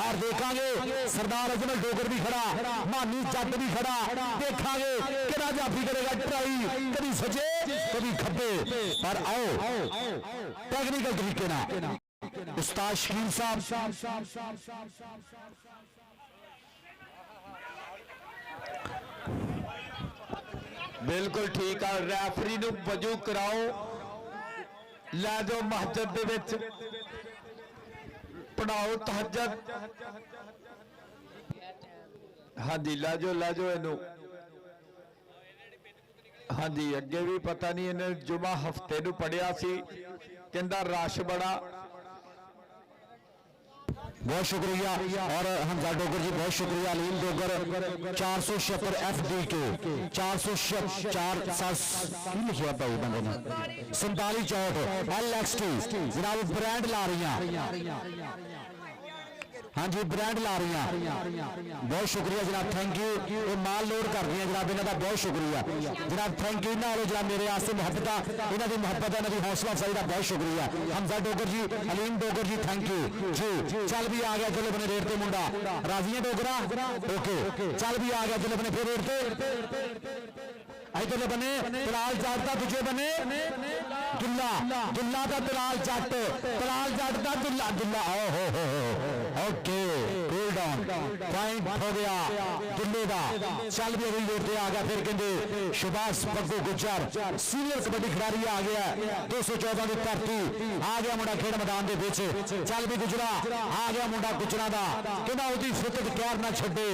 और देखांगे सरदार अजमल डोगर भी खड़ा, मानी जट भी खड़ा, देखांगे किहड़ा जाफी करेगा ट्राई, कभी सजे कभी खब्बे, पर आओ टेक्निकल तरीके नाल उस्ताद शकील साहब बिल्कुल ठीक है। रैफरी नूं वजू कराओ, लै जाओ मस्जिद दे विच, पढ़ाओ तहज्जुद। हाँ जी लै जाओ इनू। हाँ जी अगे भी पता नहीं इन्हें जुमा हफ्ते नूं पढ़िया सी, कहंदा रश बड़ा। बहुत शुक्रिया और हमजा डोगर जी बहुत शुक्रिया। अलीम डोगर 476 FDK 474 लिखिया भाई बंदे ने 4764 LXT जनाब ब्रांड ला रही हैं। हाँ जी ब्रांड ला रही हैं, बहुत शुक्रिया जनाब, थैंक यू। ये माल लोड कर रही हैं जनाब, इन्हों का बहुत शुक्रिया जनाब, थैंक यू। इन्होंने जनाब मेरे वास्ते मुहब्बत, इन्हों की मुहब्बत है, इन्हों की हौसला अफजाई का बहुत शुक्रिया। हमजा डोगर जी, अलीम डोगर जी, थैंक यू जी। चल भी आ गया चलो बने रेट पे मुंडा, राजी है डोगरा, ओके चल भी आ गया चलो बने फिर रेट पे। इधर बने तलाल जट का, दूजे बने दुल्ला का तलाल जट का दुल्ला हो ओके कूल डाउन, पॉइंट हो गया दुल्ले का। चल भी अगली रेट पे आ गया, फिर कहते सुभाष पग्गू गुज्जर सीनियर कबड्डी खिलाड़ी आ गया 214 की धरती आ गया मुंडा खेड मैदान के बीच। चल भी गुजरा आ गया मुंडा गुजरा का, कहना उसकी फितरत कैर ना छड्डे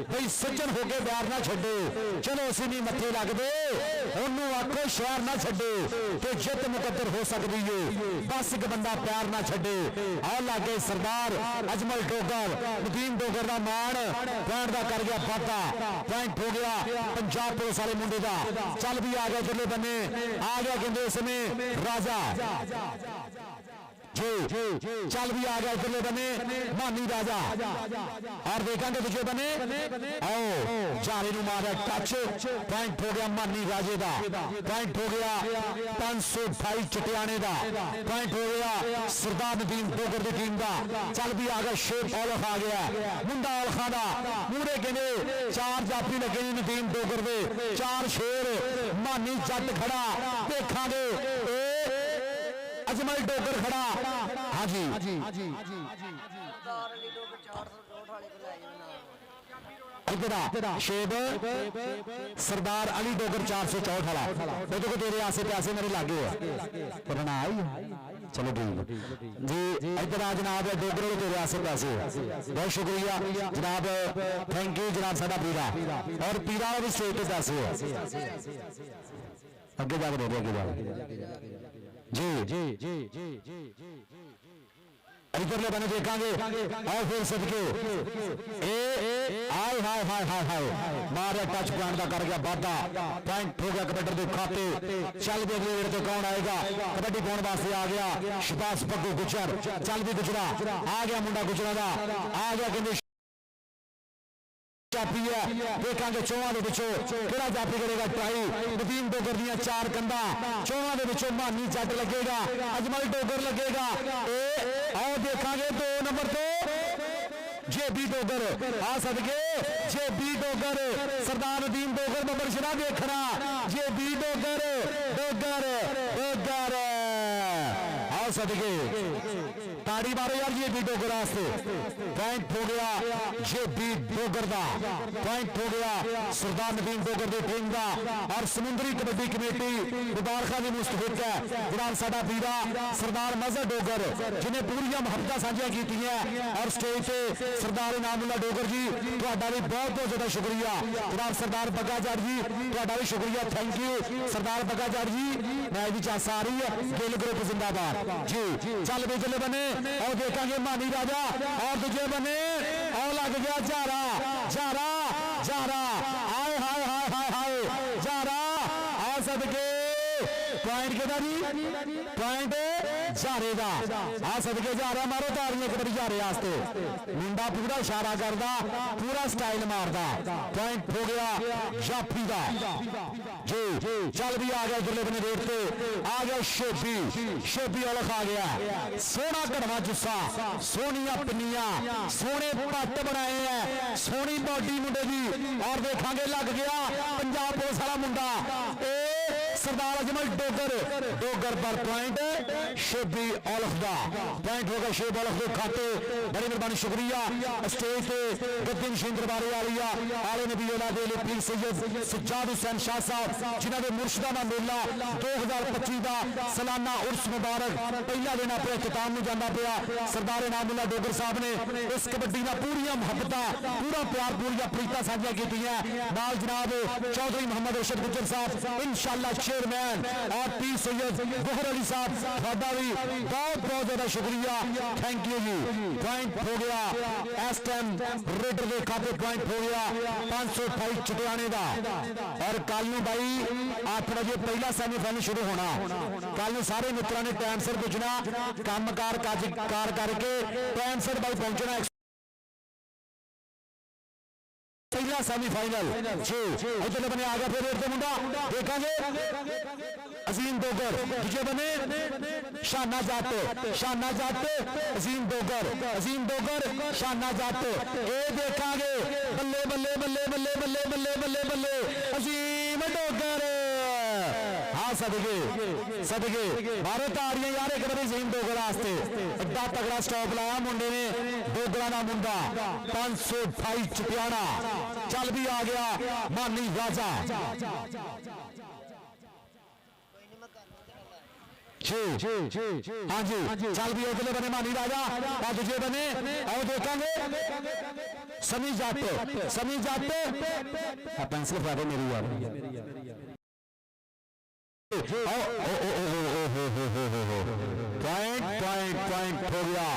भाई, सज्जन होके बैर ना छड्डे, चलो असीं नहीं मत्थे लगदे ओनू आखो शहर ना छड्डे, तो जित मुकद्दर हो सकती है, बस एक बंदा प्यार ना छड्डे। और लागे सरदार अजमल डोगर, नदीम डोगर का मान पॉइंट का कर गया वाधा, पॉइंट हो गया पंजाब पुलिस वाले मुंडे का। चल भी आ गया चले बने आ गया कहते इसमें राजा जी, चल भी आ गया इधरले बने मानी राजा और देखेंगे दूसरे बने आओ जारे नू मारा टच, पॉइंट हो गया मानी राजे का, पॉइंट हो गया 528 चटियाने का, पॉइंट हो गया सरदार नदीम डोगर की टीम का। चल भी आ गया शेख औलख आ गया मुंडा औलखा का, मूरे कहने 4 जाफी लगे नदीम डोगर के, 4 शेर मानी जट खड़ा, देखांगे अजमल डोगर खड़ा। हाँ जी इधर शेब सरदार अली डोगर 464 वाला, वो तो तेरे आसे पासे मेरे लागे है करना आई। चलो ठीक जी, इधर आ जनाब डोगर तेरे आसे पासे, बहुत शुक्रिया जनाब, थैंक यू जनाब साडा पीरा, और पीरा भी स्टेज पे पैसे अगे जाके दे अगे जाके जी इधरले बने देखेंगे और फिर सदके आए हाय हाय हाय हाय मारे टच पॉइंट का कर गया वादा, पॉइंट हो गया कबड्डी के खाते। चल भी अगले रेट कौन आएगा, कबड्डी पाने वास्ते आ गया सुभाष पग्गू गुजर। चल भी गुजरा आ गया मुंडा गुजरा का, आ गया कहते जाफी है, देखेंगे चौहां के पिछों किहड़ा जाफी करेगा ट्राई। नदीम डोगर दियां 4 कंधा, चौहां के पिछों मानी जट लगेगा, अजमल डोगर लगेगा, आओ देखेंगे 2 नंबर तो जेबी डोगर आ सदके, जेबी डोगर सरदार नदीम डोगर बबर शरा देखना, जेबी डोगर डोगर डोगर आ सदके ताड़ी मारो यार जेबी डोगर वास्ते। पॉइंट हो गया जेबी डोगर का, पॉइंट हो गया सरदार नदीम डोगर की टीम का। और समुद्री कबड्डी कमेटी मुबारक की मुस्तहिक है जनाब साडा पीरा सरदार मजहर डोगर, जिन्हें पूरी मुहब्बत साझिया की और स्टेज पे सरदार इनामुल्ला डोगर जी तुहाडा भी बहुत बहुत ज्यादा शुक्रिया। जनाब सरदार बग्गा जट जी तुहाडा भी शुक्रिया, thank you Sardar Bagga Jatt ji. Match की चास आ रही है, गिल ग्रुप जिंदाबाद जी। चल भी चले बने और देखेंगे मानी राजा, और दूजे बने और लग गया जारा जारा जारा, हाय हाय हाय हाय हाय जारा आ सदके। पॉइंट कितना जी, पॉइंट झारे का आ सदके झारा मारो ताड़ियां कबड्डी झारे वास्ते मुंडा पूरा इशारा करदा पूरा स्टाइल मारदा पॉइंट हो गया जाफी का जी चल भी आ गया दुर्ले बने रोड पे आ गया शेबी औलख आ गया सोना कड़वा जुस्सा सोनिया पिन्नियां सोने पट्ट बनाए हैं सोनी बॉडी मुंडे की और देखांगे लग गया पंजाब पुलिस वाला मुंडा सरदार अजमल डोगर पर पॉइंट शेबी औलख का पॉइंट होगा शेब औलख के खाते बड़ी मेहरबानी शुक्रिया स्टेज पे गद्दी मशीन दरबारे वालिया आले नबी औलाद पीर सैयद सज्जाद हुसैन शाह साहब जिन्हों के मुर्शदाना मेला 2025 का सालाना उर्स मुबारक पहला दिन अपने अख्ताम में जाना पाया सरदार इनामुल्ला डोगर साहब ने इस कबड्डी का पूरी मुहब्बत पूरा प्यार पूरी प्रीता साझा की नाल जनाब चौधरी मोहम्मद अरशद गुज्जर साहब इंशाअल्लाह चेयरमैन और पीर सैयद गोहर अली साहब थोड़ा भी बहुत बहुत ज्यादा शुक्रिया थैंक यू जी पॉइंट हो गया इस टाइम रेडर के खाते पॉइंट हो गया 528 चटियाने का और कल भाई 8 बजे पहला सेमीफाइनल शुरू होना कल सारे मित्रों ने टाइम सिर पुजना काम कार करके टाइम सिर भाई पहुंचना पहला सेमीफाइनल इधर बने आ गया फिर रेड मुंडा देखेंगे अजीम डोगर दूजे बने शाना जाट अजीम डोगर शाना जाट ये देखेंगे बल्ले बल्ले बल्ले बल्ले बल्ले बल्ले बल्ले बल्ले अजीम डोगर हाँ सदके मारो ताड़ियां यार एक बार अजीम डोगर वास्ते एडा तगड़ा स्टॉप लाया मुंडे ने डोगरा का मुंडा 528 चटियाना चल भी आ गया मानी राजा हाँ जी चल भी अगले बने मानी राजा और दूजे बने और देखेंगे समी जाते पेंसिल फाड़ो मेरी यार पॉइंट हो गया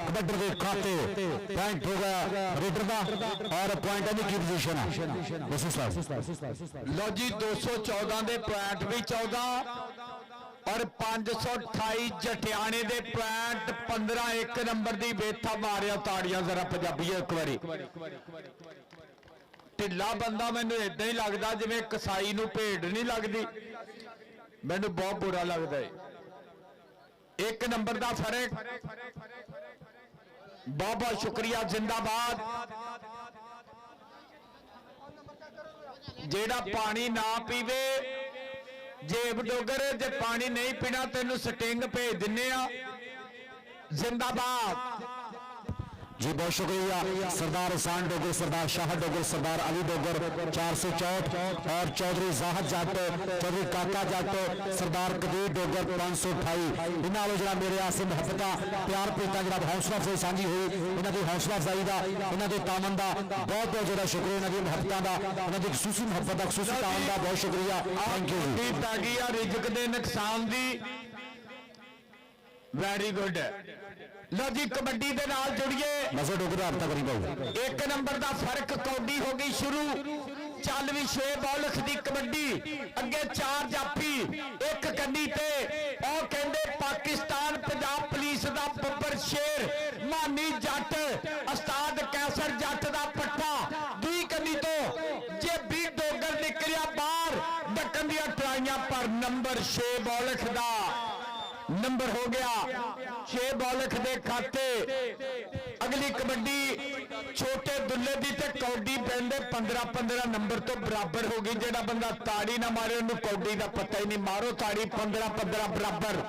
कबड्डी के खाते पॉइंट हो गया रेडर का और पॉइंट की पोजीशन है लो जी 214 दे पॉइंट भी 14 और 528 जटियाने दे पॉइंट 15 एक नंबर की बेथा मारिया ताड़ियां जरा पंजाबी एक बारी ढिला बंदा मैनू इदा ही लगता जिवें कसाई नूं भेड़ नहीं लगती मैनू बहुत बुरा लगता है एक नंबर का फर्क बहुत बहुत शुक्रिया जिंदाबाद जेड़ा पानी ना पीवे जेब डोगर जे पानी नहीं पीना तेन स्टिंग भेज दिने जिंदाबाद जी बहुत शुक्रिया सरदार एहसान डोगर सरदार शाह डोगर सरदार अली डोगर 464 और चौधरी जाहद जट चौधरी काका जट सरदार कदीर डोगर 528 इन्होंने जो मेरे आसे मुहब्बत प्यार प्रीता जो हौसला अफजाई साझी हुई इन्हों की हौसला अफजाई का इन्हों के तामन का बहुत बहुत ज्यादा शुक्रिया इन्हों की मुहब्बत का इन्हों की खसूसी मुहब्बत का खसूसी तामन का बहुत शुक्रिया थैंक यू जी ताकि रिजक के नुकसान की वेरी गुड लो जी कबड्डी के नाल जुड़िए मजे डोगर रबता करी पाओ एक नंबर का फर्क कौडी हो गई शुरू चल भी 6 बॉलख की कबड्डी अगे 4 जाफी एक कन्नी ते और कहंदे पाकिस्तान पंजाब पुलिस का बब्बर शेर मानी जट उस्ताद कैसर जट का पट्टा दूई कन्नी तो जे भी डोगर निकलिया बाहर डकन दियां ट्राइयां पर नंबर 6 बॉलख का नंबर हो गया 6 बॉलख दे खाते अगली कबड्डी छोटे दुल्ले दी ते कौडी पेंदे 15-15 नंबर तो बराबर हो गई जेड़ा बंदा ताड़ी ना मारे उन्हें कौडी का पता ही नहीं मारो ताड़ी 15-15 बराबर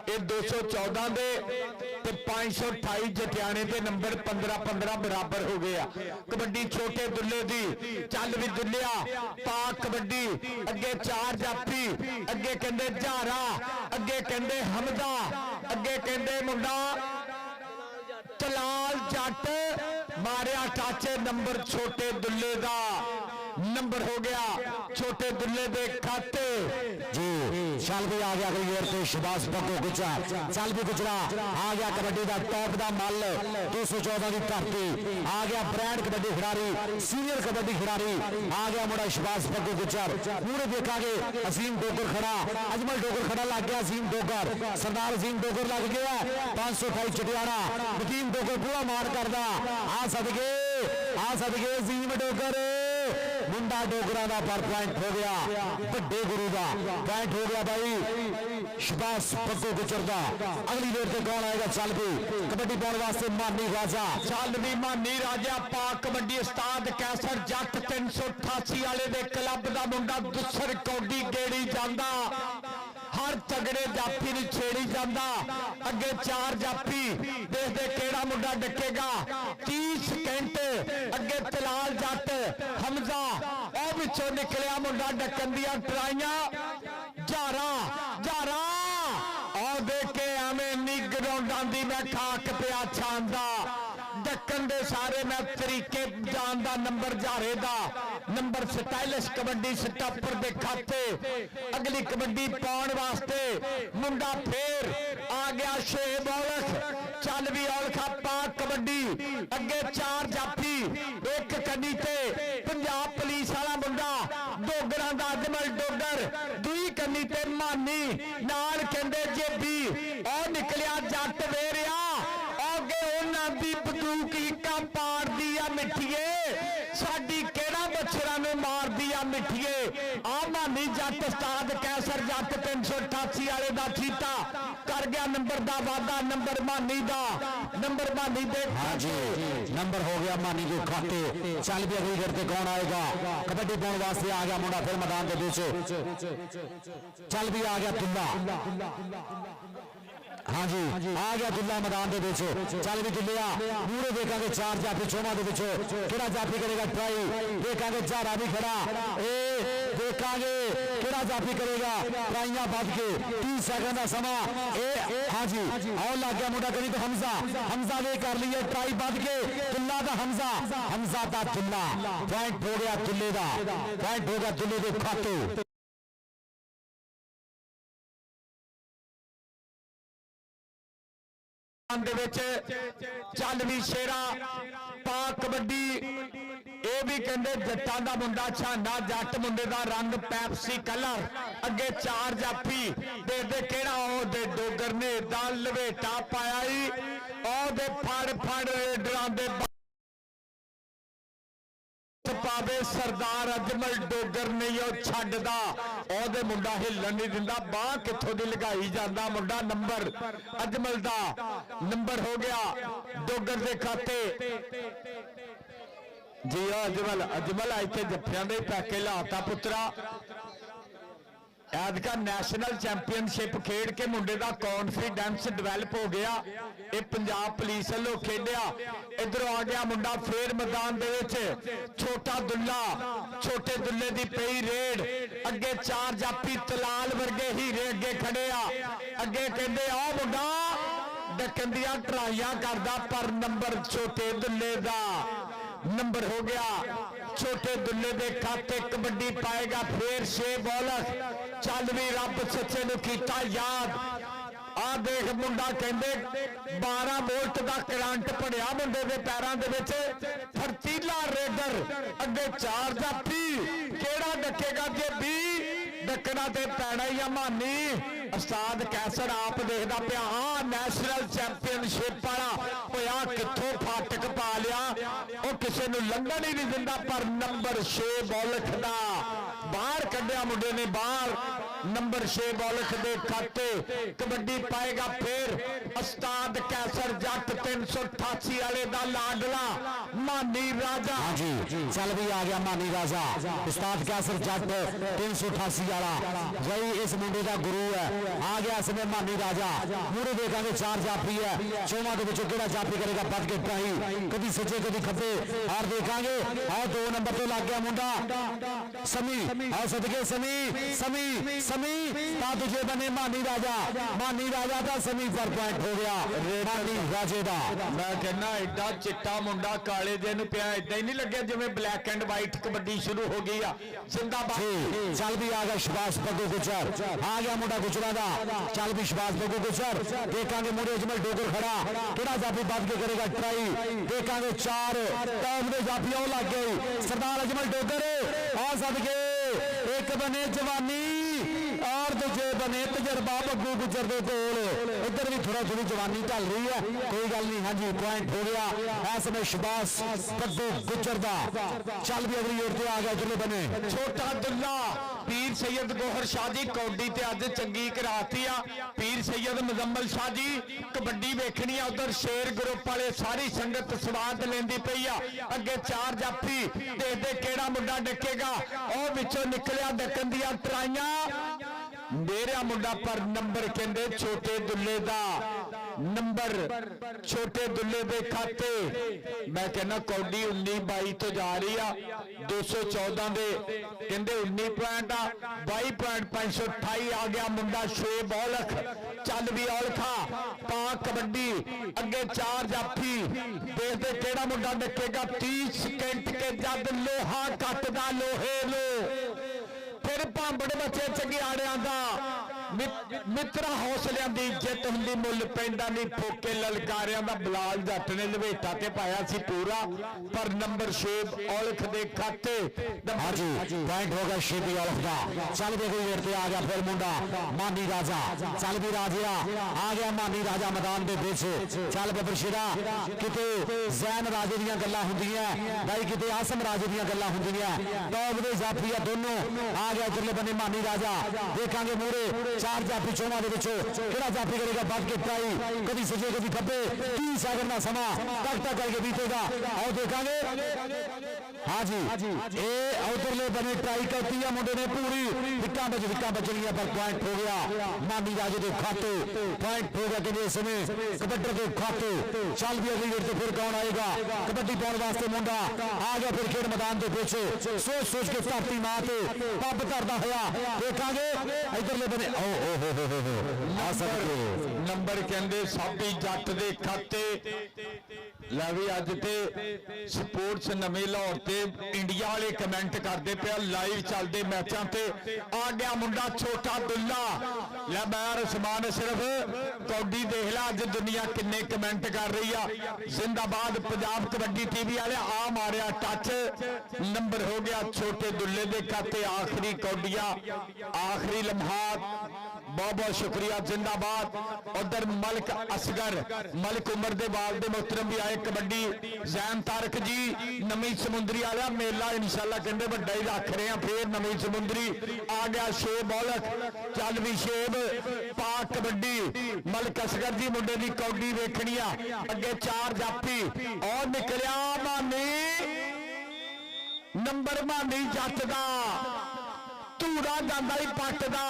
ये 214 दे ते 528 जटियाने दे नंबर 15-15 बराबर हो गया कबड्डी छोटे दुल्ले दी चल भी दुल्लिया पाक कबड्डी अगे 4 जाफी अगे कहंदे झारा अगे कहंदे हमदा अगे कहंदे मुंडा तलाल जट मारिया टाचे नंबर छोटे दुल्ले का नंबर हो गया छोटे दुल्ले दे खाते जी चल भी आ गया अगली गेर ते शहबाज पग्गू गुजर चल भी गुजरा आ गया कबड्डी का टॉप का मल 214 की धरती आ गया ब्रांड कबड्डी खिडारी सीनियर कबड्डी खिडारी आ गया मुंडा शहबाज पग्गू गुजर पूरे देखांगे अजीम डोगर खड़ा अजमल डोगर खड़ा लग गया अजीम डोगर सरदार अजीम डोगर लग गया 528 चटियाड़ा अजीम डोगर पूरा मार करदा आ सदके अजीम डोगर मुंडा डोगरा का पर पॉइंट हो गया बड़े गुरु का पॉइंट हो गया भाई शहबाज पग्गू गुजर का अगली गेर से कौन आएगा चल भी कबड्डी पाने वास्ते मानी राजा चल भी मानी राजा पाक कबड्डी उस्ताद कैसर जट 388 वाले दे क्लब का मुंडा दुसर कौडी गेड़ी जांदा हर तगड़े जाफी ਨੂੰ छेड़ी जांदा अगे 4 जाफी देखते केड़ा मुंडा डकेगा 30 सेकंड अगे तलाल जट हमजा ਉਹ ਵਿੱਚੋਂ ਨਿਕਲਿਆ ਮੁੰਡਾ ਡੱਕਣ ਦੀਆਂ ਟਰਾਈਆਂ ਜਾਰਾ ਉਹ ਦੇਖ ਕੇ ਐਵੇਂ ਨੀ ਗਰਾਉਂਡਾਂ ਦੀ ਮੈਂ ਖਾਕ ਪਿਆ ਛਾਂਦਾ ਡੱਕਣ ਦੇ ਸਾਰੇ ਮੈਂ ਤਰੀਕੇ ਜਾਣਦਾ ਨੰਬਰ ਜਾਰੇ ਦਾ ਨੰਬਰ ਸਟਾਈਲਿਸ਼ ਕਬੱਡੀ ਸਟਾਪਰ ਦੇ ਖਾਤੇ ਅਗਲੀ ਕਬੱਡੀ ਪਾਉਣ ਵਾਸਤੇ ਮੁੰਡਾ ਫੇਰ ਆ ਗਿਆ ਸ਼ੇਬ ਔਲਖ ਚੱਲ ਵੀ ਔਲਖਾ ਪਾਕ ਕਬੱਡੀ ਅੱਗੇ 4 ਜਾਫੀ ਇੱਕ ਕੰਨੀ ਤੇ ਪੰਜਾਬ ਪੁਲਿਸ ਵਾਲਾ ਮੁੰਡਾ ਡੋਗਰਾਂ ਦਾ ਅਜਮਲ ਡੋਗਰ ਦੂਈ ਕੰਨੀ ਤੇ ਮਾਨੀ ਨਾਲ ਕਹਿੰਦੇ ਜੇਬੀ ਉਹ ਨਿਕਲਿਆ ਜੱਟ ਵੇਰਿਆ ਅੱਗੇ ਉਹਨਾਂ ਦੀ ਬੰਦੂਕ ਇੱਕਾ ਪਾੜਦੀ ਆ ਮਿੱਠੀਏ ਸਾਡੀ ਕਿਹੜਾ ਬੱਚਰਾਂ ਨੂੰ ਮਾਰਦੀ ਆ ਮਿੱਠੀਏ ਆ ਮਾਨੀ ਜੱਟ ਉਸਤਾਦ ਕੈਸਰ ਜੱਟ 388 ਵਾਲੇ ਦਾ ਚੀਤਾ कर गया नंबर का वादा नंबर मानी दे हाँ जी नंबर हो गया मानी के खाते चल भी अगली गेर ते कौन आएगा कबड्डी पाने वास्ते आ गया मुंडा फिर मैदान के बीच चल भी आ गया दुल्ला हाँ जी आ गया दुल्ला मैदान के बीच चल भी दुल्लिया पूरे देखेंगे 4 जाफी चौमा के बीच केड़ा जाफी करेगा ट्राई देखेंगे जारा भी खड़ा देखेंगे केड़ा जाफी करेगा ट्राइयां बज के 30 सेकंड का समा हाँ जी और लग गया मुंडा करी तो हमजा ने कर लिए ट्राई बज के दुल्ला का हमजा का दुल्ला पॉइंट हो गया दुल्ले का पॉइंट हो गया दुल्ले के खाते चल भी शेरा पाक कबड्डी ये भी कहते जट्टां दा मुंडा छांडा जट मुंडे दा रंग पैप्सी कलर अगे 4 जाफी देखते केड़ा ओदे डोगर ने दा लवेटा पाया ही ओदे फड़ डरांदे पावे सरदार अजमल डोगर नहीं छड्डदा ओदे मुंडा हिलन नहीं दिंदा बाह कित्थों दी लगाई जांदा मुंडा नंबर अजमल दा नंबर हो गया डोगर दे खाते जी अजमल इत्थे जफ्फियां दे पैके लाता पुत्रा ਐਤਕਾ ਨੈਸ਼ਨਲ ਚੈਂਪੀਅਨਸ਼ਿਪ ਖੇਡ ਕੇ ਮੁੰਡੇ ਦਾ ਕੌਨਫੀਡੈਂਸ ਡਿਵੈਲਪ ਹੋ ਗਿਆ ਇਹ ਪੰਜਾਬ ਪੁਲਿਸ ਵੱਲੋਂ ਖੇਡਿਆ ਇਧਰੋਂ ਆ ਗਿਆ ਮੁੰਡਾ ਫੇਰ ਮੈਦਾਨ ਦੇ ਵਿੱਚ ਛੋਟਾ ਦੁੱਲਾ ਛੋਟੇ ਦੁੱਲੇ ਦੀ ਪਈ ਰੇਡ ਅੱਗੇ 4 ਜਾਫੀ ਤਲਾਲ ਵਰਗੇ ਹੀਰੇ ਅੱਗੇ ਖੜੇ ਆ ਅੱਗੇ ਕਹਿੰਦੇ ਆ ਮੁੰਡਾ ਡੱਕਣ ਦੀਆਂ ਟਰਾਈਆਂ ਕਰਦਾ ਪਰ ਨੰਬਰ ਛੋਟੇ ਦੁੱਲੇ ਦਾ नंबर हो गया छोटे दुल्ले दे खाते कबड्डी पाएगा फिर 6 बॉलर चल भी रब सच्चे नु कीता याद आ देख मुंडा कहंदे 12 वोल्ट का करंट पड़िया मुंडे दे पैरां दे विच फरतीला रेडर अगे 4 जाफी केड़ा डकेगा जे भी डकना ते पैना ही मानी उस्ताद कैसर आप देखदा पिया नैशनल चैंपियनशिप वाला होया कित्थों फाटक पा लिया वो किसी नूं लंघण ही नहीं दिंदा पर नंबर 6 बॉलख दा बाहर कढ़िया मुंडे ने बाहर नंबर 6 बॉलख दे खाते कबड्डी पाएगा फिर उस्ताद कैसर जट 388 वाले दा लाडला मानी राजा हाँ जी चल भी आ गया मानी राजा उस्ताद कैसर जट 388 वाला वही इस मुंडे का गुरु है आ गया इसमें मानी राजा पूरे देखेंगे 4 जाफी है चौमा के विचों केड़ा जाफी करेगा बद के ट्राई कभी सच्चे कभी खब्बे और देखेंगे और 2 नंबर तो लग गया मुंडा समी और सदके समी समी ਤਾਂ ਦੂਜੇ ਬੰਨੇ ਮਾਨੀ ਰਾਜਾ ਦਾ ਸमी पर पॉइंट हो गया मानी राजे ਦਾ। ਮੈਂ ਕਹਿੰਦਾ ਐਡਾ ਚਿੱਟਾ ਮੁੰਡਾ ਕਾਲੇ ਦੇ ਨੂੰ ਪਿਆ ਏਦਾਂ ਹੀ ਨਹੀਂ ਲੱਗਿਆ ਜਿਵੇਂ ਬਲੈਕ ਐਂਡ ਵਾਈਟ ਕਬੱਡੀ ਸ਼ੁਰੂ ਹੋ ਗਈ ਆ। ਜ਼ਿੰਦਾਬਾਦ ਚੱਲ ਵੀ ਆ ਗਿਆ ਸ਼ਬਾਸ਼ ਬੱਗੂ ਗੁਜਰ, ਆ ਗਿਆ ਮੁੰਡਾ ਗੁਜਰਾਂ ਦਾ। ਚੱਲ ਵੀ ਸ਼ਬਾਸ਼ ਬੱਗੂ ਗੁਜਰ, ਦੇਖਾਂਗੇ ਮੁੰਡੇ ਅਜਮਲ ਡੋਗਰ ਖੜਾ ਕਿਹੜਾ ਜਾਫੀ ਵੱਧ ਕੇ ਕਰੇਗਾ ਟਰਾਈ। ਦੇਖਾਂਗੇ 4 ਟੌਪ ਦੇ ਜਾਫੀ ਉਹ ਲੱਗ ਗਈ ਸਰਦਾਰ ਅਜਮਲ ਡੋਗਰ ਆ ਸਦਕੇ ਇੱਕ ਬਨੇ ਜਵਾਨੀ और दूजे बने तजर्बा बग्गू गुजर के कोल। इधर भी थोड़ा थोड़ी जवानी ढल रही है, कोई गल नहीं। हाँ जी पॉइंट हो गया इस समय शबाश बग्गू गुजर दा। चल भी अगली ओर आ गया जिले बने छोटा दुल्ला पीर सैयद गोहर शाह जी कौडी ते अज चंगी कराती आ। पीर सैयद मुजम्मल शाह जी कबड्डी वेखनी आ, उधर शेर ग्रुप वाले सारी संगत स्वाद लेंदी पई आ। अगे 4 जाफी देखदे केड़ा मुंडा डकेगा, और विचों निकलिया डकन दियां ट्राइयां मेरा मुंडा पर नंबर कहते छोटे दुल्ले दा नंबर छोटे दुल्ले दे खाते। मैं कहना कौडी 19-22 तो जा रही आ 214 दे कहते 19 पॉइंट आ 22 पॉइंट 528 आ गया मुंडा शेब औलख। चल भी औलखा पा कबड्डी अगे 4 जाफी देखते केड़ा मुंडा डकेगा। 30 सेकंड के जद लोहा कटदा लोहे लो फिर भांबड़ बचे चंगियाड़ियां दा मित्रा हौसलियां दी इज्जत हुंदी मुल पैंदा नहीं फोके ललकारियां दा। बलाल जट ने लवेटा ते पाया सी पूरा पर नंबर शेब औलख दे खाते। हाँ जी पॉइंट हो गया शेबी औलख दा। चल भी अगली ओर आ गया फिर मुंडा मानी राजा। चल भी राजा आ गया मानी राजा मैदान दे विच। चल बबरशिरा किते जैन राजे दीयां गल्लां हुंदियां भाई, किते आसम राजे दीयां गल्लां हुंदियां। टॉप दे जाफी दोनों आ गया इधरले बने मानी राजा। देखांगे मूरे 4 जाफी चौहां दे विचों किहड़ा जाफी करेगा बद के ट्राई, कभी सजे कभी खब्बे 30 सेकंड का समा तक करके बीतेगा। और देखांगे हाँ जी ये उधरले बने ट्राई करती है मुंडे ने पूरी विक्का बचनिया पर पॉइंट हो गया मानी राजे के खाते। पॉइंट हो गया कि समय कबड्डी के खाते। चल भी अगली गेट से फिर कौन आएगा कबड्डी पाने वास्ते मुंडा आ गया फिर खेड मैदान के पीछे सोच के धरती मां ते पब करता होया। देखांगे इधरले बने आ सकते नंबर कहते साबी जट दे खाते। लै भी अज ते स्पोर्ट्स नवे लाहौर ते इंडिया वाले कमेंट करते पे लाइव चलते मैचों ते आ गया मुंडा छोटा दुल्ला। लै मैं रसमान सिर्फ कौडी देख ला अज दुनिया किन्ने कमेंट कर रही है। जिंदाबाद पंजाब कबड्डी टीवी वाले आ मारिया टच नंबर हो गया छोटे दुल्ले दे खाते। आखिरी कौडिया आखिरी लम्हात बहुत बहुत शुक्रिया जिंदाबाद। उधर मलिक असगर मलिक उमर दे वाल दे मोहतरम भी आए कबड्डी जैन तारक जी नवी समुंदरी वाला मेला इंशाल्लाह कहते बड़ा ही रख रहे हैं। फिर नवी समुंदरी आ गया शेब औलख। चल भी शेब पा कबड्डी मलिक असगर जी मुंडे की कौडी वेखनी आ। अगे 4 जाफी और निकलिया मानी नंबर मानी जट दा धूड़ा जांदा ही पट दा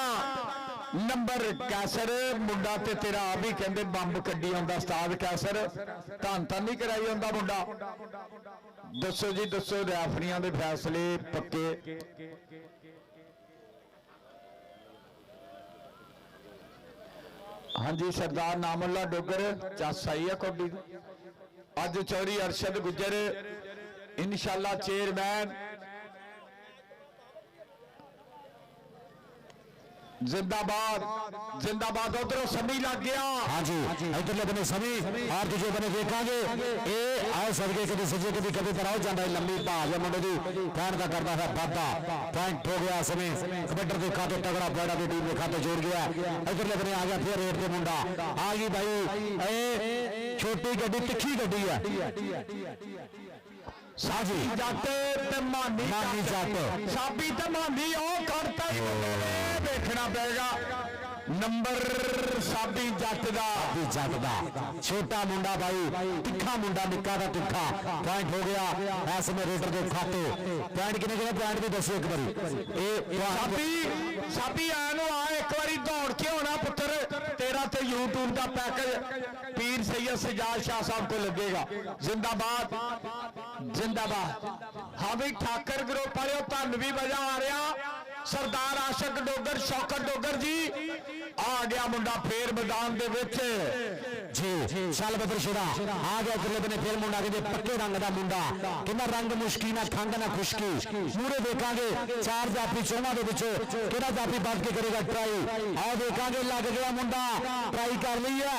नंबर कैसर मुंडा ते तेरा आ भी कहते बंब कड्डी आंदा उस्ताद कैसर धन धन नहीं कराई आंदा मुंडा। दसो जी दसो रैफरियां दे फैसले पक्के। हाँ जी सरदार नामुल्ला डोगर चस आई है कौडी। अज चौरी अरशद गुजर इंशाल्लाह चेयरमैन जिंदाबाद जिंदाबाद। उधरों समी लग गया। हाँ जी इधरले बने समी और दूजे बने देखांगे ये आओ सदके कभी सजे कभी कभी पर आओ जाता है लंबी भाज मुंडे की फैन का करता है वादा। पॉइंट हो गया समय कबड्डी के खाते तगड़ा पैड़ा की टीम के खाते जोड़ गया। इधरले बने आ गया फिर रेट पे मुंडा आ गई भाई छोटी गड्डी तिखी गड्डी है साजी जट ते मानी जट साबी ते मानी ओ करता ही देखना पड़ेगा। नंबर साबी जट दा छोटा मुंडा भाई तिखा मुंडा निक्का दा तिखा। पॉइंट हो गया ऐसे में रेडर के खाते। पॉइंट कितने कितने पॉइंट भी दसो एक बारी साबी आनो आ एक बारी दौड़ के होना पुत्र तेरा ते यूट्यूब का पैकेज पीर सैयद सजाद शाह साहब को लगेगा। जिंदाबाद जिंदाबाद। हाँ भाई ठाकर ग्रुप वाले धन भी बजा आ रहा ਸਰਦਾਰ ਆਸ਼ਕ ਡੋਗਰ ਸ਼ੌਕਤ ਡੋਗਰ ਜੀ ਆ ਗਿਆ ਮੁੰਡਾ ਫੇਰ ਮੈਦਾਨ ਦੇ ਵਿੱਚ ਜੀ ਚੱਲ ਬਦਰ ਸ਼ੇਰਾ ਆ ਗਿਆ ਇਧਰਲੇ ਬਨੇ ਫੇਰ ਮੁੰਡਾ ਕਹਿੰਦੇ ਪੱਕੇ ਰੰਗ ਦਾ ਮੁੰਡਾ ਕਿੰਨਾ ਰੰਗ ਮੁਸ਼ਕੀ ਨਾ ਖੰਡ ਨਾ ਖੁਸ਼ਕੀ ਮੂਰੇ ਦੇਖਾਂਗੇ ਚਾਰ ਜਾਫੀ ਚੋਹਾਂ ਦੇ ਵਿੱਚ ਕਿਹੜਾ ਜਾਫੀ ਵੱਧ ਕੇ ਕਰੇਗਾ ਟਰਾਈ ਆਓ ਦੇਖਾਂਗੇ ਲੱਗ ਗਿਆ ਮੁੰਡਾ ਟਰਾਈ ਕਰ ਲਈ ਹੈ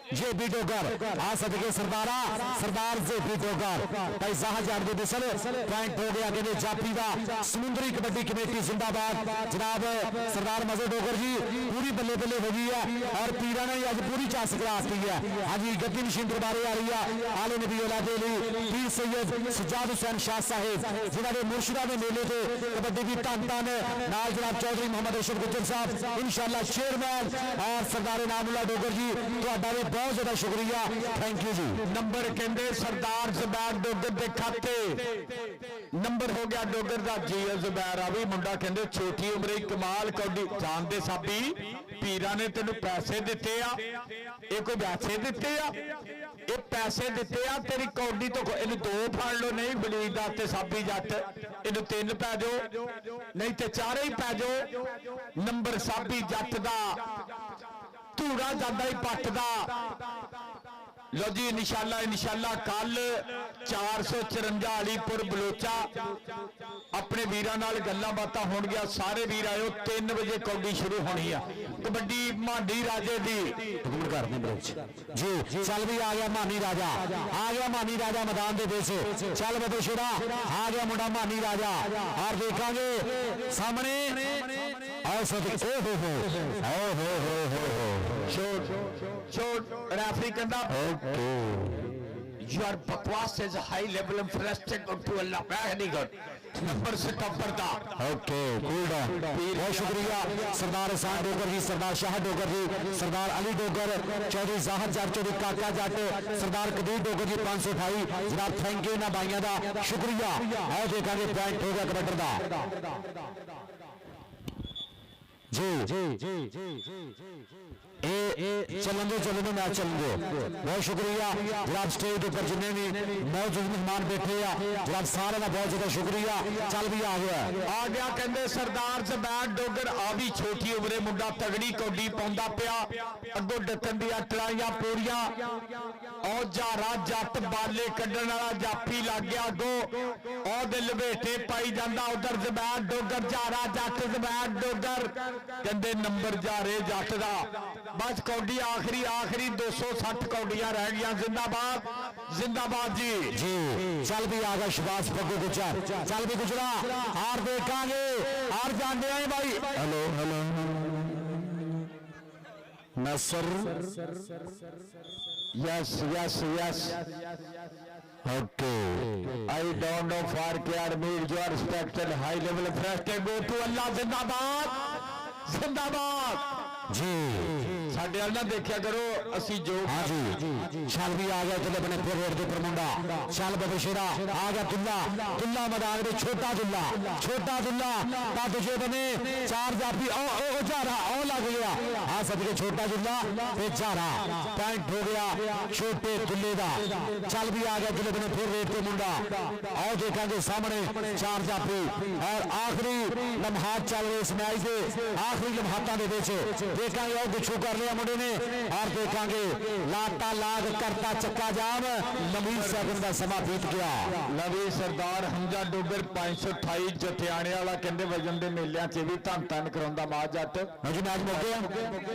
जेबी डोगर आ सदके सरदार जेबी डोगर भाई शाहजहां दे बिसल पॉइंट हो गया कहते जाफी का समुद्री कबड्डी कमेटी जिंदाबाद जनाब सरदार मजहर डोगर जी पूरी बल्ले बल्ले हो गई है और पीरा ने अज पूरी चास कराती है हाँ जी गद्दी मशीन दरबारे आ रही है आले नबी औलादे पीर सैयद सज्जाद हुसैन शाह साहिब जिन्होंने मुर्शिदा के मेले से कबड्डी की धन धन नाल जनाब चौधरी मोहम्मद अशरफ गुज्जर साहब इंशाअल्लाह चेयरमैन और सरदार इनामुल्लाह डोगर जी तुहाडा भी बहुत ज्यादा शुक्रिया थैंक यू जी नंबर कहते सरदार जुबैर डोगर के खाते नंबर हो गया डोगर का जी जुबैर आ भी मुंडा कहते छोटी उम्र कमाल कौडी जानते साबी पीरा ने तेन पैसे दिते आ ये कोई पैसे दिते आ ये पैसे दिते आ तेरी कौडी तो इन दो फड़ लो नहीं बलीद दा ते साबी जट इन तीन पै जाओ नहीं ते चारे ही पै जाओ नंबर साबी जट दा धूड़ा जाता ही पट दा लो जी इंशाअल्लाह कल 454 अलीपुर बलोचा अपने वीरां नाल गल्लां बातां होणगियां सारे वीर आयो 3 बजे कौडी शुरू होनी है कबड्डी मांडी राजे दी जी चल भी आ गया मानी राजा मैदान दे विच चल बदल शेरा आ गया मुंडा मानी राजा और देखा सामने रेफरी कहता your bakwas is high level of respect to Allah very good number से टप्पर दा ओके कूल डाउन बहुत शुक्रिया सरदार हसन डोगर जी सरदार शाह डोगर जी सरदार अली डोगर चौधरी जाहद जट चौधरी काका जट सरदार कदीर डोगर जी 528 जनाब थैंक यू ना भाइयों का शुक्रिया आओ देखेंगे पॉइंट हो गया कबड्डी दा चलेंगे मैच चलेंगे बहुत शुक्रिया जनाब स्टेज ऊपर जिन्हें भी मौजूद मेहमान बैठे हैं जनाब सारे का बहुत ज्यादा शुक्रिया चल भी आ गया कहते सरदार जुबैर डोगर आ भी छोटी उम्रे मुंडा तगड़ी कौडी पाउंदा पिया अगो डकन दियां टलाइयां पूरियां और जारा जट बाले कड्डण वाला जाफी लग गया अगो और दे लपेटे पाई जांदा उधर जुबैर डोगर जारा जट जुबैर डोगर कहते नंबर जारे जट दा बस कौडी आखिरी 260 कौडियां रह गई जिंदाबाद जी चल भी आ गया शबाश पग्गू गुजर चल भी गुजरा और देखांगे और जानते हैं भाई hello Nasar yes okay I don't know for care meet your respected high level first go to Allah जिंदाबाद जी साडे वाल ना देखिया करो असी जो हाँ जी चल भी आ गया चले बने फिर रोड के ऊपर मुंडा चल बबशेरा आ गया दुल्ला मैदान में छोटा दुल्ला का दूसरे बने चार जाफी ओ जा रहा ओ लग गया हाँ सदके छोटा दुल्ला फिर जा रहा पॉइंट हो गया छोटे दुल्ले का चल भी आ गया चले बने फिर रोड के मुंडा आओ देखेंगे सामने चार जाफी और आखिरी लम्हात चल रहे इस मैच के आखिरी लम्हातां दे विच देखेंगे और गुच्छू कर लिया मुंडे ने और देखेंगे लाता लाग करता चक्का जाम नवीन सैकंड का समा बीत गया नवी सरदार हमजा डोगर 528 जठियाणे वाला कहते वजन के मेलियां च भी धन धन कराउंदा मां जट मैच मुक गया